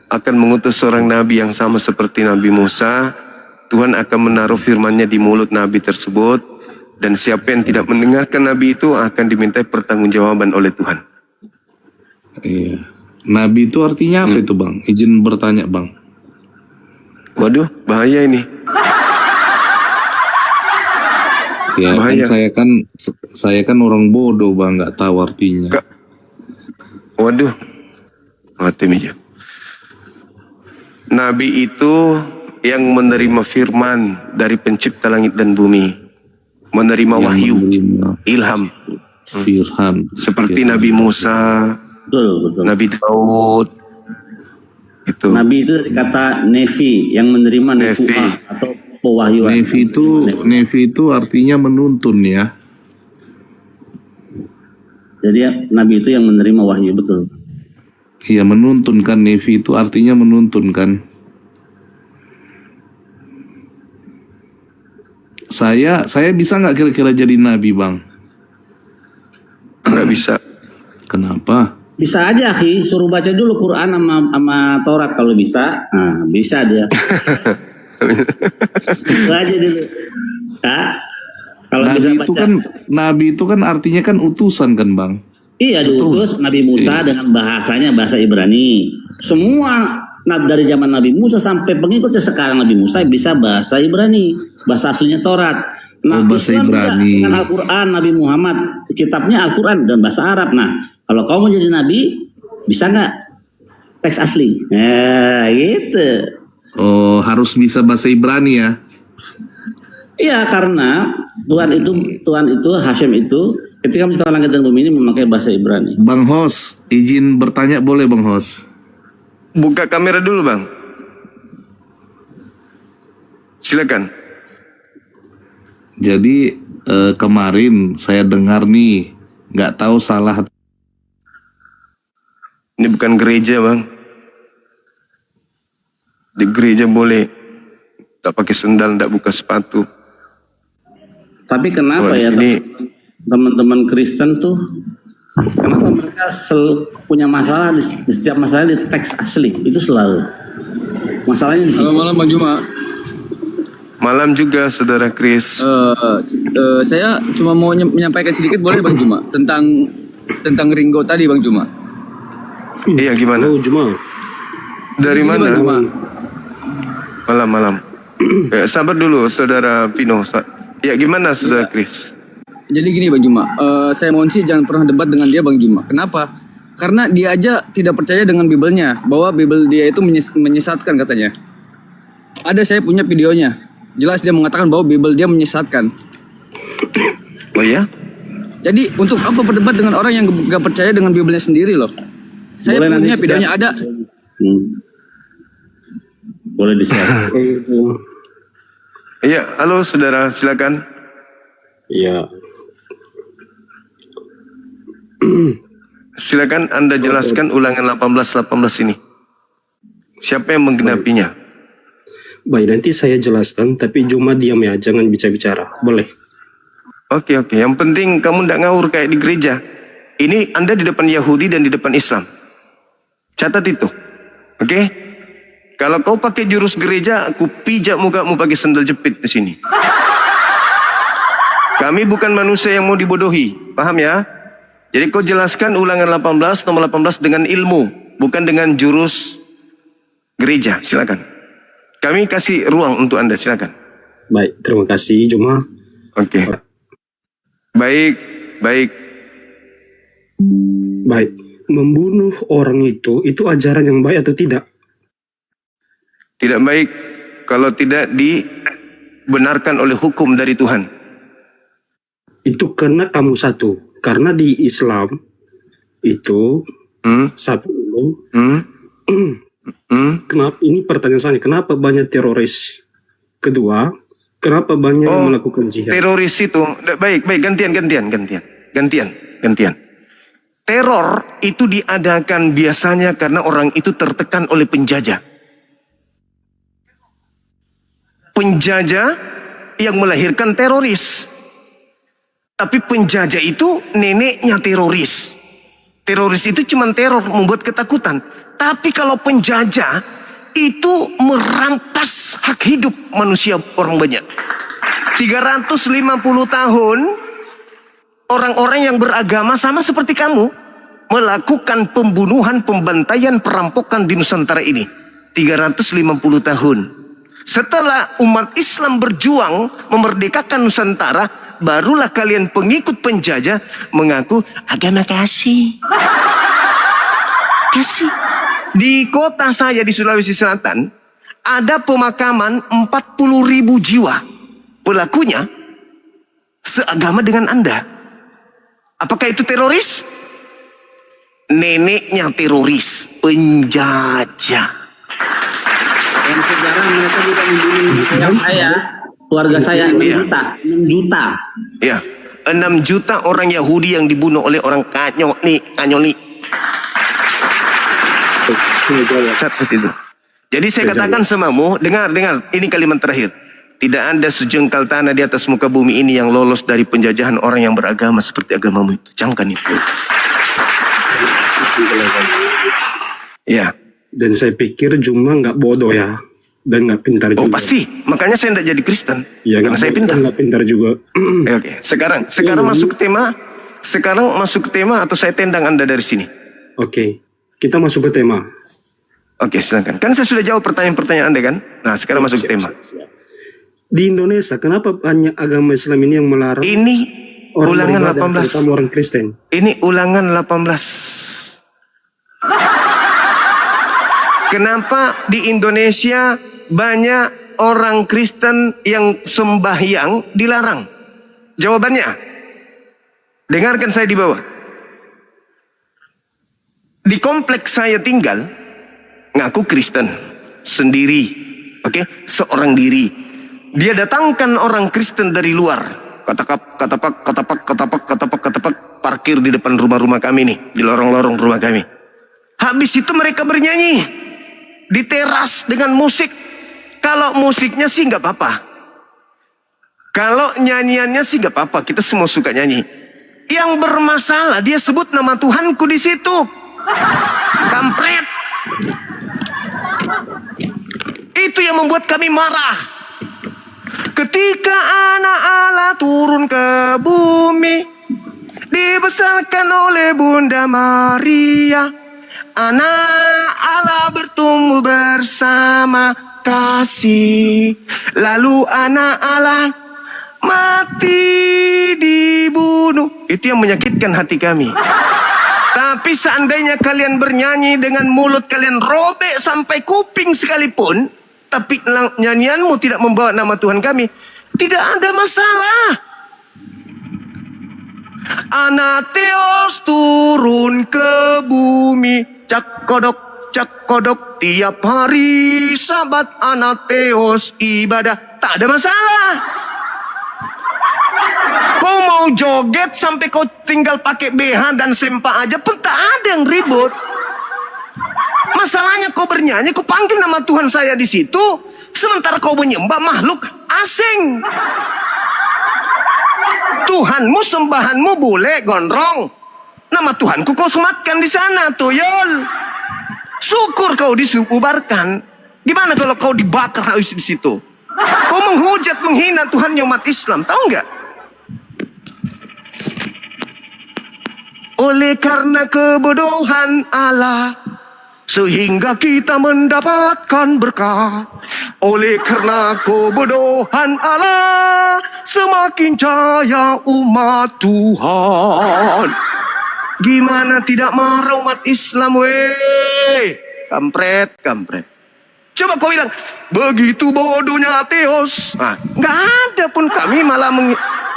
akan mengutus seorang nabi yang sama seperti Nabi Musa. Tuhan akan menaruh firman-Nya di mulut nabi tersebut. Dan siapa yang tidak mendengarkan nabi itu akan dimintai pertanggungjawaban oleh Tuhan. Iya. Nabi itu artinya apa itu bang? Izin bertanya bang. Waduh, bahaya ini. Ya kan Bahaya. saya kan orang bodoh bang, nggak tahu artinya. Waduh, mati meja. Nabi itu yang menerima firman dari pencipta langit dan bumi. Menerima Yang wahyu, menerima ilham. firman. Seperti Ya. Nabi Musa, Betul. Nabi Daud. Itu. Nabi itu dari kata nefi yang menerima nefuah atau pewahyuan. Nevi itu artinya menuntun ya. Jadi ya, Nabi itu yang menerima wahyu, betul. Iya, menuntun kan. Nevi itu artinya menuntun kan. Saya bisa nggak kira-kira jadi nabi bang? Nggak bisa. Kenapa? Bisa aja, Akhi. Suruh baca dulu Quran sama Taurat kalau bisa. Nah, bisa dia. Itu aja dulu. Kalau bisa Nabi baca. itu kan artinya kan utusan kan bang. Iya, diutus Nabi Musa dengan bahasanya bahasa Ibrani. Semua dari zaman Nabi Musa sampai pengikutnya sekarang Nabi Musa bisa bahasa Ibrani, bahasa aslinya Taurat. Nah, bahasa Islam juga Ibrani. dengan Al-Quran, Nabi Muhammad kitabnya Al-Quran dan bahasa Arab. Nah, kalau kau mau jadi nabi, bisa nggak teks asli? Nah, gitu. Oh, harus bisa bahasa Ibrani ya. Iya, karena Tuhan itu Hashim itu ketika menciptakan langit dan bumi ini memakai bahasa Ibrani. Bang Hos, izin bertanya boleh Bang Hos? Buka kamera dulu, Bang. Silakan. Jadi kemarin saya dengar nih, nggak tahu salah. Ini bukan gereja, Bang. Di gereja boleh tak pakai sendal, tak buka sepatu. Tapi kenapa Kalau di ya sini teman-teman Kristen tuh, kenapa mereka punya masalah di setiap masalah di teks asli itu selalu masalahnya di sini. Malam Bang Juma. malam juga, Saudara Chris. Saya cuma mau menyampaikan sedikit boleh Bang Juma tentang Ringo tadi Bang Juma. Iya, gimana? Juma. Dari Di sini, mana? Bang Juma. Malam. Sabar dulu, Saudara Pino. Ya, gimana, Saudara Chris? Jadi gini Bang Juma, saya mohon sih jangan pernah debat dengan dia Bang Juma. Kenapa? Karena dia aja tidak percaya dengan Bibelnya, bahwa Bibel dia itu menyesatkan katanya. Ada saya punya videonya, jelas dia mengatakan bahwa Bibel dia menyesatkan. Oh ya? Jadi untuk apa berdebat dengan orang yang gak percaya dengan Bibelnya sendiri loh? Saya Boleh punya nanti videonya ada. Boleh di-share. Iya, halo Saudara, silakan. Iya. Silakan Anda jelaskan ulangan 18 ini. Siapa yang menggenapinya? Baik, nanti saya jelaskan, tapi Juma diam ya, jangan bicara-bicara. Boleh? Oke. Yang penting kamu tidak ngawur kayak di gereja. Ini Anda di depan Yahudi dan di depan Islam. Catat itu. Oke? Kalau kau pakai jurus gereja, aku pijak mukamu pakai sendal jepit di sini. Kami bukan manusia yang mau dibodohi. Paham ya? Jadi kau jelaskan ulangan 18, nomor 18 dengan ilmu, bukan dengan jurus gereja. Silakan. Kami kasih ruang untuk Anda, silakan. Baik, terima kasih Juma. Oke. Baik. Baik, membunuh orang itu ajaran yang baik atau tidak? Tidak baik kalau tidak dibenarkan oleh hukum dari Tuhan. Itu karena kamu satu. Karena di Islam itu satu dulu. Kenapa ini pertanyaan saya? Kenapa banyak teroris? Kedua, kenapa banyak yang melakukan jihad? Teroris itu baik gantian. Teror itu diadakan biasanya karena orang itu tertekan oleh penjajah. Penjajah yang melahirkan teroris. Tapi penjajah itu neneknya teroris. Teroris itu cuma teror, membuat ketakutan. Tapi kalau penjajah itu merampas hak hidup manusia orang banyak. 350 tahun orang-orang yang beragama sama seperti kamu melakukan pembunuhan, pembantaian, perampokan di Nusantara ini. 350 tahun. Setelah umat Islam berjuang memerdekakan Nusantara, barulah kalian pengikut penjajah mengaku agama kasih. Di kota saya di Sulawesi Selatan ada pemakaman 40.000 jiwa. Pelakunya seagama dengan Anda. Apakah itu teroris? Neneknya teroris, penjajah. Dan sejarah mereka juga membunuh saya, keluarga saya 6 juta. Ya, 6 juta orang Yahudi yang dibunuh oleh orang Kanyoli. Catat itu. Jadi saya katakan samamu, dengar, ini kalimat terakhir. Tidak ada sejengkal tanah di atas muka bumi ini yang lolos dari penjajahan orang yang beragama seperti agamamu itu. Camkan itu. Ya. Dan saya pikir Juma nggak bodoh ya, dan nggak pintar juga. Oh pasti, makanya saya tidak jadi Kristen. Ya, karena saya pintar. Nggak pintar juga. Oke. Sekarang masuk ke tema Sekarang masuk ke tema atau saya tendang Anda dari sini? Oke, kita masuk ke tema. Oke, silakan. Kan saya sudah jawab pertanyaan-pertanyaan Anda kan? Nah, sekarang masuk ke tema. Di Indonesia, kenapa banyak agama Islam ini yang melarang Ini orang ulangan beribadah, 18. terutama orang Kristen? Ini ulangan 18. Kenapa di Indonesia banyak orang Kristen yang sembahyang dilarang? Jawabannya, dengarkan saya di bawah. Di kompleks saya tinggal, ngaku Kristen sendiri, oke, seorang diri. Dia datangkan orang Kristen dari luar, katapak, parkir di depan rumah-rumah kami nih, di lorong-lorong rumah kami. Habis itu mereka bernyanyi di teras dengan musik. Kalau musiknya sih nggak apa-apa. Kalau nyanyiannya sih nggak apa-apa, kita semua suka nyanyi. Yang bermasalah dia sebut nama Tuhanku di situ. Kampret. Itu yang membuat kami marah. Ketika anak Allah turun ke bumi, dibesarkan oleh Bunda Maria, anak Allah bertumbuh bersama kasih. Lalu anak Allah mati dibunuh. Itu yang menyakitkan hati kami. Tapi seandainya kalian bernyanyi dengan mulut kalian robek sampai kuping sekalipun, tapi nyanyianmu tidak membawa nama Tuhan kami, tidak ada masalah. Anatheos turun ke bumi, cak kodok tiap hari Sabat Anatheos ibadah, tak ada masalah. Kau mau joget sampai kau tinggal pakai BH dan sempak aja pun tak ada yang ribut. Masalahnya kau bernyanyi, kau panggil nama Tuhan saya di situ, sementara kau menyembah makhluk asing. Tuhanmu, sembahanmu boleh gondrong, nama Tuhanku kau sematkan di sana, tuyul. Syukur kau disububarkan. Gimana kalau kau dibakar habis di situ? Kau menghujat, menghina Tuhan umat Islam, tahu nggak? Oleh karena kebodohan Allah, sehingga kita mendapatkan berkah. Oleh karena kebodohan Allah, semakin jaya umat Tuhan. Gimana tidak marah umat Islam, weh? Kampret. Coba kau bilang, begitu bodohnya Theos. Nah, nggak ada pun, kami malah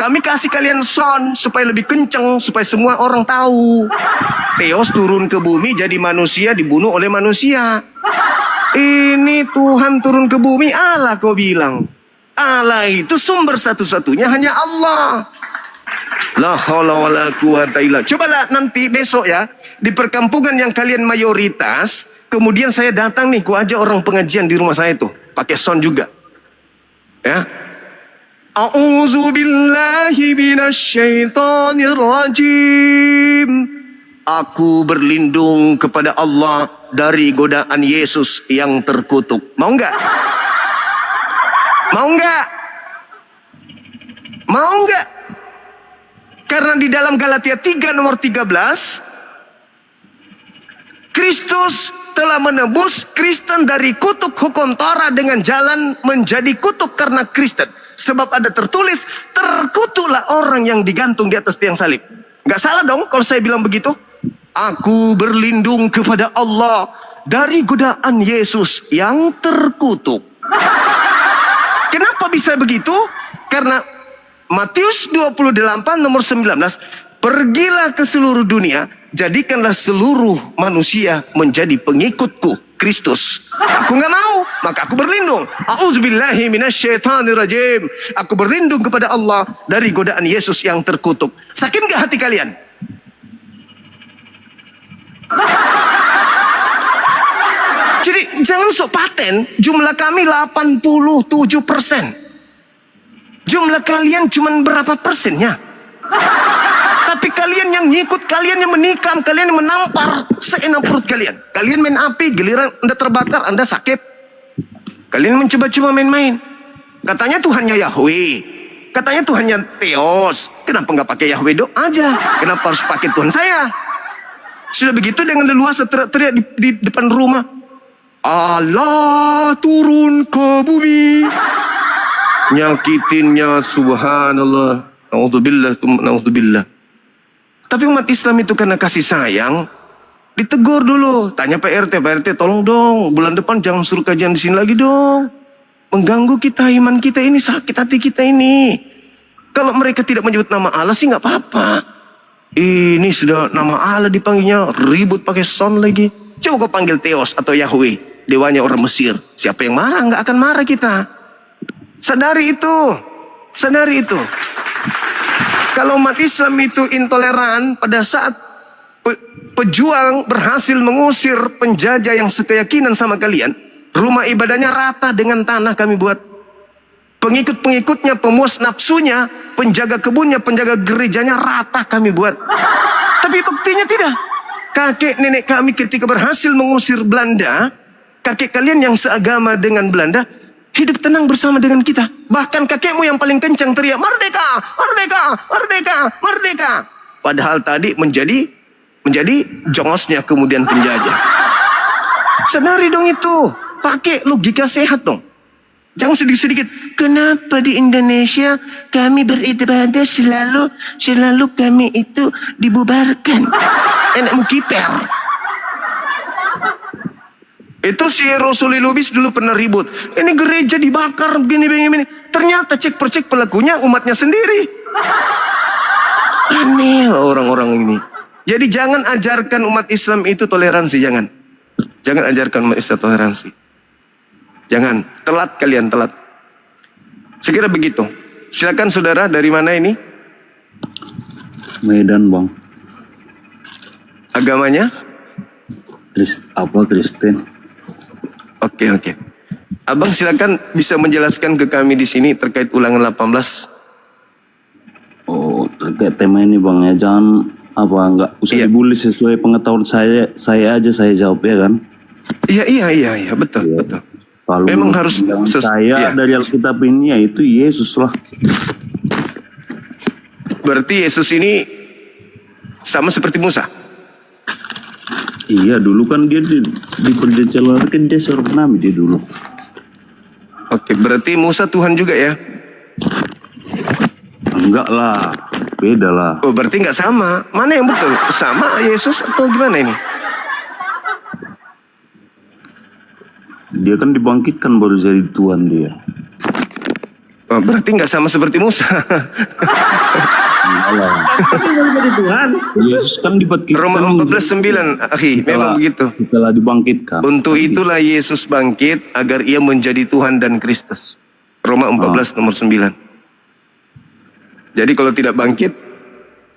kami kasih kalian sound supaya lebih kenceng, supaya semua orang tahu. Theos turun ke bumi jadi manusia, dibunuh oleh manusia. Ini Tuhan turun ke bumi, Allah kau bilang. Allah itu sumber satu-satunya hanya Allah. La haula wala quwata illa. Cobalah nanti besok ya, di perkampungan yang kalian mayoritas, kemudian saya datang nih, ku ajak orang pengajian di rumah saya tuh, pakai sound juga. Ya. A'udzu billahi minasyaitonir rajim. Aku berlindung kepada Allah dari godaan Yesus yang terkutuk. Mau enggak? Mau enggak? Mau enggak? Karena di dalam Galatia 3 nomor 13, Kristus telah menebus Kristen dari kutuk hukum Taurat dengan jalan menjadi kutuk karena Kristen. Sebab ada tertulis, terkutuklah orang yang digantung di atas tiang salib. Gak salah dong kalau saya bilang begitu. Aku berlindung kepada Allah dari godaan Yesus yang terkutuk. Kenapa bisa begitu? Karena Matius 28 nomor 19, pergilah ke seluruh dunia, jadikanlah seluruh manusia menjadi pengikutku, Kristus. Aku nggak mau, maka aku berlindung. A'udzubillahi minasyaitonirrajim. Aku berlindung kepada Allah dari godaan Yesus yang terkutuk. Sakit nggak hati kalian? Jadi jangan sok paten. Jumlah kami 87%. Jumlah kalian cuma berapa persennya? Tapi kalian yang ngikut, kalian yang menikam, kalian yang menampar seenak perut kalian. Kalian main api, giliran Anda terbakar, Anda sakit. Kalian mencoba-coba main-main. Katanya Tuhannya Yahweh. Katanya Tuhannya Theos. Kenapa nggak pakai Yahweh Do aja? Kenapa harus pakai Tuhan saya? Sudah begitu dengan leluasa teriak di depan rumah. Allah turun ke bumi. Nyakitinnya, subhanallah. Naudzubillah. Tapi umat Islam itu karena kasih sayang, ditegur dulu. Tanya Pak RT tolong dong, bulan depan jangan suruh kajian di sini lagi dong. Mengganggu kita, iman kita ini, sakit hati kita ini. Kalau mereka tidak menyebut nama Allah sih nggak apa-apa. Ini sudah nama Allah dipanggilnya, ribut pakai sound lagi. Coba kau panggil Theos atau Yahweh, dewanya orang Mesir. Siapa yang marah? Nggak akan marah kita. Sadari itu. Kalau umat Islam itu intoleran, pada saat pejuang berhasil mengusir penjajah yang sekeyakinan sama kalian, rumah ibadahnya rata dengan tanah kami buat. Pengikut-pengikutnya, pemuas nafsunya, penjaga kebunnya, penjaga gerejanya rata kami buat. Tapi buktinya tidak. Kakek nenek kami ketika berhasil mengusir Belanda, kakek kalian yang seagama dengan Belanda, hidup tenang bersama dengan kita. Bahkan kakekmu yang paling kencang teriak, "Merdeka! Merdeka! Merdeka! Merdeka!" Padahal tadi menjadi jongosnya kemudian penjajah. Sadari dong itu. Pakai logika sehat dong. Jangan sedikit-sedikit. Kenapa di Indonesia kami beribadah selalu kami itu dibubarkan? Enakmu kiper. Itu si Rosuli Lubis dulu pernah ribut. Ini gereja dibakar begini. Ternyata cek pelakunya umatnya sendiri. Aneh orang-orang ini. Jadi jangan ajarkan umat Islam itu toleransi, jangan. Jangan ajarkan umat Islam toleransi. Jangan, kalian telat. Sekira begitu. Silakan saudara, dari mana ini? Medan, Bang. Agamanya? Kristen. Oke. Abang silakan bisa menjelaskan ke kami di sini terkait ulangan 18. Oh, terkait tema ini, Bang, ya. Jangan nggak usah dibully, sesuai pengetahuan saya aja saya jawab, ya kan? Iya, betul. Kalau memang harus saya dari Alkitab ini yaitu Yesus lah. Berarti Yesus ini sama seperti Musa. Iya, dulu kan dia di perjanjian kan dia seorang nabi dia dulu. Oke, berarti Musa Tuhan juga ya? Enggak lah, beda lah. Oh, berarti nggak sama. Mana yang betul? Sama Yesus atau gimana ini? Dia kan dibangkitkan baru jadi Tuhan dia. Oh, berarti nggak sama seperti Musa. Enggak lah. Baru jadi Tuhan. Yesus kan dibangkitkan. Roma 14:9, akhi, memang begitu. Setelah dibangkitkan. Untuk itulah Yesus bangkit agar ia menjadi Tuhan dan Kristus. Roma 14 nomor 9. Jadi kalau tidak bangkit,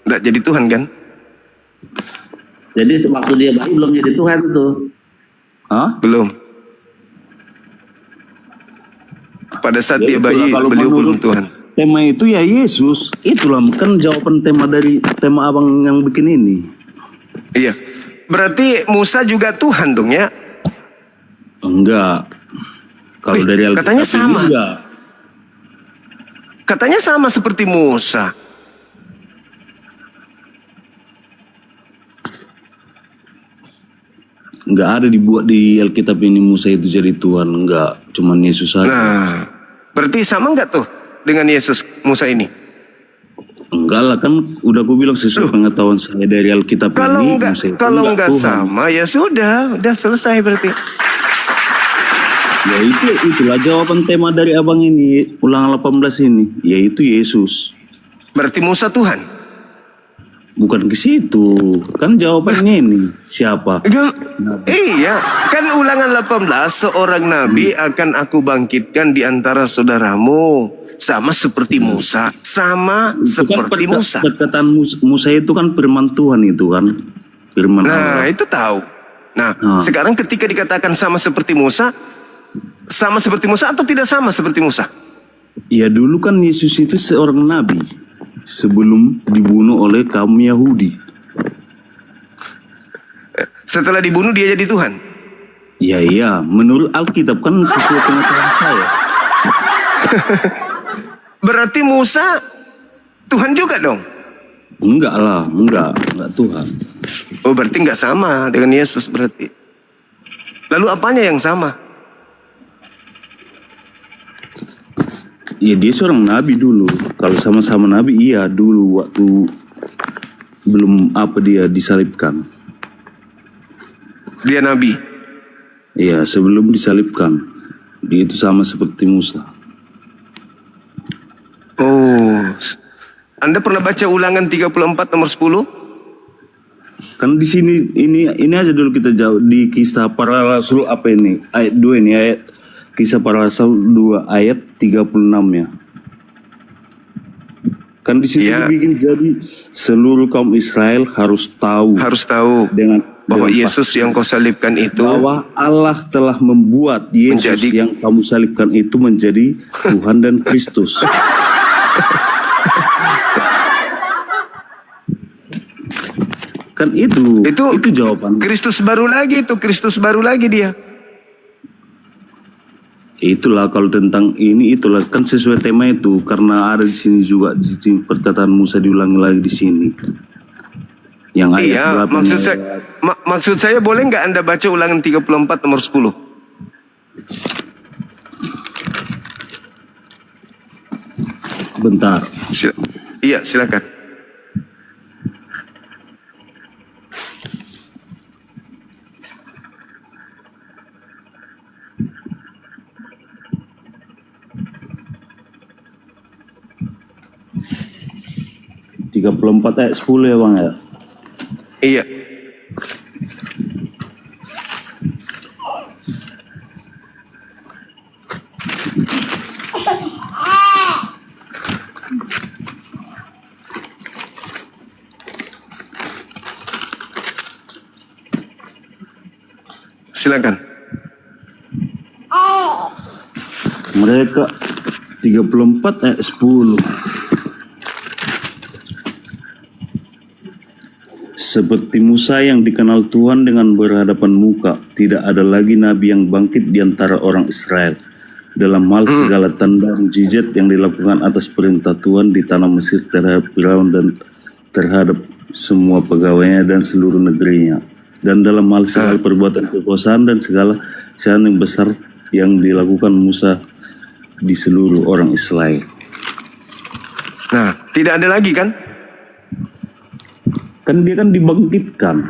tidak jadi Tuhan kan? Jadi maksud dia bayi belum jadi Tuhan tuh. Hah? Belum. Pada saat dia bayi, Kalau beliau belum menurut Tuhan. tema itu ya Yesus. Itulah kan jawaban tema dari tema abang yang bikin ini. Iya. Berarti Musa juga Tuhan dong ya? Enggak. Kalau dari Alkitab katanya sama. ini enggak. Katanya sama seperti Musa. Enggak ada dibuat di Alkitab ini Musa itu jadi Tuhan. Enggak. Cuman Yesus saja. Nah, berarti sama nggak tuh dengan Yesus Musa ini? Enggak lah, kan udah aku bilang sesuai pengetahuan saya dari Alkitab ini. Kalau nggak sama ya sudah selesai berarti. Ya itulah jawaban tema dari abang ini, ulangan 18 ini, yaitu Yesus. Berarti Musa Tuhan? Bukan ke situ, kan jawabannya ini siapa? Iya, kan ulangan 18 seorang nabi akan aku bangkitkan di antara saudaramu, sama seperti Musa, sama Itu seperti kan Musa. Perkataan Musa itu kan firman Tuhan itu kan, firman Nah, Allah. itu tahu. Nah, sekarang ketika dikatakan sama seperti Musa atau tidak sama seperti Musa? Ya dulu kan Yesus itu seorang nabi sebelum dibunuh oleh kaum Yahudi. Setelah dibunuh dia jadi Tuhan? Iya, menurut Alkitab kan sesuai pengetahuan saya. Berarti Musa Tuhan juga dong? Enggak lah, enggak Tuhan. Oh, berarti nggak sama dengan Yesus berarti. Lalu apanya yang sama? Ya dia seorang nabi dulu. Kalau sama-sama nabi iya dulu waktu belum dia disalibkan. Dia nabi. Iya, sebelum disalibkan. Dia itu sama seperti Musa. Oh, Anda pernah baca Ulangan 34 nomor 10? Kan di sini ini aja dulu kita jauh di Kisah Para Rasul apa ini? Ayat 2 ini, ayat Kisah Para Rasul 2 ayat 36 ya. Kan di sini dibikin jadi seluruh kaum Israel harus tahu dengan bahwa Yesus yang kau salibkan itu, bahwa Allah telah membuat Yesus yang kamu salibkan itu menjadi Tuhan dan Kristus. Kan itu jawaban. Kristus baru lagi itu, Kristus baru lagi dia. Itulah kalau tentang ini itulah kan sesuai tema itu, karena ada di sini juga di sini perkataan Musa diulangi lagi di sini. Yang ayat maksud saya boleh nggak Anda baca Ulangan 34 nomor 10? Bentar. Iya, silakan. Ayat 10 ya Bang ya? Iya. Silakan. Mereka 34 ayat 10. Seperti Musa yang dikenal Tuhan dengan berhadapan muka, tidak ada lagi nabi yang bangkit di antara orang Israel. Dalam hal segala tanda mukjizat yang dilakukan atas perintah Tuhan di tanah Mesir terhadap Firaun dan terhadap semua pegawainya dan seluruh negerinya. Dan dalam hal segala perbuatan kekuasaan dan segala cara yang besar yang dilakukan Musa di seluruh orang Israel. Nah, tidak ada lagi kan? Kan dia kan dibangkitkan.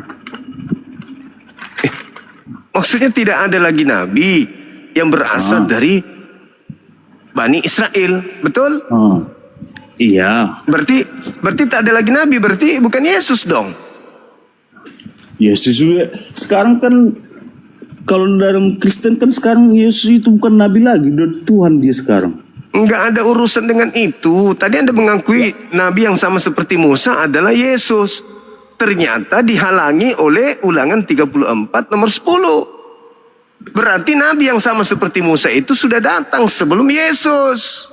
Maksudnya tidak ada lagi nabi yang berasal dari Bani Israel, betul? Iya. Berarti tak ada lagi nabi, berarti bukan Yesus dong. Yesus juga sekarang kan kalau dalam Kristen kan sekarang Yesus itu bukan nabi lagi, udah Tuhan dia sekarang. Enggak ada urusan dengan itu. Tadi Anda mengakui nabi yang sama seperti Musa adalah Yesus. Ternyata dihalangi oleh Ulangan 34 nomor 10. Berarti nabi yang sama seperti Musa itu sudah datang sebelum Yesus.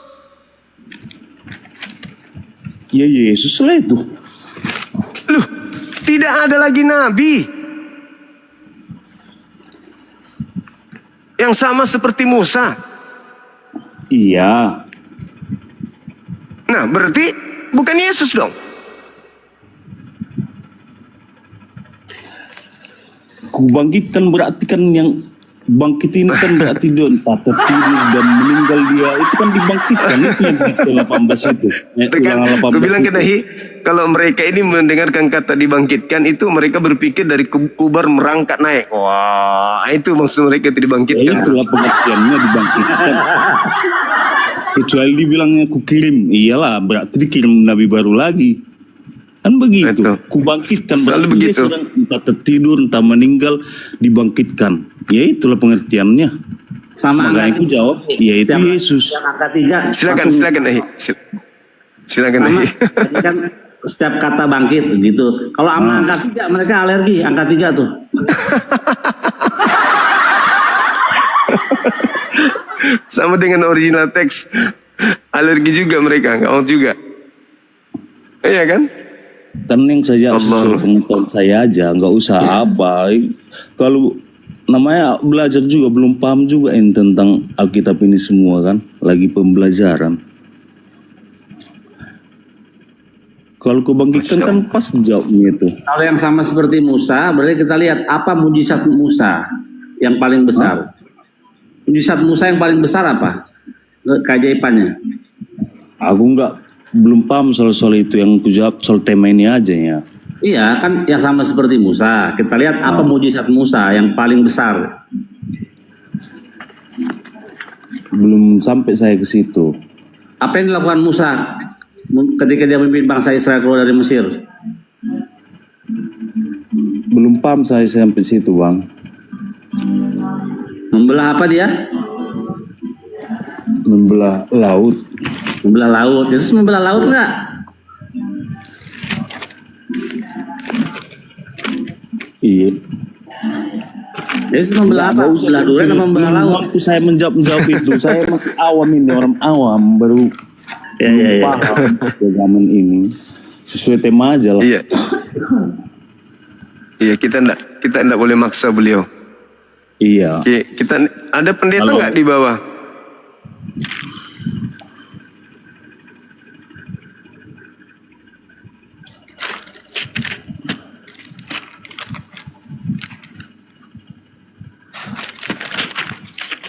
Ya Yesus lah itu. Loh, tidak ada lagi nabi yang sama seperti Musa. Iya. Nah, berarti bukan Yesus dong. Kubangkitkan berarti kan yang bangkit ini kan berarti dia entah tertidur dan meninggal dia itu kan dibangkitkan, itu yang di 18 itu. Aku bilang ke Nahi, kalau mereka ini mendengarkan kata dibangkitkan itu mereka berpikir dari kubur merangkak naik. Wah, itu maksud mereka itu dibangkitkan. Ya itulah pengertiannya dibangkitkan. Kecuali dibilangnya kukirim, iyalah berarti dikirim nabi baru lagi. Kan begitu, kubangkitkan selalu begitu. Dia entah tertidur, entah meninggal, dibangkitkan. Ya itulah pengertiannya. Sama makanya aku jawab, ya itu Yesus. Yang angka 3. Silakan Nahi. Silakan Nahi. Kan setiap kata bangkit gitu. Kalau sama angka 3 mereka alergi, angka 3 tuh. Sama dengan original teks, alergi juga mereka, nggak mau juga. Iya kan? Kan yang saja sesuai pengetahuan saya aja, nggak usah apa. Kalau namanya belajar juga belum paham juga ini tentang Alkitab ini semua kan, lagi pembelajaran. Kalau kau bangkitkan kan pas jawabnya itu. Kalau yang sama seperti Musa, berarti kita lihat apa mujizat Musa yang paling besar. Mujizat Musa yang paling besar apa? Keajaibannya. Aku belum paham soal itu, yang ku jawab soal tema ini aja ya. Iya, kan yang sama seperti Musa. Kita lihat apa mujizat Musa yang paling besar. Belum sampai saya ke situ. Apa yang dilakukan Musa ketika dia memimpin bangsa Israel keluar dari Mesir? Belum paham saya sampai situ, Bang. Membelah apa dia? Membelah laut. Membelah laut. Yesus membelah laut nggak? Iya. Yesus membelah apa? Membelah durian atau membelah laut? Waktu saya menjawab itu, saya masih awam ini, orang awam baru paham zaman ini. Sesuai tema aja lah. Iya. Iya, kita enggak boleh maksa beliau. Iya. Oke, kita ada pendeta nggak di bawah?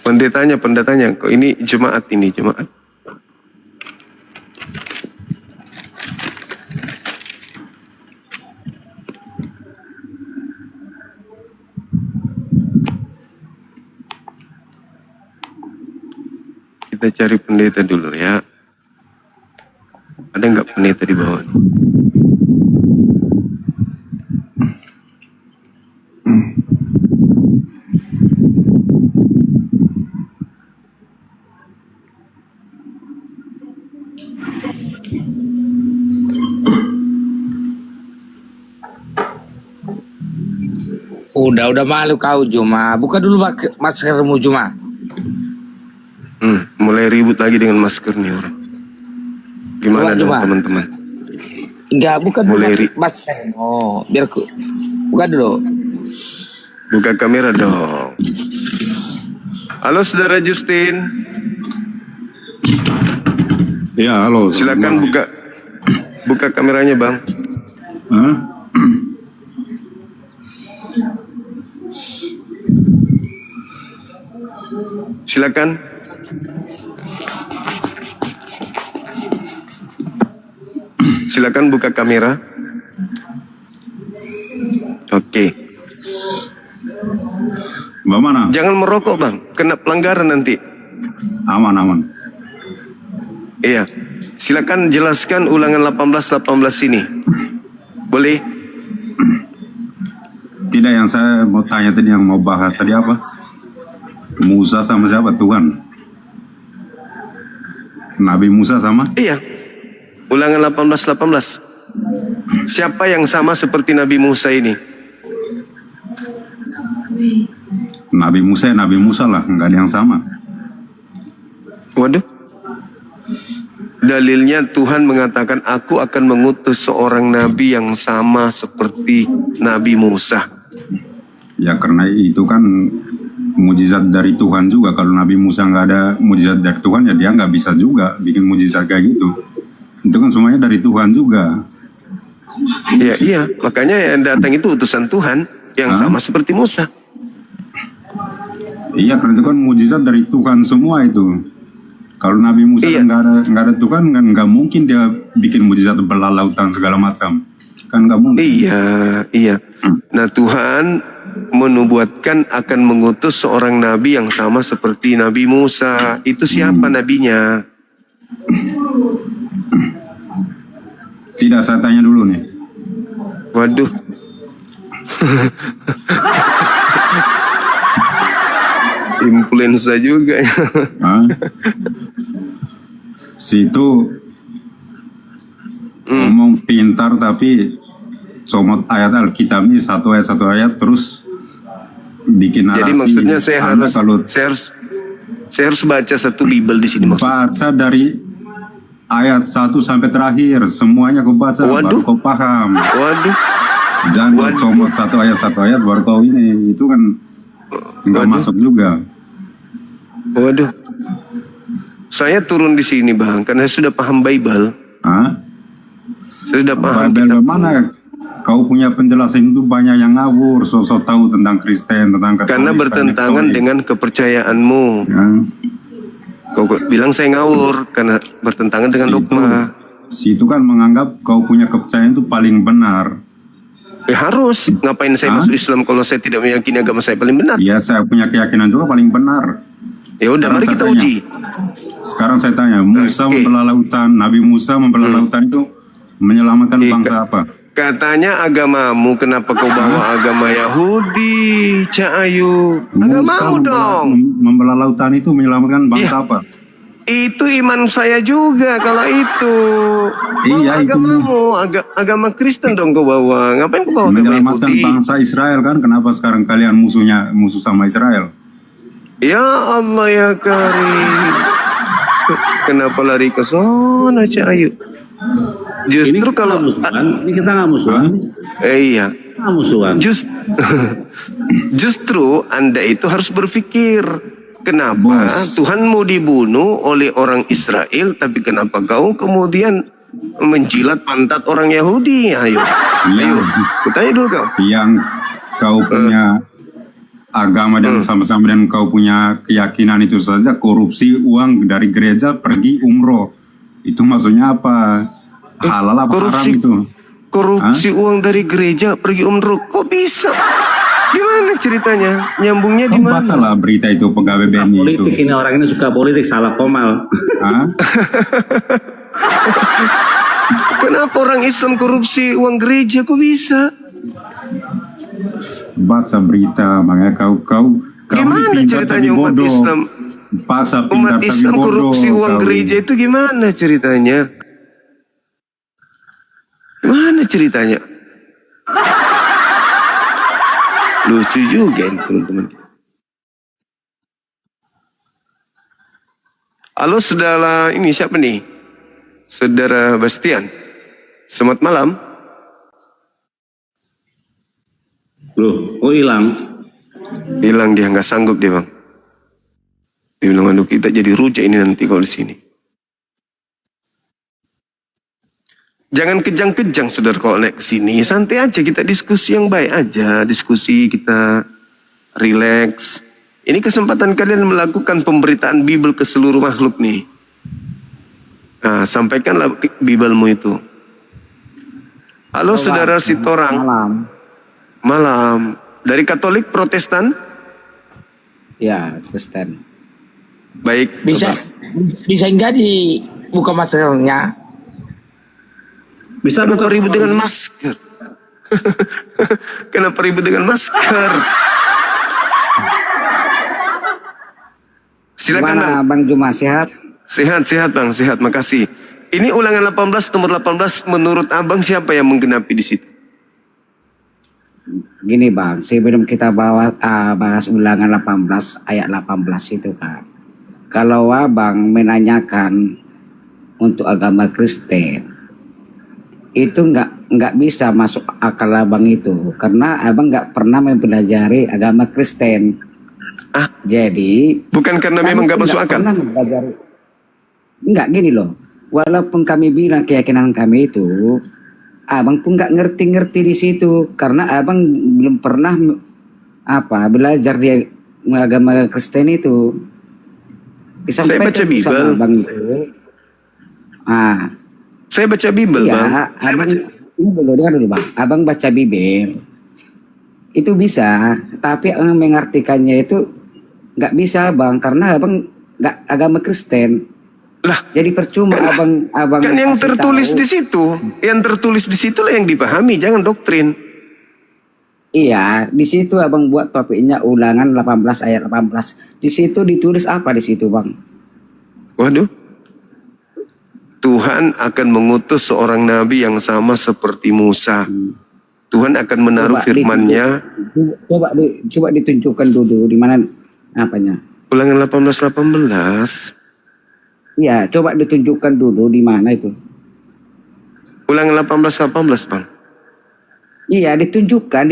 Pendetanya, kok ini jemaat ini, jemaat. Kita cari pendeta dulu ya. Ada nggak pendeta di bawah? Udah malu kau Juma. Buka dulu maskermu Juma. Mulai ribut lagi dengan masker nih orang. Gimana dong teman-teman? Enggak, buka dulu Mulai masker. Oh, biar ku buka dulu. Buka kamera dong. Halo saudara Justin. Ya, halo. Silakan buka kameranya, Bang. Hah? Silakan. Silakan buka kamera. Oke. Bagaimana? Jangan merokok, Bang. Kena pelanggaran nanti. Aman. Iya. Silakan jelaskan ulangan 18 ini. Boleh? Tidak, yang saya mau tanya tadi, yang mau bahas tadi apa? Musa sama siapa? Tuhan. Nabi Musa sama? Iya. Ulangan 18. Siapa yang sama seperti Nabi Musa ini? Nabi Musa ya Nabi Musa lah, nggak ada yang sama. Waduh. Dalilnya Tuhan mengatakan, aku akan mengutus seorang nabi yang sama seperti Nabi Musa. Ya karena itu kan mujizat dari Tuhan juga. Kalau Nabi Musa nggak ada mujizat dari Tuhan, ya dia nggak bisa juga bikin mujizat kayak gitu. Itu kan semuanya dari Tuhan juga. Iya, makanya yang datang itu utusan Tuhan yang sama seperti Musa. Iya, karena itu kan mujizat dari Tuhan semua itu. Kalau Nabi Musa kan nggak ada Tuhan, kan nggak mungkin dia bikin mujizat belah lautan segala macam. Kan nggak mungkin. Iya. Nah, Tuhan menubuatkan akan mengutus seorang nabi yang sama seperti Nabi Musa. Itu siapa nabinya? Tidak, saya tanya dulu nih. Waduh. Influenza juga ya. Situ ngomong pintar tapi comot ayat Alkitab ini satu ayat terus bikin narasi. Jadi maksudnya saya harus baca satu Bible di sini maksudnya. Baca dari ayat 1 sampai terakhir, semuanya kau baca baru kau paham. Waduh. Jangan comot satu ayat baru tahu ini, itu kan nggak masuk juga. Waduh. Saya turun di sini Bang, karena saya sudah paham Bible. Sudah paham kita. Bagaimana kau punya penjelasan itu banyak yang ngawur, sosok tahu tentang Kristen, tentang Katolik. Karena bertentangan dengan kepercayaanmu. Ya. Kau bilang saya ngawur karena bertentangan dengan dogma. Situ kan menganggap kau punya kepercayaan itu paling benar. Harus. Ngapain saya masuk Islam kalau saya tidak meyakini agama saya paling benar? Ya, saya punya keyakinan juga paling benar. Ya udah, mari kita uji. Sekarang saya tanya, Musa membelah lautan, Nabi Musa membelah lautan itu menyelamatkan bangsa apa? Katanya agamamu, kenapa kau bawa agama Yahudi, Cak Ayu? Agamamu dong. Membelah lautan itu menyelamatkan bangsa apa? Itu iman saya juga kalau itu. Iya, itu agamamu, agama Kristen dong kau bawa. Ngapain kau bawa agama menyelamatkan Yahudi? bangsa Israel kan? Kenapa sekarang kalian musuh sama Israel? Ya Allah ya Karim. Kenapa lari ke sana, Cak Ayu? Justru Ini kalau ini kita nggak musuhan. iya. Nggak musuhan. Justru Anda itu harus berpikir, kenapa Tuhanmu dibunuh oleh orang Israel, tapi kenapa kau kemudian menjilat pantat orang Yahudi? Ayo, kutanya dulu kau. Yang kau punya agama dan sama-sama dan kau punya keyakinan itu saja, korupsi uang dari gereja pergi umroh. Itu maksudnya apa? Halal apa haram itu? Korupsi uang dari gereja pergi umroh, kok bisa? Gimana ceritanya? Nyambungnya di mana? Bacalah berita itu pegawai BNI itu. Politik ini, orang ini suka politik, salah komal. Kenapa orang Islam korupsi uang gereja, kok bisa? Baca berita, makanya kau gimana ceritanya umat Islam? Umat Islam korupsi uang gereja itu gimana ceritanya? Gimana ceritanya? Lucu juga ini teman-teman. Halo saudara, ini siapa nih? Saudara Bastian. Selamat malam. Loh, kok hilang? Hilang dia, nggak sanggup dia bang. Dia bilang, aduh kita jadi rujak ini nanti kalau di sini. Jangan kejang-kejang saudara kalau naik ke sini. Santai aja, kita diskusi yang baik aja. Diskusi kita relax. Ini kesempatan kalian melakukan pemberitaan Bible ke seluruh makhluk nih. Nah, sampaikanlah Biblemu itu. Halo saudara Sitorang. Malam. Dari Katolik Protestan? Ya, Kristen. Baik. Bisa enggak dibuka maskernya? Bisa. Kenapa ribut dengan masker? Kenapa ribut dengan masker? Silakan Gimana, Bang Juma, sehat? Sehat Bang, sehat, makasih. Ini ulangan 18, nomor 18, menurut Abang siapa yang menggenapi di situ? Gini Bang, sebelum kita bahas ulangan 18 ayat 18 itu kan, kalau Abang menanyakan untuk agama Kristen, itu nggak bisa masuk akal Abang itu, karena Abang nggak pernah mempelajari agama Kristen. Jadi bukan karena memang nggak masuk akal. Nggak, gini loh, walaupun kami bilang keyakinan kami itu, Abang pun nggak ngerti di situ, karena Abang belum pernah belajar di agama Kristen itu. Saya baca Bible. Abang itu. Saya baca Bible, iya, Bang. Abang dengar dulu Bang. Abang baca Bible itu bisa, tapi Abang mengartikannya itu nggak bisa Bang, karena Abang nggak agama Kristen. Lah, jadi percuma abang kan yang tertulis di situ, lah yang dipahami, jangan doktrin. Iya, di situ Abang buat topiknya ulangan 18 ayat 18. Di situ ditulis apa di situ, Bang? Waduh. Tuhan akan mengutus seorang nabi yang sama seperti Musa. Tuhan akan menaruh firman-Nya. Coba ditunjukkan dulu di mana apanya. Ulangan 18. Iya, coba ditunjukkan dulu di mana itu. Ulangan 18, Bang. Iya, ditunjukkan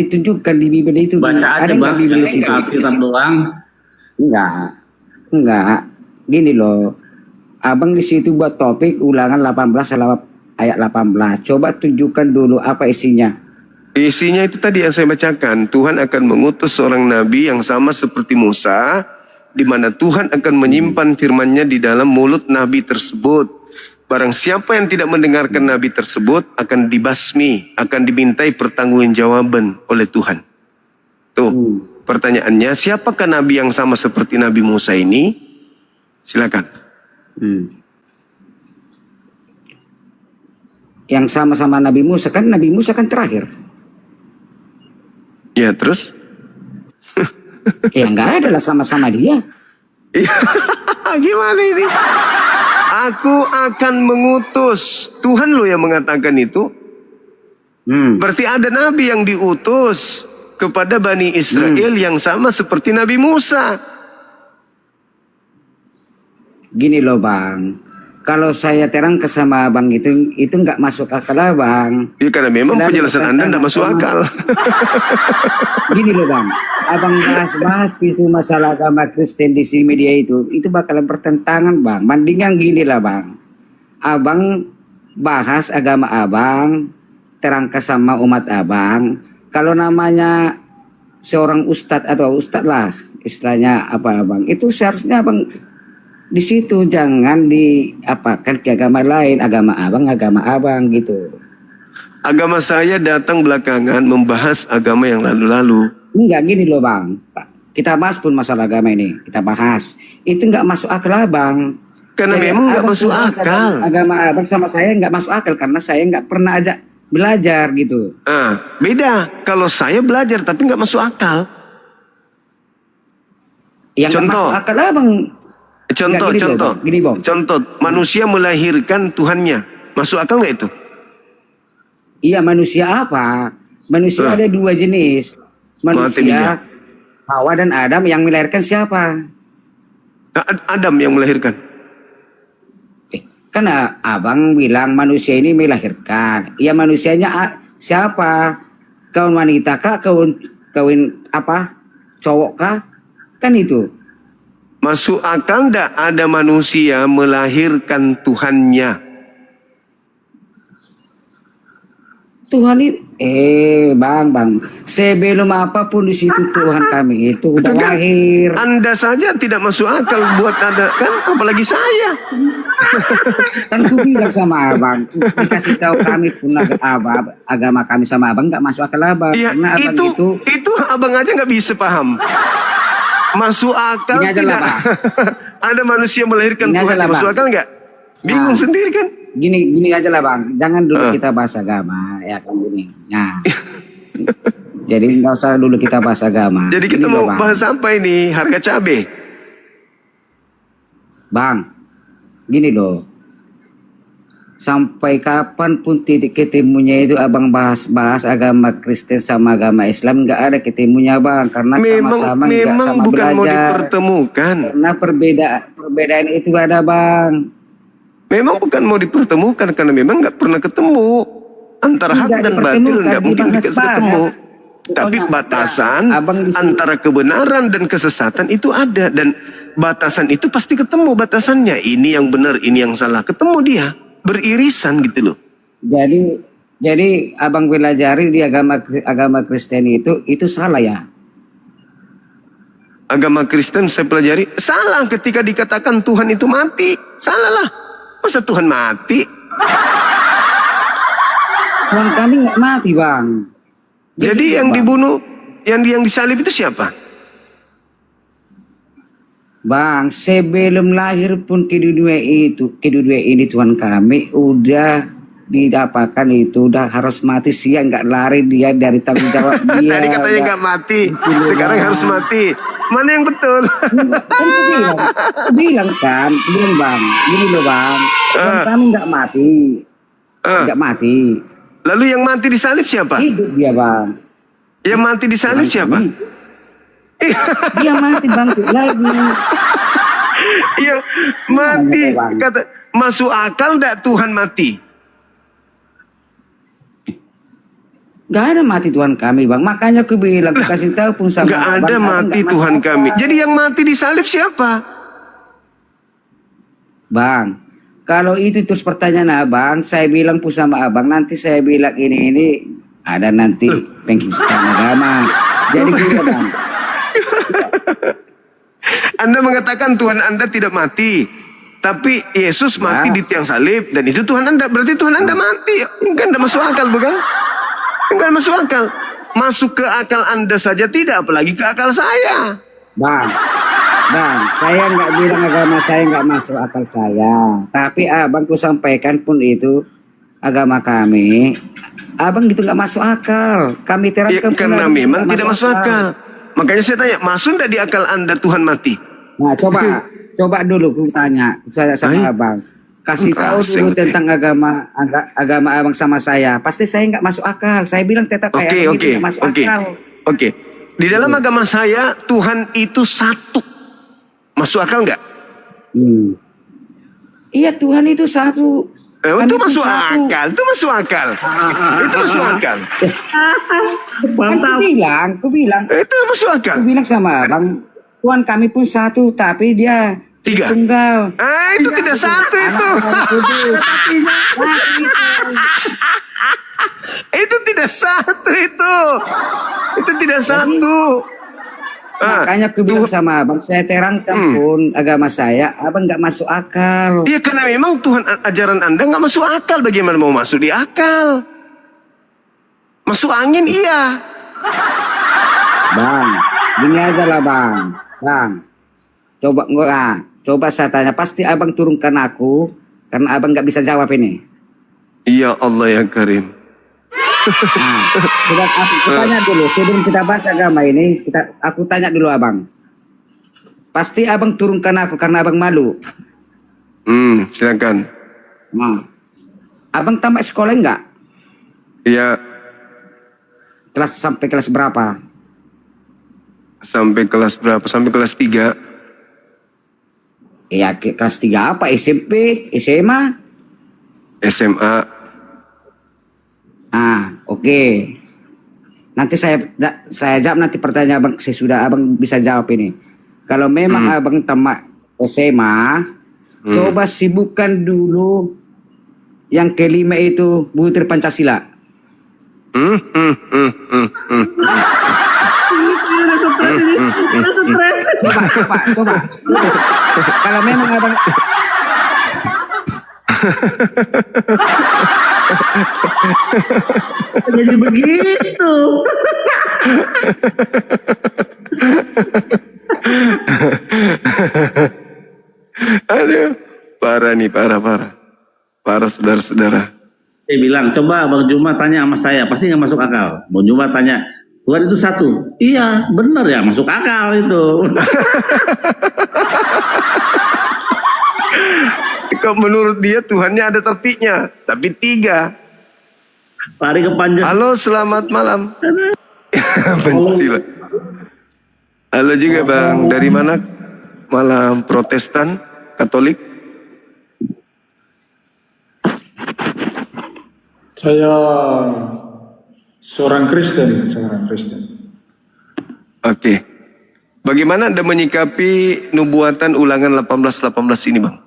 di Bible itu. Baca aja Bang, Bible itu Alkitab doang. Enggak. Gini loh. Abang di situ buat topik ulangan 18 ayat 18. Coba tunjukkan dulu apa isinya. Isinya itu tadi yang saya bacakan. Tuhan akan mengutus seorang nabi yang sama seperti Musa, di mana Tuhan akan menyimpan firman-Nya di dalam mulut nabi tersebut. Barang siapa yang tidak mendengarkan nabi tersebut akan dibasmi, akan dimintai pertanggungjawaban oleh Tuhan. Tuh, pertanyaannya, siapakah nabi yang sama seperti Nabi Musa ini? Silakan. Yang sama-sama Nabi Musa kan terakhir. Ya, terus? Ya nggak ada lah sama-sama dia. Gimana ini? Aku akan mengutus. Tuhan loh yang mengatakan itu. Berarti ada nabi yang diutus kepada Bani Israel yang sama seperti Nabi Musa. Gini loh Bang, kalau saya terangkan sama Abang itu nggak masuk akal Bang. Ya, karena memang Selalu penjelasan Anda nggak masuk akal. Gini loh Bang, Abang bahas itu masalah agama Kristen di sini media itu bakalan bertentangan Bang. Mendingan gini lah Bang, Abang bahas agama Abang, terangkan sama umat Abang. Kalau namanya seorang ustadz atau ustadz lah, istilahnya apa Abang, itu seharusnya Abang di situ, jangan diapakan ke agama lain, agama abang gitu. Agama saya datang belakangan membahas agama yang lalu-lalu. Enggak gini loh Bang, kita bahas pun masalah agama ini, kita bahas. Itu nggak masuk akal Bang. Karena Jadi, memang nggak Abang masuk bahas akal. Agama Abang sama saya nggak masuk akal karena saya nggak pernah ajak belajar gitu. Beda. Kalau saya belajar tapi nggak masuk akal. Yang nggak masuk akal Abang. Contoh, manusia melahirkan Tuhannya. Masuk akal nggak itu? Iya, manusia apa? Manusia ada dua jenis. Manusia Hawa dan Adam, yang melahirkan siapa? Adam yang melahirkan. Kan Abang bilang manusia ini melahirkan. Ya manusianya siapa? Kaum wanita kah? Kawin apa? Cowok kah? Kan itu. Masuk akal enggak ada manusia melahirkan Tuhannya? Tuhan itu, bang, sebelum apapun di situ Tuhan kami itu udah lahir. Anda saja tidak masuk akal buat Anda, kan? Apalagi saya. Kan ku bilang sama Abang, dikasih tahu kami pun agama kami sama Abang nggak masuk akal Abang. Ya, karena Abang itu Abang aja nggak bisa paham. Masuk akal tidak? Ada manusia melahirkan Tuhan, masuk akal nggak? Bingung sendiri kan? Gini aja lah Bang, jangan dulu kita bahas agama, ya kan gini. Nah, jadi nggak usah dulu kita bahas agama. Jadi kita mau bahas apa ini? Harga cabai? Bang, gini loh. Sampai kapanpun titik ketemunya itu Abang bahas agama Kristen sama agama Islam, nggak ada ketemunya Bang, karena sama-sama nggak sama bukan belajar. Mau dipertemukan. Karena perbedaan itu ada Bang. Memang bukan mau dipertemukan, karena memang nggak pernah ketemu antara hak dan batil, nggak mungkin ketemu. Tapi batasan antara kebenaran dan kesesatan itu ada, dan batasan itu pasti ketemu batasannya. Ini yang benar, ini yang salah, ketemu dia. Beririsan gitu loh. Jadi Abang pelajari di agama Kristen itu salah ya? Agama Kristen saya pelajari salah ketika dikatakan Tuhan itu mati. Salah lah. Masa Tuhan mati? Tuhan kami nggak mati Bang. Jadi yang dibunuh, yang disalib itu siapa? Bang, sebelum lahir pun ke dunia ini Tuhan kami udah didapatkan itu udah harus mati, siang nggak lari dia dari tanggung jawab dia. Tadi katanya nggak mati, sekarang harus mati. Mana yang betul? Bilang Bang, gini loh Bang, Tuhan kami nggak mati, Lalu yang mati disalib siapa? Hidup dia Bang. Yang mati disalib siapa? Dia mati bangkit lagi. Iya mati. Kata masuk akal enggak Tuhan mati? Gak ada mati Tuhan kami Bang. Makanya aku bilang, kasih tahu pun sama Gak ada mati Tuhan kami. Jadi yang mati disalib siapa? Bang, kalau itu terus pertanyaan abang, saya bilang pun sama abang, nanti saya bilang ini ada nanti pengkhianatan agama. Jadi gini bang. Anda mengatakan Tuhan Anda tidak mati, tapi Yesus mati di tiang salib, dan itu Tuhan Anda. Berarti Tuhan Anda mati. Enggak, Anda masuk akal, bukan? Enggak masuk akal. Masuk ke akal Anda saja tidak, apalagi ke akal saya. Bang, saya nggak bilang agama saya nggak masuk akal saya. Tapi abang ku sampaikan pun itu agama kami. Abang gitu nggak masuk akal. Kami terangkan karena memang tidak masuk akal. Makanya saya tanya, masuk nggak di akal Anda Tuhan mati? Nah, coba dulu ku tanya saya sama abang. Kasih tahu dulu tentang agama abang sama saya. Pasti saya nggak masuk akal. Saya bilang tetap kayak begitu nggak masuk akal. Oke. Di dalam agama saya Tuhan itu satu. Masuk akal nggak? Iya, Tuhan itu satu. Itu masuk akal. Itu masuk akal. Itu masuk akal. Mantap. Ku bilang. Itu masuk akal. Ku bilang sama abang, Tuhan kami pun satu, tapi dia tunggal. Itu tidak satu itu. Itu tidak satu itu. Itu tidak satu. Makanya aku bilang sama abang, saya terangkan pun agama saya, abang nggak masuk akal. Iya, karena memang Tuhan ajaran Anda nggak masuk akal. Bagaimana mau masuk di akal? Masuk angin iya. Bang, gini aja lah bang. Coba saya tanya, pasti abang turunkan aku, karena abang nggak bisa jawab ini. Iya Allah ya Karim. Coba aku tanya dulu sebelum kita bahas agama ini, aku tanya dulu abang. Pasti abang turunkan aku karena abang malu. Silakan. Abang tamat sekolah enggak? Iya. Sampai kelas berapa? Sampai kelas berapa? Sampai kelas 3. Iya, kelas 3 apa? SMP, SMA? SMA. Oke. Nanti saya jawab nanti pertanyaan abang sesudah abang bisa jawab ini. Kalau memang abang tamat SMA, coba sibukkan dulu yang kelima itu butir Pancasila. Coba. Kalau memang abang jadi begitu. Aduh, parah nih, parah saudara-saudara. Saya bilang, coba Bang Juma tanya sama saya, pasti nggak masuk akal. Bang Juma tanya, Tuhan itu satu. Iya, benar ya, masuk akal itu. Kok menurut dia Tuhannya ada tapi-nya, tapi 3. Lari ke Pancasila. Halo, selamat malam. Pancasila. Halo juga Bang, dari mana? Malam Protestan, Katolik? Saya seorang Kristen. Oke. Bagaimana Anda menyikapi nubuatan Ulangan 18:18 ini, Bang?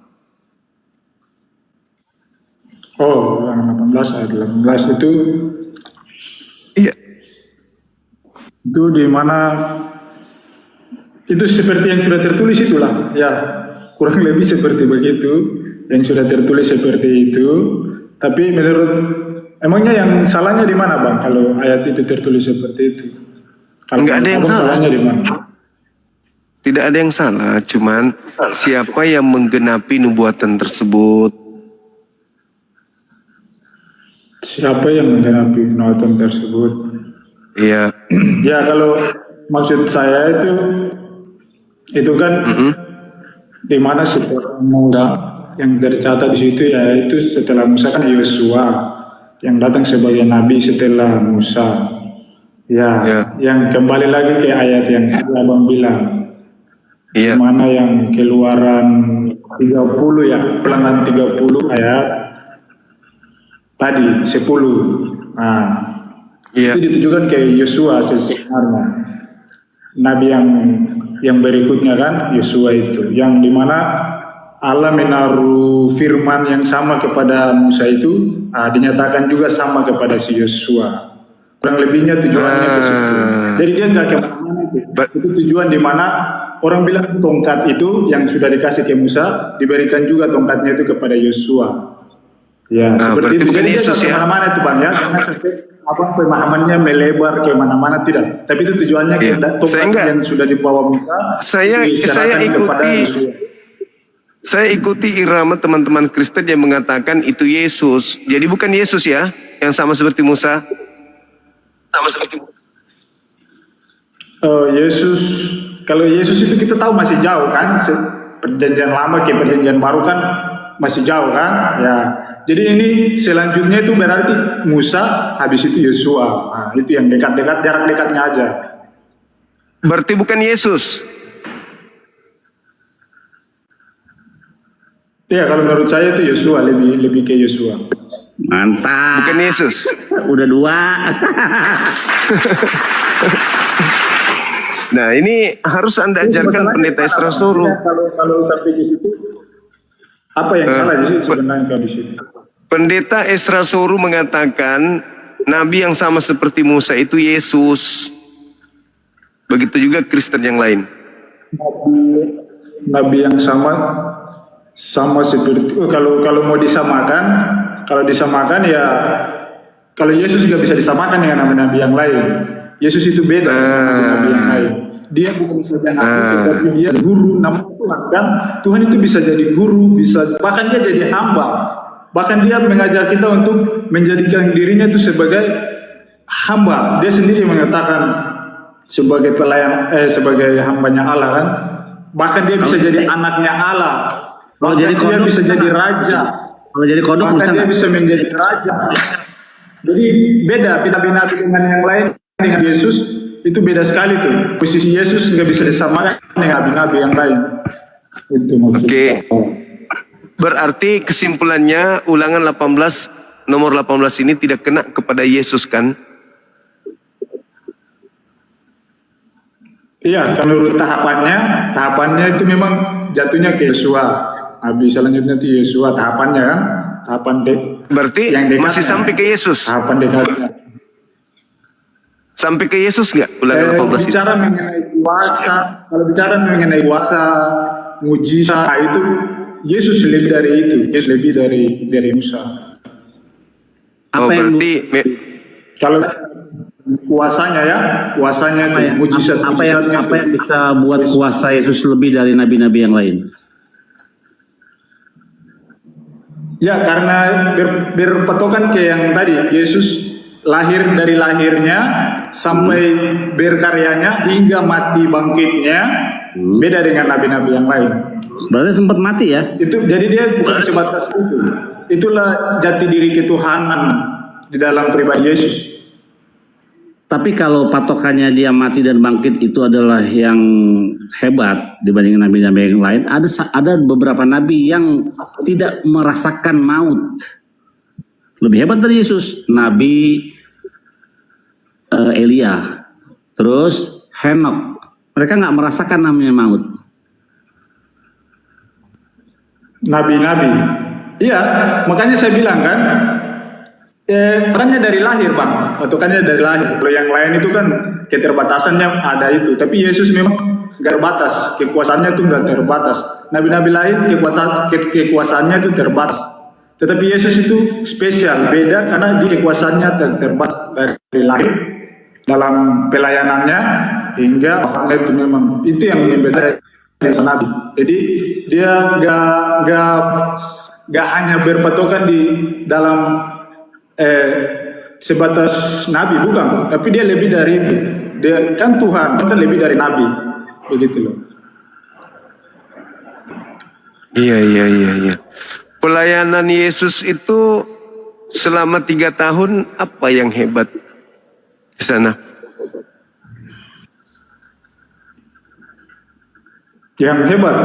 Oh, Ulangan 18 ayat 18 itu. Iya. Itu di mana itu seperti yang sudah tertulis itulah. Ya, kurang lebih seperti begitu. Yang sudah tertulis seperti itu. Tapi menurut emangnya yang salahnya di mana, Bang, kalau ayat itu tertulis seperti itu? Enggak ada yang salah. Salahnya di mana? Tidak ada yang salah, cuman siapa yang menggenapi nubuatan tersebut? Siapa yang menggenapi nubuatan tersebut? Iya. Ya, kalau maksud saya itu kan di mana setelah Musa yang tercatat di situ, yaitu setelah Musa kan Yosua yang datang sebagai nabi setelah Musa. Ya, yang kembali lagi ke ayat yang Abang bilang. Iya. Mana yang Keluaran 30 ya, Ulangan 30 ayat tadi 10. Nah, itu ditujukan ke Yosua sebenarnya. Nabi yang berikutnya kan Yosua itu, yang dimana Allah menaruh firman yang sama kepada Musa itu, dinyatakan juga sama kepada si Yosua. Kurang lebihnya tujuannya ke situ. Jadi dia nggak kemana-mana itu. Itu tujuan di mana orang bilang tongkat itu yang sudah dikasih ke Musa diberikan juga tongkatnya itu kepada Yosua. Ya, seperti itu. Jadi dia nggak kemana-mana itu bang ya, karena sampai pemahamannya melebar ke mana-mana tidak. Tapi itu tujuannya tongkat yang sudah dibawa Musa. Saya ikuti irama teman-teman Kristen yang mengatakan itu Yesus. Jadi bukan Yesus ya, yang sama seperti Musa. Sama seperti Musa. Yesus, kalau Yesus itu kita tahu masih jauh kan, perjanjian lama ke perjanjian baru kan masih jauh kan, ya. Jadi ini selanjutnya itu berarti Musa, habis itu Yosua. Nah, itu yang dekat-dekat, jarak dekatnya aja. Berarti bukan Yesus. Ya, kalau menurut saya itu Yosua, lebih ke Yosua. Mantap. Bukan Yesus. Udah 2. Nah, ini harus Anda ajarkan pendeta Esra Soru. Kalau sampai di situ, apa yang salah di situ sebenarnya kalau di situ? Pendeta Esra Soru mengatakan nabi yang sama seperti Musa itu Yesus. Begitu juga Kristen yang lain. Nabi yang sama seperti kalau mau disamakan, ya kalau Yesus juga bisa disamakan dengan nabi-nabi yang lain. Yesus itu beda dengan nabi-nabi yang lain. Dia bukan saja nabi, tapi dia guru, nama Tuhan kan. Tuhan itu bisa jadi guru, bahkan dia jadi hamba. Bahkan dia mengajar kita untuk menjadikan dirinya itu sebagai hamba. Dia sendiri mengatakan sebagai pelayan, sebagai hambanya Allah kan. Bahkan dia bisa jadi anaknya Allah. Kalau jadi kodok, dia bisa jadi raja. Kalau jadi kodok dia bisa menjadi raja. Jadi beda nabi-nabi dengan yang lain, dengan Yesus itu beda sekali tuh. Posisi Yesus nggak bisa disamakan dengan nabi-nabi yang lain. Itu maksudnya. Oke. Berarti kesimpulannya Ulangan 18 nomor 18 ini tidak kena kepada Yesus kan? Iya, menurut tahapannya itu memang jatuhnya ke Yosua. Habis selanjutnya itu Yosua tahapannya kan, tahapan berarti yang masih sampai ke Yesus. Tahapan dekatnya. Sampai ke Yesus nggak? Ulangan 18 bicara itu. Mengenai kuasa, kalau bicara mengenai kuasa, mujizat itu Yesus lebih dari itu. Yesus lebih dari Musa. Berarti kalau kuasanya itu mujizat-mujizatnya apa yang bisa buat kuasa Yesus lebih dari nabi-nabi yang lain? Ya, karena berpatokan ke yang tadi, Yesus lahir dari lahirnya sampai berkaryanya hingga mati bangkitnya beda dengan nabi-nabi yang lain. Berarti sempat mati ya? Itu jadi dia bukan sebatas itu. Itulah jati diri ketuhanan di dalam pribadi Yesus. Tapi kalau patokannya dia mati dan bangkit itu adalah yang hebat dibanding nabi-nabi yang lain, ada beberapa nabi yang tidak merasakan maut. Lebih hebat dari Yesus, Nabi Elia, terus Henok. Mereka nggak merasakan namanya maut. Nabi-nabi, iya, makanya saya bilang kan. Patokannya dari lahir bang, patokannya dari lahir. Kalau yang lain itu kan keterbatasannya ada itu, tapi Yesus memang gak terbatas, kekuasaannya itu gak terbatas. Nabi-nabi lain kekuasaannya itu terbatas, tetapi Yesus itu spesial, beda karena di kekuasaannya terbatas dari lahir dalam pelayanannya hingga itu memang itu yang membedakan dari Nabi. Jadi dia gak hanya berpatokan di dalam sebatas nabi, bukan, tapi dia lebih dari itu. Dia kan Tuhan, kan lebih dari nabi, begitu loh. Iya. Pelayanan Yesus itu selama 3 tahun apa yang hebat di sana? Yang hebat,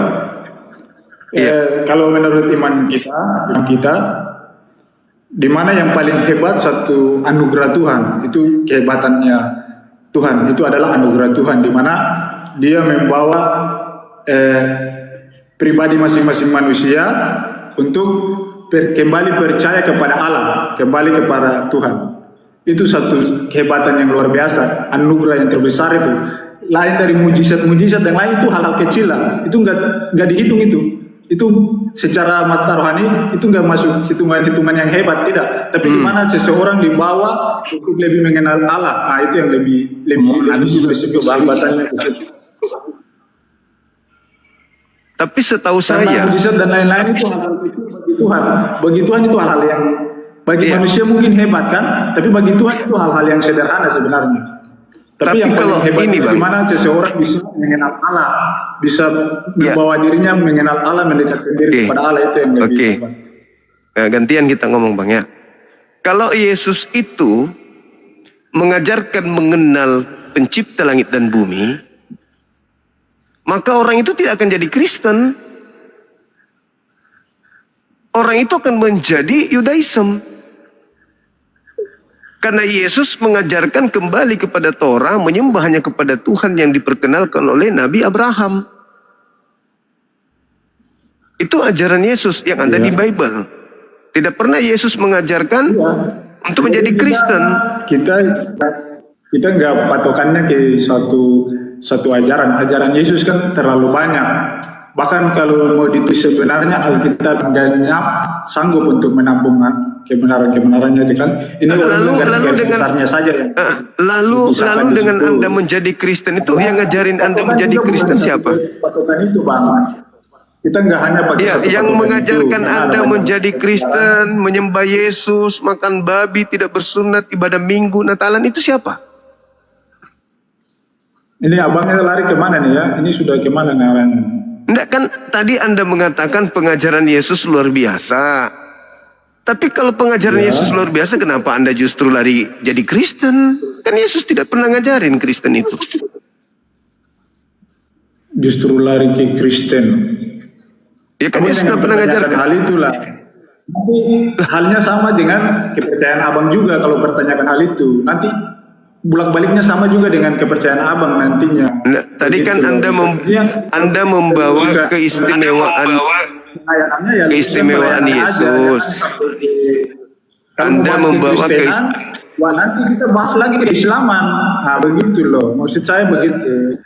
kalau menurut iman kita di mana yang paling hebat satu anugerah Tuhan, itu kehebatannya Tuhan, itu adalah anugerah Tuhan di mana dia membawa pribadi masing-masing manusia untuk kembali percaya kepada Allah, kembali kepada Tuhan. Itu satu kehebatan yang luar biasa, anugerah yang terbesar itu. Lain dari mujizat-mujizat yang lain itu hal-hal kecil lah. Itu nggak dihitung itu. Itu secara mata rohani itu nggak masuk hitungan-hitungan yang hebat, tidak. Tapi gimana seseorang dibawa untuk lebih mengenal Allah, itu yang lebih spesifik kehebatannya. Tapi setahu Karena saya, mujizat dan lain-lain itu hal-hal kecil bagi Tuhan. Bagi Tuhan itu hal-hal yang bagi manusia mungkin hebat kan, tapi bagi Tuhan itu hal-hal yang sederhana sebenarnya. Tapi yang paling hebat itu gimana seseorang bisa mengenal Allah, bisa membawa dirinya mengenal Allah, mendekatkan diri kepada Allah, itu yang lebih hebat. Gantian kita ngomong Bang ya. Kalau Yesus itu mengajarkan mengenal pencipta langit dan bumi, maka orang itu tidak akan jadi Kristen. Orang itu akan menjadi Yudaism. Karena Yesus mengajarkan kembali kepada Torah, menyembah hanya kepada Tuhan yang diperkenalkan oleh Nabi Abraham. Itu ajaran Yesus yang ada di Bible. Tidak pernah Yesus mengajarkan untuk menjadi Kristen. Kita nggak patokannya ke satu ajaran. Ajaran Yesus kan terlalu banyak. Bahkan kalau mau ditulis sebenarnya Alkitab nggak sanggup untuk menampung kebenaran-kebenarannya itu kan. Ini lalu dengan saja yang lalu dengan Anda menjadi Kristen itu yang ngajarin Anda menjadi Kristen siapa? Patokan itu Bang. Kita nggak hanya pakai yang mengajarkan Anda menjadi Kristen, menyembah Yesus, makan babi, tidak bersunat, ibadah Minggu, Natalan itu siapa? Ini abangnya lari kemana nih ya? Ini sudah kemana nih arahnya? Enggak kan tadi Anda mengatakan pengajaran Yesus luar biasa. Tapi kalau pengajaran Yesus luar biasa, kenapa Anda justru lari jadi Kristen? Kan Yesus tidak pernah ngajarin Kristen itu. Justru lari ke Kristen. Ya kan Yesus tidak pernah ngajarkan hal itulah. Tapi halnya sama dengan kepercayaan abang juga kalau pertanyakan hal itu. Nanti bolak-baliknya sama juga dengan kepercayaan abang nantinya. Nah, tadi kan Anda membawa keistimewaan Yesus. Anda membawa Wah, nanti kita bahas lagi keislaman. Begitu loh. Maksud saya begitu.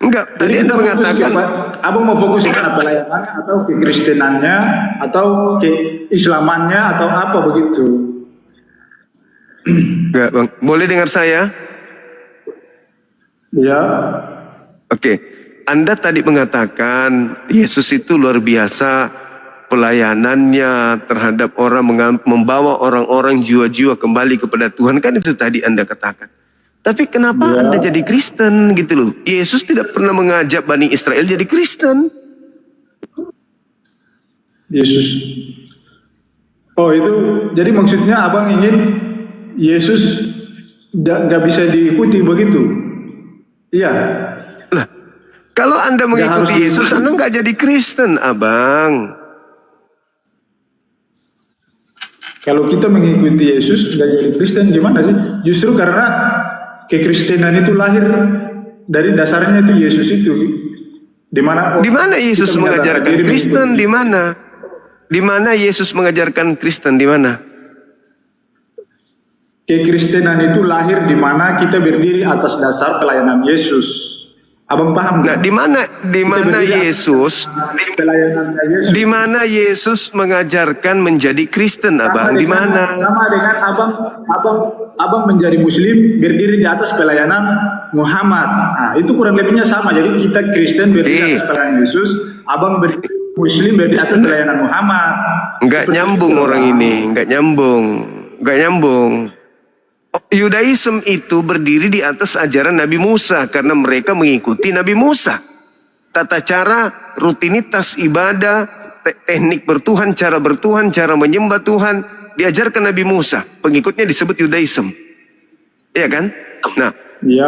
Enggak, tadi Anda mengatakan abang mau fokus ke pelayanannya atau ke Kristenannya atau ke Islamannya atau apa begitu. Enggak, Bang. Boleh dengar saya? Ya. Oke. Anda tadi mengatakan Yesus itu luar biasa pelayanannya terhadap orang, membawa orang-orang jiwa-jiwa kembali kepada Tuhan. Kan itu tadi Anda katakan. Tapi kenapa Anda jadi Kristen gitu loh? Yesus tidak pernah mengajak Bani Israel jadi Kristen. Yesus. Oh itu, jadi maksudnya abang ingin Yesus nggak bisa diikuti begitu? Iya. Lah, kalau Anda mengikuti Yesus, Anda nggak jadi Kristen, abang. Kalau kita mengikuti Yesus nggak jadi Kristen gimana sih? Justru karena kekristenan itu lahir dari dasarnya itu Yesus itu. Di mana Yesus mengajarkan Kristen? Di mana? Di mana Yesus mengajarkan Kristen? Di mana? Kekristenan itu lahir di mana kita berdiri atas dasar pelayanan Yesus. Abang paham? Nah, di mana Yesus? Di mana Yesus mengajarkan menjadi Kristen, abang? Di mana? Sama dengan abang menjadi Muslim berdiri di atas pelayanan Muhammad. Nah, itu kurang lebihnya sama. Jadi kita Kristen berdiri di atas pelayanan Yesus, abang berdiri Muslim berdiri di atas pelayanan Muhammad. Enggak nyambung orang ini, enggak nyambung. Yudaism itu berdiri di atas ajaran Nabi Musa karena mereka mengikuti Nabi Musa. Tata cara, rutinitas ibadah, teknik bertuhan, cara menyembah Tuhan diajarkan Nabi Musa. Pengikutnya disebut Yudaism. Iya kan? Nah,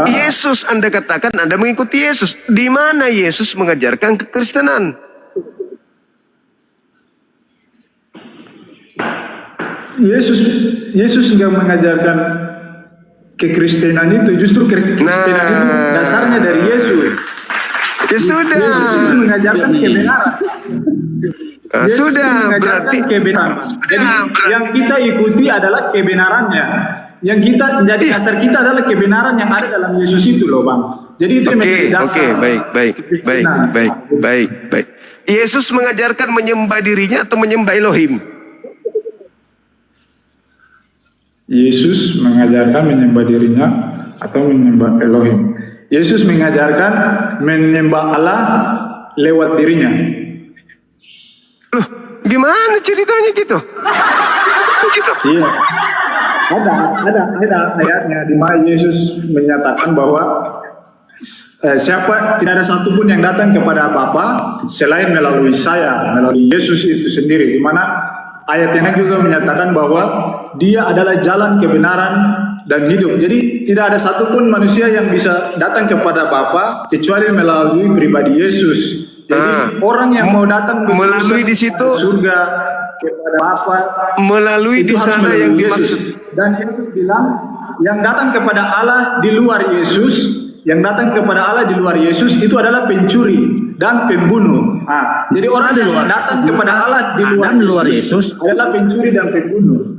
Yesus Anda katakan Anda mengikuti Yesus. Di mana Yesus mengajarkan kekristenan? Yesus nggak mengajarkan kekristenan itu, justru kekristenan itu dasarnya dari Yesus. Ya sudah. Yesus itu mengajarkan kebenaran. Yesus Sudah, mengajarkan berarti kebenaran. Jadi yang kita ikuti adalah kebenarannya. Yang kita jadi dasar kita adalah kebenaran yang ada dalam Yesus itu loh, Bang. Jadi itu yang menjadi dasar. Oke, baik. Yesus mengajarkan menyembah dirinya atau menyembah Elohim? Yesus mengajarkan menyembah dirinya atau menyembah Elohim. Yesus mengajarkan menyembah Allah lewat dirinya. Loh, gimana ceritanya gitu? Iya. Ada ayatnya di mana Yesus menyatakan bahwa tidak ada satupun yang datang kepada Bapa selain melalui saya, melalui Yesus itu sendiri. Di mana ayat yang juga menyatakan bahwa Dia adalah jalan kebenaran dan hidup. Jadi tidak ada satupun manusia yang bisa datang kepada Bapa kecuali melalui pribadi Yesus. Jadi orang yang mau datang melalui di situ surga kepada Bapa melalui di sana yang dimaksud. Dan Yesus bilang yang datang kepada Allah di luar Yesus, yang datang kepada Allah di luar Yesus itu adalah pencuri dan pembunuh. Jadi orang yang datang kepada Allah di luar Yesus adalah pencuri dan pembunuh.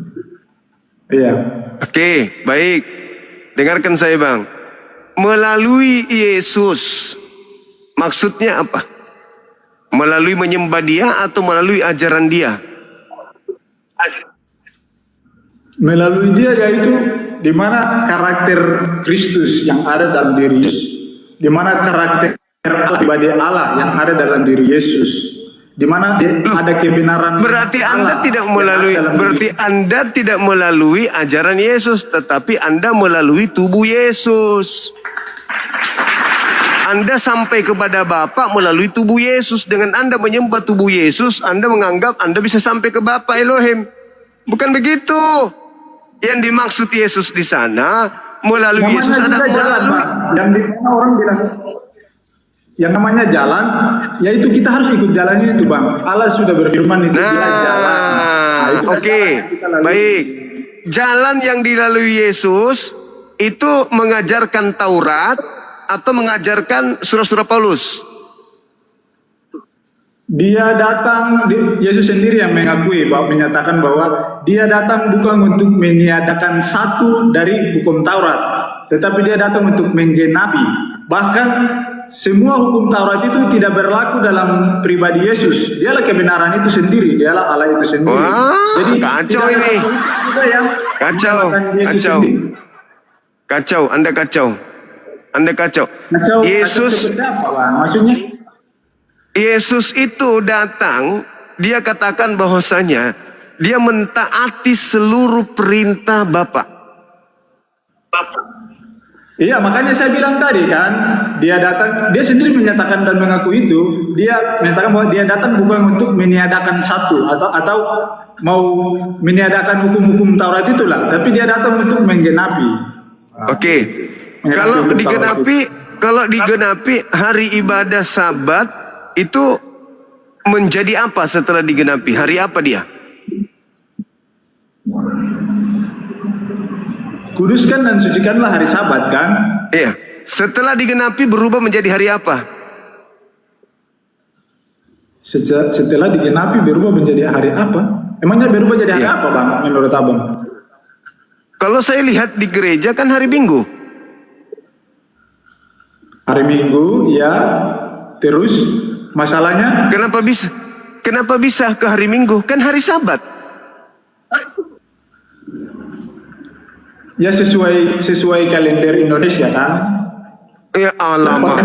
Iya. Oke, baik. Dengarkan saya, Bang. Melalui Yesus maksudnya apa? Melalui menyembah Dia atau melalui ajaran Dia? Melalui Dia, yaitu di mana karakter Kristus yang ada dalam diri Yesus, di mana karakter pribadi Allah yang ada dalam diri Yesus, di mana ada kebenaran. Berarti Anda tidak melalui ajaran Yesus, tetapi Anda melalui tubuh Yesus. Anda sampai kepada Bapa melalui tubuh Yesus. Dengan Anda menyembah tubuh Yesus, Anda menganggap Anda bisa sampai ke Bapa Elohim. Bukan begitu. Yang dimaksud Yesus di sana, melalui Namanya Yesus ada juga jalan, melalui. Pak. Yang di mana orang bilang yang namanya jalan, yaitu kita harus ikut jalannya itu, Bang. Allah sudah berfirman itu jalan. Itu Oke, baik. Jalan yang dilalui Yesus itu mengajarkan Taurat atau mengajarkan surah-surah Paulus? Dia datang, Yesus sendiri yang mengakui, menyatakan bahwa Dia datang bukan untuk meniadakan satu dari hukum Taurat, tetapi Dia datang untuk menggenapi. Bahkan semua hukum Taurat itu tidak berlaku dalam pribadi Yesus. Dialah kebenaran itu sendiri, Dialah Allah itu sendiri. Wah, jadi kacau ini. Kacau, Anda kacau. Yesus, maksudnya Yesus itu datang, Dia katakan bahwasanya Dia mentaati seluruh perintah Bapa. Iya, makanya saya bilang tadi kan, Dia datang, Dia sendiri menyatakan dan mengaku itu. Dia menyatakan bahwa Dia datang bukan untuk meniadakan satu atau mau meniadakan hukum-hukum Taurat itulah, tapi Dia datang untuk menggenapi. Oke. Kalau digenapi hari ibadah Sabat itu menjadi apa setelah digenapi? Hari apa dia? Kuduskan dan sucikanlah hari Sabat kan? Iya. Setelah digenapi berubah menjadi hari apa? Setelah digenapi berubah menjadi hari apa? Emangnya berubah jadi hari apa, Bang, menurut Abang? Kalau saya lihat di gereja kan hari Minggu. Hari Minggu, ya. Terus masalahnya? Kenapa bisa ke hari Minggu? Kan hari Sabat. Ya sesuai kalender Indonesia kan? Ya alamak.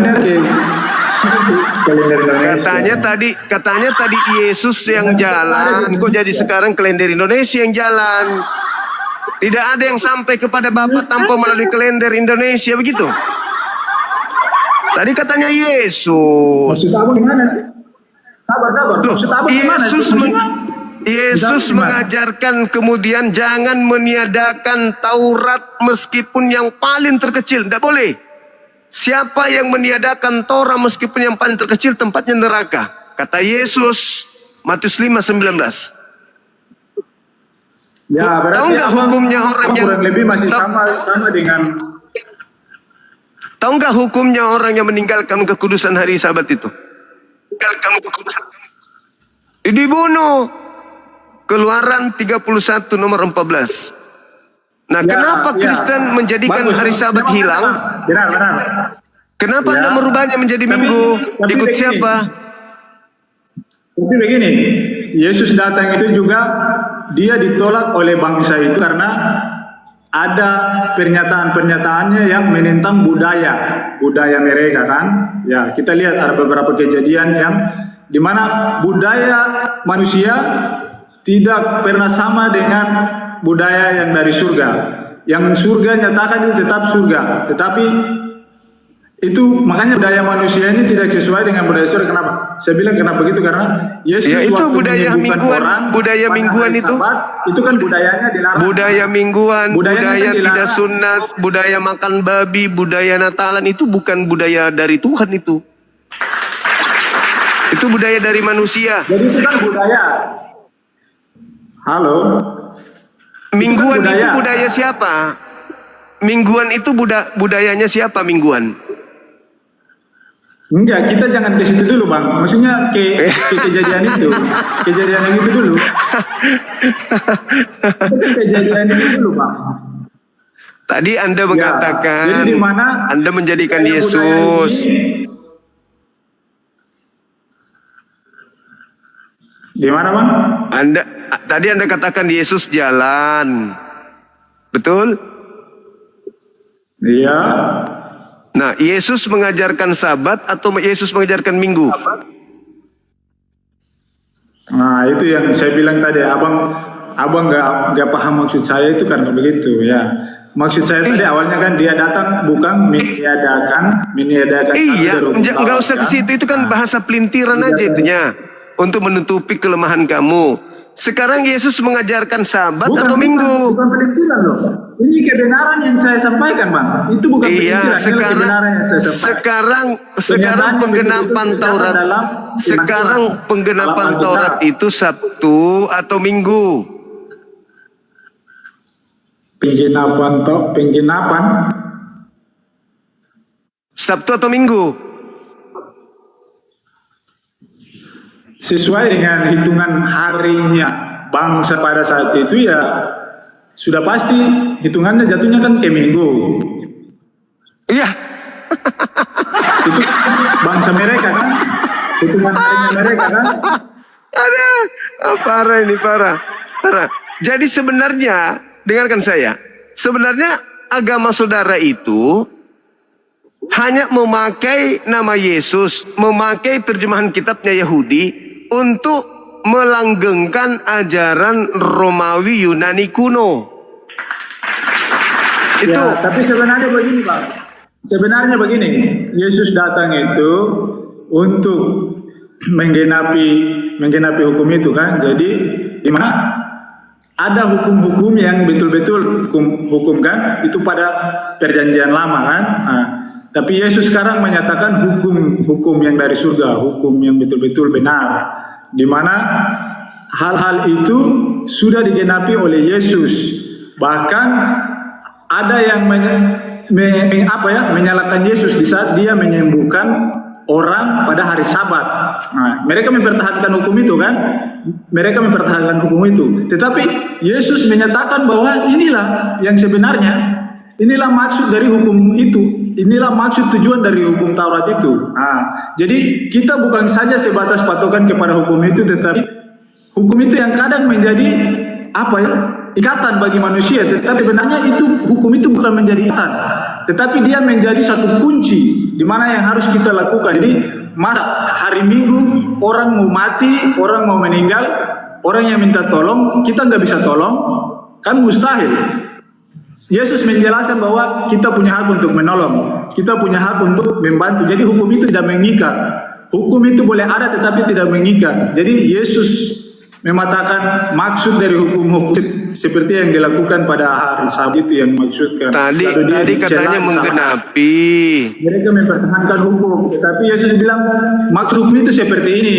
Katanya tadi Yesus yang jalan, kok jadi sekarang kalender Indonesia yang jalan. Tidak ada yang sampai kepada Bapa tanpa melalui kalender Indonesia, begitu? Tadi katanya Yesus. Maksud Abang gimana sih? Sabar. Maksud Abang gimana sih? Yesus mengajarkan kemudian jangan meniadakan Taurat meskipun yang paling terkecil. Tidak boleh. Siapa yang meniadakan Torah meskipun yang paling terkecil tempatnya neraka. Kata Yesus, Matius 5:19. Ya, berarti tahu nggak hukumnya orang yang kurang lebih masih sama dengan Tahu nggak hukumnya orang yang meninggalkan kekudusan hari Sabat itu? Dibunuh. Keluaran 31 nomor 14. Nah, kenapa Kristen menjadikan hari Sabat hilang? Benar. Kenapa Anda merubahnya menjadi Minggu? Ikut begini. siapa? Tapi begini, Yesus datang itu juga dia ditolak oleh bangsa itu karena ada pernyataan-pernyataannya yang menentang budaya mereka kan. Ya, kita lihat ada beberapa kejadian yang di mana budaya manusia tidak pernah sama dengan budaya yang dari surga. Yang surga nyatakan itu tetap surga, tetapi itu makanya budaya manusia ini tidak sesuai dengan budaya surga. Kenapa? Saya bilang kenapa begitu, karena Yesus Ya, itu waktu budaya menyembuhkan mingguan, orang budaya pada mingguan hari itu. Sabat, itu kan budayanya dilarang. Budaya mingguan, Budayanya budaya kan tidak dilarang. sunat, budaya makan babi, budaya Natalan itu bukan budaya dari Tuhan itu. Itu budaya dari manusia. Jadi itu kan budaya. Halo. Mingguan budaya. itu budaya siapa? Mingguan itu budayanya siapa mingguan? Enggak, kita jangan ke situ dulu, Bang. Maksudnya ke kejadian itu. Kejadian yang itu dulu. Itu kejadian itu dulu, Bang. Tadi Anda mengatakan jadi di mana Anda menjadikan budaya Yesus. ini- Di mana, Bang? Tadi Anda katakan Yesus jalan. Betul? Iya. Nah, Yesus mengajarkan Sabat atau Yesus mengajarkan Minggu? Nah, itu yang saya bilang tadi, abang nggak paham maksud saya itu karena begitu ya. Maksud saya tadi awalnya kan dia datang bukan meniadakan. Iya, nggak usah ke situ, itu kan bahasa pelintiran aja itunya untuk menutupi kelemahan kamu. Sekarang Yesus mengajarkan Sabat atau Minggu? Bukan pelintiran loh. Ini kebenaran yang saya sampaikan, Bang. Itu bukan pelintiran, Iya, ini kebenaran yang saya sampaikan. sekarang penggenapan Taurat. Sekarang penggenapan Taurat itu Sabtu atau Minggu? Penggenapan Sabtu atau Minggu? sesuai dengan hitungan harinya bangsa pada saat itu ya sudah pasti hitungannya jatuhnya kan ke Minggu. Iya. Itu bangsa mereka kan, hitungan harinya mereka kan. Ada, parah ini, parah. Jadi sebenarnya, dengarkan saya, sebenarnya agama saudara itu hanya memakai nama Yesus, memakai terjemahan kitabnya Yahudi untuk melanggengkan ajaran Romawi Yunani kuno. Itu. Ya, tapi sebenarnya begini, Pak. Sebenarnya begini, Yesus datang itu untuk menggenapi hukum itu kan. Jadi di mana ada hukum-hukum yang betul-betul hukum kan itu pada perjanjian lama kan. Nah, tapi Yesus sekarang menyatakan hukum yang dari surga, hukum yang betul-betul benar, di mana hal-hal itu sudah digenapi oleh Yesus. Bahkan ada yang menyalahkan Yesus di saat dia menyembuhkan orang pada hari Sabat. Nah, mereka mempertahankan hukum itu kan? Mereka mempertahankan hukum itu. Tetapi Yesus menyatakan bahwa inilah yang sebenarnya, inilah maksud dari hukum itu. Inilah maksud tujuan dari hukum Taurat itu. Nah, jadi kita bukan saja sebatas patokan kepada hukum itu, tetapi hukum itu yang kadang menjadi ikatan bagi manusia. Tetapi sebenarnya itu hukum itu bukan menjadi ikatan, tetapi dia menjadi satu kunci di mana yang harus kita lakukan. Jadi masa hari Minggu orang mau mati, orang mau meninggal, orang yang minta tolong kita nggak bisa tolong, kan mustahil. Yesus menjelaskan bahwa kita punya hak untuk menolong, kita punya hak untuk membantu. Jadi hukum itu tidak mengikat. Hukum itu boleh ada tetapi tidak mengikat. Jadi Yesus mematakan maksud dari hukum-hukum seperti yang dilakukan pada hari Sabat itu yang maksudkan. Tadi katanya menggenapi. Mereka mempertahankan hukum, tetapi Yesus bilang maksud hukum itu seperti ini.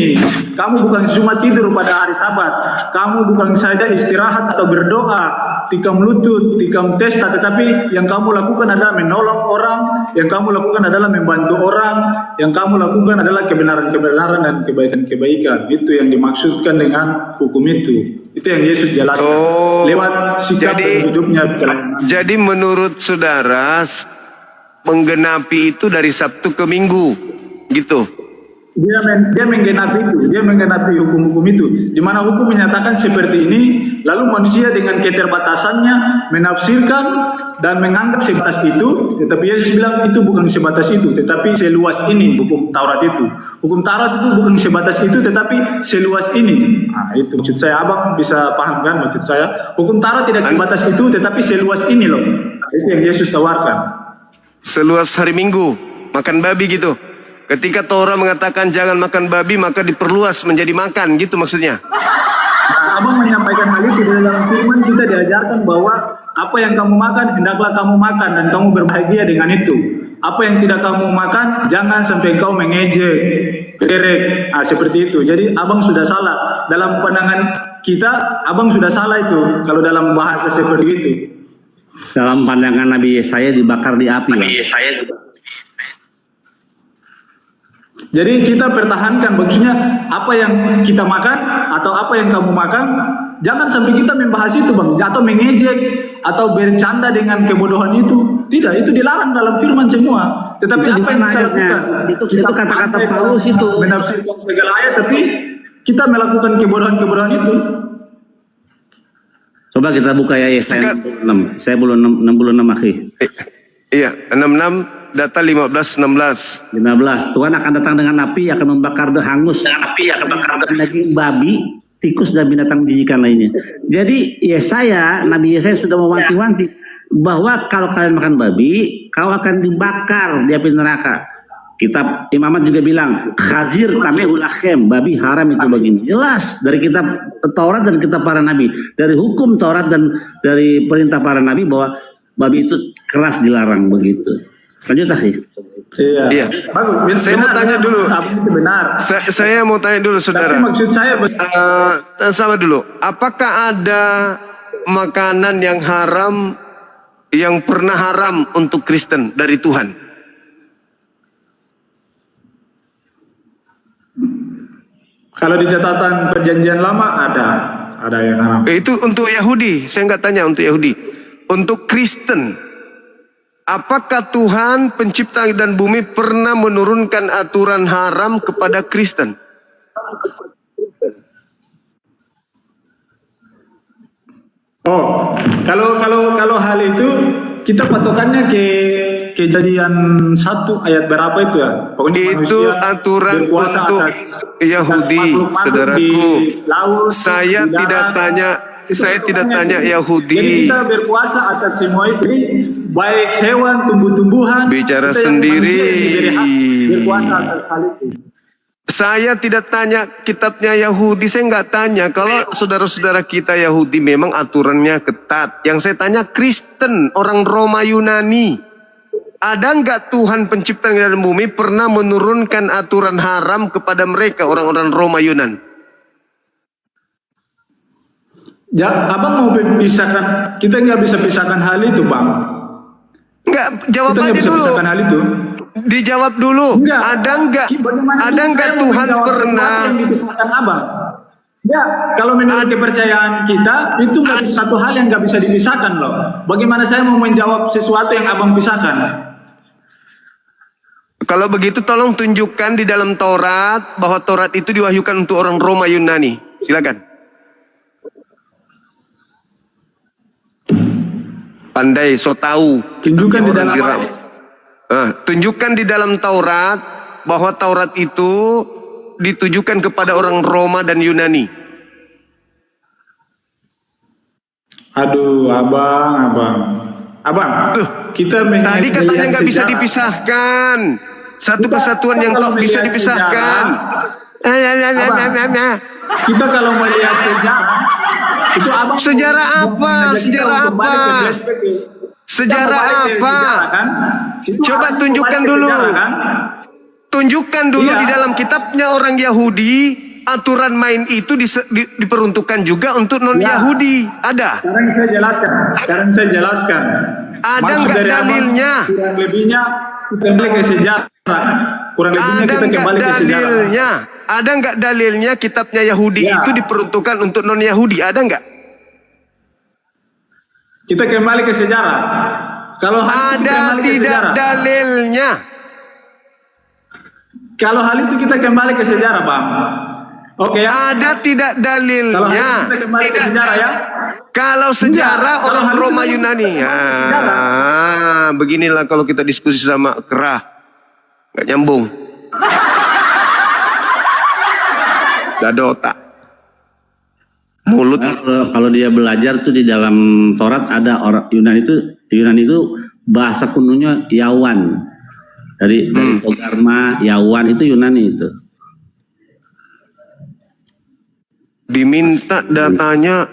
Kamu bukan cuma tidur pada hari Sabat, kamu bukan saja istirahat atau berdoa, tikam lutut, tikam testa, tetapi yang kamu lakukan adalah menolong orang, yang kamu lakukan adalah membantu orang, yang kamu lakukan adalah kebenaran-kebenaran dan kebaikan-kebaikan. Itu yang dimaksudkan dengan hukum itu. Itu yang Yesus jelaskan lewat sikap dan hidupnya. Jadi menurut saudara menggenapi itu dari Sabtu ke Minggu, gitu? Dia menggenapi hukum-hukum itu. Di mana hukum menyatakan seperti ini, lalu manusia dengan keterbatasannya menafsirkan dan menganggap sebatas itu, tetapi Yesus bilang itu bukan sebatas itu, tetapi seluas ini hukum Taurat itu. Hukum Taurat itu bukan sebatas itu, tetapi seluas ini. Nah, itu maksud saya, abang bisa paham kan maksud saya? Hukum Taurat tidak sebatas itu, tetapi seluas ini loh. Itu yang Yesus tawarkan. Seluas hari Minggu, makan babi gitu. Ketika Torah mengatakan jangan makan babi, maka diperluas menjadi makan, gitu maksudnya. Nah, abang menyampaikan hal itu di dalam firman. Kita diajarkan bahwa apa yang kamu makan, hendaklah kamu makan dan kamu berbahagia dengan itu. Apa yang tidak kamu makan, jangan sampai kau mengejek, derek. Nah, seperti itu. Jadi abang sudah salah. Dalam pandangan kita, abang sudah salah itu. Kalau dalam bahasa seperti itu. Dalam pandangan Nabi Yesaya dibakar di api. Jadi kita pertahankan, maksudnya apa yang kita makan atau apa yang kamu makan, jangan sampai kita membahas itu bang, atau mengejek atau bercanda dengan kebodohan itu. Tidak, itu dilarang dalam firman semua. Tetapi Itu apa yang kita ayatnya? lakukan? Itu kata-kata Paulus itu. Menafsirkan segala ayat, tapi kita melakukan kebodohan-kebodohan itu. Coba kita buka ya Yesaya 66. Saya belum 66 akhi. Iya, 66 data 15-16. 15. Tuhan akan datang dengan api, akan membakar hangus. Dengan api akan membakar daging babi, tikus dan binatang jijikan lainnya. Jadi Yesaya, Nabi Yesaya sudah mewanti-wanti bahwa kalau kalian makan babi, kau akan dibakar di api neraka. Kitab Imamat juga bilang, khazir tamehul akhem, babi haram itu begini. Jelas dari kitab Taurat dan kitab para nabi, dari hukum Taurat dan dari perintah para nabi bahwa babi itu keras dilarang begitu. Lanjut akhir. Iya. Bagus. Saya mau tanya dulu. Itu benar. Saya mau tanya dulu saudara. Tapi maksud saya sama dulu. Apakah ada makanan yang haram yang pernah haram untuk Kristen dari Tuhan? kalau di catatan perjanjian lama ada yang haram. Itu untuk Yahudi. Saya nggak tanya untuk Yahudi. Untuk Kristen. Apakah Tuhan pencipta dan bumi pernah menurunkan aturan haram kepada Kristen? Oh, kalau hal itu kita patokannya ke Kejadian 1 ayat berapa itu ya? Pokoknya itu aturan untuk Yahudi, saudaraku. Saya tidak tanya Yahudi. Jadi kita berkuasa atas semua itu, baik hewan, tumbuh-tumbuhan. Bicara kita sendiri. Berkuasa atas hal itu. Saya tidak tanya kitabnya Yahudi, saya nggak tanya. Kalau saudara-saudara kita Yahudi memang aturannya ketat. Yang saya tanya Kristen, orang Roma Yunani. Ada nggak Tuhan pencipta langit dan bumi pernah menurunkan aturan haram kepada mereka, orang-orang Roma Yunan? Ya, abang mau pisahkan, kita nggak bisa pisahkan hal itu bang. Nggak, jawab kita aja bisa dulu. Pisahkan hal itu. Dijawab dulu. Enggak. Ada nggak Tuhan pernah yang dipisahkan abang? Ya, kalau menurut kepercayaan kita itu nggak bisa satu hal yang nggak bisa dipisahkan loh. Bagaimana saya mau menjawab sesuatu yang abang pisahkan? Kalau begitu tolong tunjukkan di dalam Taurat bahwa Taurat itu diwahyukan untuk orang Roma Yunani. Silakan. Pandai, so tahu. Tunjukkan di dalam tunjukkan di dalam Taurat bahwa Taurat itu ditujukan kepada orang Roma dan Yunani. Aduh, abang. Kita tadi katanya nggak bisa dipisahkan. Satu kesatuan yang tak bisa dipisahkan. Kita kalau melihat sejarah, itu abang sejarah apa? Sejarah apa? Sejarah apa? Coba tunjukkan dulu. Tunjukkan dulu di dalam kitabnya orang Yahudi aturan main itu diperuntukkan juga untuk non-Yahudi. Ada? Sekarang saya jelaskan. Ada Maksud nggak dari Abang, dalilnya? kurang lebihnya kita kembali ke sejarah. Kurang lebihnya Ada kita nggak kembali ke sejarah. dalilnya? Ada nggak dalilnya kitabnya Yahudi Ya. itu diperuntukkan untuk non-Yahudi? Ada nggak? Kita kembali ke sejarah. Kalau hal itu kita Ada kembali ke tidak sejarah. dalilnya? Kalau hal itu kita kembali ke sejarah, Bang. Oke ya. Ada tidak Kalau hal dalilnya? itu kita kembali ke sejarah ya. Kalau sejarah Enggak, orang kalau hal itu Roma kita Yunani. kembali ke sejarah. Beginilah kalau kita diskusi sama Kerah. Nggak nyambung. Gak ada otak. Mulut. Kalau dia belajar tuh di dalam Taurat ada orang Yunani itu bahasa kunonya Yawan. Dari Togarma, Yawan itu Yunani itu. Diminta datanya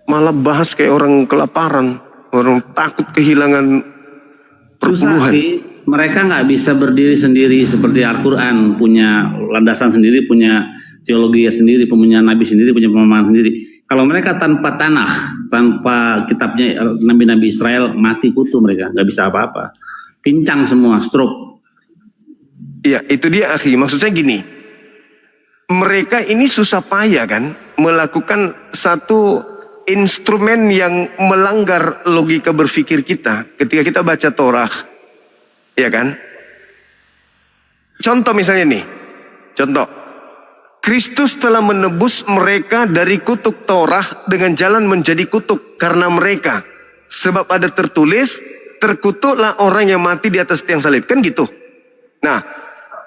malah bahas kayak orang kelaparan, orang takut kehilangan Susah perpuluhan. sih. Mereka nggak bisa berdiri sendiri seperti Al-Quran, punya landasan sendiri, punya teologi sendiri, punya nabi sendiri, punya pemahaman sendiri. Kalau mereka tanpa tanah, tanpa kitabnya nabi-nabi Israel, mati kutu mereka, nggak bisa apa-apa. Pincang semua, stroke. Ya, itu dia akhi. Maksud saya gini, mereka ini susah payah kan melakukan satu instrumen yang melanggar logika berpikir kita ketika kita baca Torah, ya kan? Contoh misalnya nih, contoh, Kristus telah menebus mereka dari kutuk Torah dengan jalan menjadi kutuk karena mereka, sebab ada tertulis, terkutuklah orang yang mati di atas tiang salib, kan gitu. Nah,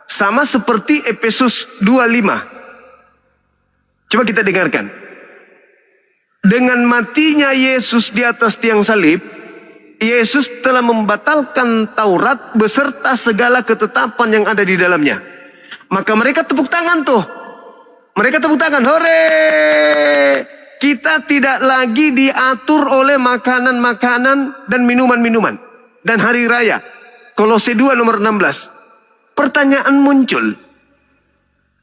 sama seperti Efesus 2:5. Coba kita dengarkan. Dengan matinya Yesus di atas tiang salib, Yesus telah membatalkan Taurat beserta segala ketetapan yang ada di dalamnya. Maka mereka tepuk tangan tuh. Mereka tepuk tangan, hore! Kita tidak lagi diatur oleh makanan-makanan dan minuman-minuman. Dan hari raya. Kolose 2 nomor 16. Pertanyaan muncul.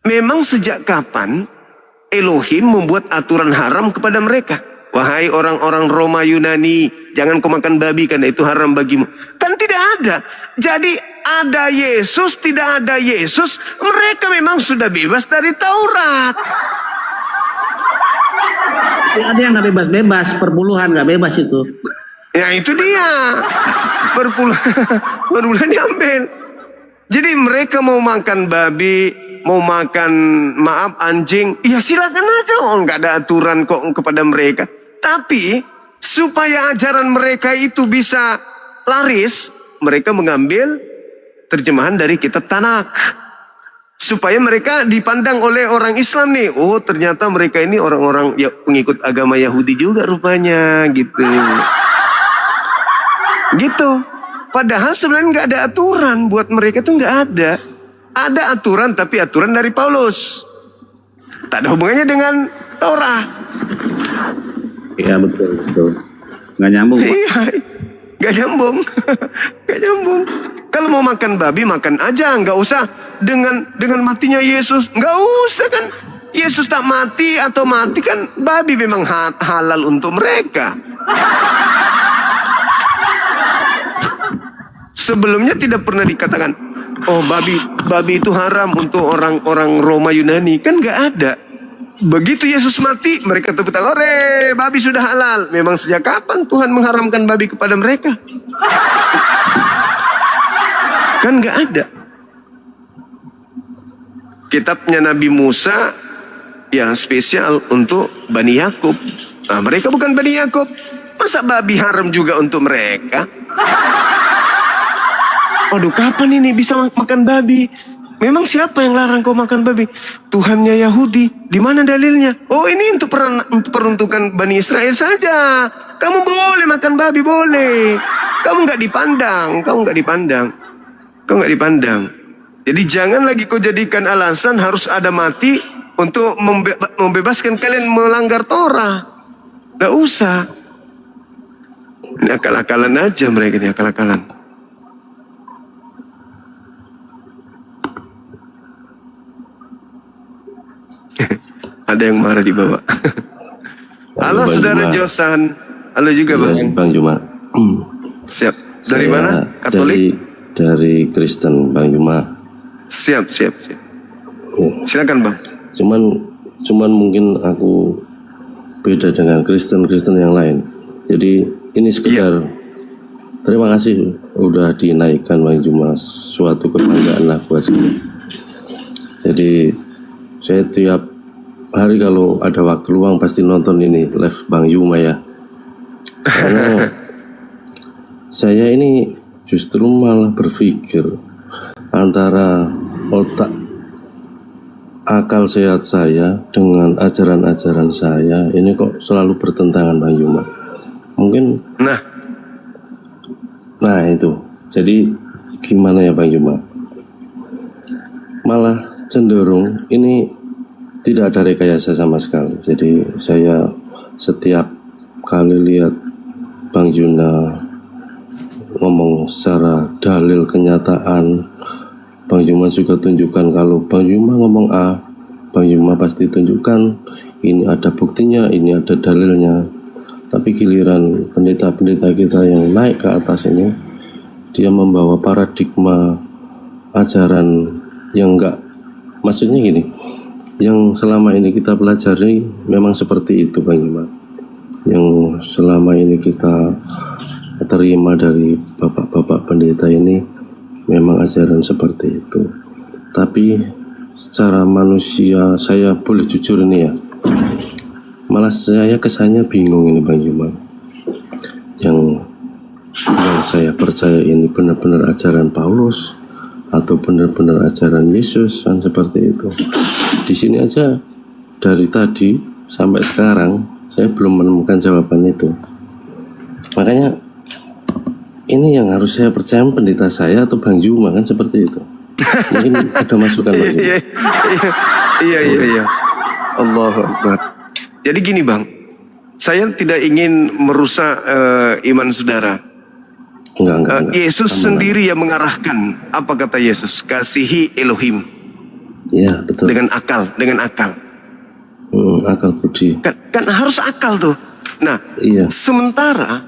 Memang sejak kapan Elohim membuat aturan haram kepada mereka? Wahai orang-orang Roma Yunani, jangan kau makan babi karena itu haram bagimu. Kan tidak ada. Jadi ada Yesus, tidak ada Yesus, mereka memang sudah bebas dari Taurat. Ada yang nggak bebas-bebas, perpuluhan nggak bebas itu. Ya itu dia. Perpuluhan diambil. Jadi mereka mau makan babi, mau makan anjing, ya silakan aja. Oh, nggak ada aturan kok kepada mereka. Tapi supaya ajaran mereka itu bisa laris, mereka mengambil terjemahan dari kitab Tanakh. Supaya mereka dipandang oleh orang Islam nih, oh ternyata mereka ini orang-orang ya, pengikut agama Yahudi juga rupanya, gitu. Gitu. Padahal sebenarnya nggak ada aturan buat mereka tuh nggak ada. Ada aturan tapi aturan dari Paulus. Tak ada hubungannya dengan Torah. Iya betul. Nggak nyambung. Iya, nggak nyambung. Nggak nyambung. Kalau mau makan babi makan aja, nggak usah dengan matinya Yesus. Nggak usah kan. Yesus tak mati atau mati kan babi memang halal untuk mereka. Sebelumnya tidak pernah dikatakan, oh babi itu haram untuk orang-orang Roma Yunani. Kan nggak ada. Begitu Yesus mati, mereka tepuk tangan, ore, babi sudah halal. Memang sejak kapan Tuhan mengharamkan babi kepada mereka? Kan nggak ada. Kitabnya Nabi Musa yang spesial untuk Bani Yakub. Nah, mereka bukan Bani Yakub. Masa babi haram juga untuk mereka? Waduh, kapan ini bisa makan babi? Memang siapa yang larang kau makan babi? Tuhannya Yahudi. Di mana dalilnya? Oh, ini untuk peruntukan Bani Israel saja. Kamu boleh makan babi, boleh. Kamu nggak dipandang. Kau nggak dipandang. Jadi jangan lagi kau jadikan alasan harus ada mati untuk membebaskan kalian melanggar Torah. Nggak usah. Ini akal-akalan aja mereka, ini akal-akalan. Ada yang marah di bawah. Halo Bang saudara Juma. Josan. Halo juga Iya, Bang. Bang Juma. Siap. Dari Saya mana? Katolik? Dari Kristen, Bang Juma. Siap. Ya. Silakan Bang. Cuman mungkin aku beda dengan Kristen-Kristen yang lain. Jadi ini sekedar terima kasih udah dinaikkan Bang Juma, suatu kebanggaan lah buat saya. Jadi saya tiap hari kalau ada waktu luang pasti nonton ini live Bang Juma ya. Karena saya ini justru malah berpikir antara otak akal sehat saya dengan ajaran-ajaran saya ini kok selalu bertentangan Bang Juma. Mungkin nah itu. Jadi gimana ya Bang Juma? Malah cenderung ini tidak ada rekayasa sama sekali. Jadi saya setiap kali lihat Bang Juna ngomong secara dalil kenyataan, Bang Juma juga tunjukkan kalau Bang Juma ngomong A, Bang Juma pasti tunjukkan ini ada buktinya, ini ada dalilnya. Tapi giliran pendeta-pendeta kita yang naik ke atas ini, dia membawa paradigma ajaran yang enggak, maksudnya gini, yang selama ini kita pelajari memang seperti itu Bang Juma, yang selama ini kita terima dari bapak-bapak pendeta ini memang ajaran seperti itu. Tapi secara manusia, saya boleh jujur ini ya, malah saya kesannya bingung ini Bang Juma. Yang saya percaya ini benar-benar ajaran Paulus atau benar-benar ajaran Yesus, kan seperti itu. Di sini aja dari tadi sampai sekarang saya belum menemukan jawaban itu. Makanya ini yang harus saya percaya pendeta saya atau Bang Juma, kan seperti itu. Mungkin ada masukan Bang Juma. Iya. Allahu Akbar. Jadi gini Bang, saya tidak ingin merusak iman saudara. Enggak. Yesus sendiri yang mengarahkan. Apa kata Yesus? Kasihi Elohim. Iya, betul. Dengan akal. Akal budi. Kan harus akal tuh. Nah, iya. Sementara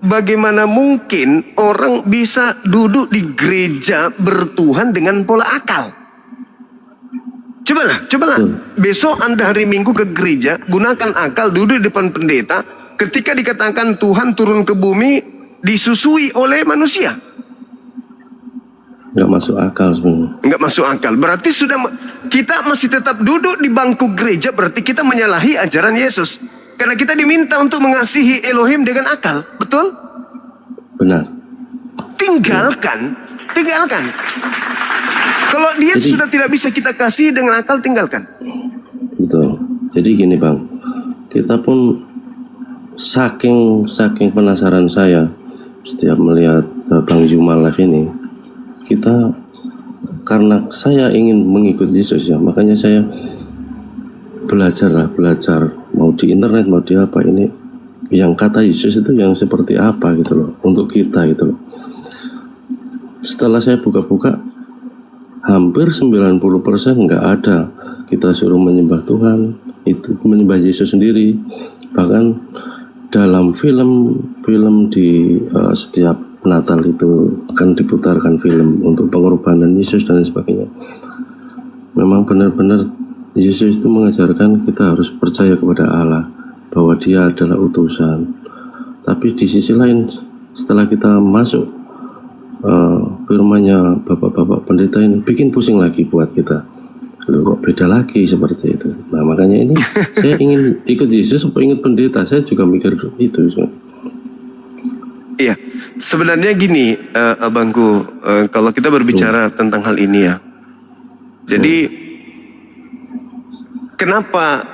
bagaimana mungkin orang bisa duduk di gereja bertuhan dengan pola akal? Cobalah. Besok Anda hari Minggu ke gereja, gunakan akal, duduk di depan pendeta. Ketika dikatakan Tuhan turun ke bumi, disusui oleh manusia. Nggak masuk akal sebenarnya. Nggak masuk akal. Berarti kita masih tetap duduk di bangku gereja, berarti kita menyalahi ajaran Yesus. Karena kita diminta untuk mengasihi Elohim dengan akal. Betul? Benar. Tinggalkan. Kalau dia sudah tidak bisa kita kasih dengan akal, tinggalkan. Betul. Jadi gini Bang, kita pun saking penasaran saya setiap melihat Bang Juma live ini, kita karena saya ingin mengikut Yesus ya, makanya saya belajar mau di internet mau di apa ini, yang kata Yesus itu yang seperti apa gitu loh untuk kita gitu loh. Setelah saya buka-buka, hampir 90% nggak ada kita suruh menyembah Tuhan, itu menyembah Yesus sendiri. Bahkan dalam film di setiap Natal itu kan diputarkan film untuk pengorbanan Yesus dan sebagainya. Memang benar-benar Yesus itu mengajarkan kita harus percaya kepada Allah, bahwa Dia adalah utusan. Tapi di sisi lain, setelah kita masuk firman-Nya bapak-bapak pendeta ini bikin pusing lagi buat kita. Loh, kok beda lagi seperti itu. Nah makanya ini saya ingin ikut Yesus atau ingat pendeta, saya juga mikir itu. Iya, sebenarnya gini abangku, kalau kita berbicara tentang hal ini ya, jadi kenapa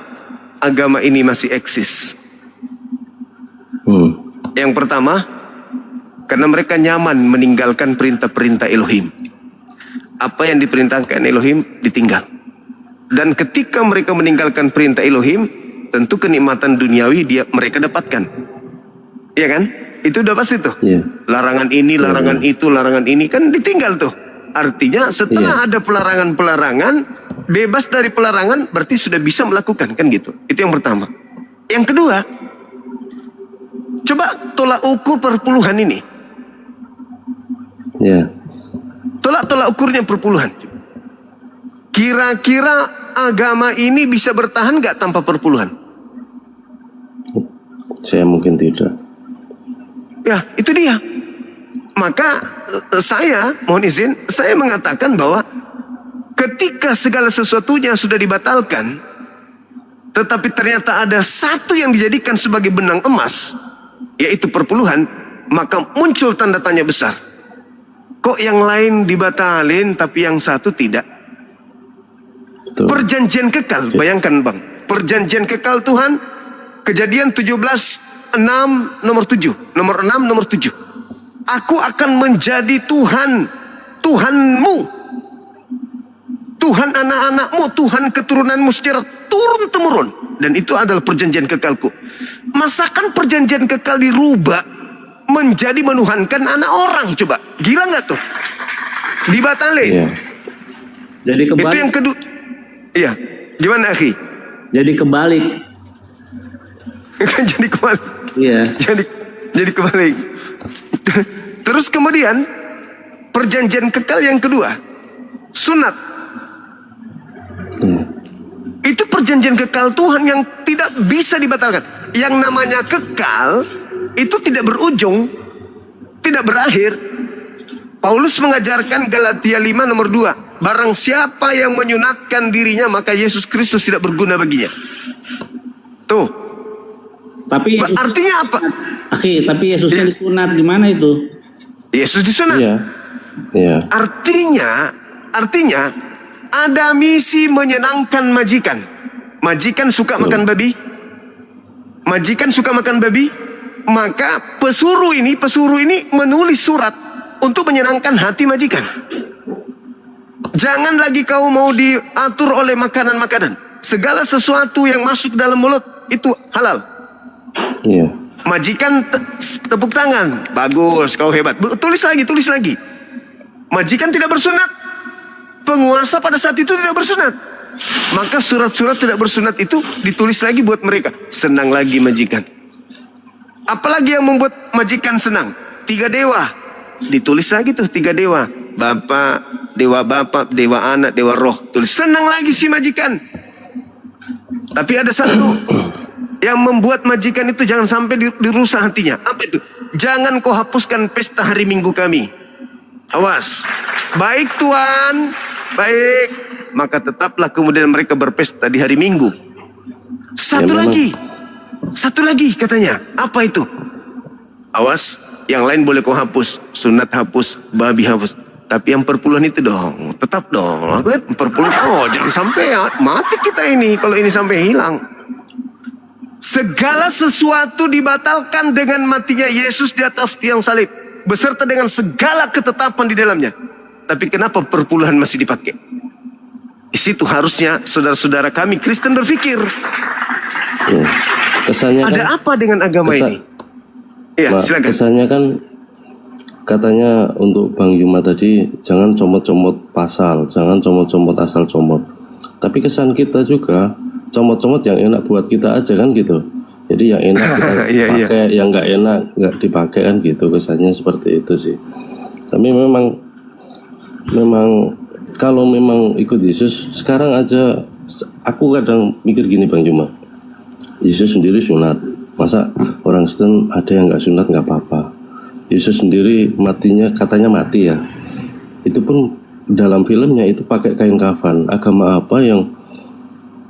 agama ini masih eksis? Yang pertama, karena mereka nyaman meninggalkan perintah-perintah Elohim. Apa yang diperintahkan Elohim ditinggal. Dan ketika mereka meninggalkan perintah Elohim, tentu kenikmatan duniawi mereka dapatkan. Iya kan? Itu udah pasti tuh. Larangan ini, larangan itu, larangan ini kan ditinggal tuh. Artinya setelah ada pelarangan-pelarangan, bebas dari pelarangan berarti sudah bisa melakukan, kan gitu. Itu yang pertama. Yang kedua, coba tolak ukur perpuluhan ini. Ya. Tolak ukurnya perpuluhan. Kira-kira agama ini bisa bertahan nggak tanpa perpuluhan? Saya mungkin tidak. Ya, itu dia. Maka saya, mohon izin, saya mengatakan bahwa ketika segala sesuatunya sudah dibatalkan, tetapi ternyata ada satu yang dijadikan sebagai benang emas, yaitu perpuluhan, maka muncul tanda tanya besar. Kok yang lain dibatalin tapi yang satu tidak? Betul. Perjanjian kekal, bayangkan Bang. Perjanjian kekal Tuhan, Kejadian 17:6 nomor 7. Nomor 6 nomor 7. Aku akan menjadi Tuhan, Tuhanmu. Tuhan anak-anakmu, Tuhan keturunanmu secara turun-temurun. Dan itu adalah perjanjian kekalku. Masakan perjanjian kekal dirubah menjadi menuhankan anak orang, coba. Gila nggak tuh? Dibatalin. Iya. Jadi Itu kebalik. yang kedua. Iya. Gimana, akhi? Jadi kebalik. Jadi kebalik. Iya. Jadi kebalik. Terus kemudian perjanjian kekal yang kedua, sunat. Itu perjanjian kekal Tuhan yang tidak bisa dibatalkan. Yang namanya kekal itu tidak berujung, tidak berakhir. Paulus mengajarkan Galatia 5 nomor 2. Barang siapa yang menyunatkan dirinya, maka Yesus Kristus tidak berguna baginya. Tuh. Tapi artinya apa? Akhi, tapi Yesusnya disunat gimana itu? Yesus disunat. Iya. Iya. Artinya ada misi menyenangkan majikan. Majikan suka makan babi. Majikan suka makan babi. Maka pesuruh ini menulis surat untuk menyenangkan hati majikan. Jangan lagi kau mau diatur oleh makanan-makanan. Segala sesuatu yang masuk dalam mulut itu halal. Iya. Majikan tepuk tangan. Bagus, kau hebat. Tulis lagi. Majikan tidak bersunat. Penguasa pada saat itu tidak bersunat. Maka surat-surat tidak bersunat itu ditulis lagi buat mereka. Senang lagi majikan. Apalagi yang membuat majikan senang? 3 dewa. Ditulis lagi tuh 3 dewa. Bapak, dewa anak, dewa roh. Tulis. Senang lagi si majikan. Tapi ada satu yang membuat majikan itu jangan sampai dirusak hatinya. Apa itu? Jangan kau hapuskan pesta hari Minggu kami. Awas. Baik Tuan, baik. Maka tetaplah kemudian mereka berpesta di hari Minggu. Satu lagi katanya. Apa itu? Awas, yang lain boleh kau hapus. Sunat hapus, babi hapus. Tapi yang perpuluhan itu dong, tetap dong. Perpuluhan, jangan sampai mati kita ini kalau ini sampai hilang. Segala sesuatu dibatalkan dengan matinya Yesus di atas tiang salib, beserta dengan segala ketetapan di dalamnya. Tapi kenapa perpuluhan masih dipakai? Di situ harusnya saudara-saudara kami Kristen berpikir, Kesannya ada kan, apa dengan agama ini? Iya, silakan. Kesannya kan katanya untuk Bang Yuma tadi jangan comot-comot pasal, jangan comot-comot asal comot. Tapi kesan kita juga comot-comot yang enak buat kita aja kan gitu. Jadi yang enak kita pakai, yang nggak enak nggak dipakai kan gitu. Kesannya seperti itu sih. Tapi memang kalau memang ikut Yesus sekarang aja, aku kadang mikir gini Bang Yuma. Yesus sendiri sunat, masa orang Kristen ada yang nggak sunat nggak apa-apa. Yesus sendiri matinya katanya mati ya. Itu pun dalam filmnya itu pakai kain kafan. Agama apa yang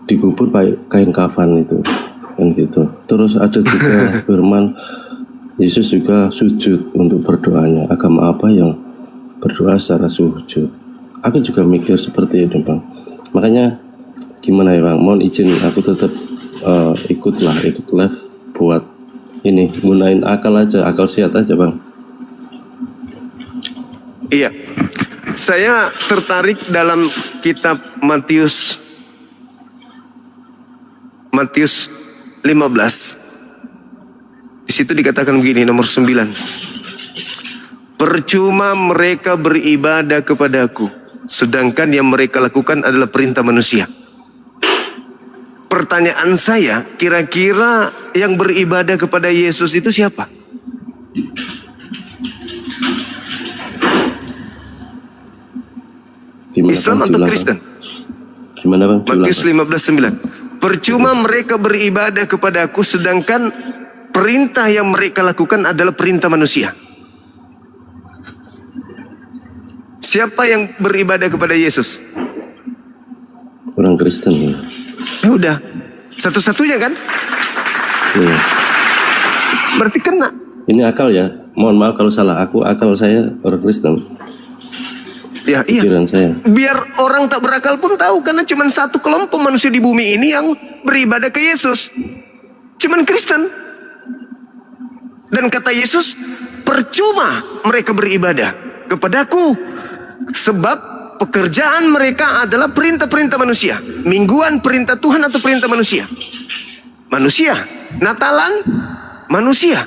dikubur pakai kain kafan itu kan gitu. Terus ada juga firman Yesus juga sujud untuk berdoanya. Agama apa yang berdoa secara sujud? Aku juga mikir seperti itu Bang. Makanya gimana ya Bang, mohon izin aku tetap ikut live buat ini, gunain akal aja, akal sehat aja Bang. Iya, saya tertarik dalam kitab Matius 15. Di situ dikatakan begini, nomor 9. Percuma mereka beribadah kepadaku sedangkan yang mereka lakukan adalah perintah manusia. Pertanyaan saya, kira-kira yang beribadah kepada Yesus itu siapa? Gimana, Islam Bang? atau Jumlah, Kristen? Gimana Bang? Matius 15:9. Percuma mereka beribadah kepada aku sedangkan perintah yang mereka lakukan adalah perintah manusia. Siapa yang beribadah kepada Yesus? Orang Kristen ya. Ya udah, satu-satunya kan? Iya. Berarti kena. Ini akal ya. Mohon maaf kalau salah. Akal saya orang Kristen. Ya, iya. Pikiran saya. Biar orang tak berakal pun tahu, karena cuma satu kelompok manusia di bumi ini yang beribadah ke Yesus. Cuman Kristen. Dan kata Yesus, percuma mereka beribadah kepadaku, sebab pekerjaan mereka adalah perintah-perintah manusia. Mingguan perintah Tuhan atau perintah manusia? Manusia. Natalan, manusia.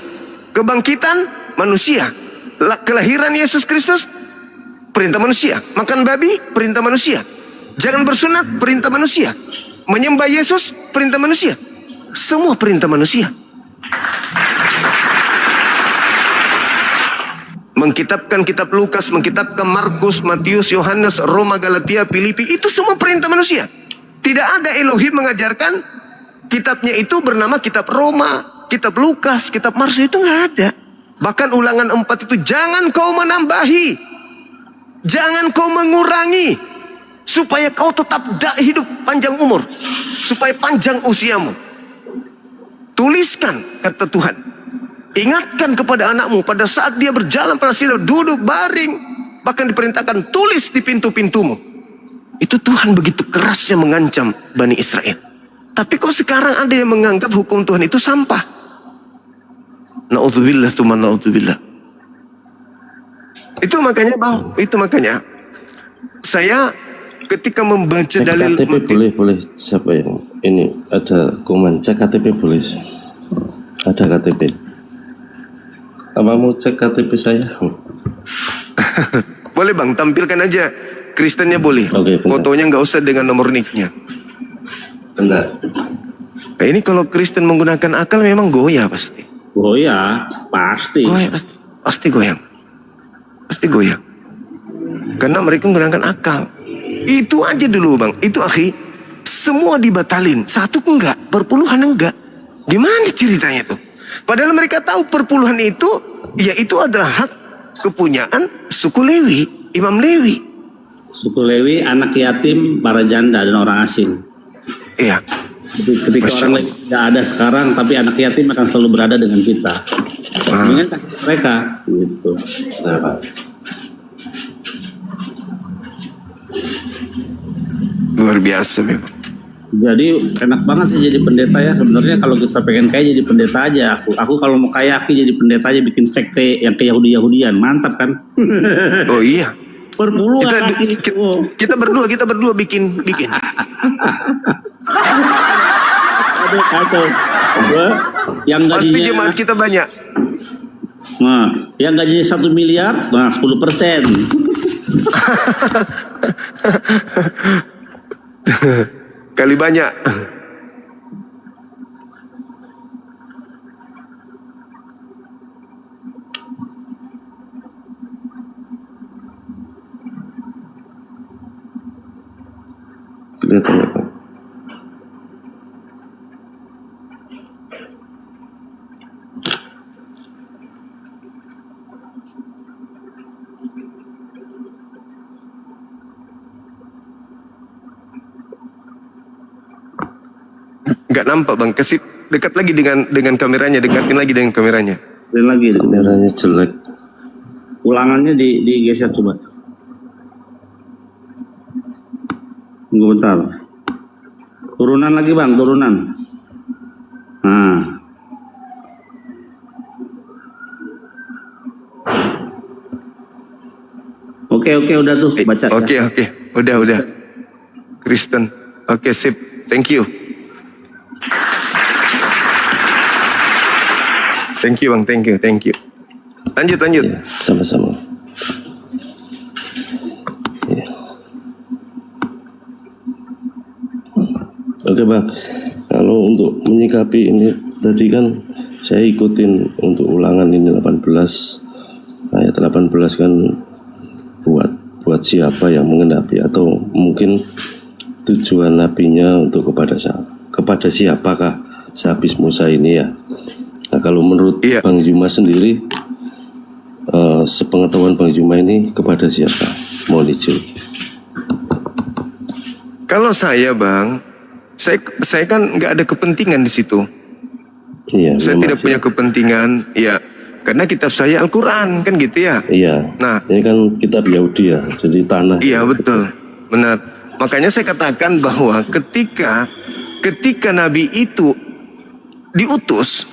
Kebangkitan, manusia. Kelahiran Yesus Kristus, perintah manusia. Makan babi, perintah manusia. Jangan bersunat, perintah manusia. Menyembah Yesus, perintah manusia. Semua perintah manusia. Mengkitabkan kitab Lukas, mengkitabkan Markus, Matius, Yohanes, Roma, Galatia, Filipi, itu semua perintah manusia. Tidak ada Elohim mengajarkan kitabnya itu bernama kitab Roma, kitab Lukas, kitab Markus, itu nggak ada. Bahkan Ulangan 4 itu, jangan kau menambahi, jangan kau mengurangi, supaya kau tetap hidup panjang umur, supaya panjang usiamu. Tuliskan, kata Tuhan. Ingatkan kepada anakmu pada saat dia berjalan pada sidang, duduk, baring, bahkan diperintahkan tulis di pintu-pintumu. Itu Tuhan begitu kerasnya mengancam Bani Israel. Tapi kok sekarang ada yang menganggap hukum Tuhan itu sampah? Na'udzubillah, tuman na'udzubillah. Itu makanya Bang, itu makanya saya ketika membaca Cek dalil KTP boleh siapa yang ini ada komen cek KTP boleh, ada KTP. Apa mau cek KTP saya? Boleh Bang, tampilkan aja Kristennya boleh. Oke, fotonya nggak usah dengan nomor nicknya. Bentar. Nah, ini kalau Kristen menggunakan akal memang goyah pasti. Goyah, pasti. Goyah, pasti goyang. Pasti goyang. Karena mereka menggunakan akal. Itu aja dulu Bang. Itu akhi, semua dibatalin. Satu enggak, perpuluhan enggak. Gimana ceritanya tuh? Padahal mereka tahu perpuluhan itu, ya itu adalah hak kepunyaan suku Lewi, Imam Lewi. Suku Lewi, anak yatim, para janda dan orang asing. Iya. Ketika orang Lewi tidak ada sekarang, tapi anak yatim akan selalu berada dengan kita. Dengan kasih mereka, gitu. Nah, Pak. Luar biasa memang. Jadi enak banget sih jadi pendeta ya. Sebenarnya kalau kita pengen kaya jadi pendeta aja. Aku kalau mau kaya aku jadi pendeta aja, bikin sekte yang ke Yahudi-Yahudian. Mantap kan? Oh iya. Perpuluhan kita berdua bikin. Aduh, kacau. Yang gajinya, pasti jemaat kita banyak. Nah, yang gajinya 1 miliar, nah 10%. Kali banyak. Kelihatan ya Pak? Nggak nampak Bang, kasih dekat lagi dengan kameranya, dekatin lagi dengan kameranya. Dan lagi kameranya jelek. Ulangannya digeser coba. Tunggu bentar. Turunan lagi Bang, turunan. Nah. Oke, udah tuh baca. Oke, udah. Kristen. Oke, sip. Thank you. Thank you Bang, thank you. Lanjut. Ya, sama-sama. Ya. Oke Bang, kalau untuk menyikapi ini tadi kan saya ikutin untuk ulangan ini 18 ayat 18 kan buat siapa yang mengenapi, atau mungkin tujuan nabinya untuk kepada siapakah sehabis Musa ini ya. Nah kalau menurut Bang Juma sendiri, sepengetahuan Bang Juma ini kepada siapa? Mohon izin. Kalau saya Bang, saya kan nggak ada kepentingan di situ. Iya, saya tidak punya kepentingan, ya, karena kitab saya Al-Quran kan gitu ya. Iya. Nah, ini kan kitab Yahudi ya, jadi tanah. Iya betul, benar. Makanya saya katakan bahwa ketika Nabi itu diutus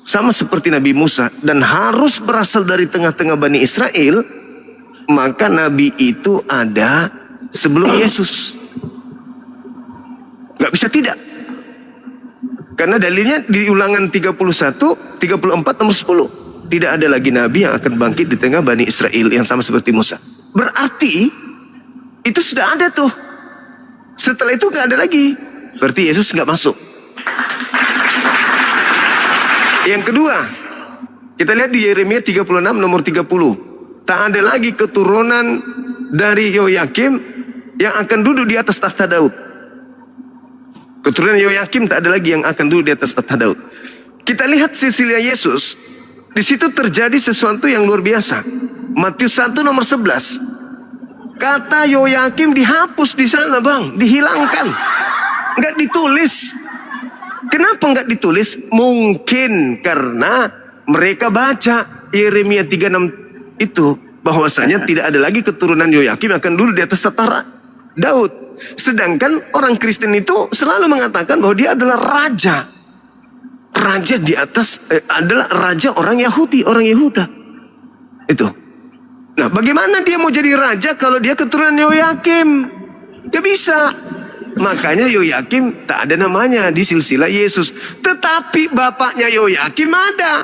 sama seperti Nabi Musa dan harus berasal dari tengah-tengah Bani Israel, maka Nabi itu ada sebelum Yesus. Gak bisa tidak. Karena dalilnya di Ulangan 31, 34 nomor 10. Tidak ada lagi Nabi yang akan bangkit di tengah Bani Israel yang sama seperti Musa. Berarti itu sudah ada tuh. Setelah itu gak ada lagi. Berarti Yesus gak masuk. Yang kedua, kita lihat di Yeremia 36 nomor 30. Tak ada lagi keturunan dari Yoyakim yang akan duduk di atas tahta Daud. Keturunan Yoyakim tak ada lagi yang akan duduk di atas tahta Daud. Kita lihat silsilah Yesus. Di situ terjadi sesuatu yang luar biasa. Matius 1 nomor 11. Kata Yoyakim dihapus di sana Bang, dihilangkan. Nggak ditulis. Kenapa nggak ditulis? Mungkin karena mereka baca Yeremia 36 itu bahwasanya tidak ada lagi keturunan Yoyakim akan duduk di atas tahta Daud. Sedangkan orang Kristen itu selalu mengatakan bahwa dia adalah raja. Raja di atas adalah raja orang Yahudi, orang Yehuda. Itu. Nah, bagaimana dia mau jadi raja kalau dia keturunan Yoyakim? Gak bisa. Makanya Yoyakim tak ada namanya di silsilah Yesus. Tetapi bapaknya Yoyakim ada.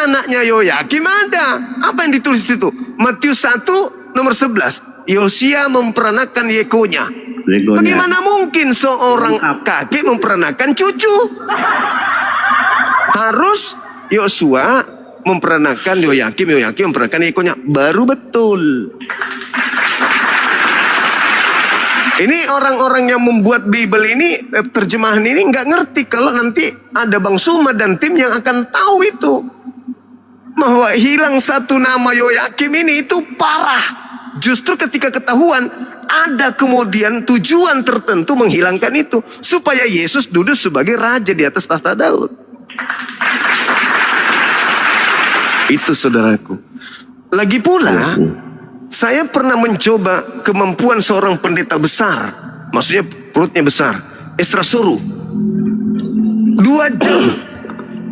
Anaknya Yoyakim ada. Apa yang ditulis itu? Matius 1 nomor 11. Yosia memperanakan Yekonya. Bagaimana mungkin seorang kakek memperanakan cucu? Harus Yosua memperanakan Yoyakim memperanakan Yekonya. Baru betul. Ini orang-orang yang membuat Bible ini, terjemahan ini nggak ngerti kalau nanti ada Bang Suma dan tim yang akan tahu itu. Bahwa hilang satu nama Yoyakim ini itu parah. Justru ketika ketahuan, ada kemudian tujuan tertentu menghilangkan itu. Supaya Yesus duduk sebagai raja di atas tahta Daud. Itu saudaraku. Lagi pula, saya pernah mencoba kemampuan seorang pendeta besar. Maksudnya perutnya besar. Esra Soru. 2 jam.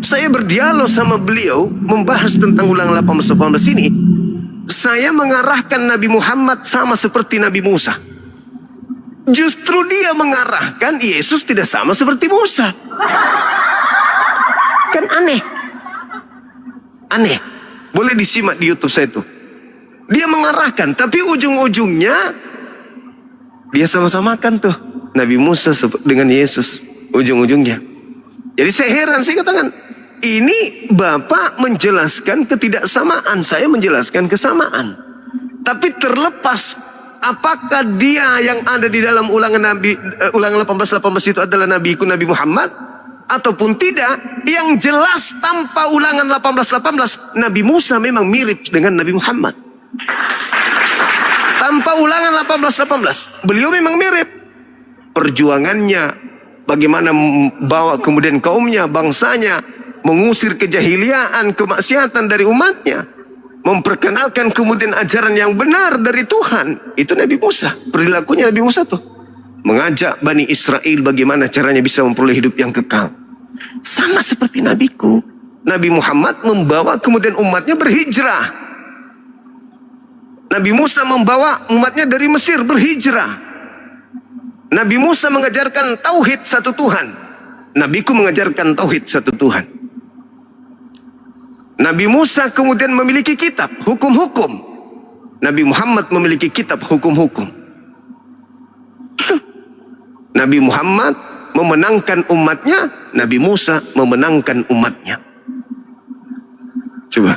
Saya berdialog sama beliau, membahas tentang Ulangan 18 ini. Saya mengarahkan Nabi Muhammad sama seperti Nabi Musa. Justru dia mengarahkan Yesus tidak sama seperti Musa. Kan aneh. Aneh. Boleh disimak di YouTube saya tuh. Dia mengarahkan, tapi ujung-ujungnya dia sama-samakan tuh Nabi Musa dengan Yesus. Ujung-ujungnya. Jadi saya heran, saya katakan, ini Bapak menjelaskan ketidaksamaan, saya menjelaskan kesamaan. Tapi terlepas apakah dia yang ada di dalam ulangan 18 itu adalah nabiku Nabi Muhammad ataupun tidak, yang jelas tanpa ulangan 18 Nabi Musa memang mirip dengan Nabi Muhammad. Tanpa ulangan 18 beliau memang mirip. Perjuangannya, bagaimana membawa kemudian kaumnya, bangsanya, mengusir kejahiliaan, kemaksiatan dari umatnya, memperkenalkan kemudian ajaran yang benar dari Tuhan. Itu Nabi Musa. Perilakunya Nabi Musa tuh mengajak Bani Israel bagaimana caranya bisa memperoleh hidup yang kekal. Sama seperti nabiku. Nabi Muhammad membawa kemudian umatnya berhijrah. Nabi Musa membawa umatnya dari Mesir berhijrah. Nabi Musa mengajarkan tauhid satu Tuhan. Nabiku mengajarkan tauhid satu Tuhan. Nabi Musa kemudian memiliki kitab hukum-hukum. Nabi Muhammad memiliki kitab hukum-hukum. Nabi Muhammad memenangkan umatnya, Nabi Musa memenangkan umatnya. Coba.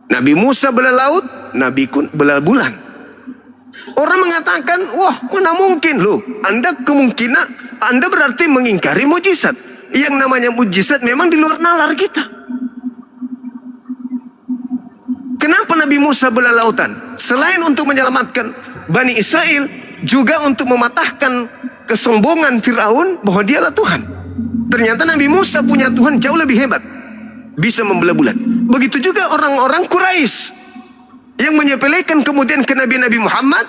Nabi Musa belah laut, Nabi kun belah bulan. Orang mengatakan, wah mana mungkin loh, Anda berarti mengingkari mujizat. Yang namanya mujizat memang di luar nalar kita. Kenapa Nabi Musa belah lautan? Selain untuk menyelamatkan Bani Israel, juga untuk mematahkan kesombongan Fir'aun bahwa dialah Tuhan. Ternyata Nabi Musa punya Tuhan jauh lebih hebat, bisa membelah bulan. Begitu juga orang-orang Quraisy yang menyepelekan kemudian ke Nabi Muhammad,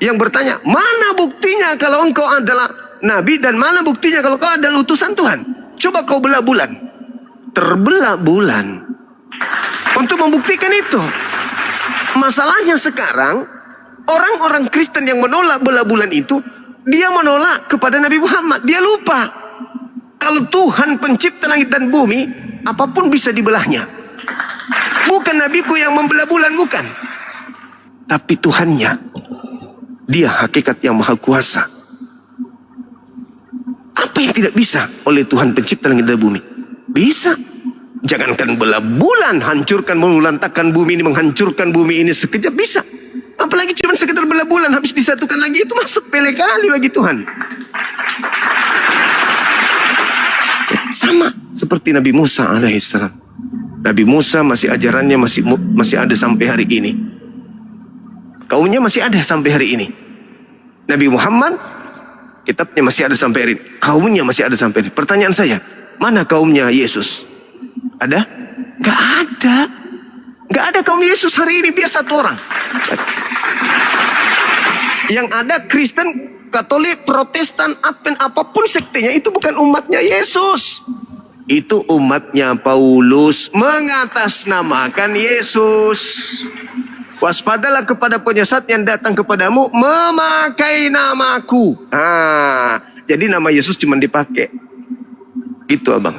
yang bertanya, mana buktinya kalau engkau adalah Nabi dan mana buktinya kalau kau adalah utusan Tuhan? Coba kau belah bulan. Terbelah bulan untuk membuktikan itu. Masalahnya sekarang orang-orang Kristen yang menolak belah bulan itu, dia menolak kepada Nabi Muhammad. Dia lupa kalau Tuhan pencipta langit dan bumi, apapun bisa dibelahnya. Bukan nabiku yang membelah bulan, bukan. Tapi Tuhannya, dia hakikat yang maha kuasa. Apa yang tidak bisa oleh Tuhan pencipta langit dan bumi? Bisa. Jangankan belah bulan, hancurkan, melulantakkan bumi ini, menghancurkan bumi ini sekejap bisa. Apalagi cuma sekedar belah bulan habis disatukan lagi, itu mah sepele kali bagi Tuhan. Sama seperti Nabi Musa alaihissalam. Nabi Musa masih ajarannya masih ada sampai hari ini. Kaumnya masih ada sampai hari ini. Nabi Muhammad kitabnya masih ada sampai hari ini. Kaumnya masih ada sampai hari ini. Pertanyaan saya, mana kaumnya Yesus? Ada? Gak ada. Gak ada kaum Yesus hari ini, biar satu orang. Yang ada Kristen, Katolik, Protestan, apapun sektenya, itu bukan umatnya Yesus. Itu umatnya Paulus mengatasnamakan Yesus. Waspadalah kepada penyesat yang datang kepadamu memakai namaku. Jadi nama Yesus cuma dipakai. Gitu abang.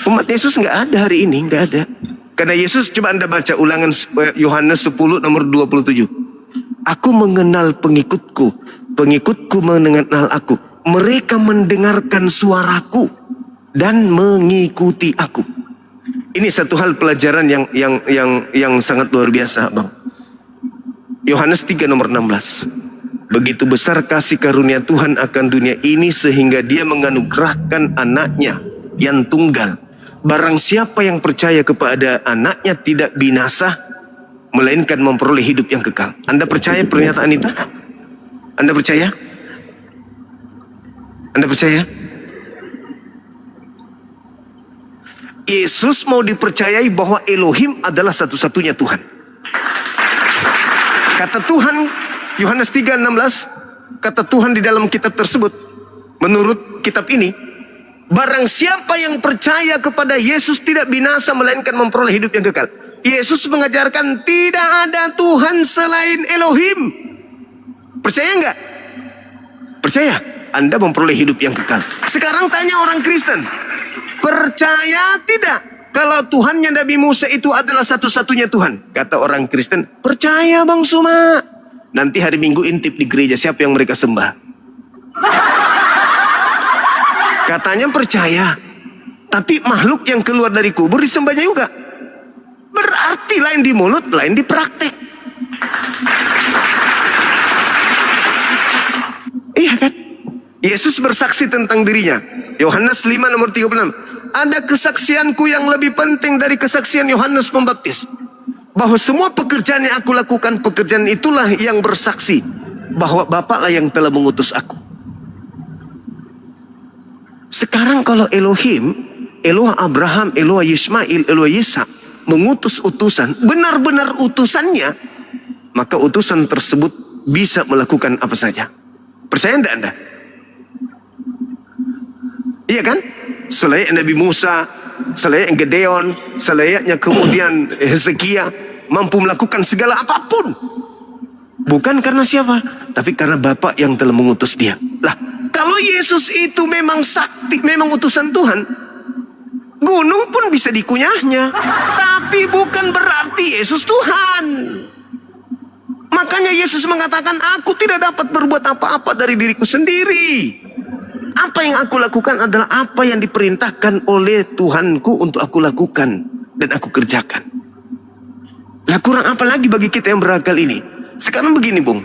Umat Yesus nggak ada hari ini, nggak ada. Karena Yesus, coba Anda baca ulangan Yohanes 10 nomor 27. Aku mengenal pengikutku, pengikutku mengenal aku. Mereka mendengarkan suaraku dan mengikuti aku. Ini satu hal pelajaran yang sangat luar biasa, Bang. Yohanes 3 nomor 16. Begitu besar kasih karunia Tuhan akan dunia ini sehingga dia menganugerahkan anaknya yang tunggal. Barang siapa yang percaya kepada anaknya tidak binasa, melainkan memperoleh hidup yang kekal. Anda percaya pernyataan itu? Anda percaya? Anda percaya? Yesus mau dipercayai bahwa Elohim adalah satu-satunya Tuhan. Kata Tuhan, Yohanes 3:16, kata Tuhan di dalam kitab tersebut, menurut kitab ini, barang siapa yang percaya kepada Yesus tidak binasa melainkan memperoleh hidup yang kekal. Yesus mengajarkan tidak ada Tuhan selain Elohim. Percaya enggak? Percaya? Anda memperoleh hidup yang kekal. Sekarang tanya orang Kristen, percaya tidak kalau Tuhannya Nabi Musa itu adalah satu-satunya Tuhan? Kata orang Kristen, percaya Bang Suma. Nanti hari Minggu intip di gereja siapa yang mereka sembah. Katanya percaya, tapi makhluk yang keluar dari kubur disembahnya juga. Berarti lain di mulut, lain di praktek. Iya kan? Yesus bersaksi tentang dirinya. Yohanes 5 nomor 36. Ada kesaksianku yang lebih penting dari kesaksian Yohanes Pembaptis. Bahwa semua pekerjaan yang aku lakukan, pekerjaan itulah yang bersaksi bahwa Bapaklah yang telah mengutus aku. Sekarang kalau Elohim, Eloah Abraham, Eloah Yismail, Eloah Yisa mengutus utusan, benar-benar utusannya, maka utusan tersebut bisa melakukan apa saja. Percaya enggak Anda? Iya kan? Selayak Nabi Musa, selayak Gedeon, selayaknya kemudian Hezekia mampu melakukan segala apapun. Bukan karena siapa, tapi karena Bapa yang telah mengutus dia. Lah, kalau Yesus itu memang sakti, memang utusan Tuhan, gunung pun bisa dikunyahnya. Tapi bukan berarti Yesus Tuhan. Makanya Yesus mengatakan, aku tidak dapat berbuat apa-apa dari diriku sendiri. Apa yang aku lakukan adalah apa yang diperintahkan oleh Tuhanku untuk aku lakukan dan aku kerjakan. Nah, kurang apa lagi bagi kita yang berakal ini? Sekarang begini, Bung.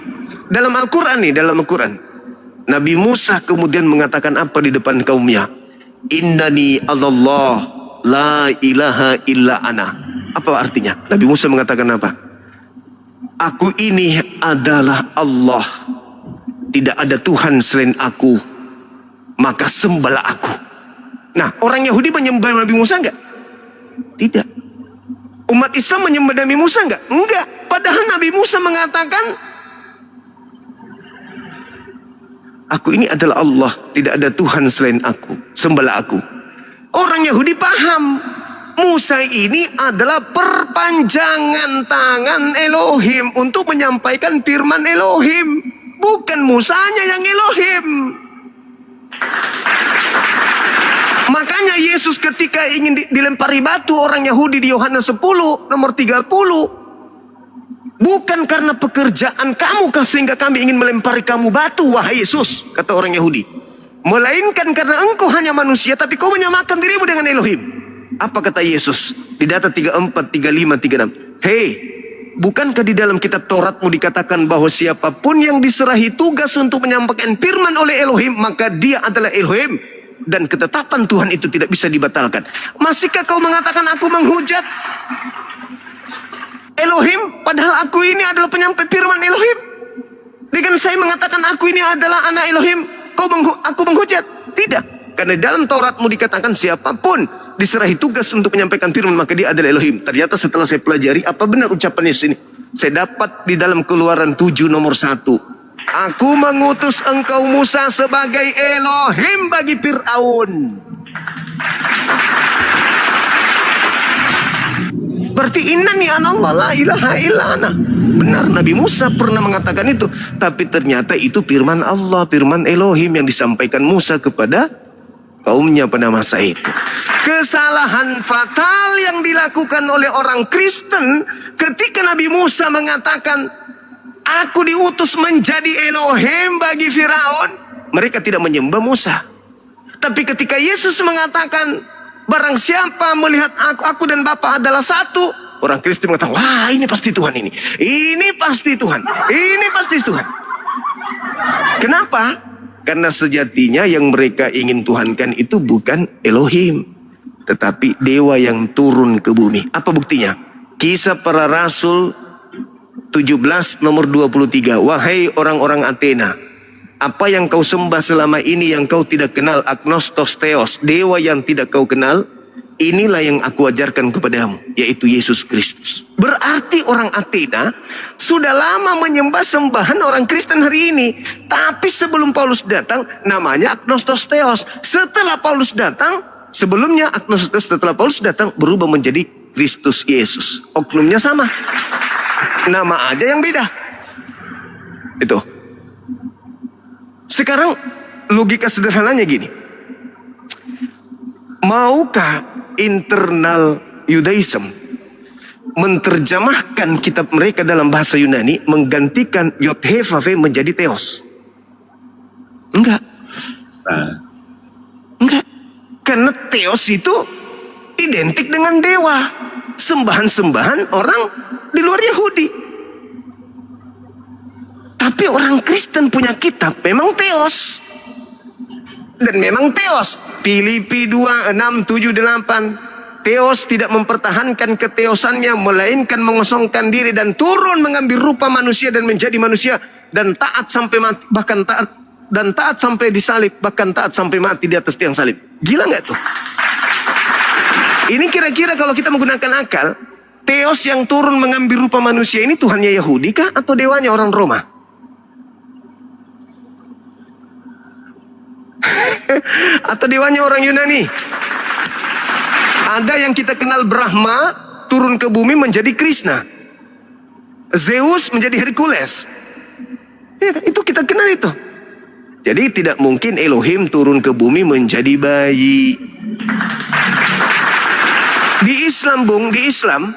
Dalam Al-Quran nih, dalam Al-Quran, Nabi Musa kemudian mengatakan apa di depan kaumnya? Innani Allah, la ilaha illa ana. Apa artinya? Nabi Musa mengatakan apa? Aku ini adalah Allah. Tidak ada Tuhan selain aku. Maka sembahlah aku. Nah, orang Yahudi menyembah Nabi Musa enggak? Tidak. Umat Islam menyembah Nabi Musa enggak? Enggak. Padahal Nabi Musa mengatakan, aku ini adalah Allah, tidak ada Tuhan selain aku, sembahlah aku. Orang Yahudi paham, Musa ini adalah perpanjangan tangan Elohim untuk menyampaikan firman Elohim. Bukan Musanya yang Elohim. Makanya Yesus ketika ingin dilempari batu orang Yahudi di Yohanes 10 nomor 30, bukan karena pekerjaan kamu sehingga kami ingin melempari kamu batu, wahai Yesus, kata orang Yahudi. Melainkan karena engkau hanya manusia, tapi kau menyamakan dirimu dengan Elohim. Apa kata Yesus? Di data 34, 35, 36. Hei, bukankah di dalam kitab Tauratmu dikatakan bahwa siapapun yang diserahi tugas untuk menyampaikan firman oleh Elohim, maka dia adalah Elohim. Dan ketetapan Tuhan itu tidak bisa dibatalkan. Masihkah kau mengatakan aku menghujat Elohim, padahal aku ini adalah penyampai firman Elohim? Dengan saya mengatakan aku ini adalah anak Elohim, aku menghujat? Tidak. Karena dalam Tauratmu dikatakan siapapun diserahi tugas untuk menyampaikan firman, maka dia adalah Elohim. Ternyata setelah saya pelajari apa benar ucapan Yesus ini, saya dapat di dalam Keluaran 7 nomor 1. Aku mengutus engkau Musa sebagai Elohim bagi Fir'aun. Berarti innani anallah la ilaha illa ana. Benar, Nabi Musa pernah mengatakan itu. Tapi ternyata itu firman Allah, firman Elohim yang disampaikan Musa kepada kaumnya pada masa itu. Kesalahan fatal yang dilakukan oleh orang Kristen ketika Nabi Musa mengatakan, aku diutus menjadi Elohim bagi Firaun. Mereka tidak menyembah Musa. Tapi ketika Yesus mengatakan, barang siapa melihat aku dan Bapa adalah satu, orang Kristen mengatakan, wah ini pasti Tuhan ini. Ini pasti Tuhan. Ini pasti Tuhan. Kenapa? Karena sejatinya yang mereka ingin tuhankan itu bukan Elohim, tetapi dewa yang turun ke bumi. Apa buktinya? Kisah Para Rasul 17 nomor 23. Wahai orang-orang Athena, apa yang kau sembah selama ini yang kau tidak kenal, agnostos theos, dewa yang tidak kau kenal, inilah yang aku ajarkan kepadamu, yaitu Yesus Kristus. Berarti orang Athena sudah lama menyembah sembahan orang Kristen hari ini. Tapi sebelum Paulus datang, namanya agnostos theos. Setelah Paulus datang, sebelumnya agnostos theos, setelah Paulus datang berubah menjadi Kristus Yesus. Oknumnya sama, nama aja yang beda. Itu. Sekarang logika sederhananya gini. Maukah internal Yudaism menerjemahkan kitab mereka dalam bahasa Yunani, menggantikan Yod He Vav He menjadi Theos? Enggak. Enggak. Karena Theos itu identik dengan dewa, sembahan-sembahan orang di luar Yahudi. Tapi orang Kristen punya kitab memang Theos. Dan memang Theos. Filipi 2, 6, 7, 8. Theos tidak mempertahankan keteosannya, melainkan mengosongkan diri dan turun mengambil rupa manusia dan menjadi manusia, dan taat sampai mati, bahkan taat sampai disalib, bahkan taat sampai mati di atas tiang salib. Gila nggak tuh? Ini kira-kira kalau kita menggunakan akal, Theos yang turun mengambil rupa manusia ini Tuhannya Yahudi kah atau dewanya orang Roma? Atau dewanya orang Yunani? Ada yang kita kenal Brahma turun ke bumi menjadi Krishna, Zeus menjadi Hercules. Ya, itu kita kenal itu. Jadi tidak mungkin Elohim turun ke bumi menjadi bayi. Di Islam, Bung, di Islam,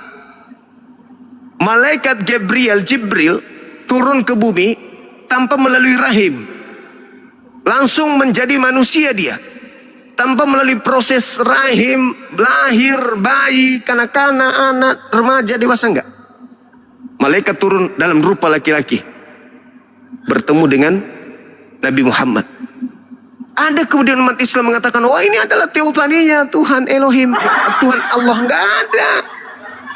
malaikat Jibril turun ke bumi tanpa melalui rahim. Langsung menjadi manusia dia. Tanpa melalui proses rahim, lahir, bayi, kanak-kanak, anak, remaja, dewasa, enggak. Malaikat turun dalam rupa laki-laki. Bertemu dengan Nabi Muhammad. Ada kemudian umat Islam mengatakan, wah ini adalah teofaninya Tuhan Elohim, Tuhan Allah. Enggak ada.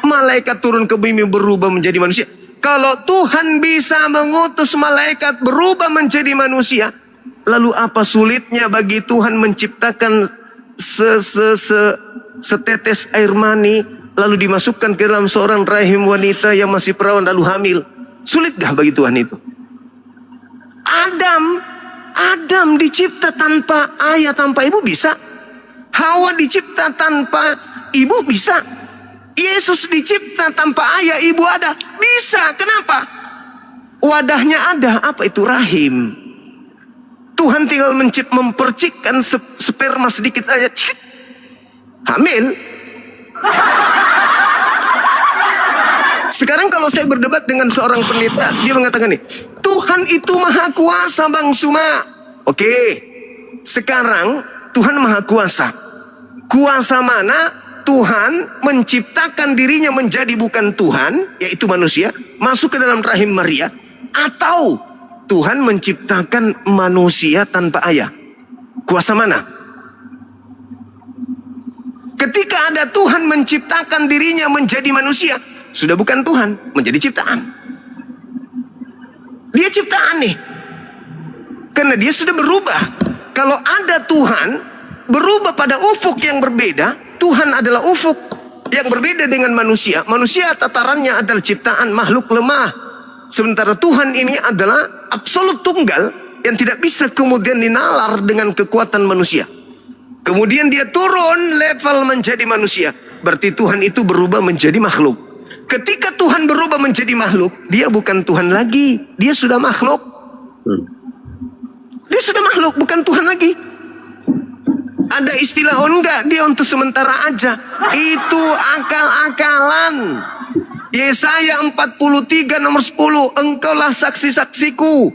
Malaikat turun ke bumi berubah menjadi manusia. Kalau Tuhan bisa mengutus malaikat berubah menjadi manusia, lalu apa sulitnya bagi Tuhan menciptakan setetes air mani lalu dimasukkan ke dalam seorang rahim wanita yang masih perawan lalu hamil? Sulitkah bagi Tuhan itu? Adam dicipta tanpa ayah, tanpa ibu, bisa. Hawa dicipta tanpa ibu, bisa. Yesus dicipta tanpa ayah, ibu ada, bisa. Kenapa? Wadahnya ada. Apa itu? Rahim. Tuhan tinggal mempercikkan sperma sedikit aja, cikit, hamil. Sekarang kalau saya berdebat dengan seorang pendeta, dia mengatakan nih, Tuhan itu maha kuasa Bang Suma. Oke, sekarang Tuhan maha kuasa. Kuasa mana? Tuhan menciptakan dirinya menjadi bukan Tuhan, yaitu manusia, masuk ke dalam rahim Maria, atau Tuhan menciptakan manusia tanpa ayah? Kuasa mana? Ketika ada Tuhan menciptakan dirinya menjadi manusia, sudah bukan Tuhan, menjadi ciptaan. Dia ciptaan nih. Karena dia sudah berubah. Kalau ada Tuhan berubah pada ufuk yang berbeda, Tuhan adalah ufuk yang berbeda dengan manusia. Manusia tatarannya adalah ciptaan makhluk lemah. Sementara Tuhan ini adalah absolut tunggal yang tidak bisa kemudian dinalar dengan kekuatan manusia. Kemudian dia turun level menjadi manusia. Berarti Tuhan itu berubah menjadi makhluk. Ketika Tuhan berubah menjadi makhluk, dia bukan Tuhan lagi. Dia sudah makhluk. Dia sudah makhluk, bukan Tuhan lagi. Ada istilah, oh enggak, dia untuk sementara aja. Itu akal-akalan. Yesaya 43 nomor 10, engkaulah saksi-saksiku.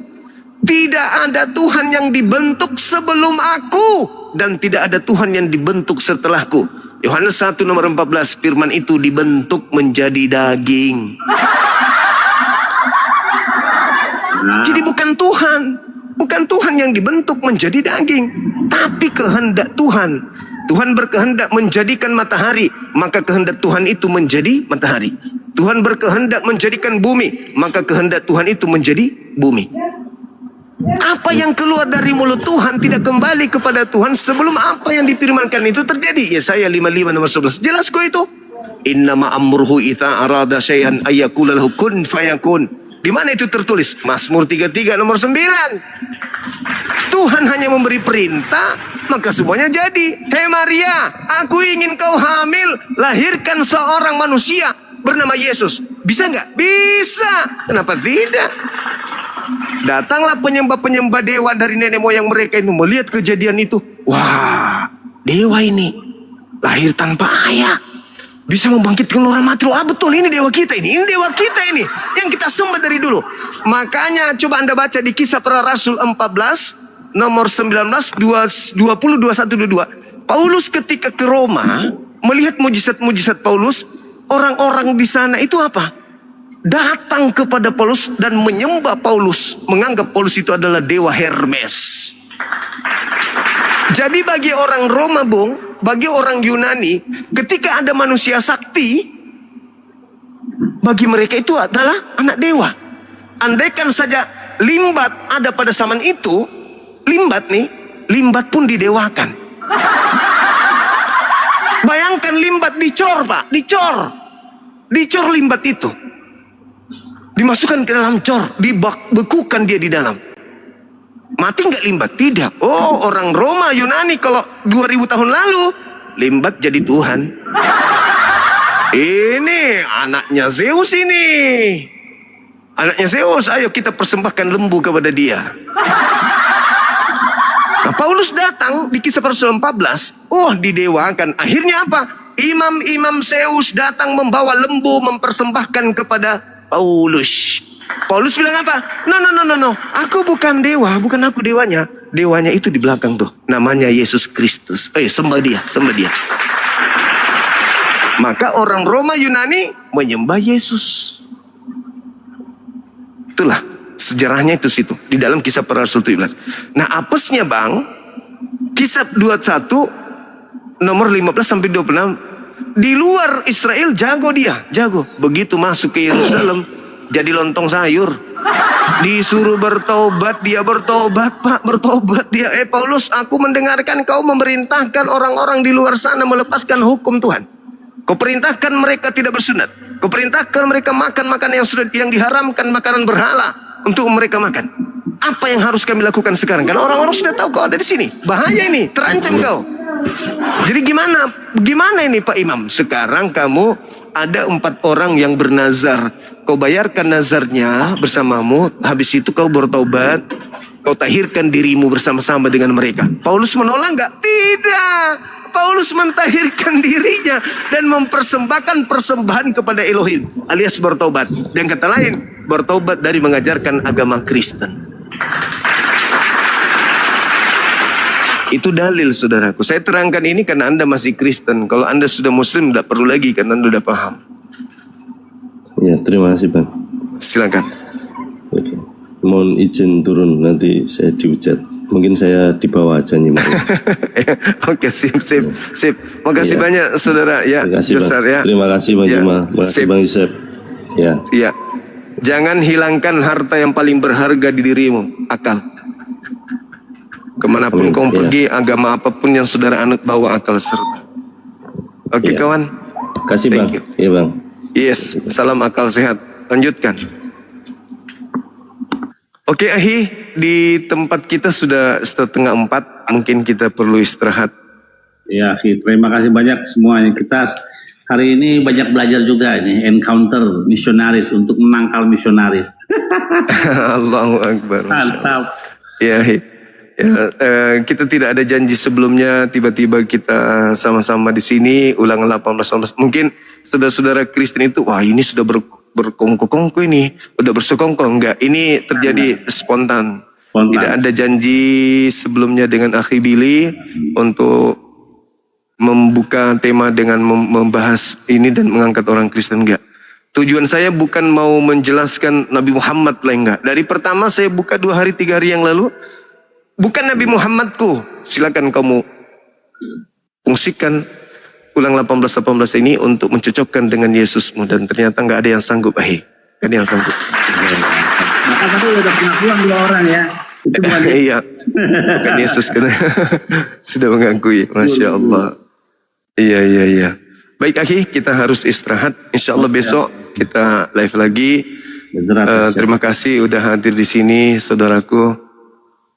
Tidak ada Tuhan yang dibentuk sebelum aku, dan tidak ada Tuhan yang dibentuk setelahku. Yohanes 1 nomor 14, firman itu dibentuk menjadi daging. Jadi bukan Tuhan. Bukan Tuhan yang dibentuk menjadi daging, tapi kehendak Tuhan. Tuhan berkehendak menjadikan matahari, maka kehendak Tuhan itu menjadi matahari. Tuhan berkehendak menjadikan bumi, maka kehendak Tuhan itu menjadi bumi. Apa yang keluar dari mulut Tuhan tidak kembali kepada Tuhan sebelum apa yang difirmankan itu terjadi. Yesaya 55 nomor 11. Jelas kok itu? Innama amruhu idza arada syai'an ayyaqula lahu kun fayakun. Di mana itu tertulis? Mazmur 33 nomor 9. Tuhan hanya memberi perintah, maka semuanya jadi. Hei Maria, aku ingin kau hamil, lahirkan seorang manusia bernama Yesus. Bisa nggak? Bisa. Kenapa tidak? Datanglah penyembah-penyembah dewa dari nenek moyang mereka itu, melihat kejadian itu. Wah, dewa ini lahir tanpa ayah, bisa membangkitkan orang mati. Ah betul, ini dewa kita ini dewa kita ini yang kita sembah dari dulu. Makanya coba Anda baca di Kisah Para Rasul 14 nomor 19 20 21 22. Paulus ketika ke Roma melihat mujizat-mujizat Paulus, orang-orang di sana itu apa? Datang kepada Paulus dan menyembah Paulus, menganggap Paulus itu adalah dewa Hermes. Jadi bagi orang Roma, Bung, bagi orang Yunani, ketika ada manusia sakti, bagi mereka itu adalah anak dewa. Andaikan saja limbat ada pada zaman itu, limbat pun didewakan. Bayangkan limbat dicor, Pak, dicor limbat itu. Dimasukkan ke dalam cor, dibekukan dia di dalam. Mati nggak limbat? Tidak. Oh, orang Roma, Yunani kalau 2000 tahun lalu, limbat jadi Tuhan. Ini anaknya Zeus ini. Anaknya Zeus, ayo kita persembahkan lembu kepada dia. Nah, Paulus datang di Kisah Para Rasul 14. Oh, didewakan. Akhirnya apa? Imam-imam Zeus datang membawa lembu mempersembahkan kepada Paulus. Paulus bilang apa? No. Aku bukan dewa, bukan aku dewanya. Dewanya itu di belakang tuh. Namanya Yesus Kristus. Sembah dia. Maka orang Roma Yunani menyembah Yesus. Itulah sejarahnya itu situ. Di dalam Kisah Para Rasul 17. Nah apesnya bang, Kisah 21 nomor 15 sampai 26. Di luar Israel jago dia, jago. Begitu masuk ke Yerusalem jadi lontong sayur. Disuruh bertobat, dia bertobat, Pak, bertobat dia. Paulus, aku mendengarkan kau memerintahkan orang-orang di luar sana melepaskan hukum Tuhan. Kau perintahkan mereka tidak bersunat. Kau perintahkan mereka makan makanan yang diharamkan, makanan berhala untuk mereka makan. Apa yang harus kami lakukan sekarang? Karena orang-orang sudah tahu kau ada di sini. Bahaya ini, terancam kau. Jadi gimana ini Pak Imam? Sekarang kamu ada 4 orang yang bernazar. Kau bayarkan nazarnya bersamamu. Habis itu kau bertobat. Kau tahirkan dirimu bersama-sama dengan mereka. Paulus menolak nggak? Tidak. Paulus mentahirkan dirinya dan mempersembahkan persembahan kepada Elohim alias bertobat. Dan kata lain, bertobat dari mengajarkan agama Kristen. Itu dalil saudaraku. Saya terangkan ini karena Anda masih Kristen. Kalau Anda sudah Muslim tidak perlu lagi karena Anda sudah paham. Ya, terima kasih Bang. Silakan. Oke. Mohon izin turun, nanti saya dihujat. Mungkin saya di bawah aja nih. Oke, sip. Makasih banyak saudara ya. Terima kasih Yosar, Bang. ya. Terima kasih Bang Juma. Terima kasih Bang Yusuf. Ya. Iya. Jangan hilangkan harta yang paling berharga di dirimu, akal. Kemanapun kau pergi, agama apapun yang saudara anut, bawa akal serta. Oke kawan. Kasih Bang. Iya Bang. Yes, salam akal sehat. Lanjutkan. Oke Ahi, di tempat kita sudah 3:30, mungkin kita perlu istirahat. Ya, terima kasih banyak semuanya. Kita hari ini banyak belajar juga ini, encounter misionaris untuk menangkal misionaris. Allahu Akbar. Mantap. Ya, kita tidak ada janji sebelumnya, tiba-tiba kita sama-sama di sini, ulangan 18. Mungkin saudara-saudara Kristen itu, wah ini sudah berkongko-kongko ini, udah bersekongko. Enggak, ini terjadi spontan. Tidak ada janji sebelumnya dengan Akhi Billy untuk membuka tema dengan membahas ini dan mengangkat orang Kristen. Enggak. Tujuan saya bukan mau menjelaskan Nabi Muhammad lah, enggak. Dari pertama saya buka 2 hari 3 hari yang lalu, bukan Nabi Muhammadku. Silakan kamu fungsikan ulang 18 ini untuk mencocokkan dengan Yesusmu, dan ternyata nggak ada yang sanggup, nggak ada yang sanggup. Maka tadi udah pernah pulang 2 orang ya. Itu bukan iya, bukan Yesus kan. Sudah mengakui, Masya Allah. Iya. Baik Akhi, kita harus istirahat. Insya Allah besok kita live lagi. Terima kasih udah hadir di sini, saudaraku.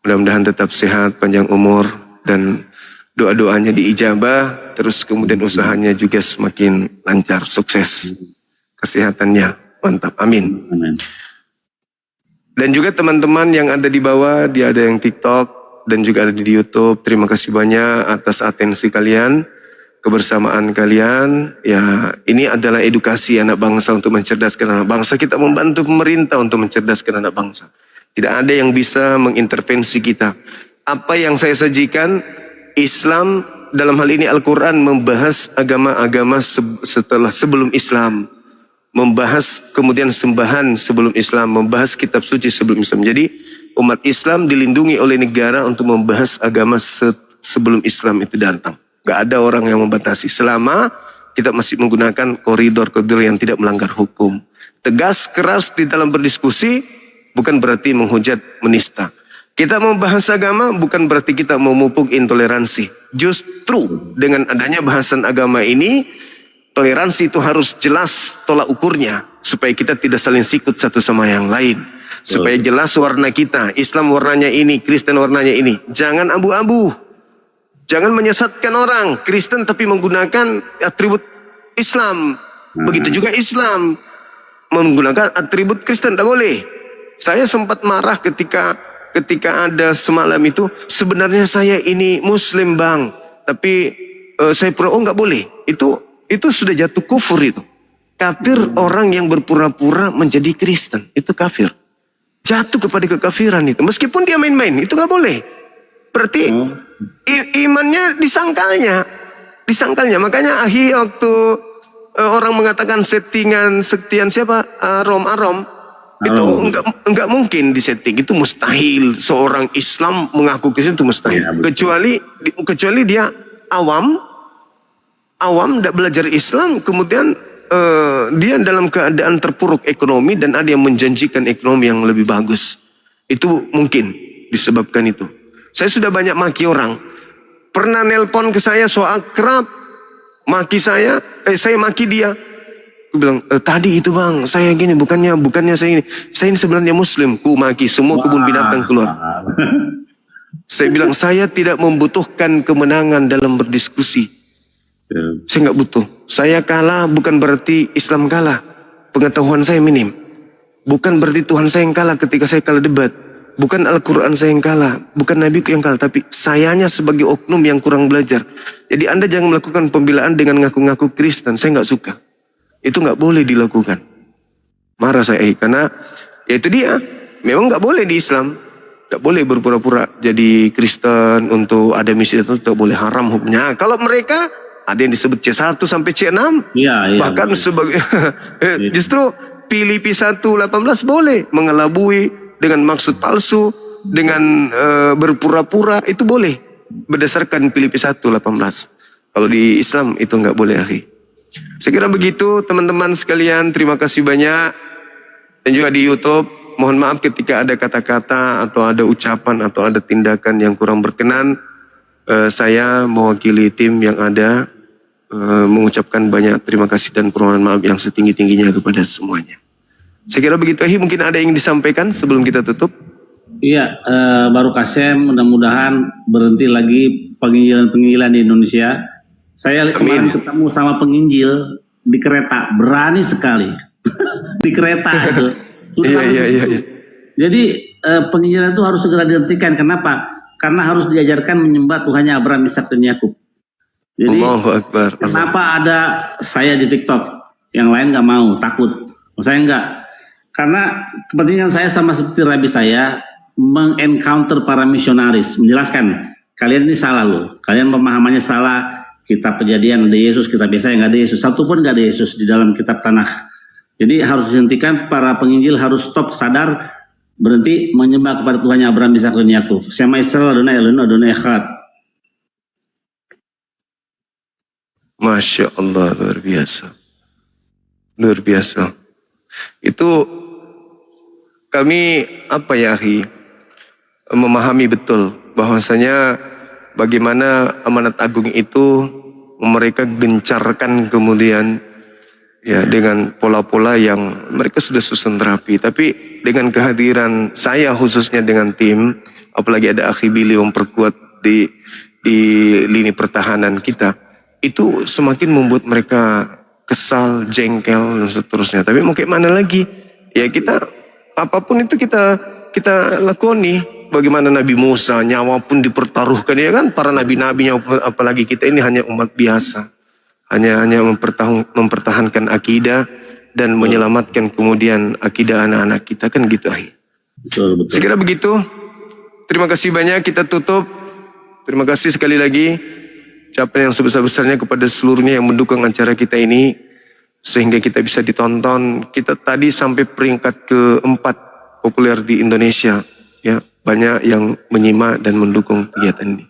Mudah-mudahan tetap sehat, panjang umur, dan doa-doanya diijabah, terus kemudian usahanya juga semakin lancar, sukses, kesehatannya mantap, amin. Dan juga teman-teman yang ada di bawah, dia ada yang TikTok dan juga ada di YouTube. Terima kasih banyak atas atensi kalian, kebersamaan kalian. Ya, ini adalah edukasi anak bangsa untuk mencerdaskan anak bangsa. Kita membantu pemerintah untuk mencerdaskan anak bangsa. Tidak ada yang bisa mengintervensi kita. Apa yang saya sajikan, Islam dalam hal ini Al-Quran membahas agama-agama sebelum Islam. Membahas kemudian sembahan sebelum Islam. Membahas kitab suci sebelum Islam. Jadi umat Islam dilindungi oleh negara untuk membahas agama sebelum Islam itu datang. Gak ada orang yang membatasi. Selama kita masih menggunakan koridor-koridor yang tidak melanggar hukum. Tegas, keras di dalam berdiskusi, bukan berarti menghujat, menista. Kita membahas agama bukan berarti kita memupuk intoleransi. Justru dengan adanya bahasan agama ini, toleransi itu harus jelas tolak ukurnya. Supaya kita tidak saling sikut satu sama yang lain. Supaya jelas warna kita. Islam warnanya ini, Kristen warnanya ini. Jangan abu-abu. Jangan menyesatkan orang. Kristen tapi menggunakan atribut Islam. Begitu juga Islam menggunakan atribut Kristen. Tidak boleh. Saya sempat marah ketika ada semalam itu, sebenarnya saya ini Muslim bang, tapi saya nggak boleh. Itu sudah jatuh kufur itu. Kafir orang yang berpura-pura menjadi Kristen, itu kafir. jatuh kepada kekafiran itu. Meskipun dia main-main, itu nggak boleh. Berarti imannya disangkalnya. Makanya waktu orang mengatakan settingan siapa Arom itu enggak mungkin disetting, itu mustahil. Seorang Islam mengaku Kristen itu mustahil. Kecuali dia awam tidak belajar Islam, kemudian dia dalam keadaan terpuruk ekonomi dan ada yang menjanjikan ekonomi yang lebih bagus. Itu mungkin disebabkan itu. Saya sudah banyak maki orang. Pernah nelpon ke saya so akrab, maki saya maki dia. Aku bilang, tadi itu bang, saya gini, bukannya saya ini. Saya ini sebenarnya Muslim, ku maki, semua kebun binatang keluar. Saya bilang, saya tidak membutuhkan kemenangan dalam berdiskusi. Saya nggak butuh. Saya kalah bukan berarti Islam kalah. Pengetahuan saya minim. Bukan berarti Tuhan saya yang kalah ketika saya kalah debat. Bukan Al-Quran saya yang kalah, bukan Nabiku yang kalah, tapi sayanya sebagai oknum yang kurang belajar. Jadi Anda jangan melakukan pembelaan dengan ngaku-ngaku Kristen, saya nggak suka. Itu nggak boleh dilakukan. Marah saya, karena ya itu dia, memang nggak boleh di Islam. Nggak boleh berpura-pura jadi Kristen untuk ada misi itu, nggak boleh, haram hukumnya. Kalau mereka, ada yang disebut C1 sampai C6. Bahkan sebagai, justru Filipi 1:18 boleh mengelabui, dengan maksud palsu, dengan berpura-pura, itu boleh berdasarkan Filipi 1:18. Kalau di Islam itu nggak boleh, akhi. Saya kira begitu teman-teman sekalian. Terima kasih banyak. Dan juga di YouTube, mohon maaf ketika ada kata-kata atau ada ucapan atau ada tindakan yang kurang berkenan. Saya mewakili tim yang ada mengucapkan banyak terima kasih dan permohonan maaf yang setinggi-tingginya kepada semuanya. Saya kira begitu, mungkin ada yang disampaikan sebelum kita tutup. Iya, baru Kasem, mudah-mudahan berhenti lagi penginjilan di Indonesia. Saya kemarin ketemu sama penginjil di kereta, berani sekali. Di kereta itu. Iya. Jadi penginjilan itu harus segera dihentikan. Kenapa? Karena harus diajarkan menyembah Tuhannya Abraham, Ishak dan Yakub. Jadi kenapa ada saya di TikTok, yang lain nggak mau, takut. Saya enggak. Karena kepentingan saya sama seperti Rabi saya, mengencounter para misionaris, menjelaskan, kalian ini salah loh, kalian pemahamannya salah, kitab Kejadian ada Yesus, kitab Yesaya nggak ada Yesus, satu pun nggak ada Yesus di dalam kitab Tanakh. Jadi harus dihentikan, para penginjil harus stop, sadar, berhenti menyembah kepada Tuhannya Abraham, Ishak dan Yakub. Shema Israel Adonai Eloheinu Adonai Echad. Masya Allah, luar biasa. Luar biasa. Itu kami memahami betul bahwasanya bagaimana amanat agung itu mereka gencarkan kemudian ya dengan pola-pola yang mereka sudah susun rapi. Tapi dengan kehadiran saya khususnya dengan tim, apalagi ada Akhi Billy memperkuat di lini pertahanan kita, itu semakin membuat mereka kesal, jengkel dan seterusnya. Tapi mau kayak mana lagi? Ya kita apapun itu kita lakoni. Bagaimana Nabi Musa, nyawa pun dipertaruhkan, ya kan? Para nabi-nabinya, apalagi kita ini hanya umat biasa, hanya mempertahankan akidah dan menyelamatkan kemudian akidah anak-anak kita, kan gitu. Betul. Saya kira begitu. Terima kasih banyak, kita tutup. Terima kasih sekali lagi. Ucapan yang sebesar-besarnya kepada seluruhnya yang mendukung acara kita ini sehingga kita bisa ditonton. Kita tadi sampai peringkat ke-4 populer di Indonesia, ya, banyak yang menyimak dan mendukung kegiatan ini.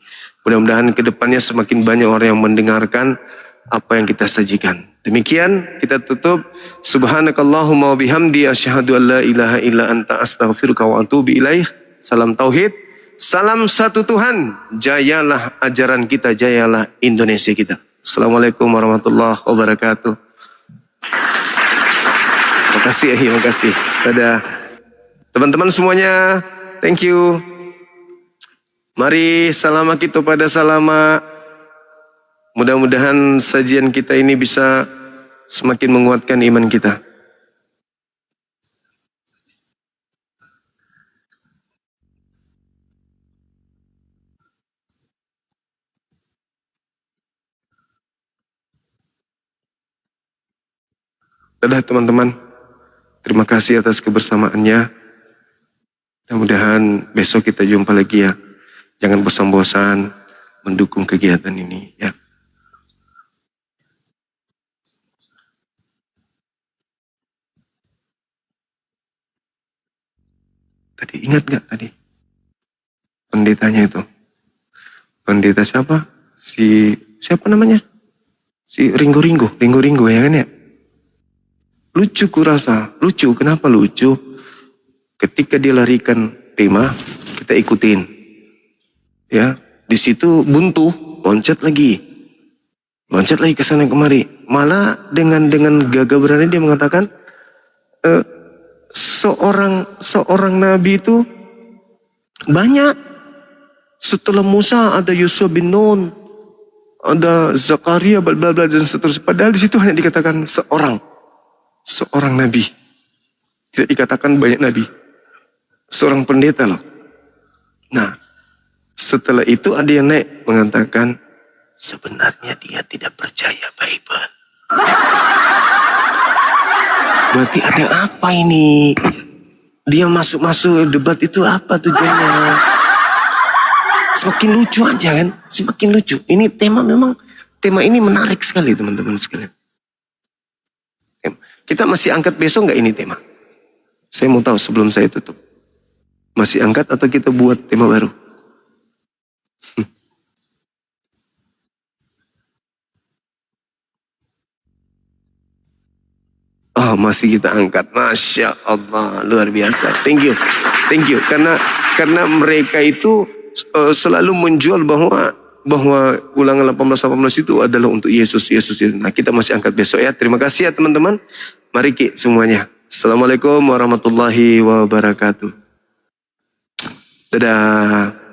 Mudah-mudahan kedepannya semakin banyak orang yang mendengarkan apa yang kita sajikan. Demikian kita tutup. Subhanakallahumma wa bihamdi asyhadu an la ilaha illa anta astaghfiruka wa atubu ilaih. Salam tauhid, salam satu Tuhan. Jayalah ajaran kita, jayalah Indonesia kita. Assalamualaikum warahmatullahi wabarakatuh. Terima kasih. Dadah. Teman-teman semuanya, thank you. Mari salama kita pada salama. Mudah-mudahan sajian kita ini bisa semakin menguatkan iman kita. Dadah teman-teman. Terima kasih atas kebersamaannya. Mudah-mudahan besok kita jumpa lagi ya. Jangan bosan-bosan mendukung kegiatan ini ya. Tadi ingat gak tadi? Pendetanya itu. Pendeta siapa? Siapa namanya? Si Ringo ya kan ya? Lucu kurasa. Lucu, kenapa lucu? Ketika dia larikan tema, kita ikutin. Ya, di situ buntu, loncat lagi ke sana kemari. Malah dengan gagah berani dia mengatakan, seorang nabi itu banyak. Setelah Musa ada Yusuf bin Nun, ada Zakaria, bla bla bla dan seterusnya. Padahal di situ hanya dikatakan seorang nabi. Tidak dikatakan banyak nabi. Seorang pendeta loh. Nah, setelah itu ada yang naik mengatakan sebenarnya dia tidak percaya Bible. Berarti ada apa ini? Dia masuk debat itu apa tujuannya? Semakin lucu aja kan? Semakin lucu. Ini tema ini menarik sekali teman-teman sekalian. Kita masih angkat besok nggak ini tema? Saya mau tahu sebelum saya tutup. Masih angkat atau kita buat tema baru? Oh, masih kita angkat. Masya Allah, luar biasa. Thank you. Karena mereka itu selalu menjual bahwa Ulangan 18 itu adalah untuk Yesus. Nah, kita masih angkat besok ya. Terima kasih ya teman-teman. Mari semuanya. Assalamualaikum warahmatullahi wabarakatuh. Dadah.